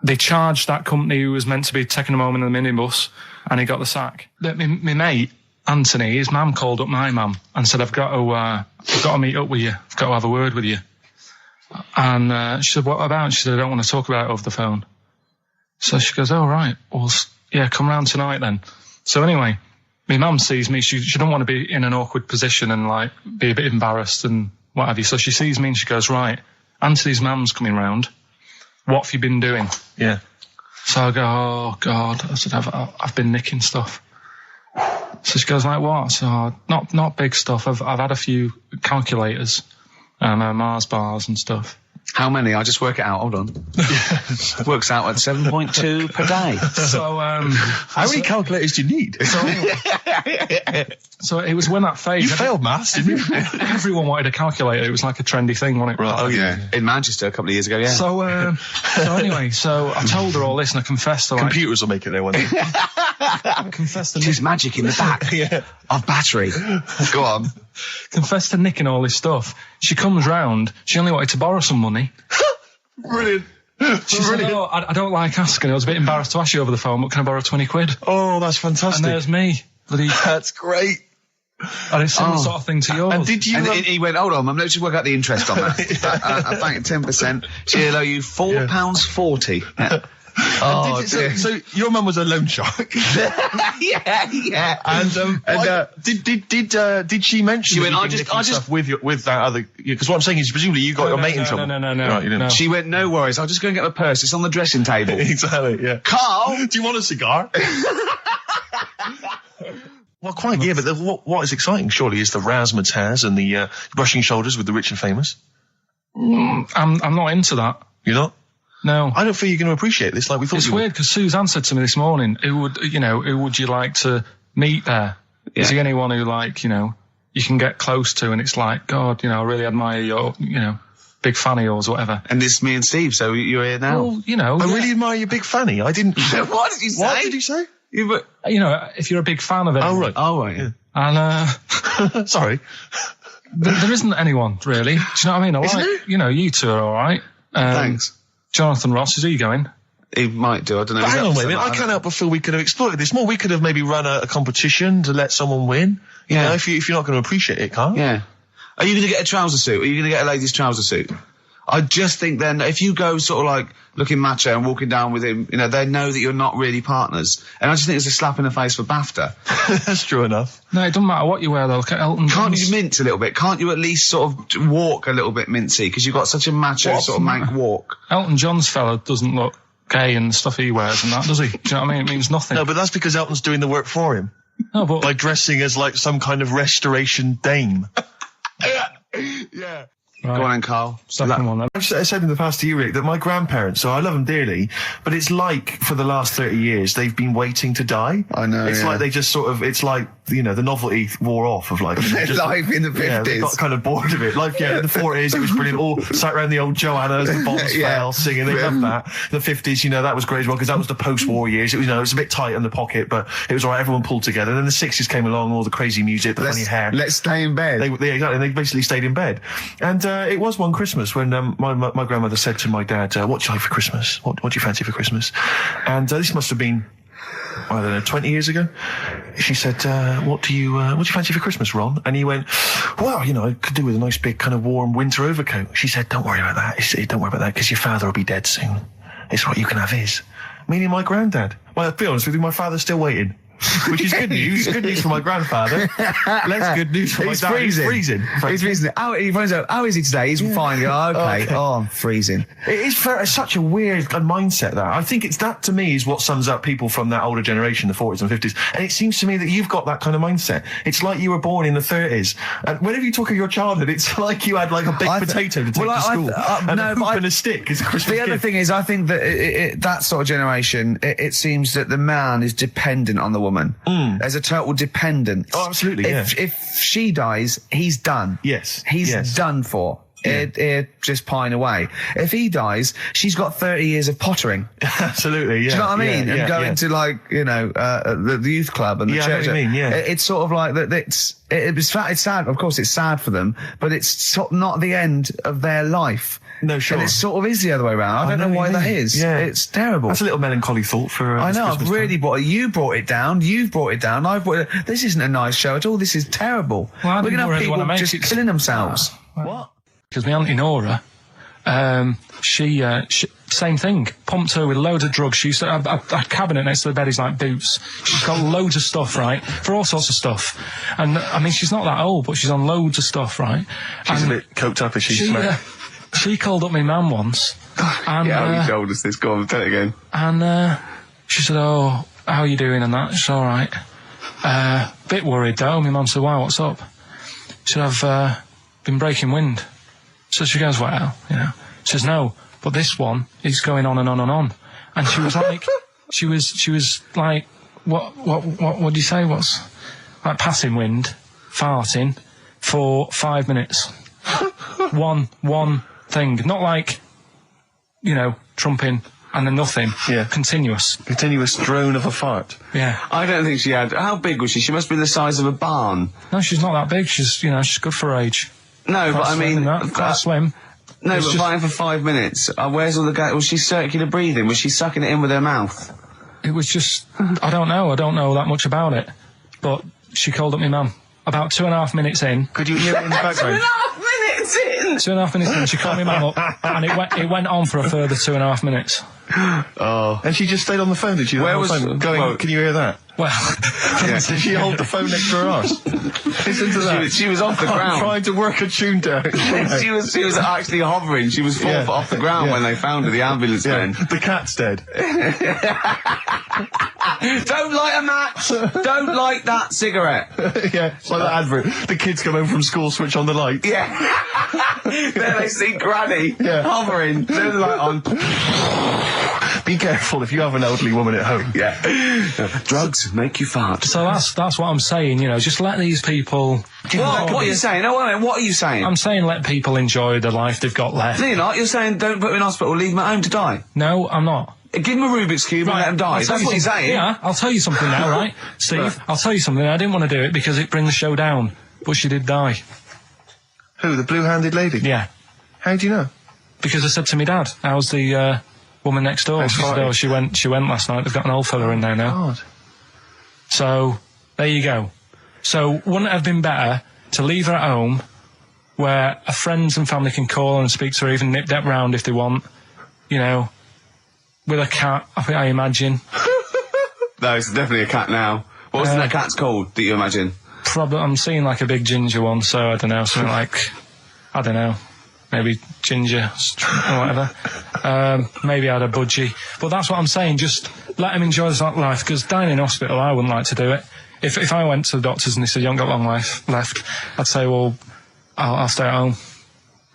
They charged that company who was meant to be taking him home in the minibus, and he got the sack. My mate, Anthony, his mum called up my mum and said, I've got to meet up with you. I've got to have a word with you. And she said, what about? She said, I don't want to talk about it over the phone. So she goes, oh, right. Well, yeah, come round tonight then. So anyway, my mum sees me. She don't want to be in an awkward position and, like, be a bit embarrassed and what have you. So she sees me and she goes, right, Anthony's mum's coming round. What have you been doing? Yeah. So I go, oh, God. I said, I've been nicking stuff. So she goes, like, what? So, not big stuff. I've had a few calculators, Mars bars and stuff. How many? I'll just work it out. Hold on. Works out at 7.2 per day. So, how many calculators do you need? So it was when that phase. You failed maths, didn't you? Everyone wanted a calculator. It was like a trendy thing, wasn't it? Right. Oh, yeah. In Manchester a couple of years ago, yeah. So anyway, so I told her all this and I confessed to, like, Computers will make it there one day. I confessed to There's magic in the back of battery. Go on. confessed to nicking all this stuff. She comes round. She only wanted to borrow some money. Brilliant. She said, oh, I don't like asking. I was a bit embarrassed to ask you over the phone, but can I borrow 20 quid? Oh, that's fantastic. And there's me. That's great. And it's similar sort of thing to yours. And did you... And he went, hold on, Mum, let's just work out the interest on that. I think 10%. She'll owe you £4.40. Oh, so your mum was a loan shark. yeah. And did she mention? She went, I just with that other, because what I'm saying is presumably you got your mate in trouble. No. Right, you didn't. No. She went, no worries, I'll just go and get my purse. It's on the dressing table. Exactly. Yeah. Carl, Do you want a cigar? Well, quite, yeah, but what is exciting, surely, is the razzmatazz and the brushing shoulders with the rich and famous. I'm not into that. You're not? No. I don't feel you're going to appreciate this like we thought It's you would. weird because Suzanne said to me this morning, who would you like to meet there? Yeah. Is there anyone who, like, you can get close to and it's like, God, I really admire your, big fan of yours or whatever. and this is me and Steve, so you're here now. Well, I really admire your big fanny. I didn't... What did you say? What did you say? if you're a big fan of it. Oh, right. Oh, right, yeah. And, Sorry. there isn't anyone, really. Do you know what I mean? I like, you two are alright. Thanks. Jonathan Ross, is he going? He might do, I don't know. Hang on, wait a minute. I can't help but feel we could have exploited this more. We could have maybe run a competition to let someone win. Yeah. You know, if you're not going to appreciate it, Carl. Yeah. Are you going to get a trouser suit? Are you going to get a ladies' trouser suit? I just think then, if you go sort of like looking macho and walking down with him, they know that you're not really partners. And I just think it's a slap in the face for BAFTA. That's true enough. No, it doesn't matter what you wear, though. Look at Elton Can't John's. you mince a little bit? Can't you at least sort of walk a little bit mincy? Because you've got such a macho sort of mank walk. Elton John's fella doesn't look gay and the stuff he wears and that, does he? Do you know what I mean? It means nothing. No, but that's because Elton's doing the work for him. No, but... By dressing as like some kind of restoration dame. Yeah. Right. Go on then, Carl. Second one, then. I said in the past to you, Rick, that my grandparents, so I love them dearly, but it's like for the last 30 years they've been waiting to die. I know, It's yeah. like they just sort of, it's like, the novelty wore off of like... just, Life in the 50s. Yeah, they got kind of bored of it. Like, in the 40s it was brilliant. All sat around the old Joanna as the bombs Yeah. fell, singing. They loved that. The 50s, that was great as well, because that was the post-war years. It was, it was a bit tight in the pocket, but it was all right. Everyone pulled together. Then the 60s came along, all the crazy music, the funny hair. Let's stay in bed. Exactly. They basically stayed in bed. And it was one Christmas when my grandmother said to my dad, what do you like for Christmas? What do you fancy for Christmas? And this must have been I don't know, 20 years ago. She said, what do you fancy for Christmas, Ron? And he went, well, you know, I could do with a nice big kind of warm winter overcoat. She said, don't worry about that. Don't worry about that, because your father will be dead soon. It's right, you can have his. Meaning my granddad. Well, to be honest with you, my father's still waiting. Which is good news. Good news for my grandfather. Less good news for my dad. He's freezing. He's freezing. He finds out, how is he today? He's fine. Oh, okay. Oh, I'm freezing. It is such a weird mindset, that. I think that, to me, is what sums up people from that older generation, the 40s and 50s. And it seems to me that you've got that kind of mindset. It's like you were born in the 30s. And whenever you talk of your childhood, it's like you had like a baked potato to take to school. And a hoop and a stick is a Christmas gift. The other thing is, I think that that sort of generation, it seems that the man is dependent on the woman. There's a total dependence. Oh, absolutely, If she dies, he's done. Yes. He's done for. He'd just pine away. If he dies, she's got 30 years of pottering. Absolutely, yeah. Do you know what I mean? Yeah, and going to, like, you know, the youth club and the church. I know what you mean, yeah. It's sort of like that. It's sad. Of course, it's sad for them, but it's not the end of their life. No, sure. And it sort of is the other way around. I don't know why that is. Yeah. It's terrible. That's a little melancholy thought for I know, Christmas I've really time. you brought it down, you've brought it down, I've brought it. This isn't a nice show at all, this is terrible. Well, we're going to have really people just killing themselves. What? Because my Auntie Nora, she same thing, pumped her with loads of drugs. She used to have a cabinet next to the bed is like boots. She's got loads of stuff, right, for all sorts of stuff. And, I mean, she's not that old, but she's on loads of stuff, right? She's a bit coked up, is she? She called up my mum once. And, how told us this? Go on, tell it again. And she said, oh, how are you doing and that? She's all right. Bit worried though. My mum said, why, what's up? She said, I've been breaking wind. So she goes, well, you know. She says, no, but this one is going on and on and on. And she was like, she was like, what do you say? What's like passing wind, farting for 5 minutes. one thing, not like, you know, trumping and then nothing. Yeah. Continuous Drone of a fart. Yeah. I don't think she had. How big was she? She must be the size of a barn. No, she's not that big. She's good for her age. No, but I mean, quite slim. No, It's but just- fighting for 5 minutes. Where's all the gas? Was she circular breathing? Was she sucking it in with her mouth? It was just, I don't know that much about it. But she called up my mum about 2.5 minutes in. Could you hear it in the background? 2.5 minutes in, she called my mum up, and it went on for a further 2.5 minutes. Oh. And she just stayed on the phone, did she? Where was- going, can you hear that? Well, Did she hold the phone next to her arse? Listen to that. She was off the I'm ground. trying to work a tune down. She was actually hovering. She was 4 foot off the ground when they found her, the ambulance men. The cat's dead. Don't light a match! Don't light that cigarette! Yeah, it's like that advert. The kids come home from school, switch on the light. Yeah. Then they see Granny hovering, turn the light on. Be careful if you have an elderly woman at home. Yeah. Drugs make you fart. so that's what I'm saying, you know, just let these people... What are you saying? No, wait a minute, what are you saying? I'm saying let people enjoy the life they've got left. No, you're not. You're saying don't put them in hospital, leave them at home to die. No, I'm not. Give them a Rubik's Cube and let them die. I'll tell That's what you you're saying. Yeah, I'll tell you something now, right? Steve, I'll tell you something. I didn't want to do it because it brings the show down. But she did die. Who, the blue-handed lady? Yeah. How do you know? Because I said to my dad, how's the woman next door? She said, oh, she went last night. They've got an old fella in there now. God. So, there you go. So, wouldn't it have been better to leave her at home where her friends and family can call and speak to her, even nip that round if they want, you know, with a cat, I imagine. No, it's definitely a cat now. What was that cat's called, do you imagine? Probably, I'm seeing like a big ginger one, so I don't know, something like, I don't know, maybe ginger or whatever. Maybe I had a budgie. But that's what I'm saying, just let them enjoy this life, because dying in hospital, I wouldn't like to do it. If I went to the doctors and they said, you haven't got long life left, I'd say, well, I'll stay at home.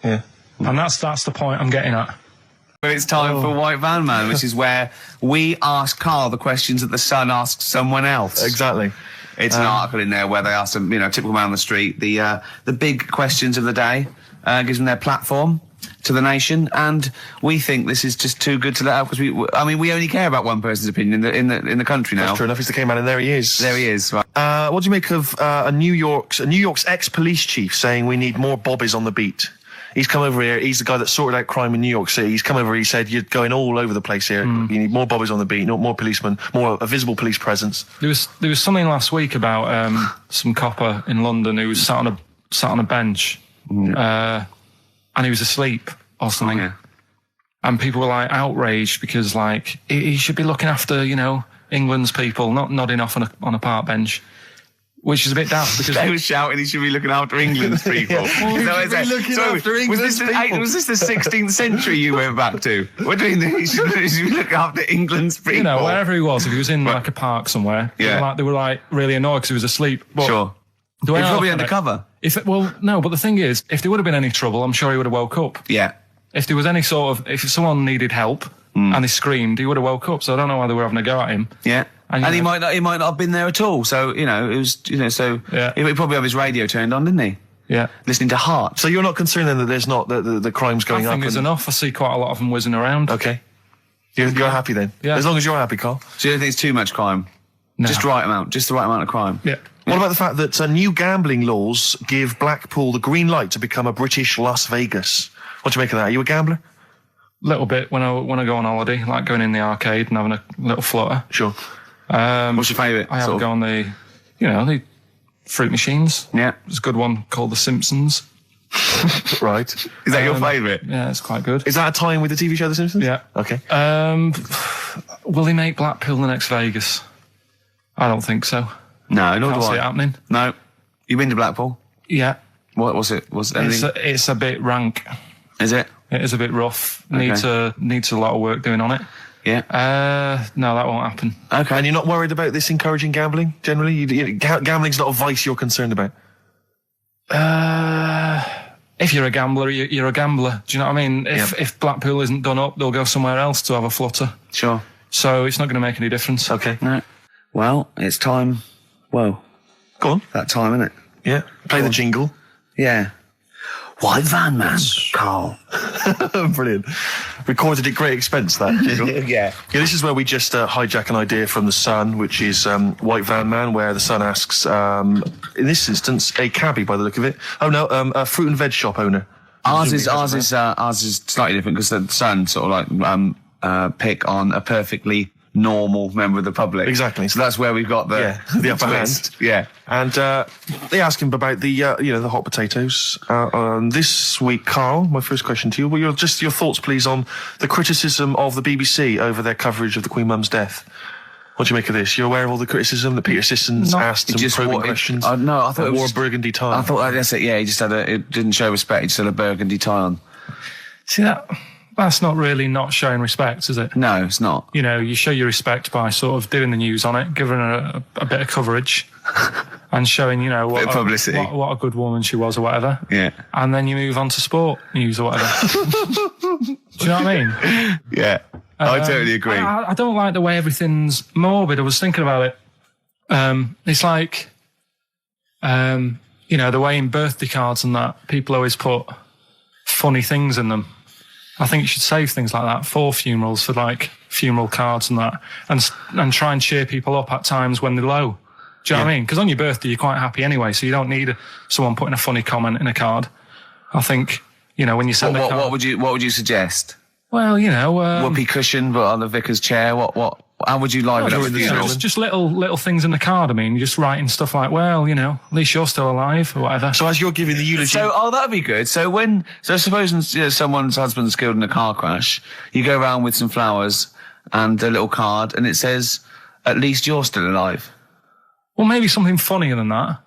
Yeah. And that's the point I'm getting at. It's time for White Van Man, which is where we ask Karl the questions that the Sun asks someone else. Exactly. It's an article in there where they ask them, you know, typical man on the street, the big questions of the day, gives them their platform to the nation, and we think this is just too good to let out because we only care about one person's opinion in the country now. That's true enough. He's the King Man, and there he is. There he is. Right. What do you make of New York's ex-police chief saying we need more bobbies on the beat? He's come over here. He's the guy that sorted out crime in New York City. He's come over. He said, "You're going all over the place here. You need more bobbies on the beat, more policemen, more a visible police presence." There was something last week about some copper in London who was sat on a bench, and he was asleep or something. Yeah. And people were like outraged because like he should be looking after, you know, England's people, not nodding off on a park bench, which is a bit daft because they were shouting he should be looking after England's people. Was this the 16th century you went back to? What do you mean he should be looking after England's people? You know, wherever he was, if he was in like a park somewhere, they were like really annoyed because he was asleep. But sure. He was probably undercover. No, but the thing is, if there would have been any trouble, I'm sure he would have woke up. Yeah. If there was any sort of, if someone needed help and he screamed, he would have woke up. So I don't know why they were having a go at him. Yeah. And he might not have been there at all. So, you know, it was, you know, so he probably have his radio turned on, didn't he? Yeah. Listening to Heart. So you're not concerned then that there's not the crime's going up? I think there's enough. I see quite a lot of them whizzing around. Okay. You're happy then? Yeah. As long as you're happy, Carl. So you don't think it's too much crime? No. Just the right amount of crime? Yeah. What about the fact that new gambling laws give Blackpool the green light to become a British Las Vegas? What do you make of that? Are you a gambler? Little bit when I go on holiday, like going in the arcade and having a little flutter. Sure. What's your favourite? I have a go on the fruit machines. Yeah. There's a good one called The Simpsons. Right. Is that your favourite? Yeah, it's quite good. Is that a tie-in with the TV show The Simpsons? Yeah. Okay. Will he make Blackpool the next Vegas? I don't think so. No, nor do Can't see I. it happening. No. You been to Blackpool? Yeah. What was it? It's a bit rank. Is it? It is a bit rough. Okay. Needs a lot of work doing on it. Yeah. No, that won't happen. Okay. And you're not worried about this encouraging gambling, generally? Gambling's not a vice you're concerned about? If you're a gambler, you're a gambler. Do you know what I mean? If Blackpool isn't done up, they'll go somewhere else to have a flutter. Sure. So it's not going to make any difference. Okay. No. Well, it's time. Well, go on. That time, isn't it? Yeah. Play the jingle. Yeah. White Van Man, Carl. Brilliant. Recorded at great expense, that jingle. Yeah. This is where we just hijack an idea from The Sun, which is White Van Man, where The Sun asks, in this instance, a cabbie by the look of it. Oh no, a fruit and veg shop owner. Ours is slightly different because The Sun sort of like pick on a perfectly normal member of the public. Exactly. So that's where we've got the upper hand. Yeah. And they ask him about the the hot potatoes. This week, Carl, my first question to you, well, your thoughts, please, on the criticism of the BBC over their coverage of the Queen Mum's death. What do you make of this? You're aware of all the criticism that Peter Sissons asked some probing questions? No, I thought it wore was a burgundy tie. I thought that's it. Yeah, he just it didn't show respect. He just had a burgundy tie on. See that's not really not showing respect, is it? No, it's not. You know, you show your respect by sort of doing the news on it, giving her a bit of coverage, and showing, you know, what publicity. What a good woman she was or whatever. Yeah. And then you move on to sport news or whatever. Do you know what I mean? Yeah. I totally agree. I don't like the way everything's morbid. I was thinking about it. It's like, the way in birthday cards and that, people always put funny things in them. I think you should save things like that for funerals, for like funeral cards and that, and try and cheer people up at times when they're low. Do you know what I mean? Because on your birthday, you're quite happy anyway, so you don't need someone putting a funny comment in a card. I think, when you send a card... What would you suggest? Well, whoopee cushion, but on the vicar's chair. How would you liven up the funeral? Just little things in the card. I mean, you're just writing stuff like, well, at least you're still alive or whatever. So as you're giving the eulogy... that'd be good. So supposing someone's husband's killed in a car crash, you go around with some flowers and a little card, and it says, at least you're still alive. Well, maybe something funnier than that.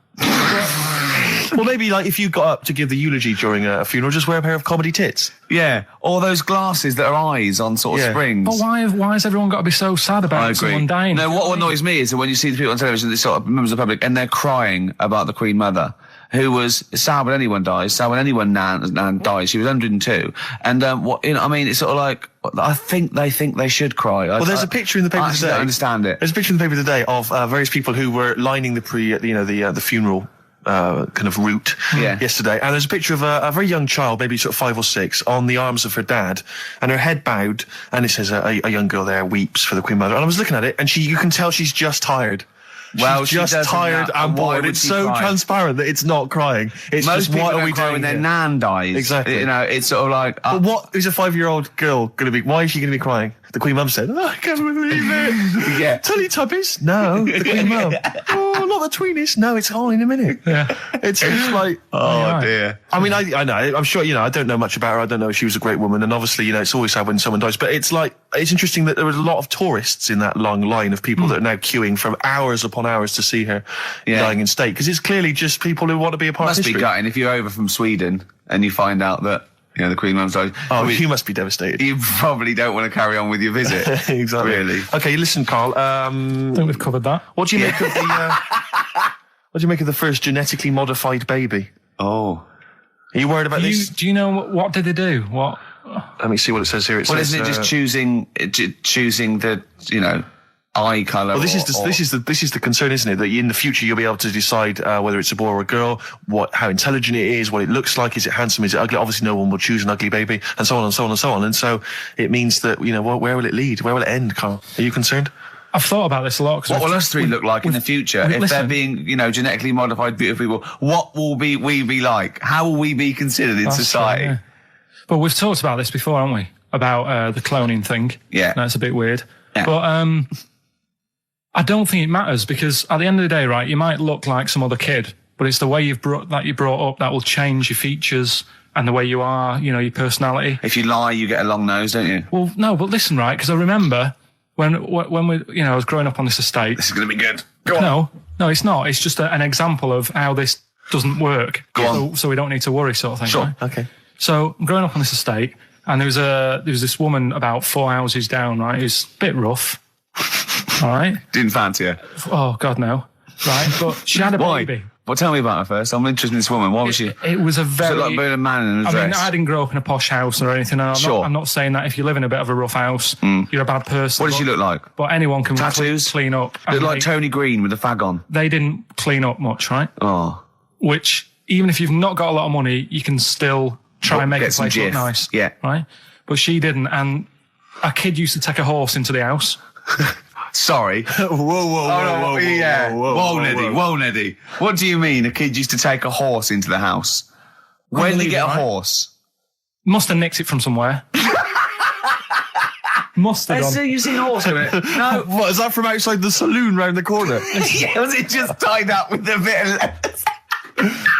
Well, maybe like if you got up to give the eulogy during a funeral, just wear a pair of comedy tits. Yeah, or those glasses that are eyes on sort of springs. But why has everyone got to be so sad about someone dying? No, what annoys me is that when you see the people on television, the sort of members of the public, and they're crying about the Queen Mother, who was sad when anyone dies, sad when anyone nan dies. She was 102, and it's sort of like they think they should cry. Well, there's a picture in the paper today. I don't understand it. There's a picture in the paper today of various people who were lining the funeral kind of route yesterday, and there's a picture of a very young child, maybe sort of 5 or 6, on the arms of her dad, and her head bowed, and it says a young girl there weeps for the Queen Mother. And I was looking at it, and you can tell she's just tired. Well, she's she just doesn't tired know, and why bored. would It's she so cry? transparent that it's not crying. It's Most just, people what are don't we cry doing when their here? nan dies. Exactly. You know, it's sort of like... But what is a 5-year-old girl going to be? Why is she going to be crying? The Queen Mum said, I can't believe it. Yeah. Teletubbies? No. The Queen Mum. Oh, not the Tweenies. No, it's all in a minute. Yeah. It's like... Oh, dear. I mean, I know. I'm sure, I don't know much about her. I don't know if she was a great woman. And obviously, it's always sad when someone dies. But it's like, it's interesting that there was a lot of tourists in that long line of people that are now queuing for hours upon hours to see her dying in state. Because it's clearly just people who want to be a part of Must be history. gutting if you're over from Sweden and you find out that, the Queen Mum's died. Oh, you must be devastated. You probably don't want to carry on with your visit. Exactly. Really. Okay, listen, Carl. I think we've covered that. What do you make of the... what do you make of the first genetically modified baby? Oh. Are you worried about this? Do you know what did they do? What? Let me see what it says here. It Well, says, isn't it just choosing the, eye colour? Well, this is the concern, isn't it? That in the future you'll be able to decide whether it's a boy or a girl, how intelligent it is, what it looks like, is it handsome, is it ugly? Obviously, no one will choose an ugly baby, and so on and so on and so on. And so it means that where will it lead? Where will it end, Carl? Are you concerned? I've thought about this a lot. What will us three look like in the future if they're being, genetically modified, beautiful people? What will we be like? How will we be considered in society? True, yeah. But we've talked about this before, haven't we? About the cloning thing. Yeah. That's a bit weird. Yeah. But I don't think it matters, because at the end of the day, right, you might look like some other kid, but it's the way you brought up that will change your features and the way you are, your personality. If you lie, you get a long nose, don't you? Well, no, but listen, right, because I remember when we, I was growing up on this estate. This is going to be good. Go on. No, it's not. It's just an example of how this doesn't work. Go on. So we don't need to worry, sort of thing. Sure. Right? Okay. So I'm growing up on this estate, and there was this woman about 4 houses down, right, who's a bit rough. All right. Didn't fancy her. Oh God, no. Right, but she had a Why? baby. Well, tell me about her first. I'm interested in this woman. Why was she? It was a Was very. it like being a man in a I mean, dress? I didn't grow up in a posh house or anything. And I'm not saying that if you live in a bit of a rough house, you're a bad person. What does she look like? But anyone can Tattoos? clean up. Look And like Tony Green with a fag on. they didn't clean up much, right? Oh. Which, even if you've not got a lot of money, you can still try and make Get the some place look jiff. nice. Yeah. Right? But she didn't. And a kid used to take a horse into the house. Sorry. Whoa, Yeah. Whoa, Neddy. What do you mean a kid used to take a horse into the house? Where did he get a horse? Must have nicked it from somewhere. Must have done. You've seen a horse with it? No. What, is that from outside the saloon round the corner? Yeah, was it just tied up with a bit of lettuce?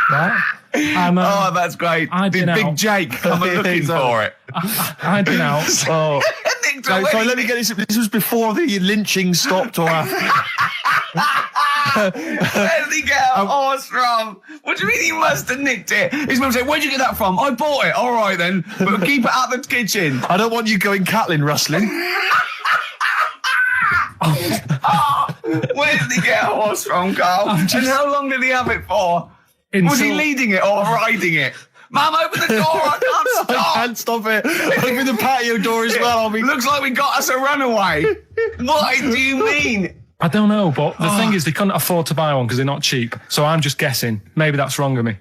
Right? Oh, that's great. I'd Big been out. Jake coming looking for it. I'd been out. Oh. Nicked No, away. sorry, let me get this. This was before the lynching stopped or after. Where did he get a horse from? What do you mean he must have nicked it? His mum said, where'd you get that from? I bought it. All right then. But keep it out of the kitchen. I don't want you going Catlin rustling. Where did he get a horse from, Carl? And how long did he have it for? Was he leading it or riding it? Mum, open the door. I can't stop. I can't stop it. Open the patio door as well. I'll be... Looks like we got us a runaway. What do you mean? I don't know, but the thing is, they couldn't afford to buy one because they're not cheap. So I'm just guessing. Maybe that's wrong of me.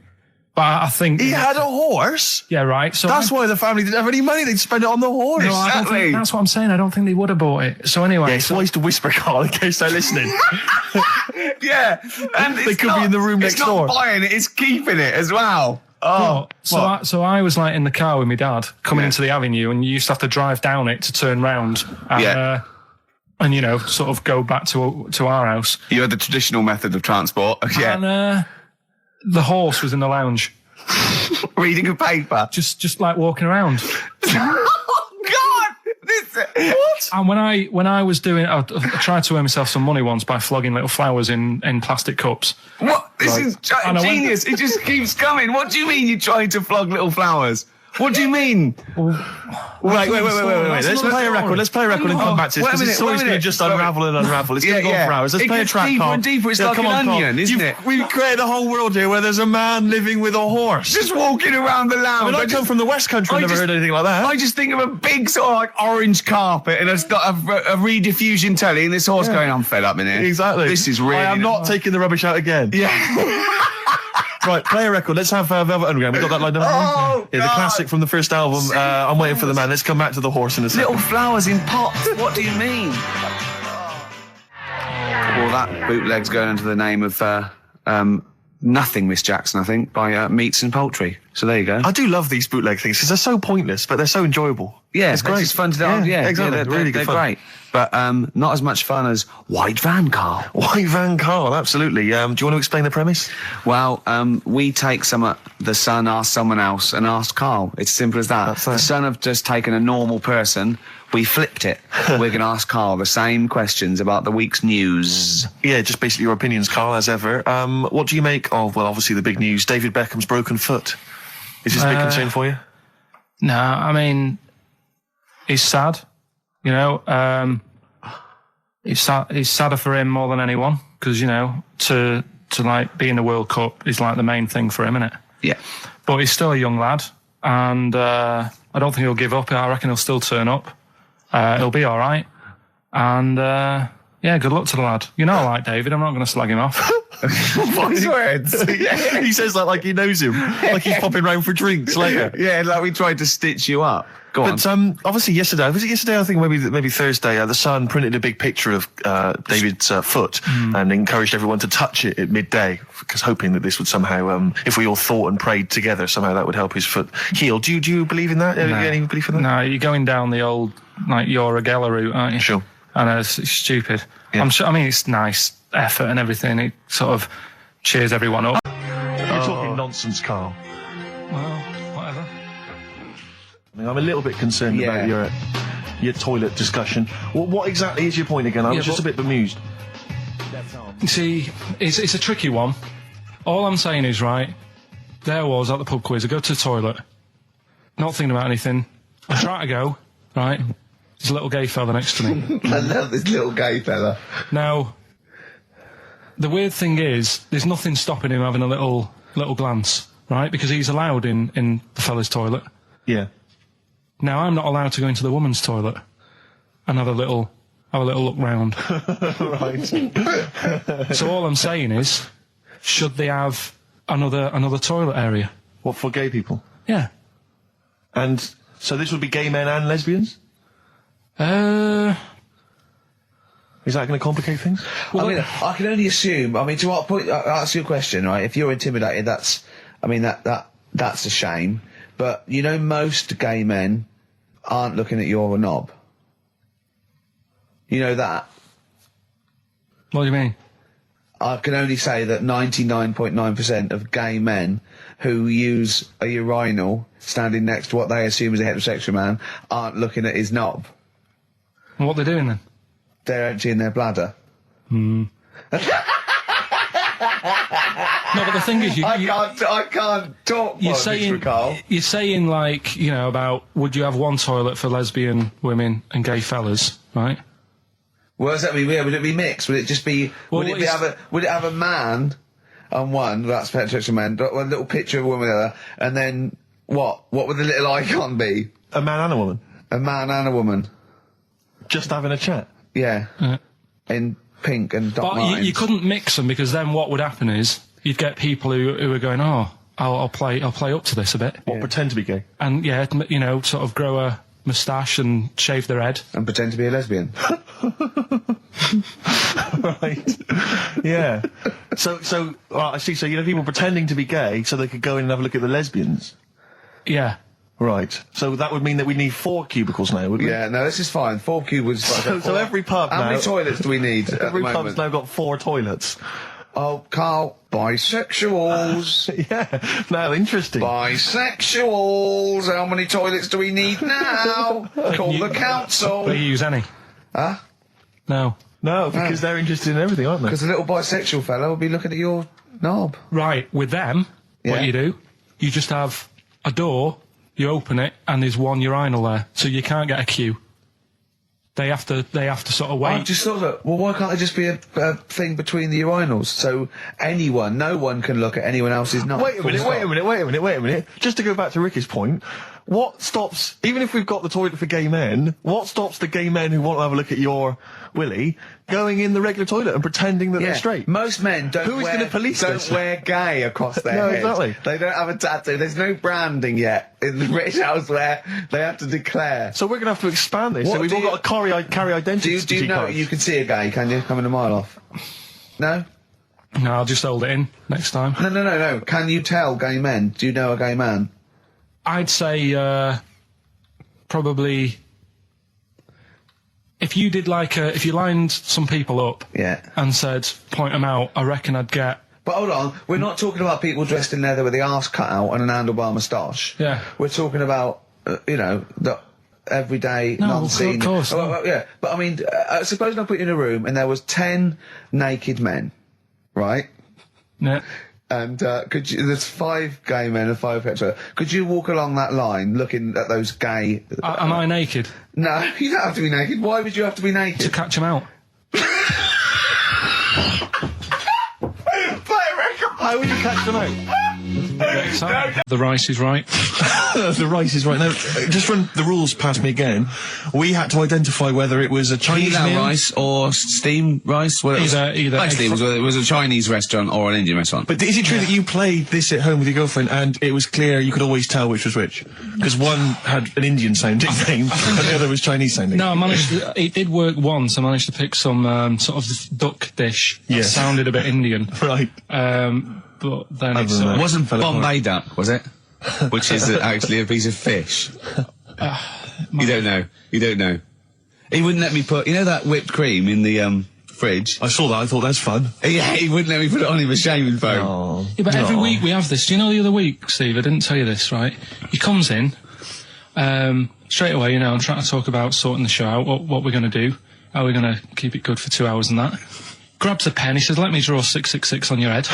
But I think... He had a horse? Yeah, right. So That's why the family didn't have any money. They'd spend it on the horse. No, I don't think, that's what I'm saying. I don't think they would have bought it. So anyway... Yeah, it's wise to whisper, Carl, in case they're listening. Yeah. And They could be in the room next door. It's not buying it, it's keeping it as well. Oh. So I was like in the car with my dad coming into the avenue, and you used to have to drive down it to turn round. And, and sort of go back to our house. You had the traditional method of transport. Yeah. And the horse was in the lounge. Reading a paper. Just like walking around. Oh, God! What? And when I was doing, I tried to earn myself some money once by flogging little flowers in plastic cups. What? This is And I went- genius. It just keeps coming. What do you mean you're trying to flog little flowers? What do you mean? Wait. Let's play a record. Let's play a record and come back to this. Wait a Because minute, it's always wait a going to minute. just unravel and unravel. It's going to go on for hours. Let's It play a gets track, deeper Carl. and deeper. It's like come an on, Carl. onion, isn't it? We've created a whole world here where there's a man living with a horse. Just walking around the lounge. I come from the West Country. I've never heard anything like that. I just think of a big sort of like orange carpet and it's got a rediffusion telly and this horse going, I'm fed up in here. Exactly. This is really... I am not taking the rubbish out again. Yeah. Right, play a record. Let's have Velvet Underground. We got that lined up. Oh, yeah, the God. classic from the first album. I'm waiting for the man. Let's come back to the horse in a second. Little flowers in pots. What do you mean? Well, that bootleg's going under the name of Nothing Miss Jackson, I think, by Meats and Poultry. So there you go. I do love these bootleg things because they're so pointless, but they're so enjoyable. Yeah, it's great. It's fun to do. Yeah, exactly. Really good they're fun. great. But not as much fun as White Van Carl. White Van Carl, absolutely. Do you want to explain the premise? Well, we take the Sun, ask someone else, and ask Carl. It's simple as that. That's The it. Sun have just taken a normal person. We flipped it. We're going to ask Carl the same questions about the week's news. Yeah, just basically your opinions, Carl, as ever. What do you make of, well, obviously the big news, David Beckham's broken foot? Is this a big concern for you? No, I mean, it's sad. You know, it's sadder for him more than anyone because, you know, to like be in the World Cup is like the main thing for him, isn't it? Yeah. But he's still a young lad, and I don't think he'll give up. I reckon he'll still turn up. He'll be all right. And, yeah, good luck to the lad. You know I like David. I'm not going to slag him off. Voice words. Yeah, he says that like he knows him, like he's popping round for drinks later. Yeah, like we tried to stitch you up. Go on. But obviously yesterday, was it yesterday? I think maybe Thursday. The Sun printed a big picture of David's foot and encouraged everyone to touch it at midday, because hoping that this would somehow, if we all thought and prayed together, somehow that would help his foot heal. Do you believe in that? No. Any belief in that? No, you're going down the old like Yoragella route, aren't you? Sure. I know it's stupid. Yeah. I'm sure. I mean, it's nice effort and everything. It sort of cheers everyone up. You're talking nonsense, Carl. Well, whatever. I mean, I'm a little bit concerned about your toilet discussion. Well, what exactly is your point again? I was just a bit bemused. You see, it's a tricky one. All I'm saying is, right, there I was at the pub quiz. I go to the toilet, not thinking about anything. I try to go, right. There's a little gay fella next to me. I love this little gay fella. Now, the weird thing is, there's nothing stopping him having a little glance, right? Because he's allowed in the fella's toilet. Yeah. Now, I'm not allowed to go into the woman's toilet and have a little look round. Right. So all I'm saying is, should they have another toilet area? What, for gay people? Yeah. And so this would be gay men and lesbians? Is that going to complicate things? Well, I mean, I can only assume. I mean, to what point? I'll ask you a question, right? If you're intimidated, that's a shame. But you know, most gay men aren't looking at your knob. You know that. What do you mean? I can only say that 99.9% of gay men who use a urinal standing next to what they assume is a heterosexual man aren't looking at his knob. And what they're doing then? They're emptying their bladder. No, but the thing is, I can't talk. you're politics, Carl. saying like, you know, about would you have one toilet for lesbian women and gay fellas, right? What does that mean? Would it be mixed? Would it just be? Well, would it have a man on one? That's heterosexual man. A little picture of a woman on the other, and then what? What would the little icon be? A man and a woman? A man and a woman. Just having a chat? Yeah. In pink and dot But lines. you couldn't mix them, because then what would happen is you'd get people who are going, oh, I'll play up to this a bit, What, pretend to be gay? and yeah, you know, sort of grow a moustache and shave their head. And pretend to be a lesbian. Right. Yeah. So, well, I see. So, you know, people pretending to be gay so they could go in and have a look at the lesbians. Yeah. Right. So that would mean that we need 4 cubicles now, wouldn't we? Yeah, no, this is fine. 4 cubicles. So every pub How now... many toilets do we need at Every the pub's moment? now got 4 toilets. Oh, Carl, bisexuals. Yeah. Now, interesting. Bisexuals. How many toilets do we need now? Call the Do council. you use any? Huh? No. No, because they're interested in everything, aren't they? Because the little bisexual fellow will be looking at your knob. Right, with them, Yeah. what you do, you just have a door, you open it, and there's one urinal there, so you can't get a queue. They have to sort of wait. I just thought that, well, why can't there just be a thing between the urinals so no one can look at anyone else's knob? Wait a minute. Just to go back to Ricky's point, what stops, even if we've got the toilet for gay men, what stops the gay men who want to have a look at your willy going in the regular toilet and pretending that they're straight? Most men don't Who is gonna police this? wear gay across their No, head. exactly. They don't have a tattoo. There's no branding yet in the British house where they have to declare. So we're going to have to expand this. What so we've do all you- got to carry identity Do you know cards. you can see a gay, can you? Coming a mile off. No? No, I'll just hold it in next time. No. Can you tell gay men? Do you know a gay man? I'd say, probably... If you did if you lined some people up and said, point them out, I reckon I'd get... But hold on, we're not talking about people dressed in leather with the arse cut out and an handlebar moustache. Yeah. We're talking about, the everyday, non-seen... of course. Yeah, but I mean, suppose I put you in a room and there was 10 naked men, right? Yeah. And there's 5 gay men and 5 hetero. Could you walk along that line looking at those gay... Am I naked? No, you don't have to be naked. Why would you have to be naked? To catch them out. Play a record! How would you catch them out? The rice is right. The rice is right. Now, just run the rules past me again. We had to identify whether it was a Chinese Pilau meal. rice or steamed rice. Well, Either basically, it was a Chinese restaurant or an Indian restaurant. But is it true that you played this at home with your girlfriend and it was clear you could always tell which was which? Because one had an Indian sounding name and the other was Chinese sounding. No, I managed it did work once. I managed to pick some sort of duck dish that sounded a bit Indian. Right. But then it wasn't Bombay duck, was it? Which is actually a piece of fish. You don't know. He wouldn't let me put, that whipped cream in the fridge. I saw that. I thought that's fun. Yeah, he wouldn't let me put it on. He was shaming foam. Oh. Yeah, but every week we have this. Do you know the other week, Steve? I didn't tell you this, right? He comes in straight away. I'm trying to talk about sorting the show out. What we're going to do? How we're going to keep it good for 2 hours and that. Grabs a pen. He says, "Let me draw 666 on your head."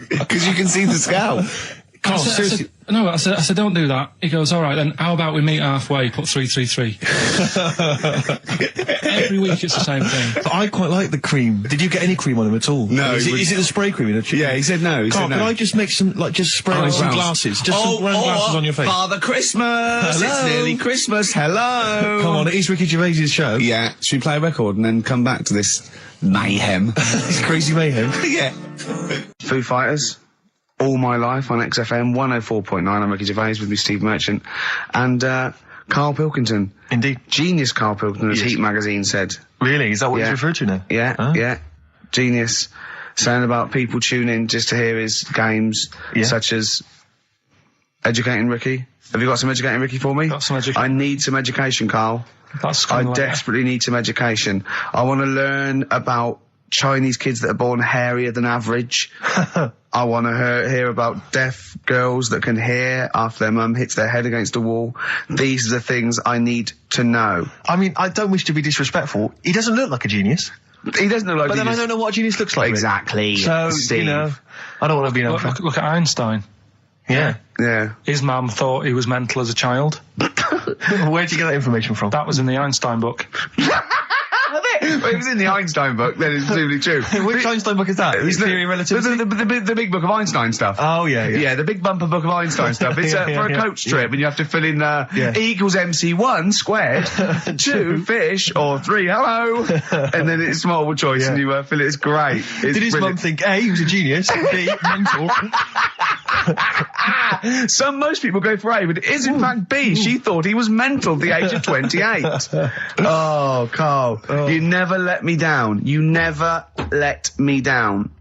Because you can see the scalp. I said, don't do that. He goes, all right, then how about we meet halfway, put 333. Every week it's the same thing. But I quite like the cream. Did you get any cream on him at all? No. Is it the spray cream in a tube? Yeah, he said no. Carl, can I just make some, just spray on some glasses? Just some round glasses on your face. Father Christmas! Hello. It's nearly Christmas, hello! Come on, it is Ricky Gervais' show. Yeah, should we play a record and then come back to this mayhem? This crazy mayhem. Yeah. Foo Fighters. All My Life on XFM 104.9. I'm Ricky Gervais, with me Steve Merchant and Karl Pilkington. Indeed. Genius Karl Pilkington, as Heat magazine said. Really? Is that what he's referred to now? Yeah, yeah. Genius. Saying about people tune in just to hear his games, such as Educating Ricky. Have you got some Educating Ricky for me? Got some education. I need some education, Karl. I desperately need some education. I want to learn about Chinese kids that are born hairier than average. I want to hear about deaf girls that can hear after their mum hits their head against a wall. These are the things I need to know. I mean, I don't wish to be disrespectful. He doesn't look like a genius. He doesn't look like But a then I genius. don't know what a genius looks like. Exactly. So, Steve. I don't want to be an Look at Einstein. Yeah. Yeah. His mum thought he was mental as a child. Where'd you get that information from? That was in the Einstein book. Well, it was in the Einstein book, then it's presumably true. Which Einstein book is that? Is Theory of Relativity? The big book of Einstein stuff. Oh, yeah. Yeah, the big bumper book of Einstein stuff. It's for a coach trip, and you have to fill in E equals MC1 squared, 2 fish, or 3 hello, and then it's multiple choice, and you fill it. It's great. It's Did his mum brilliant. think, A, he was a genius, B, mental? Most people go for A, but it is in fact B. She thought he was mental at the age of 28. Oh, Karl, you never let me down. You never let me down.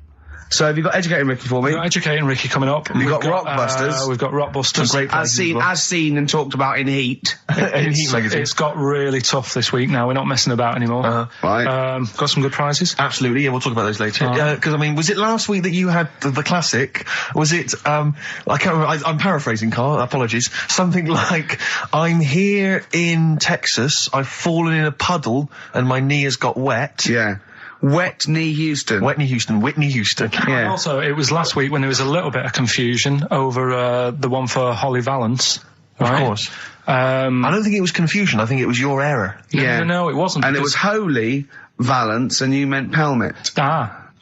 So have you got Educating Ricky for me? We've got Educating Ricky coming up. We've got Rockbusters. We've got Rockbusters. Great As seen and talked about in Heat. In Heat magazine. It's got really tough this week now. We're not messing about anymore. Right. Got some good prizes. Absolutely, yeah, we'll talk about those later. Because, I mean, was it last week that you had the classic? Was it, I can't remember, I'm paraphrasing, Karl, apologies. Something like, I'm here in Texas, I've fallen in a puddle, and my knee has got wet. Yeah. Whitney Houston. Whitney Houston. Yeah. And also, it was last week when there was a little bit of confusion over the one for Holly Valance. Right? Of course. I don't think it was confusion, I think it was your error. No, it wasn't. And it was Holy Valance, and you meant Pelmet.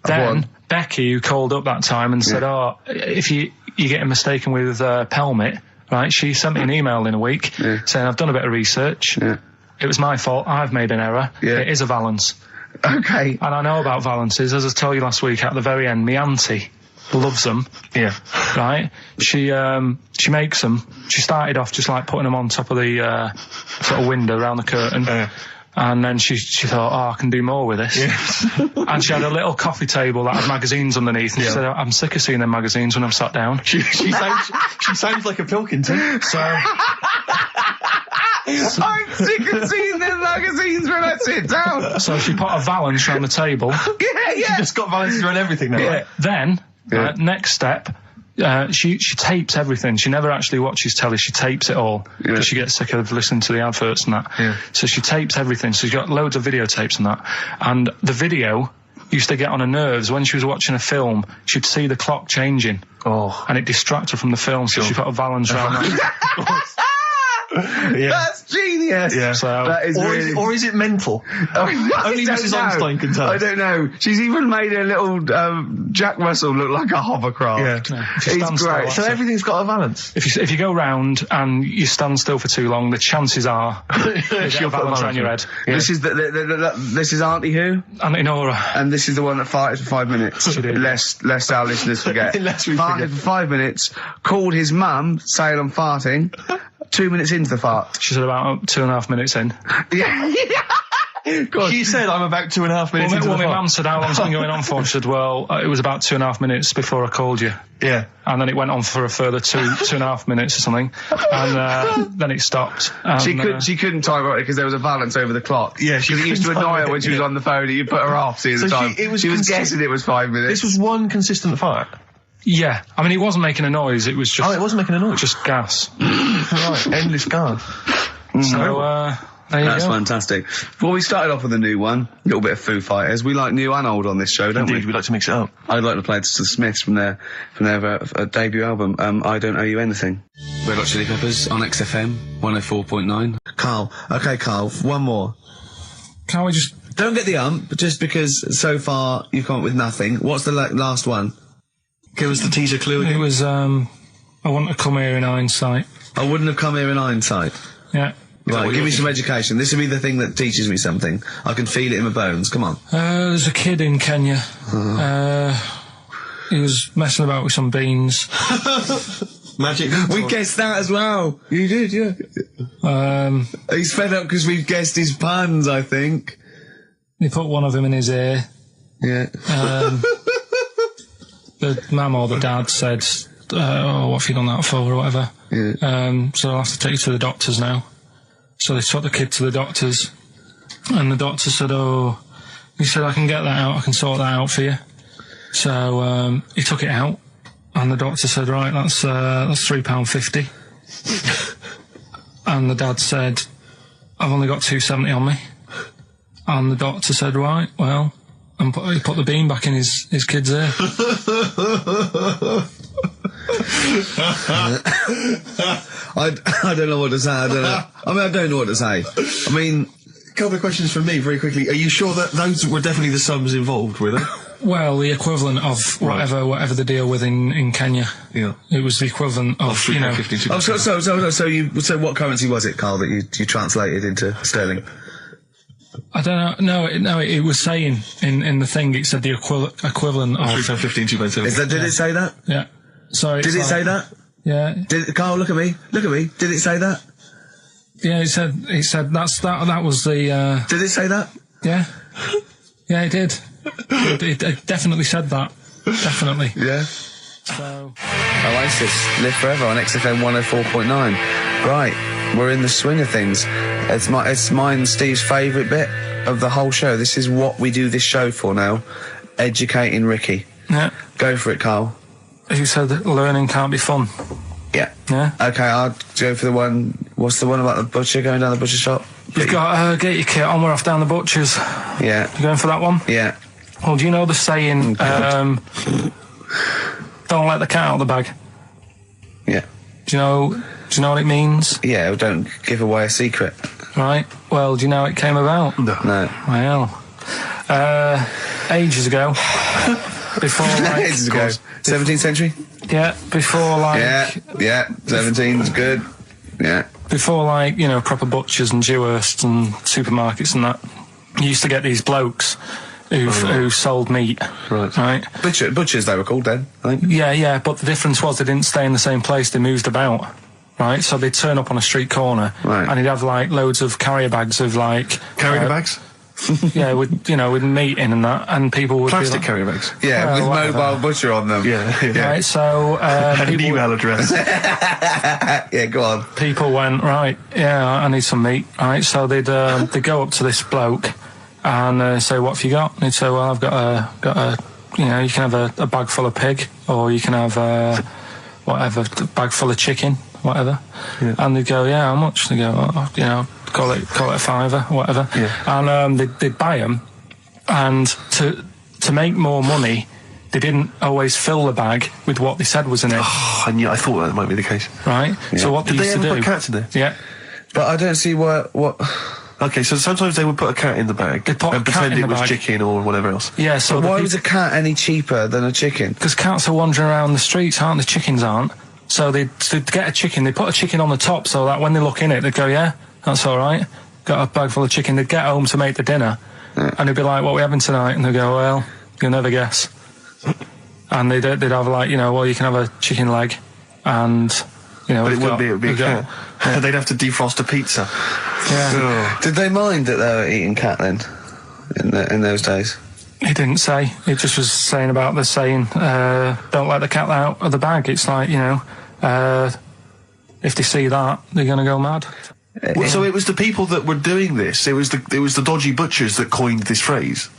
Then Becky, who called up that time and said, if you're getting mistaken with Pelmet, right, she sent me an email in a week saying, I've done a bit of research. Yeah. It was my fault. I've made an error. Yeah. It is a Valance. Okay. And I know about Valances. As I told you last week, at the very end, my auntie loves them. Yeah. Right? She makes them. She started off just like putting them on top of the sort of window around the curtain. And then she thought, I can do more with this. Yes. And she had a little coffee table that had magazines underneath. And she said, I'm sick of seeing them magazines when I'm sat down. She sounds like a Pilkington. So I'm sick of seeing them magazines when I sit down. So she put a valance around the table. She just got valances around everything now. Right? Then, next step, she tapes everything. She never actually watches telly. She tapes it all because she gets sick of listening to the adverts and that. Yeah. So she tapes everything. So she's got loads of videotapes and that. And the video used to get on her nerves. When she was watching a film, she'd see the clock changing. Oh. And it distracted her from the film, so she put a valance around that. That's genius. Yeah. So, that is or is it mental? Only Mrs. Einstein can tell. I don't know. She's even made a little Jack Russell look like a hovercraft. Yeah. He's great. So everything's got a balance. If you go round and you stand still for too long, the chances are she'll balance around your head. Yeah. This is this is Auntie who? Auntie Nora. And this is the one that farted for 5 minutes. Lest our listeners forget. Farted for 5 minutes. Called his mum saying I'm farting. 2 minutes into the fart. She said about 2.5 minutes in. Yeah. She said I'm about 2.5 minutes into the fart. My mum said, how long's it been going on for? She said, well, it was about 2.5 minutes before I called you. Yeah. And then it went on for a further 2.5 minutes or something. And then it stopped. And, she couldn't time it because there was a balance over the clock. Yeah, she used to annoy her when she was on the phone. You put her off the time. She was guessing it was 5 minutes. This was one consistent fart. Yeah, I mean, it wasn't making a noise. It was just. Oh, it wasn't making a noise. Just gas. Right, endless gas. So there you That's go. fantastic. Well, we started off with a new one, a little bit of Foo Fighters. We like new and old on this show, don't Indeed, we like to mix it up. I'd like to play the Smiths from their debut album, I Don't Owe You Anything. Red Hot Chili Peppers on XFM 104.9. Carl, okay, Carl, one more. Can't we just don't get the just because so far you've come up with nothing. What's the last one? Give us the teaser clue again. It was I want to come here in hindsight. I wouldn't have come here in hindsight. Yeah. Right, give me some education. This will be the thing that teaches me something. I can feel it in my bones. Come on. There's a kid in Kenya. He was messing about with some beans. Magic. We guessed that as well. You did, yeah. He's fed up because we've guessed his puns, I think. He put one of them in his ear. Yeah. The mum or the dad said, what have you done that for, or whatever. Yeah. So I'll have to take you to the doctors now. So they took the kid to the doctors, and the doctor said, he said, I can get that out, I can sort that out for you. So, he took it out, and the doctor said, right, that's £3.50. And the dad said, I've only got £2.70 on me. And the doctor said, right, well, and he put the bean back in his kid's ear. I don't know what to say. I don't know what to say. I mean, a couple of questions from me very quickly. Are you sure that those were definitely the sums involved, were they? Well, the equivalent of whatever the deal with in Kenya. Yeah. It was the equivalent of, you know. So what currency was it, Carl, that you translated into sterling? I don't know. No, it was saying in the thing, it said the equivalent of £3.15, Did it say that? Yeah. Sorry. Did it say that? Yeah. Carl, look at me. Did it say that? Yeah, it said that was the Did it say that? Yeah. Yeah, it did. It definitely said that. Definitely. Yeah. So Oasis, Live Forever on XFM 104.9. Right, we're in the swing of things. It's mine and Steve's favourite bit of the whole show. This is what we do this show for now. Educating Ricky. Yeah. Go for it, Carl. You said that learning can't be fun. Yeah. Yeah. Okay, I'll go for the one. What's the one about the butcher going down the butcher shop? You've got get your kit on. We're off down the butcher's. Yeah. You going for that one? Yeah. Well, do you know the saying? Don't let the cat out of the bag. Yeah. Do you know what it means? Yeah. Don't give away a secret. Right. Well, do you know how it came about? No. Well, ages ago. Before, like, ages ago. 17th century? Yeah, before, like... Yeah, 17's good. Yeah. Before, like, you know, proper butchers and Dewhursts and supermarkets and that, you used to get these blokes who sold meat. Right. Butchers, they were called then, I think. Yeah, but the difference was they didn't stay in the same place, they moved about. right? So they'd turn up on a street corner, Right. and he'd have like loads of carrier bags of like Carrier bags? yeah, with meat in and that, and people would Plastic be carrier bags? Yeah, with whatever. mobile butcher on them. Yeah. like, right. So And an people, email address. Yeah, go on. people went, right, yeah, I need some meat, right? So they'd go up to this bloke and say, what have you got? And he'd say, well, I've got a you know, you can have a bag full of pig, or you can have whatever, a bag full of chicken, whatever. Yeah. And they'd go, yeah, how much? They go, oh, you know, call it a fiver, whatever. Yeah. And they'd buy them, and to make more money, they didn't always fill the bag with what they said was in it. Oh, I thought that might be the case. Right? So what Did they they used ever to put do... cats in there? Yeah. But I don't see what. Okay, so sometimes they would put a cat in the bag They'd put a and cat pretend in it the was bag. chicken or whatever else. Yeah, so Why was a cat any cheaper than a chicken? because cats are wandering around the streets, aren't they? Chickens aren't. So they'd get a chicken, they put a chicken on the top so that when they look in it, they'd go, yeah, that's all right. Got a bag full of chicken. They'd get home to make the dinner, and they'd be like, what are we having tonight? And they'd go, well, you'll never guess. And they'd have like, you know, well, you can have a chicken leg, and, you know... But it we've would be a we've got- cat. They'd have to defrost a pizza. Yeah. Did they mind that they were eating cat then? In those days? He didn't say. He just was saying about the saying, don't let the cat out of the bag. It's like, you know, if they see that, they're going to go mad. Well, so it was the people that were doing this, it was the dodgy butchers that coined this phrase.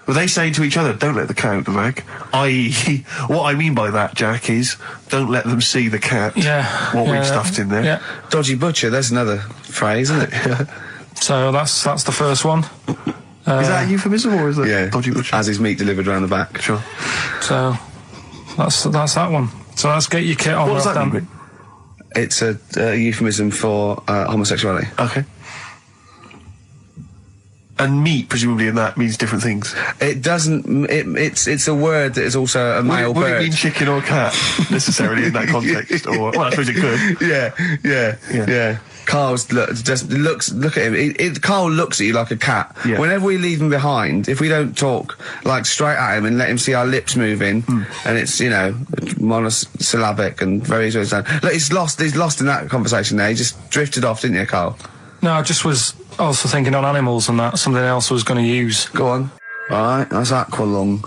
Were they saying to each other, don't let the cat out the bag? I.e., what I mean by that, Jack, is don't let them see the cat. Yeah. What yeah, we've stuffed in there. Yeah. Dodgy butcher, there's another phrase, isn't it? So that's the first one. Is that a euphemism or is that dodgy butcher? As his meat delivered around the back. Sure. So that's that one. So let's get your kit on. What does that Dan. mean? It's a euphemism for homosexuality. Okay. And meat, presumably, in that means different things. It doesn't. It's a word that is also a male Would it bird. mean chicken or cat, necessarily, in that context? Or, well, I suppose it could. Yeah. Carl's look at him. Carl looks at you like a cat. Yeah. Whenever we leave him behind, if we don't talk like straight at him and let him see our lips moving, and it's, you know, monosyllabic and very slow. Look, he's lost in that conversation there. He just drifted off, didn't you, Carl? No, I just was also thinking on animals and that. Something else I was going to use. Go on. Alright, that's aqualung.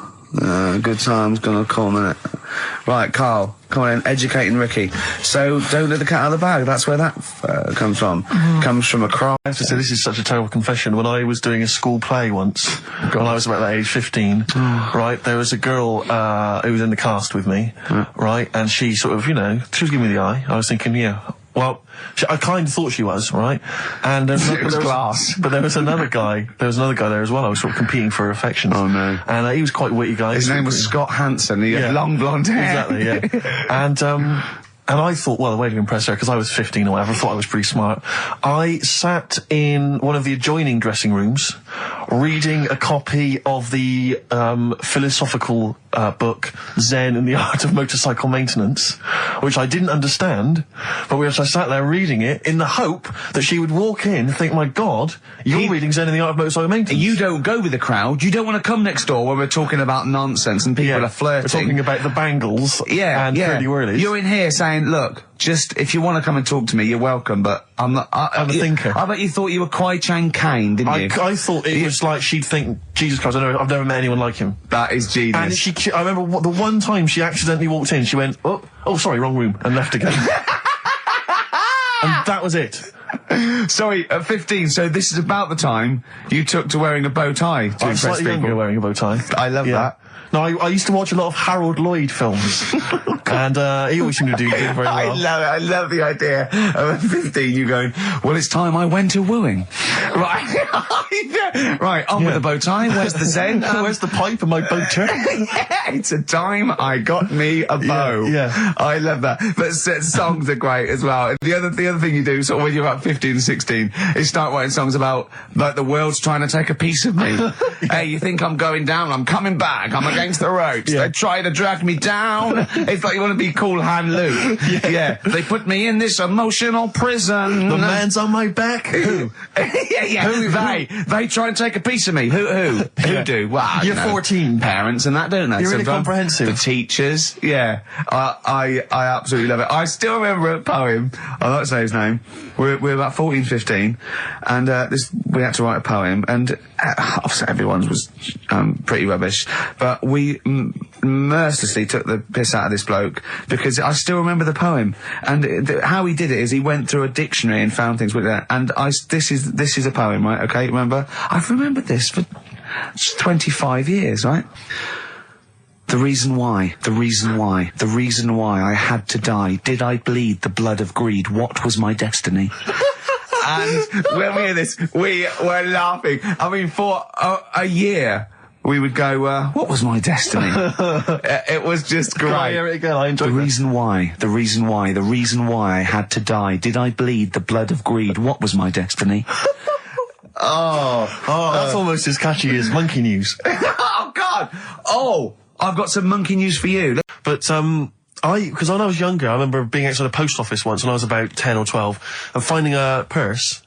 Good time's gonna come, innit? Right, Carl, come on in, educating Ricky. So, don't let the cat out of the bag, that's where that comes from. Comes from a cry. I have to say, this is such a terrible confession. When I was doing a school play once, when I was about that age, 15, right, there was a girl who was in the cast with me, right, and she sort of, you know, she was giving me the eye. I was thinking, yeah, well, I kind of thought she was, right? And It was glass. But there was another guy there as well. I was sort of competing for affections. Oh, no. And he was quite a witty guy. His name was Scott Hansen, he had long blonde hair. Exactly, yeah. And I thought, well, the way to impress her, because I was 15 or whatever, I thought I was pretty smart. I sat in one of the adjoining dressing rooms, reading a copy of the philosophical book, Zen and the Art of Motorcycle Maintenance, which I didn't understand, but which I sat there reading it in the hope that she would walk in and think, my God, you're reading Zen and the Art of Motorcycle Maintenance. You don't go with the crowd, you don't want to come next door when we're talking about nonsense and people are flirting. We're talking about the bangles and curly whirlies. You're in here saying, look, just, if you want to come and talk to me, you're welcome, but I'm not... I'm a thinker. I bet you thought you were Kwai Chang Kane, didn't you? I thought it was like she'd think, Jesus Christ, I've never met anyone like him. That is genius. And I remember the one time she accidentally walked in, she went, oh, sorry, wrong room, and left again. And that was it. Sorry, at 15, so this is about the time you took to wearing a bow tie to I'm impress slightly people. younger wearing a bow tie. I love that. No, I used to watch a lot of Harold Lloyd films, and he always seemed to do very well. I love it. I love the idea of at 15 you going, well, it's time I went to wooing. Right. Right, on with the bow tie. Where's the Zen? Where's the pipe and my boater? Yeah, it's a time I got me a bow. Yeah. I love that. But songs are great as well. The other thing you do, sort of when you're about 15 and 16, is start writing songs about, like, the world's trying to take a piece of me. Hey, you think I'm going down? I'm coming back. I'm going against the ropes. They try to drag me down. It's like you want to be Cool Hand Luke. Yeah. They put me in this emotional prison. The man's on my back. Who? They try and take a piece of me. Who do? Well, You're 14. Parents and that, don't they? You're really comprehensive. The teachers. Yeah. I absolutely love it. I still remember a poem. I won't say his name. We're about 14, 15, and we had to write a poem, and obviously everyone's was pretty rubbish, but we mercilessly took the piss out of this bloke because I still remember the poem, and how he did it is he went through a dictionary and found things with that, and this is a poem, right? Okay, remember? I've remembered this for 25 years, right? The reason why I had to die. Did I bleed the blood of greed? What was my destiny? And when we hear this, we were laughing. I mean, for a year, we would go, what was my destiny? It was just great. I hear it again, I enjoyed the reason why I had to die. Did I bleed the blood of greed? What was my destiny? That's almost as catchy as Monkey News. Oh, God! Oh! I've got some monkey news for you. But, because when I was younger, I remember being outside a post office once when I was about 10 or 12 and finding a purse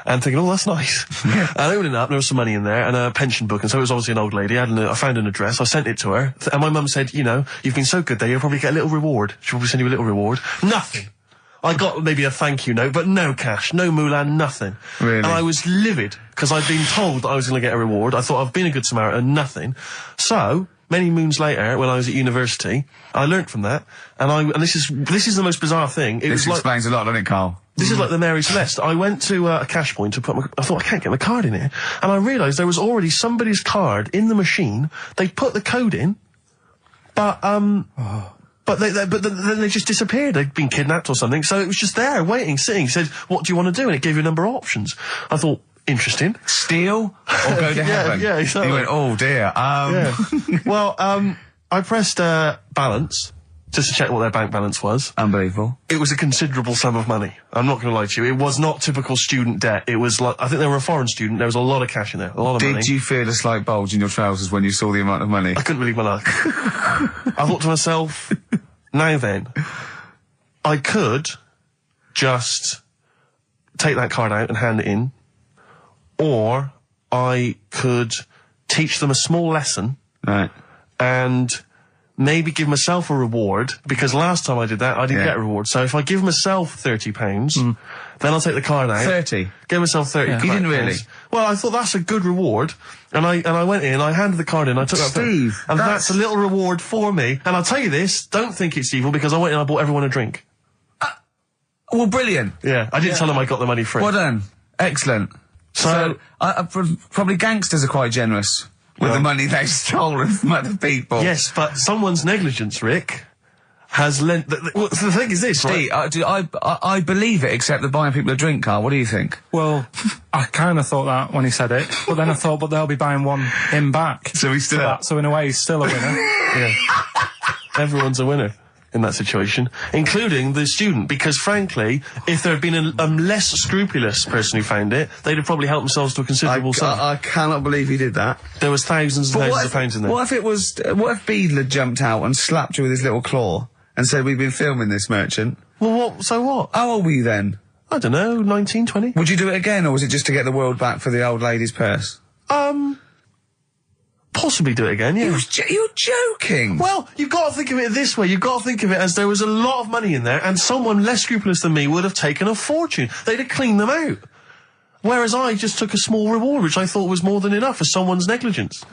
and thinking, oh, that's nice. And opening it up, there was some money in there and a pension book, and so it was obviously an old lady. I found an address, I sent it to her, and my mum said, you know, you've been so good there, you'll probably get a little reward. She'll probably send you a little reward. Nothing. I got maybe a thank you note, but no cash, no moolah, nothing. Really? And I was livid, because I'd been told that I was going to get a reward. I thought I've been a good Samaritan, nothing. So, many moons later, when I was at university, I learnt from that, and this is the most bizarre thing. This explains a lot, doesn't it, Carl? This is like the Mary Celeste. I went to a cash point to I thought, I can't get my card in here, and I realised there was already somebody's card in the machine. They put the code in, but then they just disappeared. They'd been kidnapped or something, so it was just there, waiting, sitting. It said, what do you want to do? And it gave you a number of options. I thought, interesting. Steal or go to heaven? Yeah, exactly. You went, oh dear. Well, I pressed balance just to check what their bank balance was. Unbelievable. It was a considerable sum of money. I'm not going to lie to you. It was not typical student debt. It was like, I think they were a foreign student. There was a lot of cash in there, a lot of money. Did you feel a slight bulge in your trousers when you saw the amount of money? I couldn't believe my luck. I thought to myself, now then, I could just take that card out and hand it in, or I could teach them a small lesson. Right. And maybe give myself a reward, because last time I did that, I didn't get a reward. So if I give myself £30, then I'll take the card out. 30? Give myself 30. You didn't really? Well, I thought that's a good reward. And I went in, I handed the card in, I took that. Steve, and that's a little reward for me. And I'll tell you this, don't think it's evil, because I went in and I bought everyone a drink. Well, brilliant. Yeah, I didn't tell them I got the money free. Well done. Excellent. So probably gangsters are quite generous with the money they've stolen from other people. Yes, but someone's negligence, Rick, has lent... Well, the thing is this, Steve, right? I believe it, except that buying people a drink, Carl. What do you think? Well, I kind of thought that when he said it, but then I thought, but they'll be buying him back. So he's still... So in a way, he's still a winner. Yeah. Everyone's a winner in that situation, including the student, because frankly, if there had been a less scrupulous person who found it, they'd have probably helped themselves to a considerable sum. I cannot believe he did that. There was thousands and thousands of pounds in there. What if Beadle had jumped out and slapped you with his little claw and said, we've been filming this merchant? Well, so what? How old were you then? I don't know, 19, 20? Would you do it again, or was it just to get the world back for the old lady's purse? Possibly do it again, yeah. You're joking! Well, you've got to think of it this way. You've got to think of it as there was a lot of money in there, and someone less scrupulous than me would have taken a fortune. They'd have cleaned them out. Whereas I just took a small reward, which I thought was more than enough for someone's negligence.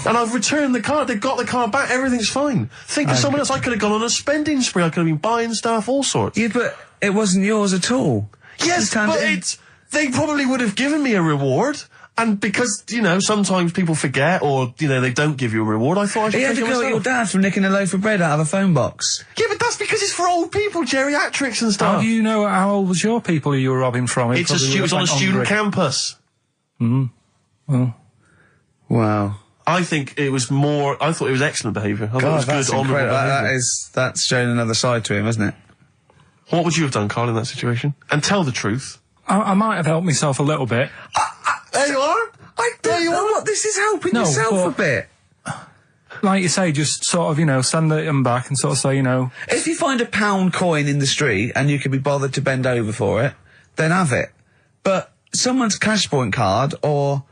And I've returned the card. They've got the card back. Everything's fine. Think of someone else. I could have gone on a spending spree. I could have been buying stuff, all sorts. Yeah, but it wasn't yours at all. Yes, but they probably would have given me a reward. And because, you know, sometimes people forget, or, you know, they don't give you a reward, I thought I should take it myself. You had to go at your dad for nicking a loaf of bread out of a phone box. Yeah, but that's because it's for old people, geriatrics and stuff. How do you know how old was your people who you were robbing from? It was on a student campus. Well. Wow. I think it was I thought it was excellent behaviour. I thought it was good, honourable behaviour. That's showing another side to him, isn't it? What would you have done, Carl, in that situation? And tell the truth. I might have helped myself a little bit. There you are. I don't know what this is helping yourself a bit. like you say, just sort of, stand at them back and sort of say, If you find a £1 coin in the street and you can be bothered to bend over for it, then have it. But someone's cash point card or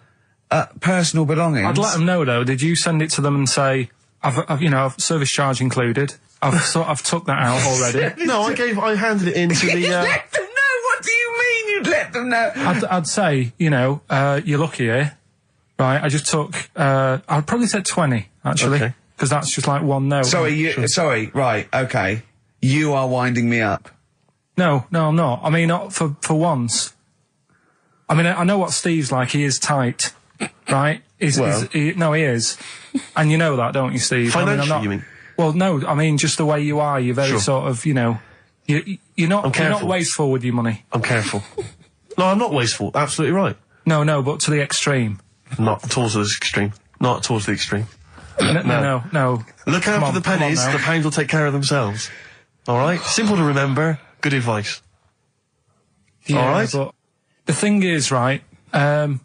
personal belongings... I'd let them know, though. Did you send it to them and say, I've service charge included. I've took that out already. No, I handed it in to the... You'd let them know? What do you mean you'd let them know? I'd say, you're lucky here. Right, I just took, I'd probably said 20, actually. Okay. Because that's just like one no. Sorry, right, okay. You are winding me up. No, I'm not. I mean, not for once. I mean, I know what Steve's like. He is tight, right? He is. And you know that, don't you, Steve? Financially, you mean? Well, no, I mean, just the way you are. You're very sort of, you're not wasteful with your money. I'm careful. No, I'm not wasteful. Absolutely right. No, but to the extreme. Not towards the extreme. Not towards the extreme. No. Look out for the pennies. The pounds will take care of themselves. All right? Simple to remember. Good advice. Yeah, all right? But the thing is, right, I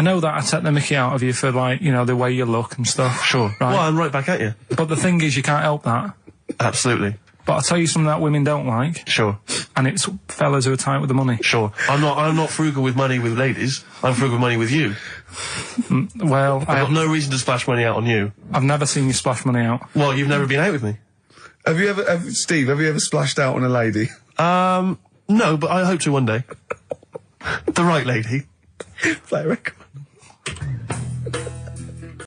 know that I take the mickey out of you for, like, the way you look and stuff. Sure. Right? Well, I'm right back at you. But the thing is, you can't help that. Absolutely. But I'll tell you something that women don't like. Sure. And it's fellas who are tight with the money. Sure. I'm not frugal with money with ladies. I'm frugal with money with you. Well, I've got no reason to splash money out on you. I've never seen you splash money out. Well, you've never been out with me. Steve, have you ever splashed out on a lady? No, but I hope to one day. The right lady. Play a record.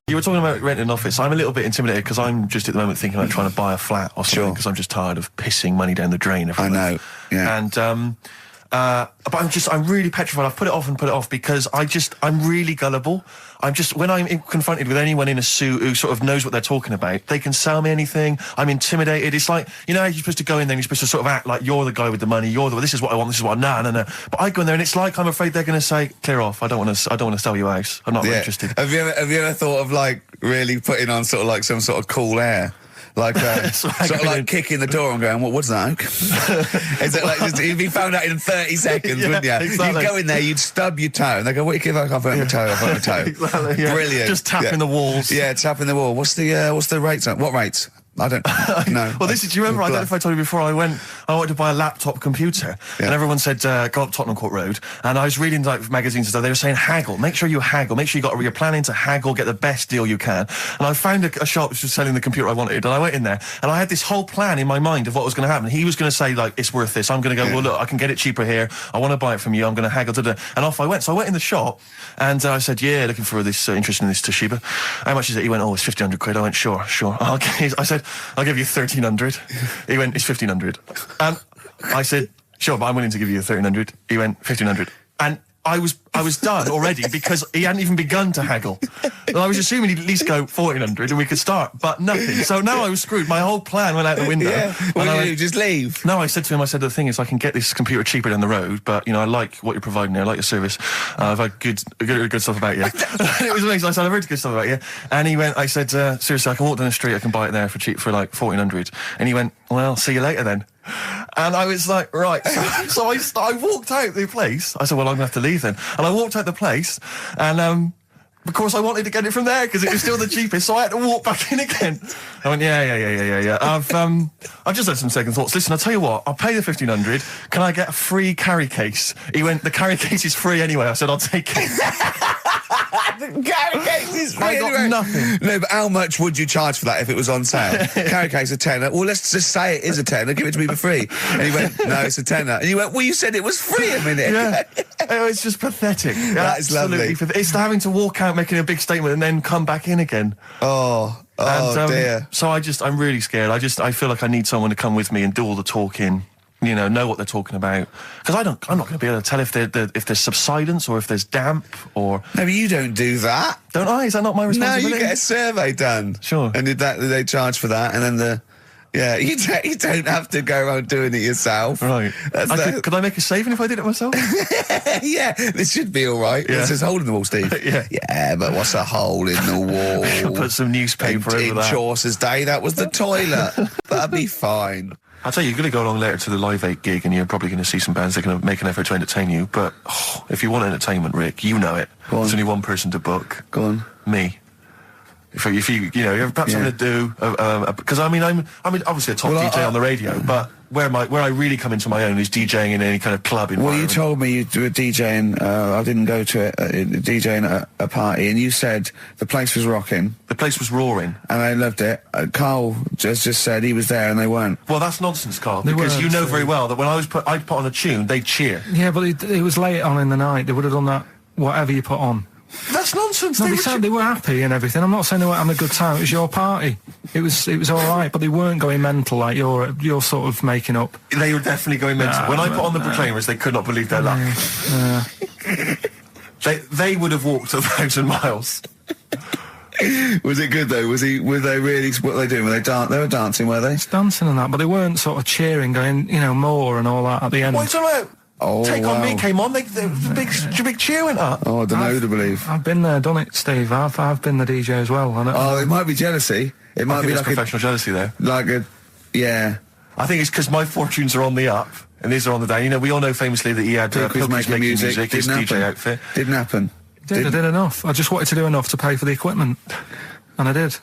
You were talking about renting an office. I'm a little bit intimidated because I'm just at the moment thinking about trying to buy a flat or something because I'm just tired of pissing money down the drain every month. I know, yeah. And, but I'm really petrified. I've put it off because I'm really gullible. When I'm confronted with anyone in a suit who sort of knows what they're talking about, they can sell me anything. I'm intimidated. It's like, how you're supposed to go in there and you're supposed to sort of act like you're the guy with the money. This is what I want, this is what no. But I go in there and it's like I'm afraid they're going to say, clear off. I don't want to sell you a house. I'm not really interested. Have you ever thought of, like, really putting on sort of like some sort of cool air? Like, sort of like kicking the door and going, what's that? Is it like, you'd be found out in 30 seconds, wouldn't you? Exactly. You'd go in there, you'd stub your toe, and they go, what do you give? I can't find my toe, Exactly, yeah. Brilliant. Just tapping the walls. Yeah, tapping the wall. What's the rates? What rates? I don't know. Well, do you remember, I don't know if I told you before, I wanted to buy a laptop computer, and everyone said, go up Tottenham Court Road, and I was reading, like, magazines and stuff, they were saying haggle, make sure you haggle, make sure you're planning to haggle, get the best deal you can, and I found a shop which was selling the computer I wanted, and I went in there, and I had this whole plan in my mind of what was going to happen. He was going to say, like, it's worth this, I'm going to go, well, look, I can get it cheaper here, I want to buy it from you, I'm going to haggle, and off I went. So I went in the shop, and I said, yeah, looking for this, interested in this Toshiba. How much is it? He went, it's 1,500 quid. I went, sure. Okay. I said, I'll give you 1,300. He went, it's 1,500. And I said, sure, but I'm willing to give you 1,300. He went, 1,500. And I was done already because he hadn't even begun to haggle. And I was assuming he'd at least go 1,400 and we could start, but nothing. So now I was screwed. My whole plan went out the window. Yeah. What did you do? Just leave? No, I said to him, the thing is I can get this computer cheaper down the road, but, I like what you're providing there. I like your service. I've had good stuff about you. It was amazing. I said, I've heard good stuff about you. And he went, I said, seriously, I can walk down the street, I can buy it there for cheap for like 1,400. And he went, well, see you later then. And I was like, right. So I walked out the place. I said, well, I'm going to have to leave then. And I walked out the place, and of course I wanted to get it from there because it was still the cheapest, so I had to walk back in again. I went, yeah. I've just had some second thoughts. Listen, I'll tell you what, I'll pay the 1,500. Can I get a free carry case? He went, the carry case is free anyway. I said, I'll take it. The carry case is free I got nothing. No, but how much would you charge for that if it was on sale? Carry case a tenner. Well, let's just say it is a tenner. Give it to me for free. And he went, no, it's a tenner. And you went, well, you said it was free a minute. Yeah. It's just pathetic. That is lovely. It's having to walk out making a big statement and then come back in again. Oh dear. So I'm really scared. I feel like I need someone to come with me and do all the talking. Know what they're talking about. Because I'm not going to be able to tell if there's subsidence or if there's damp or... No, but you don't do that. Don't I? Is that not my responsibility? No, you get a survey done. Sure. And they charge for that, and then you don't have to go around doing it yourself. Right. Could I make a saving if I did it myself? Yeah, this should be all right. Yeah. There's a hole in the wall, Steve. Yeah, but what's a hole in the wall? Put some newspaper over in that. Chaucer's day, that was the toilet. That'd be fine. I'll tell you, you're going to go along later to the Live 8 gig and you're probably going to see some bands that are going to make an effort to entertain you, but if you want entertainment, Rick, you know it. There's only one person to book. Go on. Me. If you you have perhaps something to do, because I'm obviously a top DJ on the radio, but where I really come into my own is DJing in any kind of club environment. Well, you told me you were DJing, I didn't go to it, DJing at a party, and you said the place was rocking. The place was roaring. And I loved it. Carl just said he was there and they weren't. Well, that's nonsense, Carl, because you know very well that when I'd put on a tune, they'd cheer. Yeah, but it was late on in the night. They would have done that, whatever you put on. That's nonsense. No, they said they were happy and everything. I'm not saying they weren't having a good time. It was your party. It was all right, but they weren't going mental like you're sort of making up. They were definitely going mental. When I put on the Proclaimers, they could not believe their luck. They would have walked 1,000 miles. Was it good though? Were they really? What were they doing? They were dancing, were they? It's dancing and that, but they weren't sort of cheering, going, more and all that at the end. What are you talking about? Oh, Take On Me came on, the big cheer went up. Oh, I don't know who to believe. I've been there, done it, Steve. I've been the DJ as well. It might be jealousy. It might be like professional jealousy there. Yeah. I think it's because my fortunes are on the up and these are on the down. We all know famously that he had Pilkington making music, his DJ outfit. Didn't happen. I did enough. I just wanted to do enough to pay for the equipment, and I did.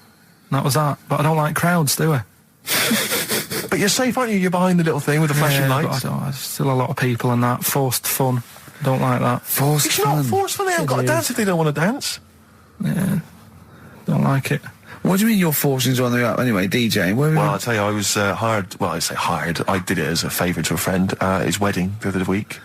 And that was that. But I don't like crowds, do I? But you're safe, aren't you? You're behind the little thing with the flashing lights. But there's still a lot of people and that. Forced fun. Don't like that. Forced fun? It's not forced fun. They haven't got to dance if they don't want to dance. Yeah. Don't like it. What do you mean your fortunes are on the up anyway, DJing? Well, I'll tell you, I was hired. Well, I say hired. I did it as a favour to a friend. His wedding the other week.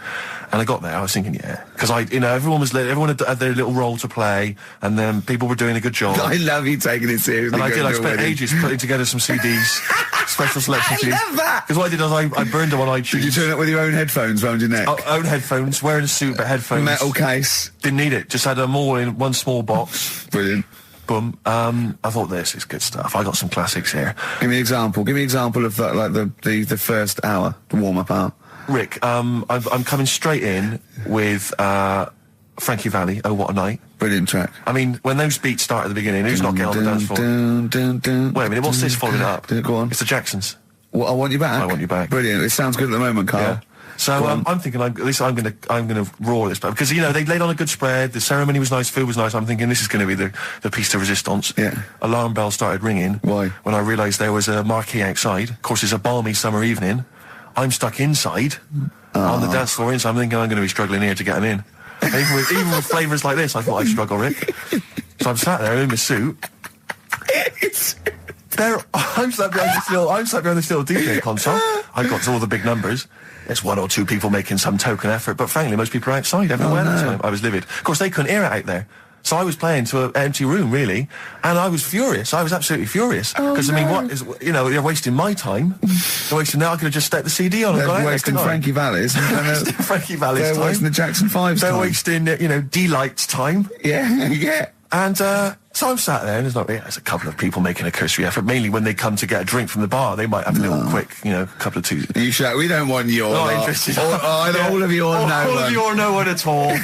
And I got there, I was thinking, because everyone had their little role to play, and then people were doing a good job. I love you taking it seriously. And I spent ages putting together some CDs, special selection CDs. I love that! Because what I did is I burned them on iTunes. Did you turn up with your own headphones round your neck? Own headphones, wearing a suit, but headphones. Metal case. Didn't need it, just had them all in one small box. Brilliant. Boom. I thought this is good stuff. I got some classics here. Give me an example. Give me an example of that, like the first hour, the warm-up hour. Rick, I'm coming straight in with Frankie Valli, Oh What a Night. Brilliant track. I mean, when those beats start at the beginning, who's not getting on the dance floor? Wait a minute, what's this following it up? Go on. It's the Jacksons. What, I Want You Back? I Want You Back. Brilliant. It sounds good at the moment, Carl. Yeah. So I'm thinking, at least I'm gonna roar this, because they laid on a good spread. The ceremony was nice, food was nice. I'm thinking this is going to be the piece de resistance. Yeah. Alarm bell started ringing. Why? When I realised there was a marquee outside. Of course, it's a balmy summer evening. I'm stuck inside on the dance floor. So I'm thinking I'm going to be struggling here to get them in. Even with flavours like this, I thought I'd struggle, Rick. So I'm sat there in my suit. I'm sat behind this little DJ console. I've got all the big numbers. There's one or two people making some token effort, but frankly, most people are outside everywhere. So I was livid. Of course, they couldn't hear it out there. So I was playing to an empty room, really, and I was furious. I was absolutely furious. Because, I mean, what is, they're wasting my time. They're wasting, now I could have just stuck the CD on and gone out. They're wasting Frankie Valli's. Frankie Valli's time. They're wasting the Jackson 5's time. They're wasting, D-Light's time. Yeah. And, so I'm sat there, and there's a couple of people making a cursory effort. Mainly when they come to get a drink from the bar, they might have a little quick, couple of twos. You shout, we don't want your not interested. All of your no one. All of your no one at all.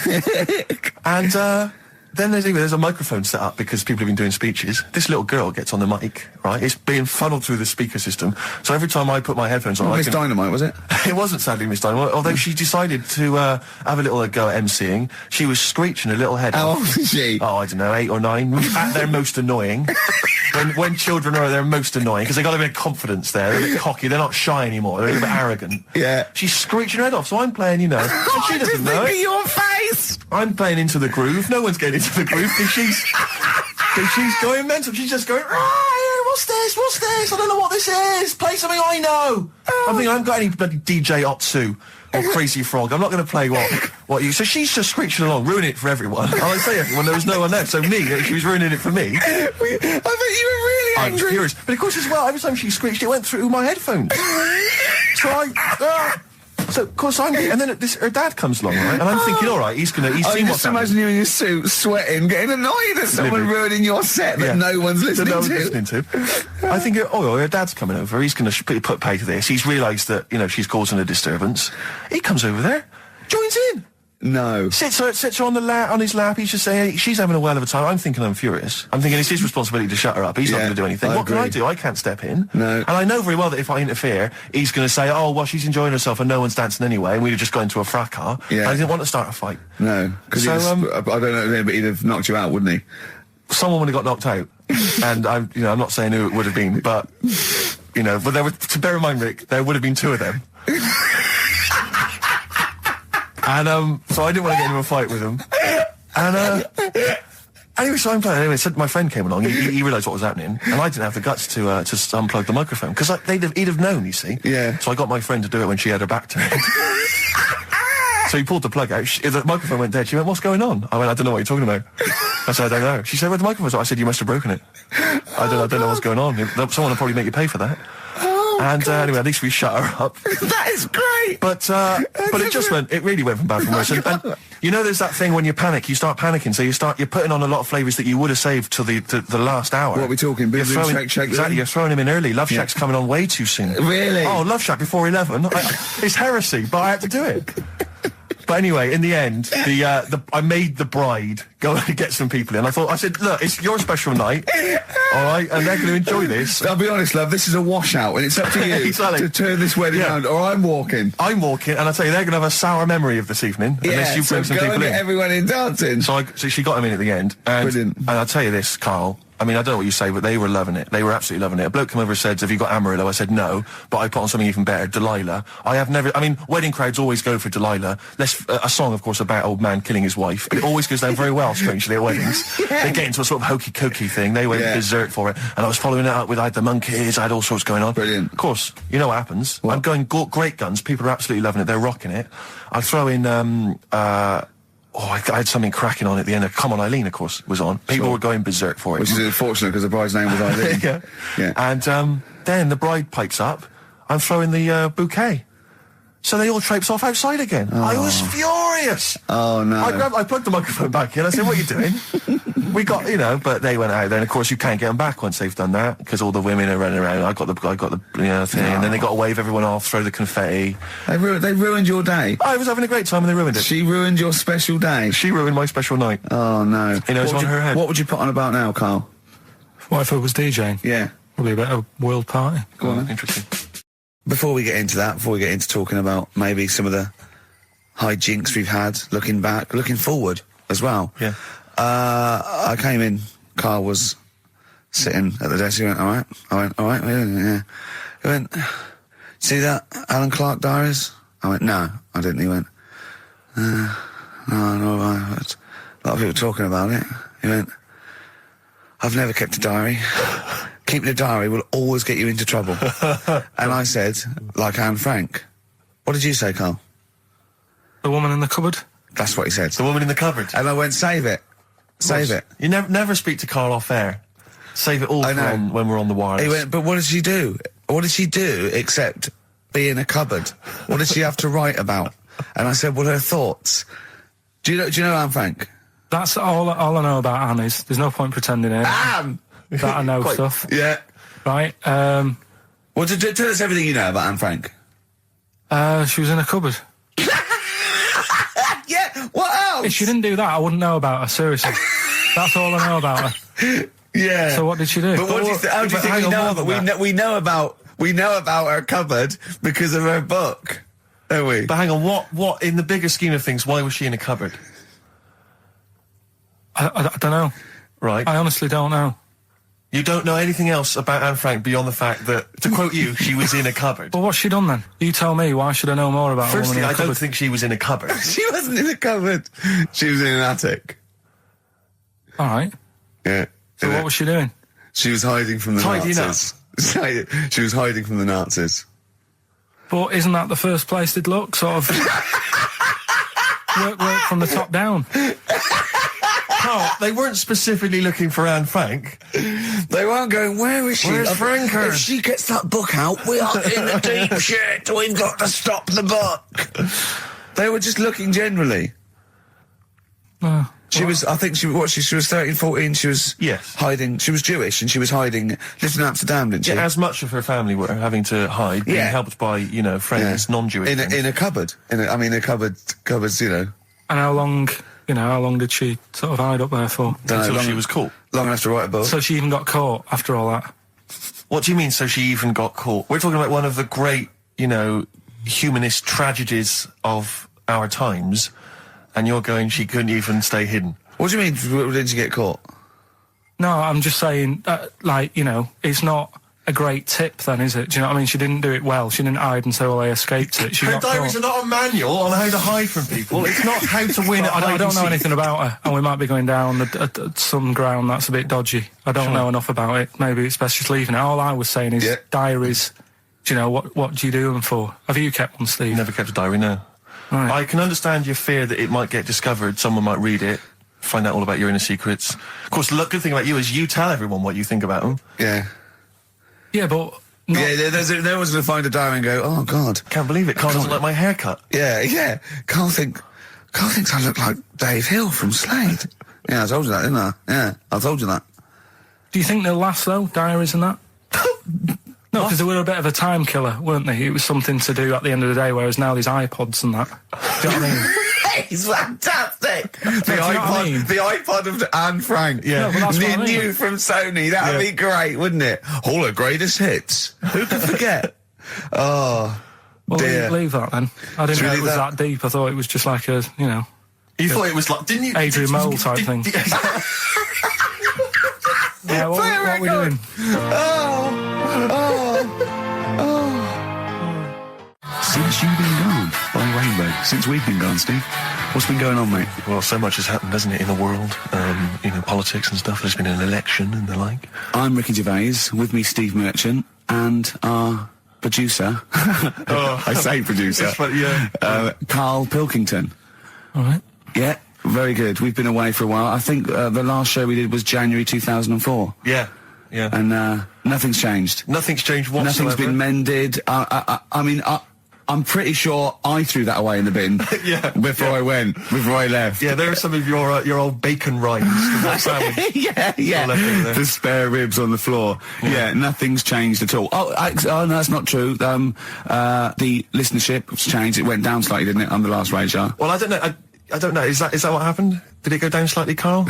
And, then there's a microphone set up because people have been doing speeches. This little girl gets on the mic, right? It's being funneled through the speaker system. So every time I put my headphones on... Miss Dynamite, was it? It wasn't, sadly, Miss Dynamite. Although she decided to have a little go at MCing. She was screeching her little head How off. old is she? Oh, I don't know, 8 or 9. At their most annoying. When children are at their most annoying, because they got a bit of confidence there. They're a bit cocky. They're not shy anymore. They're a bit arrogant. Yeah. She's screeching her head off. So I'm playing, and she doesn't know it. Your face! I'm playing into the groove. No one's getting into the groove because she's going mental. She's just going, what's this? I don't know what this is. Play something I know. I'm thinking, I haven't got any bloody DJ Otsu or Crazy Frog. I'm not going to play what you... So she's just screeching along, ruining it for everyone. And I say everyone, there was no one there. So she was ruining it for me. I bet you were really angry. I was furious. But of course, as well, every time she screeched, it went through my headphones. So, of course, and then her dad comes along, right? And I'm thinking, all right, he's seen what's happening. Just imagine you in your suit, sweating, getting annoyed at someone ruining your set that no one's listening to. I think, her dad's coming over. He's going to put pay to this. He's realised that, she's causing a disturbance. He comes over there, joins in. No. Sits her on his lap. He's just saying, hey, she's having a well of a time. I'm thinking I'm furious. I'm thinking it's his responsibility to shut her up. He's not going to do anything. What can I do? I can't step in. No. And I know very well that if I interfere, he's going to say, oh, well, she's enjoying herself and no one's dancing anyway, and we'd have just gone into a fracas. Yeah. And I didn't want to start a fight. No. Because I don't know, but he'd have knocked you out, wouldn't he? someone would have got knocked out. And I'm not saying who it would have been, but, but there were, to bear in mind, Rick, there would have been 2 of them. And, so I didn't want to get into a fight with them. And, anyway, so I'm playing. Anyway, so my friend came along. He realised what was happening, and I didn't have the guts to unplug the microphone because he'd have known. You see. Yeah. So I got my friend to do it when she had her back turned. So he pulled the plug out. The microphone went dead. She went, "What's going on?" I went, "I don't know what you're talking about." I said, "I don't know." She said, "Where the microphone's at?" I said, "You must have broken it." I don't know what's going on. Someone will probably make you pay for that. Anyway, at least we shut her up. That is great. But it really went from bad to worse. And there's that thing when you panic, you start panicking, so you're putting on a lot of flavours that you would have saved till the last hour. What are we talking? Shake, exactly, you're throwing him in early. Love Shack's coming on way too soon. Really? Oh, Love Shack before 11. It's heresy, but I had to do it. But anyway, in the end, I made the bride go and get some people in. I said, look, it's your special night, all right, and they're going to enjoy this. I'll be honest, love, this is a washout, and it's up to you exactly. to turn this wedding around, or I'm walking. And I tell you, they're going to have a sour memory of this evening, unless you bring some people in. Get everyone in dancing. So she got him in at the end. Brilliant. And I'll tell you this, Carl. I mean, I don't know what you say, but they were loving it. They were absolutely loving it. A bloke came over and said, "Have you got Amarillo?" I said, "No," but I put on something even better, Delilah. Wedding crowds always go for Delilah. A song, of course, about old man killing his wife. But it always goes down very well, strangely, at weddings. They get into a sort of hokey-cokey thing. They went berserk for it. And I was following it up with, I had the monkeys, I had all sorts going on. Brilliant. Of course, you know what happens. What? I'm going great guns. People are absolutely loving it. They're rocking it. I throw in, I had something cracking on at the end. Come On Eileen, of course, was on. People were going berserk for it. Which is unfortunate because the bride's name was Eileen. Yeah. And then the bride pipes up. I'm throwing the bouquet. So they all traipse off outside again. Oh. I was furious. Oh, no. I plugged the microphone back in. I said, "What are you doing?" We got, but they went out there. And, of course, you can't get them back once they've done that because all the women are running around. I got the thing. And then they got to wave everyone off, throw the confetti. They ruined your day. I was having a great time and they ruined it. She ruined your special day. She ruined my special night. Oh, no. It's on her head. What would you put on about now, Carl? What if I was DJing? Yeah. Probably a bit of a world party. Go on. Interesting. Before we get into talking about maybe some of the hijinks we've had, looking forward as well. Yeah. I came in, Carl was sitting at the desk, he went, all right? I went, all right, yeah. He went, see that Alan Clark diaries? I went, no, I didn't. He went, no, I heard a lot of people talking about it. He went, I've never kept a diary. Keeping a diary will always get you into trouble. And I said, like Anne Frank. What did you say, Carl? The woman in the cupboard? That's what he said. The woman in the cupboard. And I went, save it. Save it. You never speak to Carl off air. Save it all when we're on the wireless. He went, but what did she do? What did she do except be in a cupboard? What did she have to write about? And I said, well, her thoughts. Do you know Anne Frank? That's all I know about Anne is. There's no point pretending it. Anne! That I know stuff. Yeah. Right, well, tell us everything you know about Anne Frank. She was in a cupboard. Yeah, what else? If she didn't do that, I wouldn't know about her, seriously. That's all I know about her. Yeah. So what did she do? But how do you think we know that? We know about her cupboard because of her book, don't we? But hang on, what in the bigger scheme of things, why was she in a cupboard? I don't know. Right. I honestly don't know. You don't know anything else about Anne Frank beyond the fact that, to quote you, she was in a cupboard. Well, what's she done then? You tell me. Why should I know more about her? Firstly, I don't think she was in a cupboard. She wasn't in a cupboard. She was in an attic. All right. Yeah. So what was she doing? She was hiding from the Nazis. She was hiding from the Nazis. But isn't that the first place they'd look? Sort of work from the top down. Oh, they weren't specifically looking for Anne Frank. They weren't going, where is she? Where's Franker? If she gets that book out, we are in the deep shit. We've got to stop the book. They were just looking generally. She was 13, 14, she was hiding, she was Jewish and she was hiding, lived in Amsterdam, didn't she? Yeah, as much of her family were having to hide, being helped by, friends, non-Jewish friends. In a cupboard. Cupboards, And how long did she sort of hide up there for? Until she was caught. Long enough to write a book. So she even got caught after all that? What do you mean, so she even got caught? We're talking about one of the great, humanist tragedies of our times, and you're going, she couldn't even stay hidden. What do you mean, didn't she get caught? No, I'm just saying, like, you know, it's not a great tip then, is it? Do you know what I mean? She didn't do it well. She didn't hide and say, well, I escaped it. She Her got diaries caught. are not a manual on how to hide from people. It's not how to win at hide I and don't know seek. anything about her, and we might be going down some ground that's a bit dodgy. I don't know enough about it. Maybe it's best just leaving it. All I was saying is diaries. Do you know, what do you do them for? Have you kept one, Steve? Never kept a diary, no. Right. I can understand your fear that it might get discovered, someone might read it, find out all about your inner secrets. Of course, the good thing about you is you tell everyone what you think about them. Yeah. Yeah, but... Yeah, no one's going to find a diary and go, oh, God. Can't believe it, Carl doesn't like my haircut. Yeah. Carl thinks I look like Dave Hill from Slade. Yeah, I told you that, didn't I? Yeah, I told you that. Do you think they'll last, though, diaries and that? No, because they were a bit of a time killer, weren't they? It was something to do at the end of the day, whereas now there's iPods and that. Do you know what I mean? It's fantastic. The you know what I mean? iPod of Anne Frank. Yeah. No, but that's what I mean. New from Sony. That'd be great, wouldn't it? All the greatest hits. Who could forget? Oh, well, dear. leave that then. I didn't know it was that deep. I thought it was just like a, you know... You thought it was like, didn't you? Adrian Mole type thing. Yeah, what are we doing? Since you've been gone, by Rainbow. Since we've been gone, Steve. What's been going on, mate? Well, so much has happened, hasn't it, in the world? You know, politics and stuff. There's been an election and the like. I'm Ricky Gervais, with me Steve Merchant, and our producer, I say producer, Karl Pilkington. All right. Yeah, very good. We've been away for a while. I think the last show we did was January 2004. Yeah. And nothing's changed. Nothing's changed whatsoever. Nothing's been mended. I mean, I'm pretty sure I threw that away in the bin before I left. Yeah, there are some of your old bacon rinds from that sandwich. yeah. The spare ribs on the floor. Yeah, nothing's changed at all. Oh, no, that's not true. The listenership has changed. It went down slightly, didn't it, on the last radio? Well, I don't know. I don't know. Is that what happened? Did it go down slightly, Carl?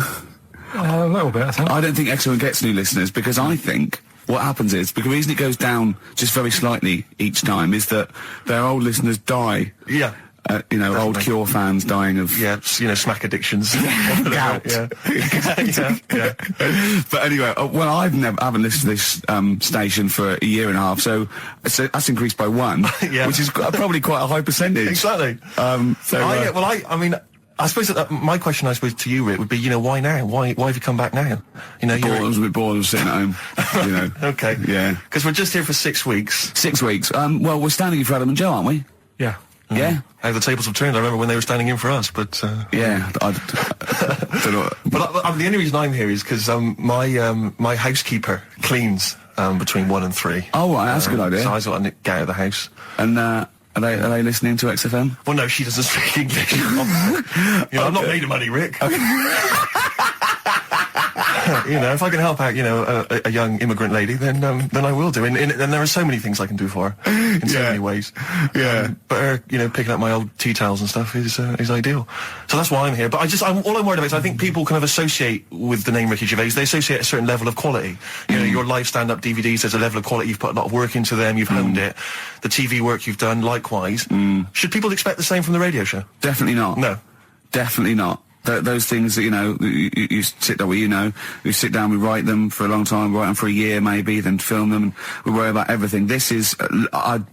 A little bit, I think. I don't think XFM gets new listeners, because I think what happens is, because the reason it goes down just very slightly each time is that their old listeners die. Yeah. You know, Definitely. old Cure fans dying of... Yeah, you know, smack addictions. Gout. Yeah. But anyway, well, I haven't listened to this station for a year and a half, so that's increased by 1, which is probably quite a high percentage. Exactly. I mean, I suppose that my question, I suppose, to you, Rick, would be, you know, why now? Why have you come back now? You know, I was a bit bored of sitting at home. You know. Okay. Yeah. Because we're just here for 6 weeks. 6 weeks. Well, we're standing in for Adam and Joe, aren't we? Yeah. Yeah. How the tables have turned. I remember when they were standing in for us, but yeah, I don't know. But the only reason I'm here is because my housekeeper cleans between 1 and 3. Oh, right, that's a good idea. So I got to get out of the house. And are they listening to XFM? Well, no, she doesn't speak English. You know, I'm not made of money, Rick. Okay. You know, if I can help out, you know, a young immigrant lady, then I will do. And there are so many things I can do for her in so many ways. Yeah. But her, you know, picking up my old tea towels and stuff is ideal. So that's why I'm here. But all I'm worried about is I think people kind of associate with the name Ricky Gervais. They associate a certain level of quality. You know, your live stand-up DVDs, there's a level of quality. You've put a lot of work into them. You've honed it. The TV work you've done, likewise. Should people expect the same from the radio show? Definitely not. No. Definitely not. Those things that, you know, you sit down, well, you know, we sit down, we write them for a long time, write them for a year maybe, then film them, and we worry about everything. This is, I'm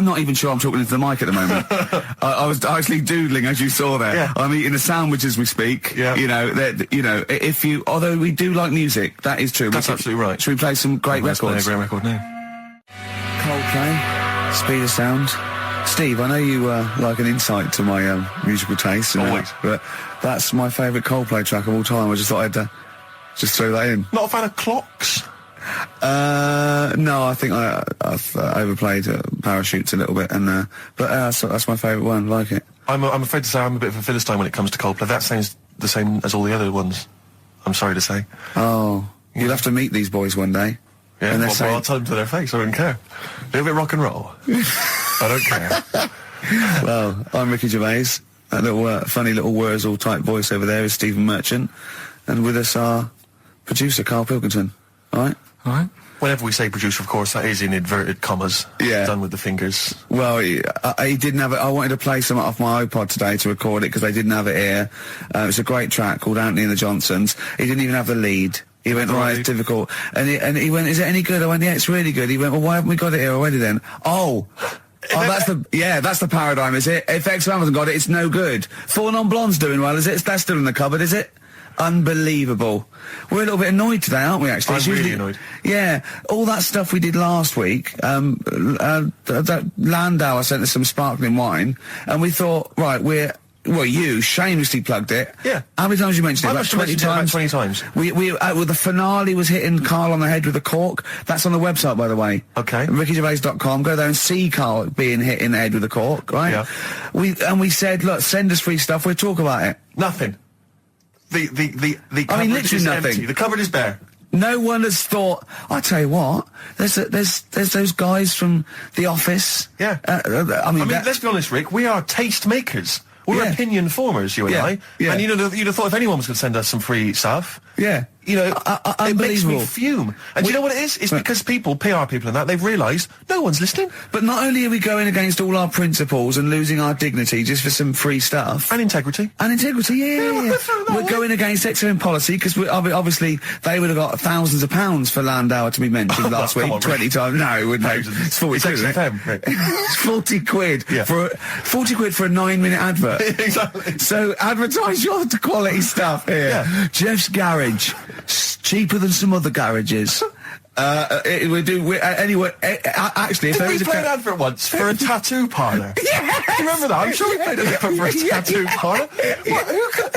not even sure I'm talking into the mic at the moment. I was actually doodling, as you saw there. Yeah. I'm eating a sandwich as we speak. Yeah. You know, although we do like music, that is true. That's absolutely right. Should we play some great records? Great record now. Coldplay, Speed of Sound. Steve, I know you like an insight to my musical taste. Always. But that's my favourite Coldplay track of all time. I just thought I'd just throw that in. Not a fan of clocks? No, I think I've overplayed Parachutes a little bit, and but that's my favourite one. Like it. I'm afraid to say I'm a bit of a Philistine when it comes to Coldplay. That sounds the same as all the other ones. I'm sorry to say. Oh, you'll have to meet these boys one day. Yeah, and I'll tell them to their face. I don't care. A little bit rock and roll. I don't care. Well, I'm Ricky Gervais. That little funny little Wurzel type voice over there is Stephen Merchant, and with us our producer Karl Pilkington. All right. All right. Whenever we say producer, of course, that is in inverted commas. Yeah. Done with the fingers. Well, he didn't have it. I wanted to play some off my iPod today to record it because they didn't have it here. It's a great track called Anthony and the Johnsons. He didn't even have the lead. He went, right, it's difficult. And he went, is it any good? I went, yeah, it's really good. He went, well, why haven't we got it here already then? Oh, that's the paradigm, is it? If XFM hasn't got it, it's no good. Four Non-Blondes doing well, is it? That's still in the cupboard, is it? Unbelievable. We're a little bit annoyed today, aren't we, actually? I'm really annoyed. Yeah. All that stuff we did last week, that Landau, I sent us some sparkling wine, and we thought, right, you shamelessly plugged it. Yeah. How many times you mentioned it? I About 20 about times? 20 times. Well, the finale was hitting Karl on the head with a cork. That's on the website, by the way. Okay. RickyGervais.com. Go there and see Karl being hit in the head with a cork, right? Yeah. We said, look, send us free stuff, we'll talk about it. Nothing. The cupboard literally is nothing. empty. The cupboard is bare. No one has thought, I tell you what, there's those guys from The Office. Yeah. Let's be honest, Rick, we are taste makers. We're opinion formers, you and I. Yeah. And you'd have thought if anyone was going to send us some free stuff, yeah. You know, it makes me fume. And do you know what it is? It's because people, PR people and that, they've realised no one's listening. But not only are we going against all our principles and losing our dignity just for some free stuff. And integrity. Yeah. We're going against XFM policy because obviously they would have got thousands of pounds for Landauer to be mentioned last week. 20 times. No, wouldn't they? It's 40 quid, isn't it? XFM, Rick. It's 40 quid. Yeah. For 40 quid for a 9-minute advert. Exactly. So advertise your quality stuff here. Yeah. Jeff's Garage. Cheaper than some other garages. Actually, if Did we play an advert once for a tattoo parlour? Yes! Do you remember that? I'm sure we played an advert for a tattoo parlour.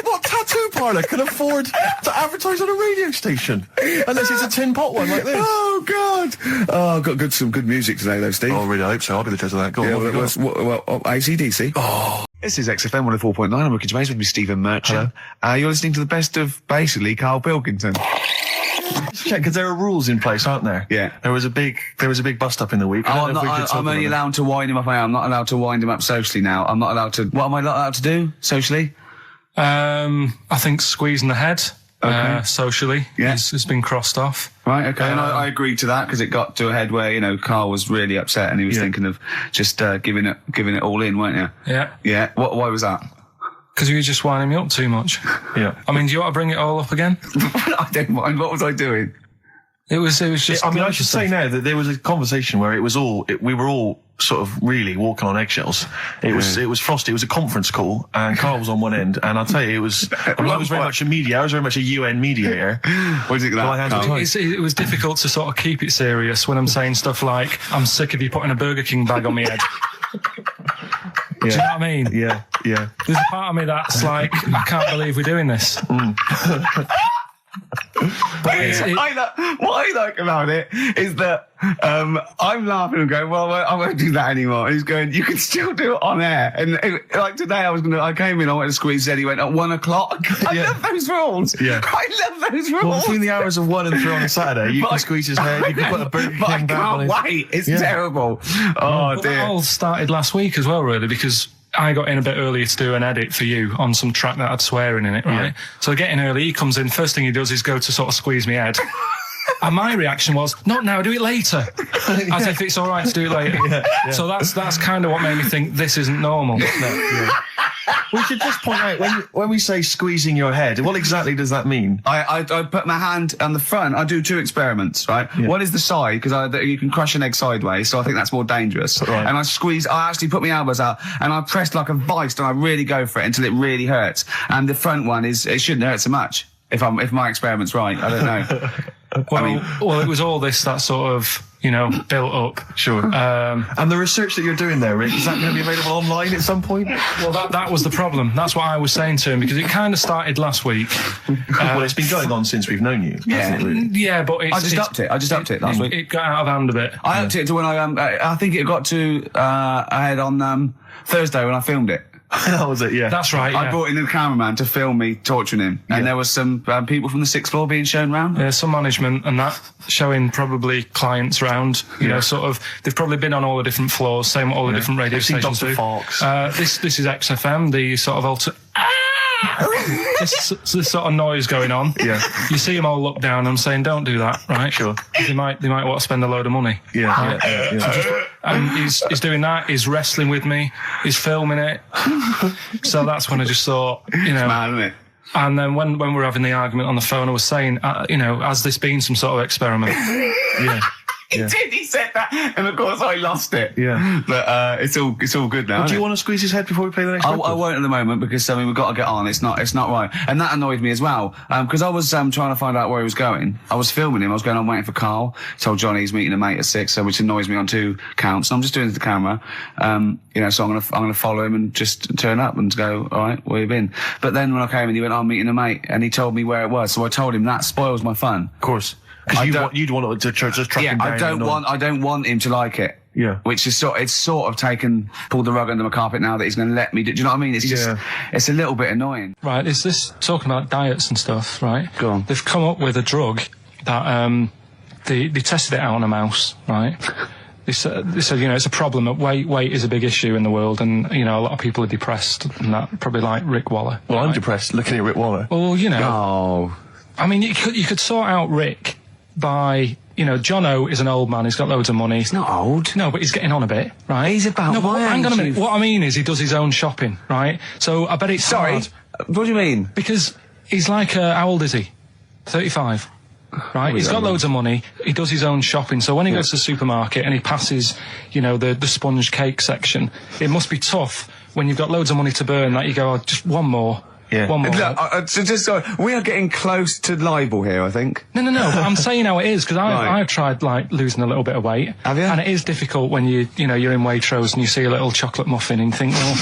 What tattoo parlour can afford to advertise on a radio station? Unless it's a tin pot one like this. Oh, God. Oh, got some good music today, though, Steve. Oh, really? I hope so. I'll be the judge of that. Go on. AC/DC. Oh. This is XFM 104.9. I'm Ricky Gervais with me, Stephen Merchant. You're listening to the best of, basically, Karl Pilkington. Check, because there are rules in place, aren't there? Yeah. There was a big bust up in the week. I'm only allowed to wind him up. I'm not allowed to wind him up socially now. I'm not allowed to. What am I not allowed to do socially? I think squeezing the head. Okay. Socially, has been crossed off. Right, okay, and I agreed to that because it got to a head where, Karl was really upset and he was thinking of just giving it all in, weren't you? Yeah. Yeah. Why was that? Because you were just winding me up too much. Yeah. I mean, do you want to bring it all up again? I don't mind. What was I doing? It was just. I should say now that there was a conversation where we were all sort of really walking on eggshells. It was frosty. It was a conference call, and Karl was on one end. And I'll tell you, I was very much a media. I was very much a UN mediator. What is it like? It was difficult to sort of keep it serious when I'm saying stuff like, "I'm sick of you putting a Burger King bag on my head." Do you know what I mean? Yeah. There's a part of me that's like, I can't believe we're doing this. What I like about it is that I'm laughing and going, well, I won't do that anymore. And he's going, you can still do it on air. And like today, I came in, I went to squeeze Eddie, went at 1 o'clock. I love those rules. Yeah. I love those rules. Well, between the hours of 1 and 3 on a Saturday, you can squeeze his head, you can put a Burger King bag on his... I can't wait. It's terrible. Oh, dear. That all started last week as well, really, because I got in a bit earlier to do an edit for you on some track that had swearing in it, right? Yeah. So I get in early, he comes in, first thing he does is go to sort of squeeze me head. And my reaction was, not now, do it later. As if it's all right to do it later. Yeah. So that's kind of what made me think this isn't normal. We should just point out, when we say squeezing your head, what exactly does that mean? I put my hand on the front. I do 2 experiments, right? Yeah. One is the side, because you can crush an egg sideways, so I think that's more dangerous. Right. And I actually put my elbows out, and I press like a vice, and I really go for it until it really hurts. And the front one it shouldn't hurt so much, if my experiment's right. I don't know. Well, it was all this that sort of, built up. Sure. And the research that you're doing there, Rick, is that going to be available online at some point? Well, that was the problem. That's what I was saying to him, because it kind of started last week. Well, it's been going on since we've known you. Yeah. Really? Yeah, but I just upped it last week. It got out of hand a bit. I upped it to when I think it got to ahead on Thursday when I filmed it. That was it, yeah. That's right, I brought in the cameraman to film me torturing him. And there was some people from the 6th floor being shown round. Yeah, some management and that, showing probably clients round. Sort of, they've probably been on all the different floors, same what all the different radio stations do. Fox. This is XFM, the sort of this sort of noise going on. Yeah. You see them all look down and saying, don't do that, right? Sure. They might want to spend a load of money. Yeah. And he's doing that, he's wrestling with me, he's filming it. So that's when I just thought, you know. Mad, isn't it? And then when we were having the argument on the phone, I was saying, you know, has this been some sort of experiment? Yeah. He did. He said that, and of course I lost it. Yeah. But it's all good now. Do isn't you it? want to squeeze his head before we play the next I record? won't at the moment because we've got to get on. It's not right, and that annoyed me as well because I was trying to find out where he was going. I was filming him. I was going on waiting for Karl. Told Johnny he's meeting a mate at 6, which annoys me on 2 counts. And I'm just doing it to the camera, you know. So I'm gonna follow him and just turn up and go. All right, where you been? But then when I came and he went, I'm meeting a mate, and he told me where it was. So I told him that spoils my fun. Of course. Because you'd want to just track him down. I don't want him to like it. Yeah. Which is pulled the rug under my carpet now that he's going to let me do you know what I mean? It's just, it's a little bit annoying. Right, is this talking about diets and stuff, right? Go on. They've come up with a drug that, they tested it out on a mouse, right? They said, you know, it's a problem that weight is a big issue in the world, and, you know, a lot of people are depressed, and that, probably like Rick Waller. Well, right? I'm depressed looking at Rick Waller. Well, you know. Oh. I mean, you could sort out Rick by, you know, Jono is an old man, he's got loads of money. He's not old. No, but he's getting on a bit, right? He's about no, my hang on a age, minute. What I mean is he does his own shopping, right? So I bet it's hard. What do you mean? Because he's like, how old is he? 35. Right? He's got loads of money. He does his own shopping. So when he goes to the supermarket and he passes, you know, the sponge cake section, it must be tough when you've got loads of money to burn that you go, oh, just one more. Yeah. One more. Look, we are getting close to libel here, I think. No. I'm saying how it is because Right. I've tried like losing a little bit of weight. Have you? And it is difficult when you're in Waitrose and you see a little chocolate muffin and you think, well,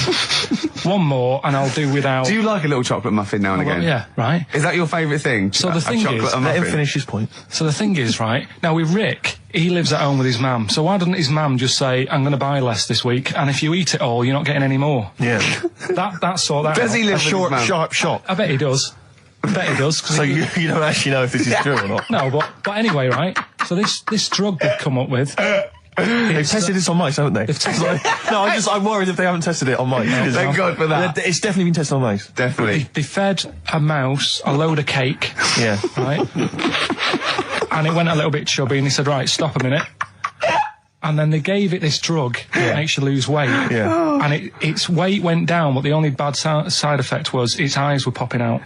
one more and I'll do without. Do you like a little chocolate muffin now and again? Yeah, right. Is that your favourite thing? So the thing chocolate is, and Let him muffin? finish his point. So the thing is, right, now with Rick, he lives at home with his mum. So why doesn't his mum just say, I'm going to buy less this week, and if you eat it all, you're not getting any more? Yeah. That's sort that Does out. he live with his mum? Sharp shot. I bet he does. I bet he does. 'Cause So you don't actually know if this is true or not. No, but anyway, right, so this drug they've come up with... They've tested this on mice, haven't they? They've tested No, I'm worried if they haven't tested it on mice. Thank God for that. It's definitely been tested on mice. Definitely. They fed a mouse a load of cake, Yeah. right? And it went a little bit chubby, and he said, right, stop a minute. And then they gave it this drug that makes you lose weight. Yeah. And its weight went down, but the only bad side effect was its eyes were popping out.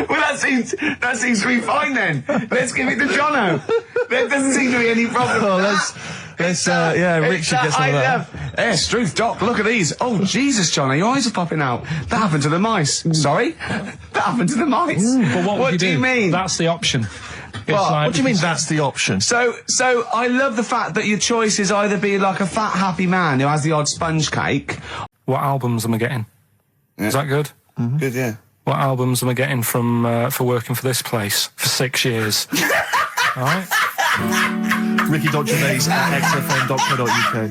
Well, that seems to be fine then. Let's give it to Jono. There doesn't seem to be any problem. Oh, Rick should get some of that. Hey, Struth, Doc, look at these. Oh, Jesus, Johnny, your eyes are popping out. That happened to the mice. Sorry? That happened to the mice. But what do you mean? That's the option. What do you mean that's the option? So I love the fact that your choice is either be like a fat, happy man who has the odd sponge cake. What albums am I getting? Yeah. Is that good? Mm-hmm. Good, yeah. What albums am I getting from for working for this place for 6 years? All right. Ricky.Gervais at XFM.co.uk.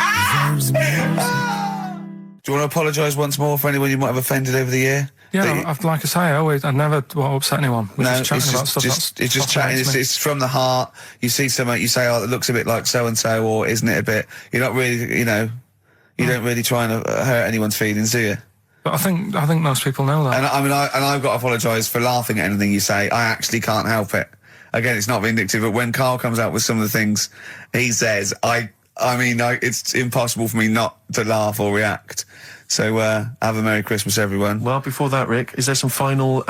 Do you want to apologise once more for anyone you might have offended over the year? Yeah, like I say, I never want to upset anyone. We're just chatting about stuff. It's just chatting. It's from the heart. You see something, you say, "Oh, it looks a bit like so and so," or "Isn't it a bit?" You're not really, you don't really try and hurt anyone's feelings, do you? But I think most people know that. And I've got to apologise for laughing at anything you say. I actually can't help it. Again, it's not vindictive, but when Karl comes out with some of the things he says, it's impossible for me not to laugh or react. So, have a Merry Christmas, everyone. Well, before that, Rick, is there some final,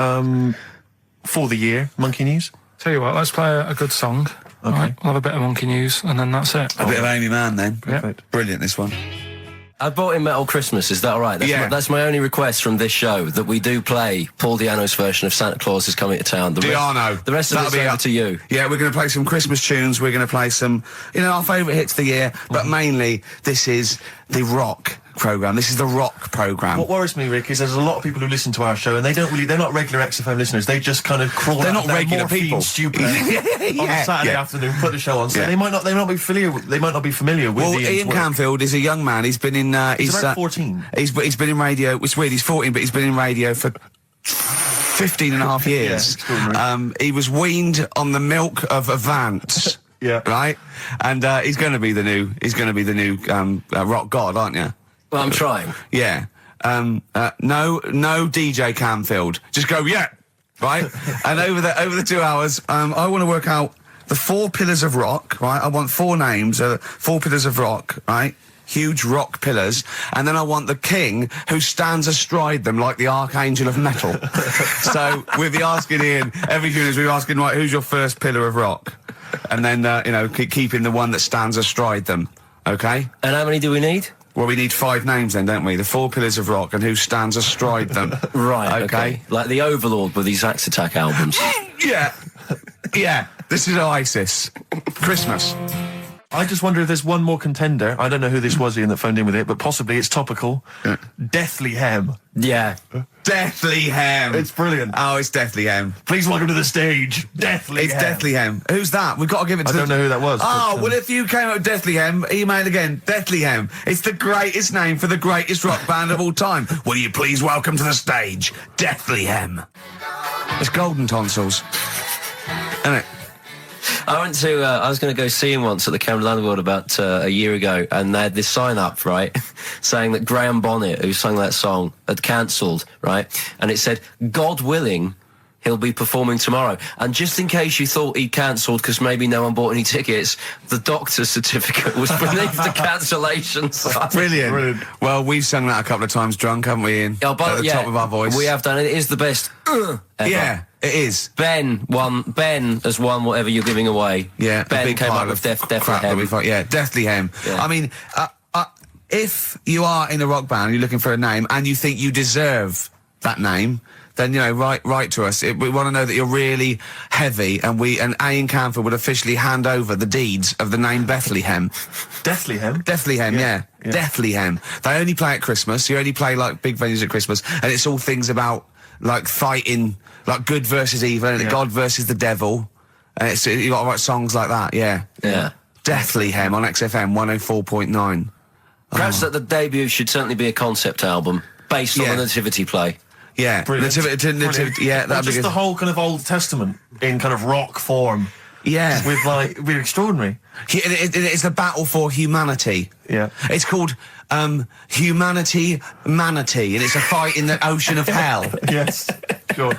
for the year, Monkey News? Tell you what, let's play a good song. Okay. Right, we'll have a bit of Monkey News, and then that's it. A bit of Amy Mann, then. Perfect. Brilliant, this one. I bought in Metal Christmas, is that all right? That's my only request from this show, that we do play Paul Di'Anno's version of Santa Claus is Coming to Town. The rest of it's over to you. Yeah, we're going to play some Christmas tunes, we're going to play some, our favourite hits of the year, but mainly, this is the rock programme. This is the rock programme. What worries me, Rick, is there's a lot of people who listen to our show and they're not regular XFM listeners. They just kind of crawl They're out not of their regular morphine people. stupid on a Saturday afternoon, put the show on. So they might not be familiar with the Ian Canfield is a young man. He's been in he's about 14. He's been in radio. It's weird, he's 14, but he's been in radio for 15 and a half years. He was weaned on the milk of Avant. Yeah. Right? And he's going to be the new rock god, aren't you? Well, I'm trying. Yeah. No DJ Camfield. Just go, yeah, right? And over the 2 hours, I want to work out the 4 pillars of rock, right? I want 4 names, 4 pillars of rock, right? Huge rock pillars. And then I want the king who stands astride them like the archangel of metal. So we'll be asking Ian, every few minutes we're asking, right, who's your first pillar of rock? And then, keeping the one that stands astride them, okay? And how many do we need? Well, we need 5 names then, don't we? The 4 pillars of rock and who stands astride them. Right, okay. Like the Overlord with these Axe Attack albums. Yeah. Yeah. This is Oasis. Christmas. I just wonder if there's one more contender. I don't know who this was, Ian, that phoned in with it, but possibly it's topical. Deathly Hem. Yeah. Deathly Hem. It's brilliant. Oh, it's Deathly Hem. Please welcome to the stage, Deathly It's Hem. Deathly Hem. Who's that? We've got to give it to I don't know who that was. Oh, well, if you came up with Deathly Hem, email again. Deathly Hem. It's the greatest name for the greatest rock band of all time. Will you please welcome to the stage, Deathly Hem? It's Golden Tonsils. Isn't it? I went to, I was going to go see him once at the Camden Underworld about a year ago, and they had this sign up, right, saying that Graham Bonnet, who sang that song, had cancelled, right, and it said, God willing, he'll be performing tomorrow. And just in case you thought he'd cancelled because maybe no one bought any tickets, the doctor's certificate was beneath the cancellation sign. Brilliant. Well, we've sung that a couple of times drunk, haven't we, Ian? Oh, but, at the top of our voice. We have done it. It is the best ever. Yeah, it is. Ben has won whatever you're giving away. Yeah, Ben came up with Deathly Hem. Yeah, Deathly Hem. Yeah. I mean, if you are in a rock band, you're looking for a name, and you think you deserve that name, then, write to us. We want to know that you're really heavy, and Ian Camfield would officially hand over the deeds of the name Bethlehem. Deathly Hem? Deathly Hem, yeah. Deathly Hem. They only play at Christmas. You only play, like, big venues at Christmas, and it's all things about, like, fighting, like, good versus evil, and God versus the devil. And you got to write songs like that, yeah. Yeah. Deathly Hem on XFM 104.9. Perhaps that the debut should certainly be a concept album based on the Nativity play. Yeah, Nativity, yeah, Or that'd be just good. the whole kind of Old Testament in kind of rock form. Yeah. With we're extraordinary. It's the battle for humanity. Yeah. It's called Humanity Manatee, and it's a fight in the ocean of hell. Yes. Sure.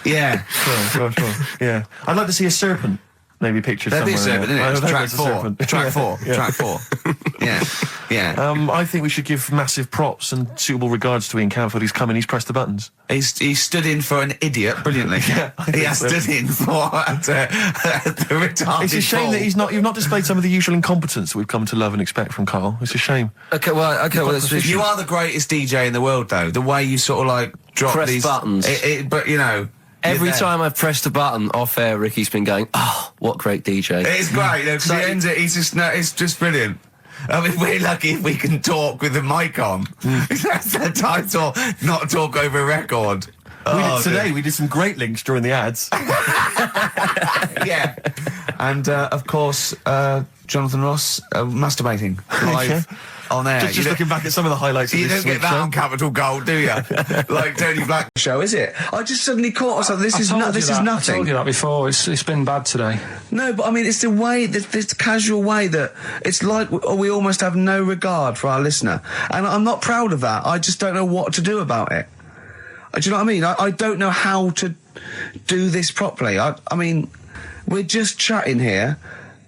Yeah. Sure. Yeah. I'd like to see a serpent. Maybe pictured There'd be a somewhere. serpent, isn't it? It's track there's a 4. serpent. Track 4. Yeah. I think we should give massive props and suitable regards to Ian Camfield. He's come in, he's pressed the buttons. He stood in for an idiot brilliantly. He has stood in for the retarded. It's a shame that you've not displayed some of the usual incompetence that we've come to love and expect from Karl. It's a shame. Okay, you are the greatest DJ in the world, though. The way you sort of like drop press these buttons. But every time I've pressed a button off air, Ricky's been going, "Oh, what great DJ!" It's great because he ends it. It's just brilliant. I mean, we're lucky if we can talk with the mic on. That's the title, not talk over a record. We did some great links during the ads. Yeah. And, of course, Jonathan Ross masturbating live on air. Just looking back at some of the highlights of you this don't get that on Capital Gold, do you? Like Tony Black show, is it? I just suddenly caught myself. This is nothing. I told you that before. It's been bad today. No, but I mean, it's the way, this casual way that it's like we almost have no regard for our listener. And I'm not proud of that. I just don't know what to do about it. Do you know what I mean? I don't know how to do this properly. I mean, we're just chatting here.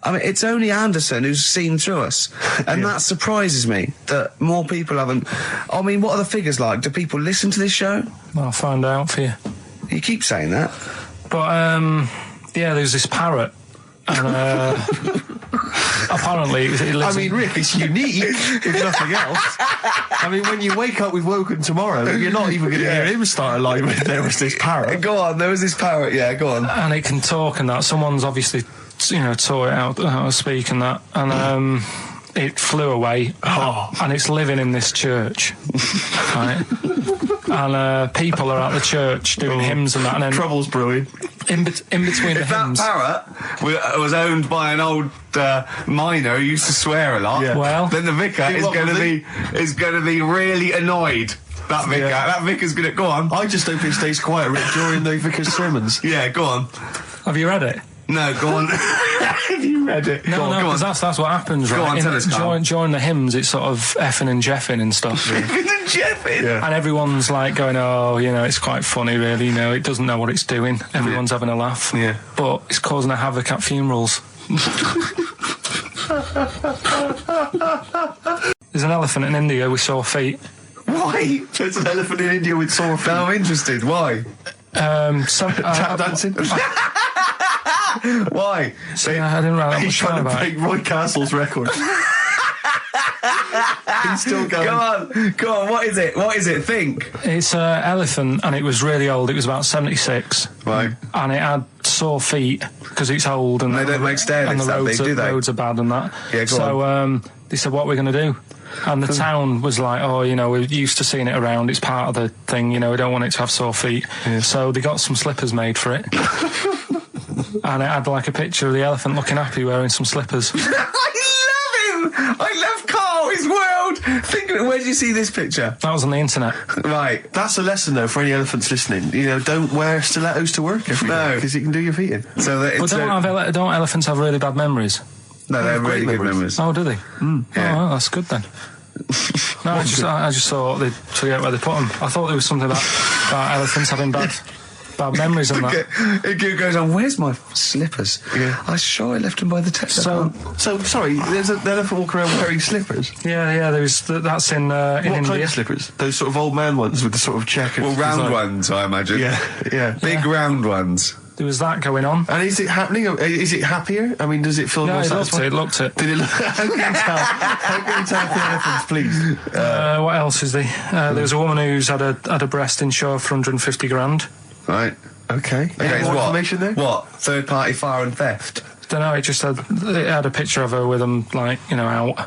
I mean, it's only Anderson who's seen through us. And that surprises me, that more people haven't. I mean, what are the figures like? Do people listen to this show? I'll find out for you. You keep saying that. But, there's this parrot. And, apparently it lives. I mean, Rick, it's unique, if nothing else. I mean, when you wake up with Woken tomorrow, you're not even going to hear him start a line with "There was this parrot." Go on, there was this parrot, yeah, go on. And it can talk and that. Someone's obviously, taught it how to speak and that. And, it flew away. And it's living in this church. Right? And people are at the church doing hymns and that. And then Trouble's brewing. In between the hymns. That parrot was owned by an old miner who used to swear a lot. Yeah. Well, then the vicar is going to be really annoyed. That vicar. Yeah. That vicar's going to go on. I just hope it stays quiet, Rick, during the vicar's sermons. Yeah, go on. have you read it? No, go on. Have you read it? No, Go on, because that's what happens, Go right? on, tell us, Carl. During the hymns, it's sort of effing and jeffing and stuff. Yeah. And everyone's like going, oh, it's quite funny, really. It doesn't know what it's doing. Everyone's having a laugh. Yeah. But it's causing a havoc at funerals. There's an elephant in India with sore feet. Why? There's an elephant in India with sore feet. I'm interested. Why? Tap dancing. Why? See, I didn't write that He's much trying down to about break it. Roy Castle's record. He's still going. Go on. What is it? Think. It's an elephant, and it was really old. It was about 76. Right. And it had sore feet because it's old, and They don't make stair and lifts the that roads big, do they? roads are bad and that. Yeah, go so they said, "What are we going to do?" And the town was like, "Oh, we're used to seeing it around. It's part of the thing. We don't want it to have sore feet." Yeah. So they got some slippers made for it, and it had like a picture of the elephant looking happy wearing some slippers. I love him. I love Carl. His world. Where did you see this picture? That was on the internet. Right. That's a lesson, though, for any elephants listening. Don't wear stilettos to work every day, because it can do your feet in. So that But don't elephants have really bad memories? No, they have great really good memories. memories. Oh, do they? Yeah. Oh, well, that's good then. No, I just thought they'd forget where they put them. I thought there was something about elephants having bad memories and that. It goes on. Where's my slippers? Yeah. I'm sure I left them by the test. So sorry, there's an elephant walking around wearing slippers. yeah, that's in What India. kind of slippers? Those sort of old man ones with the sort of check. round ones, I imagine. Yeah. Big round ones. There was that going on. And is it happening? Is it happier? I mean, does it feel No, more it satisfying? looked it. Did it look? How can you tell? How can you tell if the elephants, please? What else is there? There was a woman who's had a breast insured for 150 grand. Right. Okay. Okay, Any more what? information there? What? Third party fire and theft? Don't know. It had a picture of her with them out.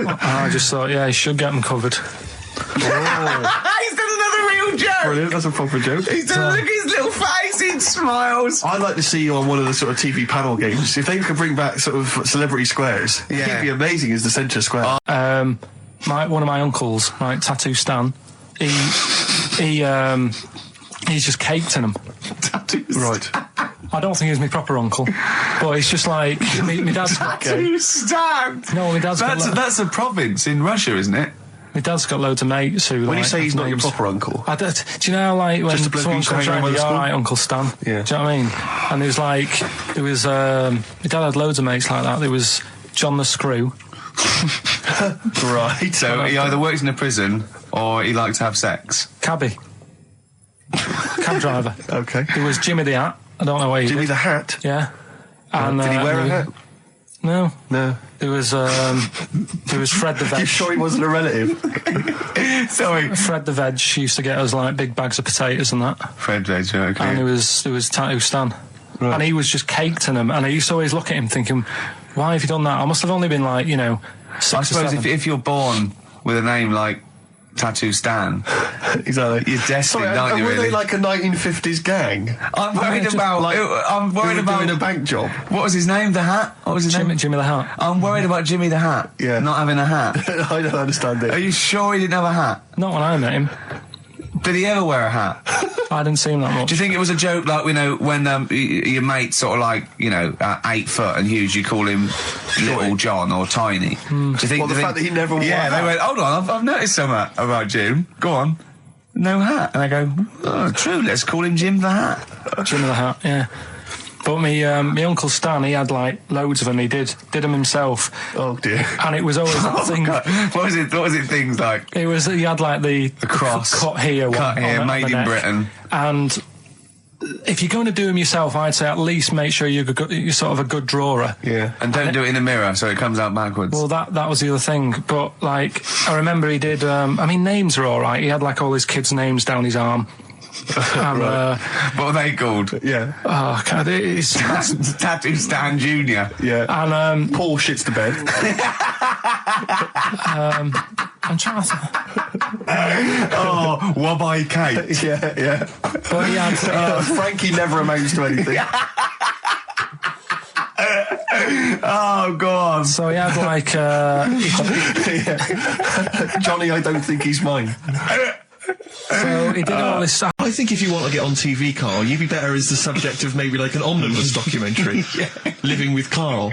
I just thought, yeah, he should get them covered. He's done another real joke. Brilliant. That's a proper joke. He's done look at his little face. He smiles. I'd like to see you on one of the sort of TV panel games. If they could bring back sort of celebrity squares, Yeah. he'd be amazing as the centre square. One of my uncles, right, Tattoo Stan, he's just caked in them. Right. I don't think he's my proper uncle, but it's just like my dad's got. Tattoo Stan. No, my dad's got. That's a province in Russia, isn't it? My dad's got loads of mates who. When you like, say he's have not your names. proper uncle, Do you know, like, when Just a bloke who someone used to comes hang around around, with you're the alright, school? Uncle Stan. Yeah. Do you know what I mean? And there was my dad had loads of mates like that. There was John the Screw. right? So he either works in a prison or he likes to have sex. Cabbie. Cab driver. Okay. There was Jimmy the Hat. I don't know where he Jimmy did. the Hat. Yeah. And, Did he wear a hat? No. No. There was Fred the Veg. You sure he wasn't a relative? Sorry. Fred the Veg used to get us like big bags of potatoes and that. Fred Veg, okay. And there was Tattoo Stan. And he was just caked in them. And I used to always look at him thinking, why have you done that? I must have only been like, 6 I or suppose 7. if you're born with a name like Tattoo Stan, Exactly. you're destined, aren't you, were really? they like a 1950s gang? I'm worried about... I'm Who worried were about... doing a bank job? What was his name? The Hat? What was his name? Jimmy the Hat. I'm worried about Jimmy the Hat. Yeah. Not having a hat. I don't understand Are it. you sure he didn't have a hat? Not when I met him. Did he ever wear a hat? I didn't see him that much. Do you think it was a joke, like, when your mate's sort of like, 8 foot and huge, you call him Little John or Tiny? Do you think... Well, the fact that he never wore Yeah, a they hat. went, hold on, I've noticed something about Jim. Go on. No hat. And I go, oh, true, let's call him Jim the Hat. Jimmy the Hat, yeah. But my Uncle Stan, he had like loads of them. He did them himself. Oh dear. And it was always that thing. God. What was it things like? He had like the cross. cut here, Cut one here, on made the in neck. Britain. And if you're going to do them yourself, I'd say at least make sure you're sort of a good drawer. Yeah. And don't do it in the mirror so it comes out backwards. Well, that was the other thing. But like, I remember he did. Names are all right. He had like all his kids' names down his arm. And, what are they called? Yeah. oh, God, it's Tattoo Stan Jr. Yeah. and Paul shits the bed. I'm trying to. Oh, Wabbai Kate. yeah. But he had. Frankie never amounts to anything. Oh, God. So he had like. Johnny, I don't think he's mine. So he did all this stuff. I think if you want to get on TV, Carl, you'd be better as the subject of maybe like an omnibus documentary. Living with Carl.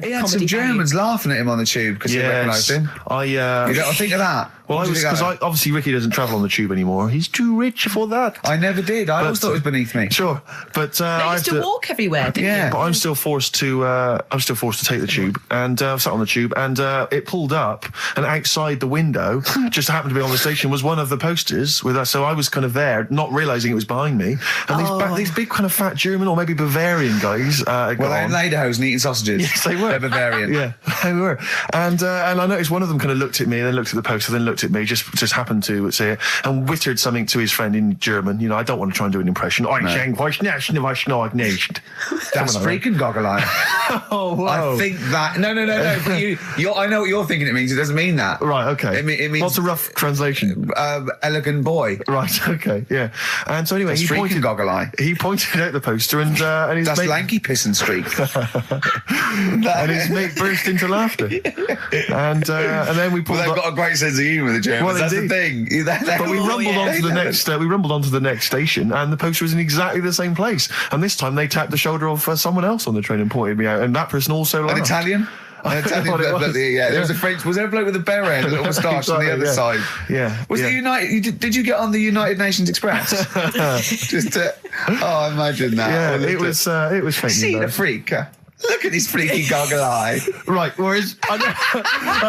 He had some Germans laughing at him on the tube because they recognised him. I think of that. Well, obviously Ricky doesn't travel on the tube anymore. He's too rich for that. I never did. I always thought it was beneath me. Sure, but I used to walk everywhere, didn't you? But I'm still forced to. Take the tube, and I sat on the tube, and it pulled up, and outside the window, just happened to be on the station, was one of the posters with us. So I was kind of there, not realising it was behind me, and these big kind of fat German or maybe Bavarian guys. Well, they're in lederhosen eating sausages. Yes, they were. They're Bavarian. Yeah, they were. And I noticed one of them kind of looked at me, then looked at the poster, then looked at me, just happened to say it, and wittered something to his friend in German. You know, I don't want to try and do an impression. That's freaking goggle-eye. Oh, whoa. I think that... No. But I know what you're thinking it means. It doesn't mean that. Right, okay. It means... What's a rough translation? Elegant boy. Right, okay, yeah. And so anyway, he pointed goggle-eye. He pointed out the poster and his That's mate... lanky piss and streak. And his mate burst into laughter. And then we pulled they've got a great sense of humour, the Germans. Well, that's indeed. the thing. But we rumbled onto the next. We rumbled onto the next station, and the poster was in exactly the same place. And this time, they tapped the shoulder of someone else on the train and pointed me out. And that person also laughed. An Italian. There was a French. Was there a bloke with a beret and a little moustache on the other side? Yeah. Was the United? Did you get on the United Nations Express? Imagine that. Yeah, it was fake. See the freak. Look at his freaky goggle eye. Right, whereas I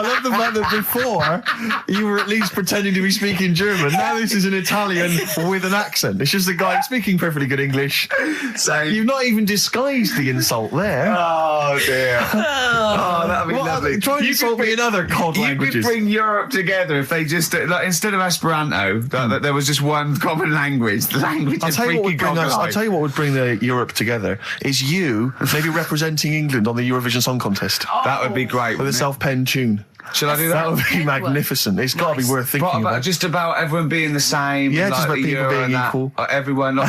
love the fact that before you were at least pretending to be speaking German. Now this is an Italian with an accent. It's just a guy speaking perfectly good English. So you've not even disguised the insult there. Oh dear. That'd be lovely. Try and insult me in other cod languages. You could bring Europe together if they just instead of Esperanto, that there was just one common language. The language of freaky goggle eye. I'll tell you what would bring the Europe together is you maybe representing England on the Eurovision Song Contest. That would be great. With a self-penned tune. Should I do that? That would be magnificent. It's got to be worth thinking about. Just about everyone being the same. Yeah, just about people being equal. Everyone, not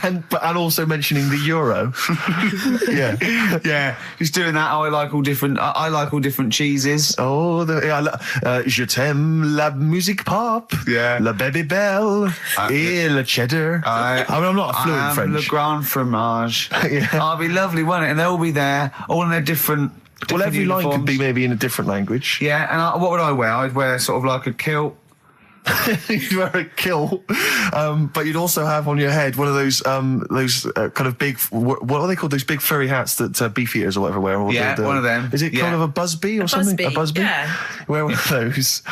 and also mentioning the euro. yeah. Just doing that. I like all different cheeses. Oh, je t'aime la musique pop. Yeah. La baby belle. Et le cheddar. I'm not a fluent French. Le grand fromage. Yeah. I'll be lovely, won't it? And they'll all be there, all in their different. Well, every uniforms. line could be maybe in a different language. Yeah, and what would I wear? I'd wear sort of like a kilt. You'd wear a kilt, but you'd also have on your head one of those kind of big, what are they called? Those big furry hats that beef eaters or whatever wear. Or one of them. Is it kind of a busby or something? A busby? Yeah. Wear one of those,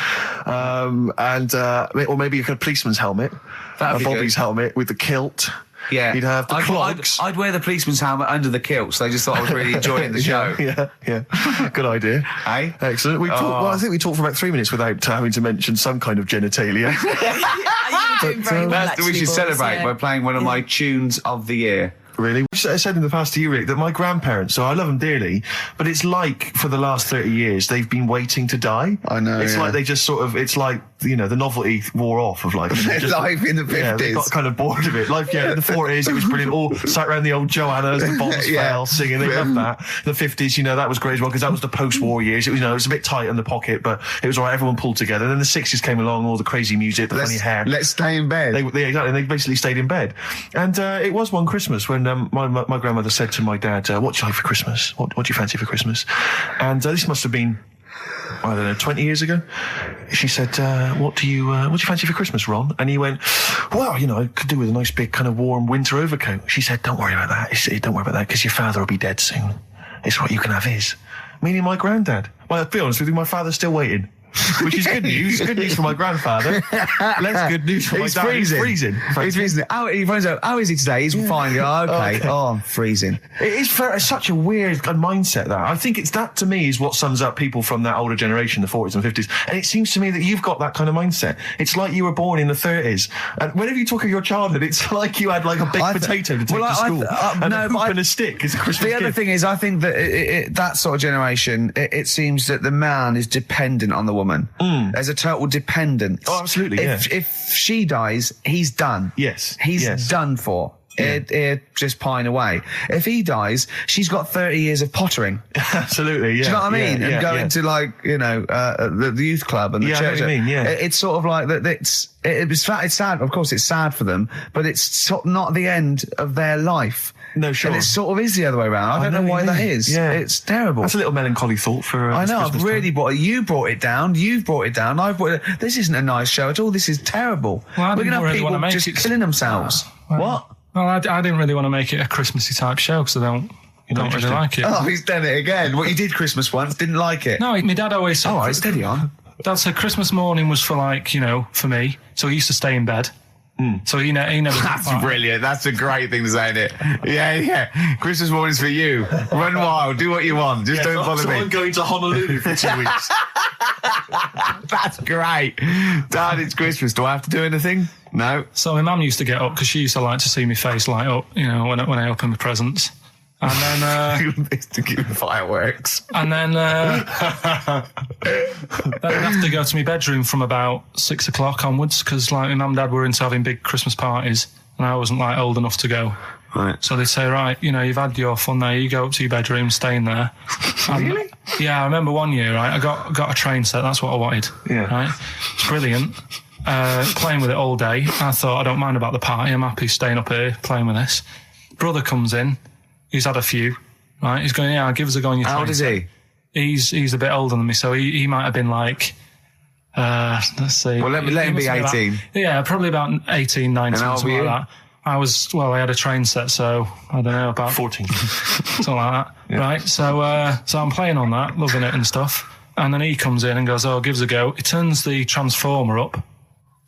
or maybe a kind of policeman's helmet, a Bobby's helmet with the kilt. Yeah, you'd have the clogs. I'd wear the policeman's helmet under the kilt, so they just thought I was really enjoying the show. Yeah. Good idea. Hey, excellent. I think we talked for about 3 minutes without having to mention some kind of genitalia. We should celebrate by playing one of my tunes of the year. Really? I said in the past to you, Rick, that my grandparents, so I love them dearly, but it's like for the last 30 years they've been waiting to die. I know. It's like they just sort of, it's like, the novelty wore off of life. Life in the 50s. Yeah, they got kind of bored of it. Life, in the 40s, it was brilliant. All sat around the old Joanna as the bombs fell, singing. They loved that. The 50s, that was great as well, because that was the post-war years. It was, it was a bit tight in the pocket, but it was all right. Everyone pulled together. And then the 60s came along, all the crazy music, the funny hair. Let's stay in bed. Exactly. They basically stayed in bed. And it was one Christmas when my grandmother said to my dad, what do you like for Christmas? What do you fancy for Christmas? And this must have been, I don't know, 20 years ago. She said, what do you fancy for Christmas, Ron? And he went, well, I could do with a nice big kind of warm winter overcoat. She said, don't worry about that. Don't worry about that, because your father will be dead soon. It's what you can have his. Meaning my granddad. Well, to be honest with you, my father's still waiting. Which is good news. Good news for my grandfather. Less good news for my dad. He's freezing. He's freezing. He finds out, how is he today? He's fine. Okay. Oh, I'm freezing. It's such a weird mindset, that. I think that, to me, is what sums up people from that older generation, the 40s and 50s. And it seems to me that you've got that kind of mindset. It's like you were born in the 30s. And whenever you talk of your childhood, it's like you had like a big potato to take to school. And a hoop and a stick is a Christmas gift. The other thing is, I think that that sort of generation, it seems that the man is dependent on the woman. There's a total dependence. Oh, absolutely, If she dies, he's done. Yes. He's done for. He'd just pine away. If he dies, she's got 30 years of pottering. Absolutely, yeah. Do you know what I mean? Yeah, and going yeah. to, like, you know, the youth club and the Yeah, I church. know what you mean, yeah. It's sort of like that. It's sad. Of course, it's sad for them, but it's not the end of their life. No, sure. And it sort of is the other way around. I don't know why that is. Yeah. It's terrible. That's a little melancholy thought for. I know. I've Christmas really time. brought it. You brought it down. You've brought it down. I've brought it. This isn't a nice show at all. This is terrible. Well, I We're didn't gonna have really people wanna make just it- killing themselves. What? Well, I didn't really want to make it a Christmassy type show because I don't really interested? like it. Oh, he's done it again. What, you did Christmas once, didn't like it. No, my dad always said. All right, steady on. Dad said Christmas morning was for, like, you know, for me. So he used to stay in bed. So he never. That's brilliant. That's a great thing to say, isn't it? Yeah. Christmas morning's for you. Run wild. Do what you want. Just don't bother me. I'm going to Honolulu for 2 weeks. That's great. Dad, it's Christmas. Do I have to do anything? No. So my mum used to get up because she used to like to see my face light up, you know, when I open my presents. And then, to give fireworks. and then I'd have to go to my bedroom from about 6 o'clock onwards because, like, my mum and dad were into having big Christmas parties, and I wasn't, like, old enough to go. Right. So they'd say, right, you know, you've had your fun there, you go up to your bedroom, stay in there. Really? Yeah, I remember one year, right, I got a train set, that's what I wanted. Yeah. Right? It's brilliant. Playing with it all day. I thought, I don't mind about the party, I'm happy staying up here playing with this. Brother comes in, he's had a few, right? He's going, yeah, give us a go on your How old train is set. he? He's a bit older than me, so he might have been like, let's see. Well, let him be must have 18. Probably about 18, 19, And how old something were like you? that. I had a train set, so I don't know, about 14. something like that, right? So I'm playing on that, loving it and stuff, and then he comes in and goes, oh, give us a go. He turns the transformer up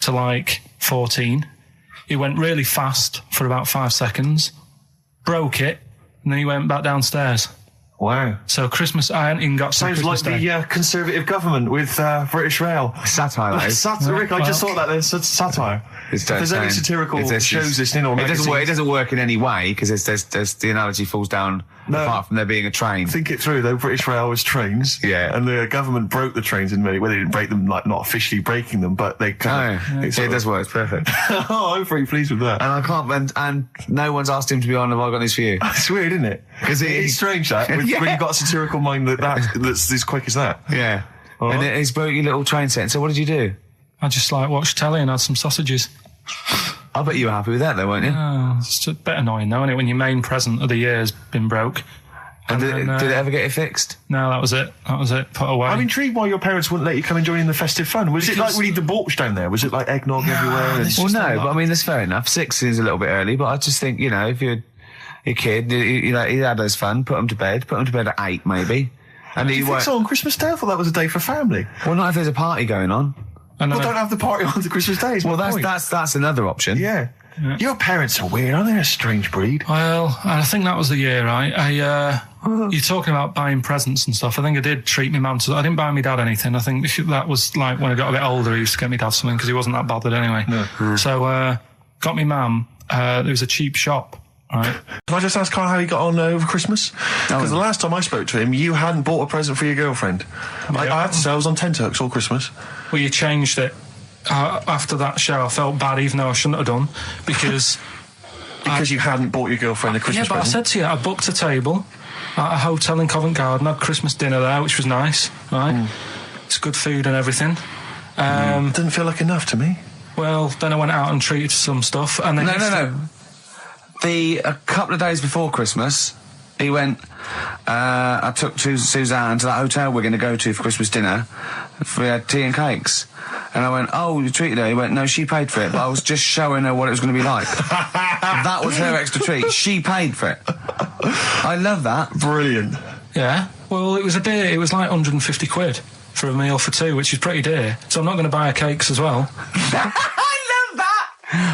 to like 14. He went really fast for about 5 seconds, broke it, and then he went back downstairs. Wow. So Christmas, I hadn't even got to Sounds Christmas like Day. the Conservative government with British Rail. Satire, though. Satire, Rick, I just thought that there's satire. If there's any satirical shows listening or it doesn't work. It magazines, doesn't work in any way because there's the analogy falls down. No. Apart from there being a train. think it through though. British Rail was trains, Yeah. and the government broke the trains in many. Well, they didn't break them, like not officially breaking them, but they kind of. It does work. It's perfect. Oh, I'm very pleased with that. And I can't. And no one's asked him to be on. Have I got this for you? It's weird, isn't it? Because it's strange that when you've got a satirical mind that's as quick as that. Yeah. All And right. he's broke your little train set. So what did you do? I just like watched telly and had some sausages. I bet you were happy with that, though, weren't you? Oh, it's a bit annoying though, isn't it, when your main present of the year has been broke. And did then, it ever get it fixed? No, that was it. Put away. I'm intrigued why your parents wouldn't let you come and join in the festive fun. Was it like really debauched down there? Was it like eggnog everywhere? And Well, no, but I mean, that's fair enough. 6 is a little bit early, but I just think, you know, if you're a kid, you know, he had his fun, put him to bed at 8, maybe. And do you think so on Christmas Day? I thought that was a day for family. Well, not if there's a party going on. And Well, then don't have the party on the Christmas Day. Well, that's another option. Yeah. Your parents are weird, aren't they? A strange breed. Well, I think that was the year, right? You're talking about buying presents and stuff. I think I did treat my mum to. I didn't buy my dad anything. I think that was like when I got a bit older, I used to get my dad something because he wasn't that bothered anyway. No. So got my mum. There was a cheap shop, right? Can I just ask Carl how he got on over Christmas? Because the last time I spoke to him, you hadn't bought a present for your girlfriend. I have to say, I was on tenterhooks all Christmas. Well, you changed it. After that show, I felt bad, even though I shouldn't have done, because You hadn't bought your girlfriend a Christmas yeah, but present. I said to you, I booked a table at a hotel in Covent Garden, had Christmas dinner there, which was nice, right? It's good food and everything. Didn't feel like enough to me. Well, then I went out and treated some stuff, and then No. A couple of days before Christmas, he went. I took Suzanne to that hotel we're going to go to for Christmas dinner. We had tea and cakes, and I went, "Oh, you treated her?" He went, "No, she paid for it, but I was just showing her what it was going to be like." That was her extra treat. She paid for it. I love that. Brilliant. Yeah. Well, it was a dear. It was like 150 quid for a meal for two, which is pretty dear. So I'm not going to buy her cakes as well. I love that.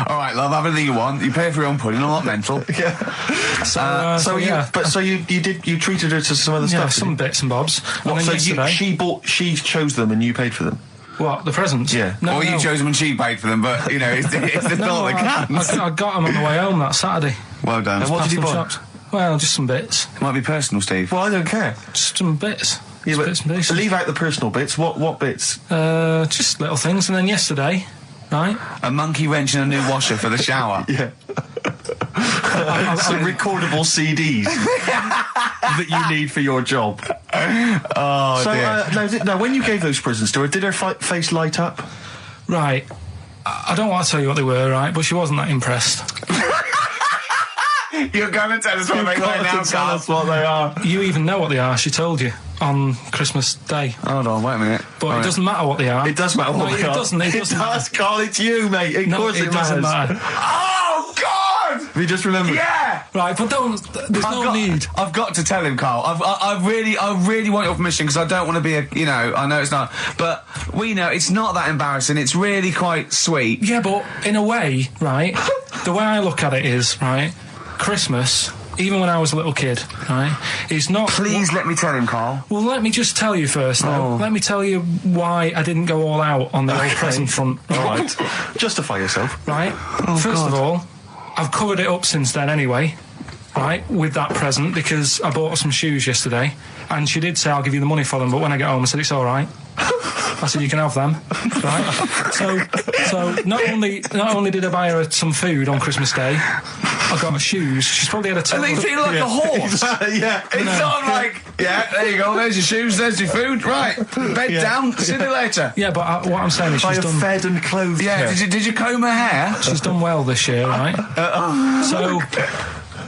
All right, love, have anything you want. You pay for your own pudding. I'm not mental. You treated her to some other Yeah, stuff. some bits and bobs. What, And then so yesterday, she chose them and you paid for them. what, the presents? Yeah. No, Or you no. chose them and she paid for them, but, you know, it's the No, thought that counts. I got them on the way home that Saturday. Well done. And what Past did you some buy? shops. Well, just some bits. It might be personal, Steve. Well, I don't care. Just some bits. Yeah, Just but bits and pieces. leave out the personal bits. What bits? Just little things. And then yesterday, right? A monkey wrench and a new washer for the shower. Yeah. Some recordable CDs that you need for your job. Oh, dear. No, when you gave those presents to her, did her face light up? Right. I don't want to tell you what they were, right, but she wasn't that impressed. You're going to tell us what they were now, Tell us what they are. You even know what they are, she told you, on Christmas Day. Hold on, wait a minute. But it doesn't matter what they are. It does matter what they are. It doesn't. It does, Carl, it's you, mate. Of course it doesn't matters. matter. Oh, God! Have you just remembered? Yeah! Right, but there's no need. I've got to tell him, Carl. I really want your permission, because I don't want to be I know it's not, but we know it's not that embarrassing. It's really quite sweet. Yeah, but in a way, right, the way I look at it is, right, Christmas, even when I was a little kid, right, is not... Please let me tell him, Carl. Well, let me just tell you first, though. Let me tell you why I didn't go all out on the old present front. All right. Justify yourself. Right. First of all, I've covered it up since then anyway, right, with that present, because I bought her some shoes yesterday, and she did say, I'll give you the money for them, but when I get home, I said, it's all right. I said, you can have them, right? So not only did I buy her some food on Christmas Day, I got her shoes. She's probably had a total... And they feel like a horse. Yeah. It's sort of like, there you go, there's your shoes, there's your food, right, bed down, see you later. Yeah, but what I'm saying is she's done... fed and clothed. Yeah, did you comb her hair? She's done well this year, right? So...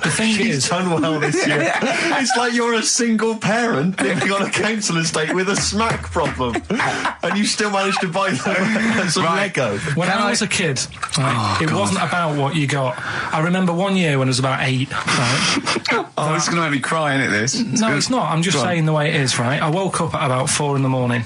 The thing She's done well this year. It's like you're a single parent living on a council estate with a smack problem, and you still managed to buy them some Lego. When I was a kid, it wasn't about what you got. I remember one year when I was about 8, right? Oh, it's going to make me cry, isn't it, this? No, it's not. I'm just saying the way it is, right? I woke up at about 4 in the morning.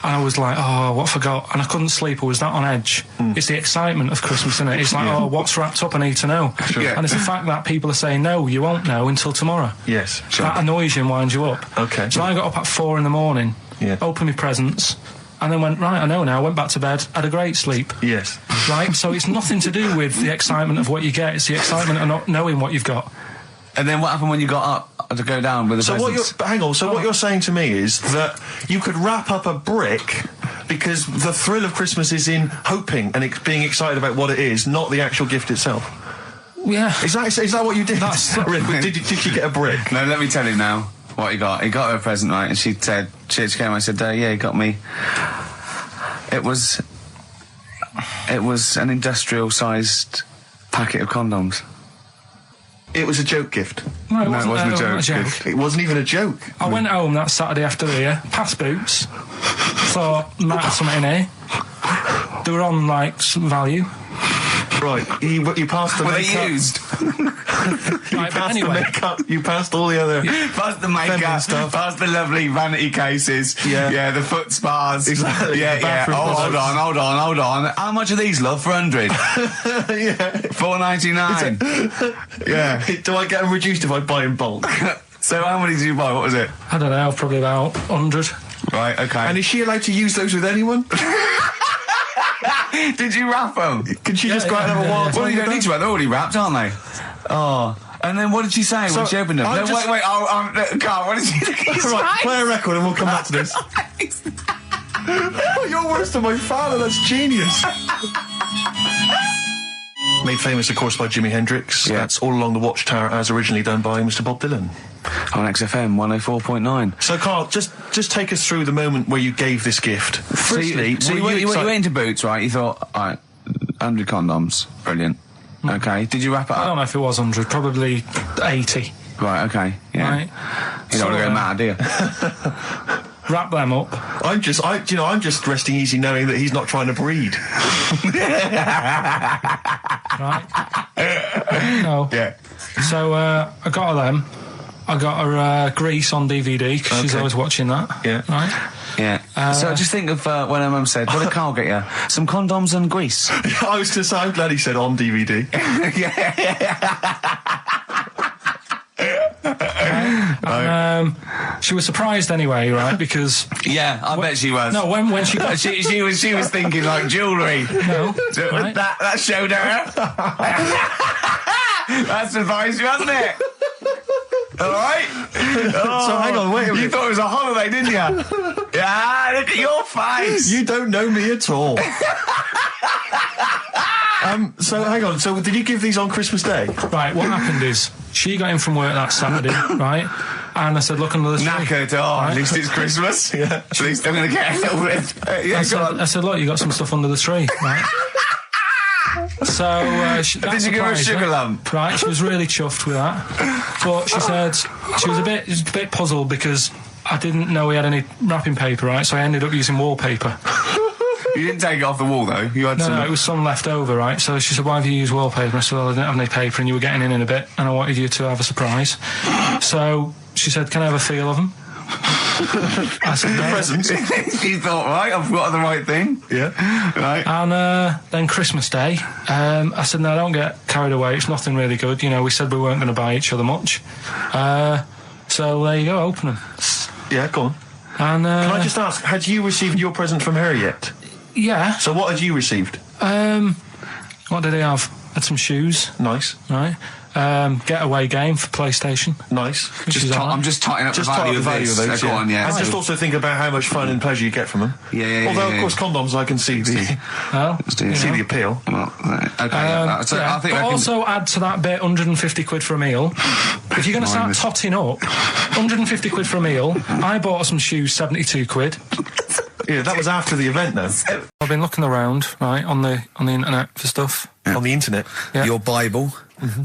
And I was like, what I forgot? And I couldn't sleep. I was that on edge. It's the excitement of Christmas, isn't it? It's like, what's wrapped up? I need to know. Sure. Yeah. And it's the fact that people are saying, no, you won't know until tomorrow. Yes, sure. That annoys you and winds you up. Okay. So I got up at 4 in the morning, opened my presents, and then went, right, I know now, went back to bed, had a great sleep. Yes. Right? So it's nothing to do with the excitement of what you get. It's the excitement of not knowing what you've got. And then what happened when you got up to go down with the presents? What you're saying to me is that you could wrap up a brick because the thrill of Christmas is in hoping and being excited about what it is, not the actual gift itself. Yeah. Is that what you did? Did you get a brick? No, let me tell you now what he got. He got her a present, right? And she said, she came and said, yeah, he got me. It was an industrial-sized packet of condoms. It was a joke gift. No, it wasn't a joke. It wasn't even a joke. I went home that Saturday after the year, past Boots, thought, might have something in here. They were on, like, some value. Right, you passed the Were makeup. they used? Right, but anyway. The makeup, you passed all the other... Past the makeup, stuff. past the lovely vanity cases. Yeah. The foot spas. Exactly. Yeah. Oh, hold on. How much are these, love, for 100? Yeah. $4.99. Yeah. Do I get them reduced if I buy in bulk? So how many did you buy? What was it? I don't know, probably about 100. Right, okay. And is she allowed to use those with anyone? Did you wrap them? Can she just go out and have a wild Well, you don't need to wrap. They're already wrapped, aren't they? Oh. And then what did she say when she opened them? No, wait. Carl, what did she say? Right, play a record and we'll come back to this. You're worse than my father. That's genius. Made famous, of course, by Jimi Hendrix. Yeah. That's All Along the Watchtower, as originally done by Mr. Bob Dylan. On XFM 104.9. So, Carl, just take us through the moment where you gave this gift. Firstly, So you went into Boots, right? You thought, all right, 100 condoms, brilliant. Okay, did you wrap it up? I don't know if it was 100, probably 80. Right, okay, yeah. Right. You don't want to go mad, do you? Wrap them up. I'm just resting easy knowing that he's not trying to breed. Right. No. Yeah. So I got her them. I got her Grease on DVD because she's always watching that. Yeah. Right. Yeah. So just think of when her mum said, what did Carl get you? Some condoms and grease. I was going to say, I'm glad he said on DVD. She was surprised anyway, right? Because Yeah, I bet she was. no, when she got she was thinking like jewellery. no, right? That showed her. That surprised you, hasn't it? All right. So hang on, wait a minute. You thought it was a holiday, didn't you? Yeah, look at your face. You don't know me at all. So hang on. So did you give these on Christmas Day? Right, what happened is, she got in from work that Saturday, right? And I said, look under the tree. Knackered. Right? At least it's Christmas. Yeah. At least I'm going to get a little bit. I said, look, you got some stuff under the tree, right? So, Did you give her a sugar lump? Right, she was really chuffed with that. But she said she was a bit puzzled because I didn't know we had any wrapping paper, right? So I ended up using wallpaper. You didn't take it off the wall, though. You had No, some. no, it was some left over, right? So she said, why have you used wallpaper? And I said, well, I didn't have any paper and you were getting in a bit and I wanted you to have a surprise. So she said, can I have a feel of them? I said, no. Presents. You thought, right, I've got the right thing. Yeah. Right. And then Christmas Day, I said, no, don't get carried away. It's nothing really good. You know, we said we weren't going to buy each other much. So there you go, open them. Yeah, go on. And Can I just ask, had you received your present from her yet? yeah. So what had you received? What did he have? Had some shoes, Nice. right? Getaway game for PlayStation. Nice. Which is all right. I'm just totting up Just the talk value about of the value this. of those, Go on, yeah. And just also think about how much fun and pleasure you get from them. Yeah. Although, of course, condoms, I can see the Well, see the appeal. Well, okay. So yeah, I think but I can. also add to that bit 150 quid for a meal. If you're going to start Minus. totting up, 150 quid for a meal. I bought her some shoes, 72 quid. Yeah, that was after the event, though. I've been looking around, right, on the internet for stuff. On the internet. Yeah. Your Bible,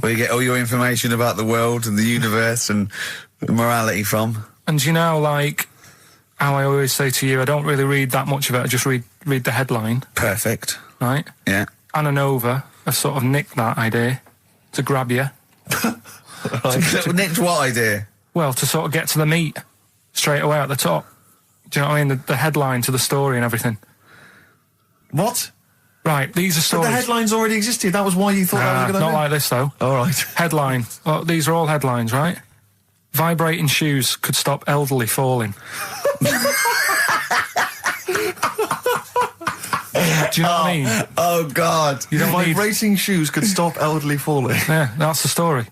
where you get all your information about the world and the universe and morality from. And you know, like, how I always say to you, I don't really read that much of it, I just read the headline, Perfect. right? Yeah. Anna Nova have sort of nicked that idea to grab you. Nicked what idea? Well, to sort of get to the meat straight away at the top. Do you know what I mean? The headline to the story and everything. What? Right, these are But stories. the headlines already existed. That was why you thought that was a good not idea? like this, though. All right. Headline. Well, these are all headlines, right? Vibrating shoes could stop elderly falling. Do you know what I mean? Oh, God. You don't need... Vibrating shoes could stop elderly falling. Yeah, that's the story.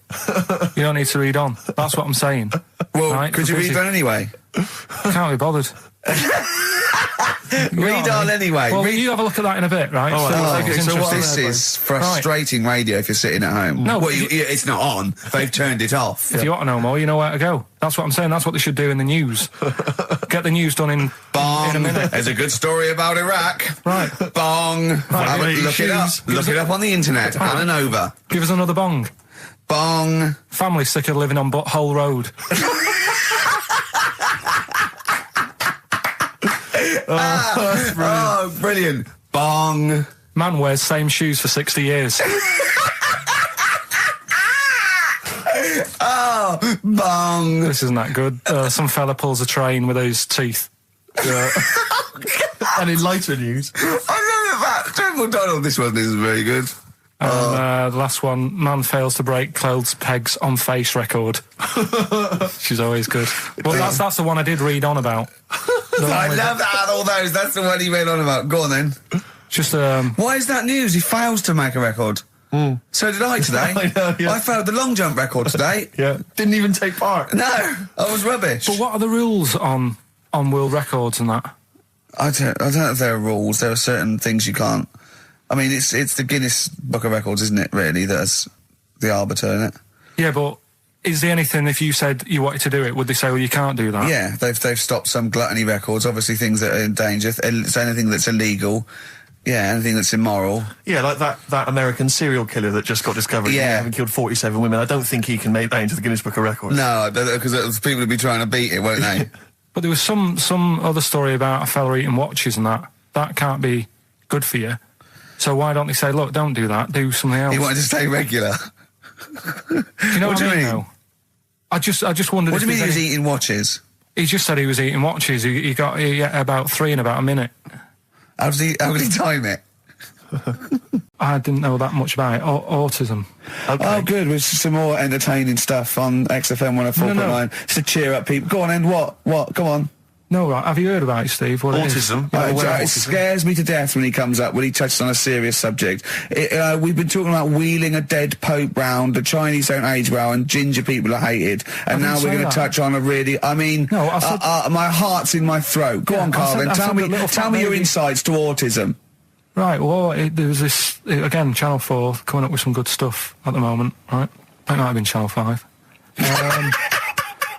You don't need to read on. That's what I'm saying. Well, Right, could you busy. read that anyway? Can't be bothered. Read on anyway. Well, Read. you have a look at that in a bit, right? All right. So, Oh, it's okay, So what interesting. this is frustrating radio if you're sitting at home. No, well, but it's not on. They've turned it off. If you want to know more, you know where to go. That's what I'm saying. That's what they should do in the news. Get the news done in Bong. in a minute. There's a good story about Iraq. Right. Bong. Have a- look it up. shoes. Look it up on the internet. Anna Nova. Give us another bong. Bong. Family sick of living on Butthole Road. Oh, brilliant. Bong. Man wears same shoes for 60 years. Oh, bong. This isn't that good. Some fella pulls a train with his teeth. And in lighter news. I know that. John McDonald, this one isn't very good. And the last one, man fails to break clothes pegs on face record. She's always good. Well, that's the one I did read on about. I love that, all those. That's the one he went on about. Go on then. Just Why is that news? He fails to make a record. So did I today. I know, yeah. I failed the long jump record today. Yeah. Didn't even take part. No, I was rubbish. But what are the rules on world records and that? I don't know if there are rules. There are certain things you can't. I mean, it's the Guinness Book of Records, isn't it? Really, that's the arbiter, isn't it? Yeah, but is there anything, if you said you wanted to do it, would they say, well, you can't do that? Yeah, they've stopped some gluttony records. Obviously, things that are in danger. It's anything that's illegal. Yeah, anything that's immoral. Yeah, like that American serial killer that just got discovered. Yeah. Having killed 47 women. I don't think he can make that into the Guinness Book of Records. No, because people would be trying to beat it, won't they? But there was some other story about a fella eating watches and that. That can't be good for you. So why don't they say, look, don't do that, do something else? He wanted to stay regular. Do you know What what do you I mean, mean? though? I just wondered What do if you mean he there's was any- eating watches? He just said he was eating watches. He got about 3 in about a minute. How could he time it? I didn't know that much about it. Autism. Okay. Oh, good. With some more entertaining stuff on XFM 104.9. No. Just to cheer up people. Go on, then. What? Come on. No, right. Have you heard about it, Steve? What it is? Autism. Yeah, Yeah, well, It autism. scares me to death when he comes up, when he touches on a serious subject. We've been talking about wheeling a dead pope round, the Chinese don't age well, and ginger people are hated. And now didn't we're say going that. to touch on a really, I mean, No, I said- my heart's in my throat. Go Yeah, on, I Carl, said- then. I Tell said me, the little tell fat me your baby. insights to autism. Right, well, there was this, again, Channel 4 coming up with some good stuff at the moment, right? It might have been Channel 5.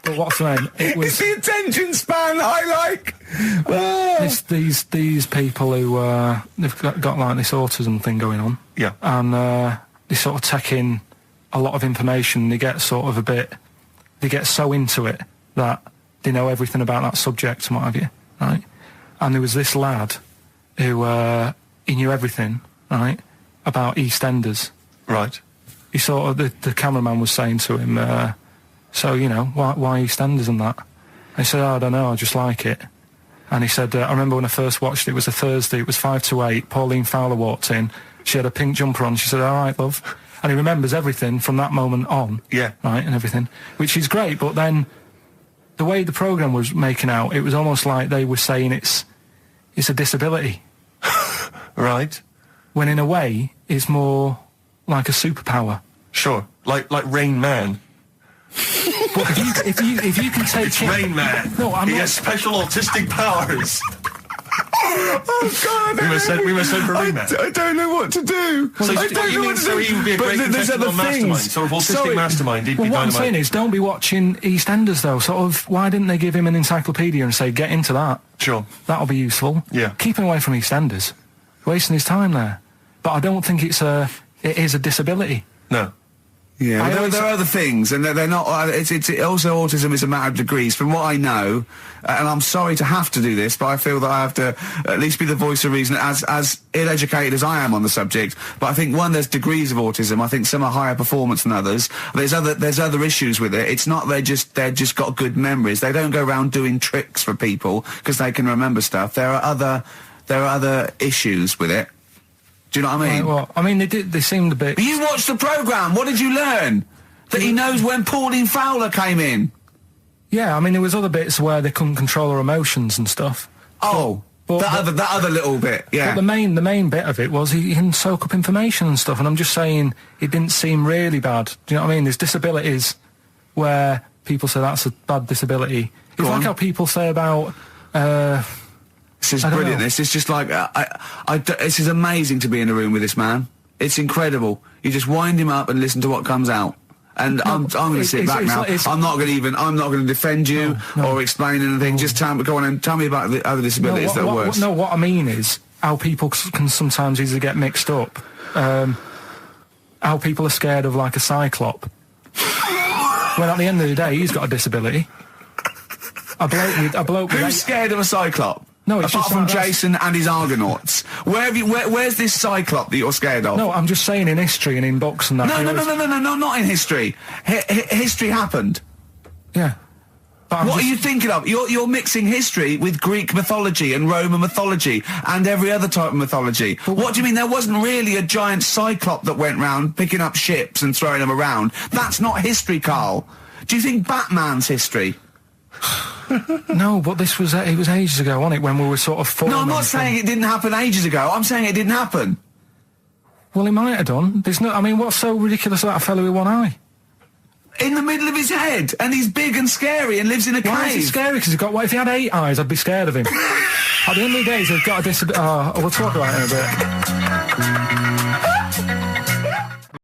But what's the name? It was... It's the attention span I like! These people who, they've got like this autism thing going on. Yeah. And they sort of take in a lot of information, they get sort of they get so into it that they know everything about that subject and what have you, right? And there was this lad who, he knew everything, right, about EastEnders. Right. He sort of, the cameraman was saying to him, so, you know, why EastEnders and that? And he said, I don't know, I just like it. And he said, I remember when I first watched it was a Thursday, it was 5 to 8, Pauline Fowler walked in, she had a pink jumper on, she said, all right, love. And he remembers everything from that moment on. Yeah. Right, and everything, which is great, but then the way the programme was making out, it was almost like they were saying it's a disability. Right. When in a way, it's more like a superpower. Sure. Like Rain Man. But if you can take It's Rain Man. No, I'm he not. has special autistic powers. Oh, God, we were so for Rain Man. I don't know what to do. So I what don't you know mean, what to so do. he would be a But great there's contestant other on Mastermind, things. sort of autistic Sorry. Mastermind, he'd be Well, what I'm dynamite. saying is, don't be watching EastEnders though. Sort of, why didn't they give him an encyclopedia and say, get into that? Sure. That'll be useful. Yeah. Keep him away from EastEnders. Wasting his time there. But I don't think it is a disability. No. Yeah, there are other things, and they're not. It's also autism is a matter of degrees, from what I know. And I'm sorry to have to do this, but I feel that I have to at least be the voice of reason, as ill-educated as I am on the subject. But I think there's degrees of autism. I think some are higher performance than others. There's other issues with it. It's not they're just got good memories. They don't go around doing tricks for people because they can remember stuff. There are other issues with it. Do you know what I mean? Right, well, I mean, they seemed a bit... But you watched the programme. What did you learn? That he knows when Pauline Fowler came in. Yeah, I mean, there was other bits where they couldn't control her emotions and stuff. Oh, that other little bit, yeah. But the main bit of it was he can soak up information and stuff, and I'm just saying it didn't seem really bad. Do you know what I mean? There's disabilities where people say that's a bad disability. It's like how people say about... This is brilliant. This is just like this is amazing to be in a room with this man. It's incredible. You just wind him up and listen to what comes out. And I'm going to sit back now. I'm not going to defend you or explain anything. Just go on and tell me about the other disabilities that are worse. No, what I mean is how people can sometimes easily get mixed up. How people are scared of like a cyclop. Well, at the end of the day, he's got a disability. A bloke with Who's scared of a cyclop? No, it's apart just from like Jason and his Argonauts. Where's this cyclop that you're scared of? No, I'm just saying in history and in books and that. No, not in history. History happened. Yeah. What are you thinking of? You're mixing history with Greek mythology and Roman mythology and every other type of mythology. What do you mean there wasn't really a giant cyclop that went round picking up ships and throwing them around? That's not history, Carl. Do you think Batman's history? No, but it was ages ago, wasn't it, when we were sort of forming... No, I'm not saying it didn't happen ages ago. I'm saying it didn't happen. Well, it might have done. I mean, what's so ridiculous about a fellow with one eye? In the middle of his head, and he's big and scary and lives in a cave. Why is he scary? Because what if he had 8 eyes, I'd be scared of him. At the end of the day, he's got a disability... we'll talk about it in a bit.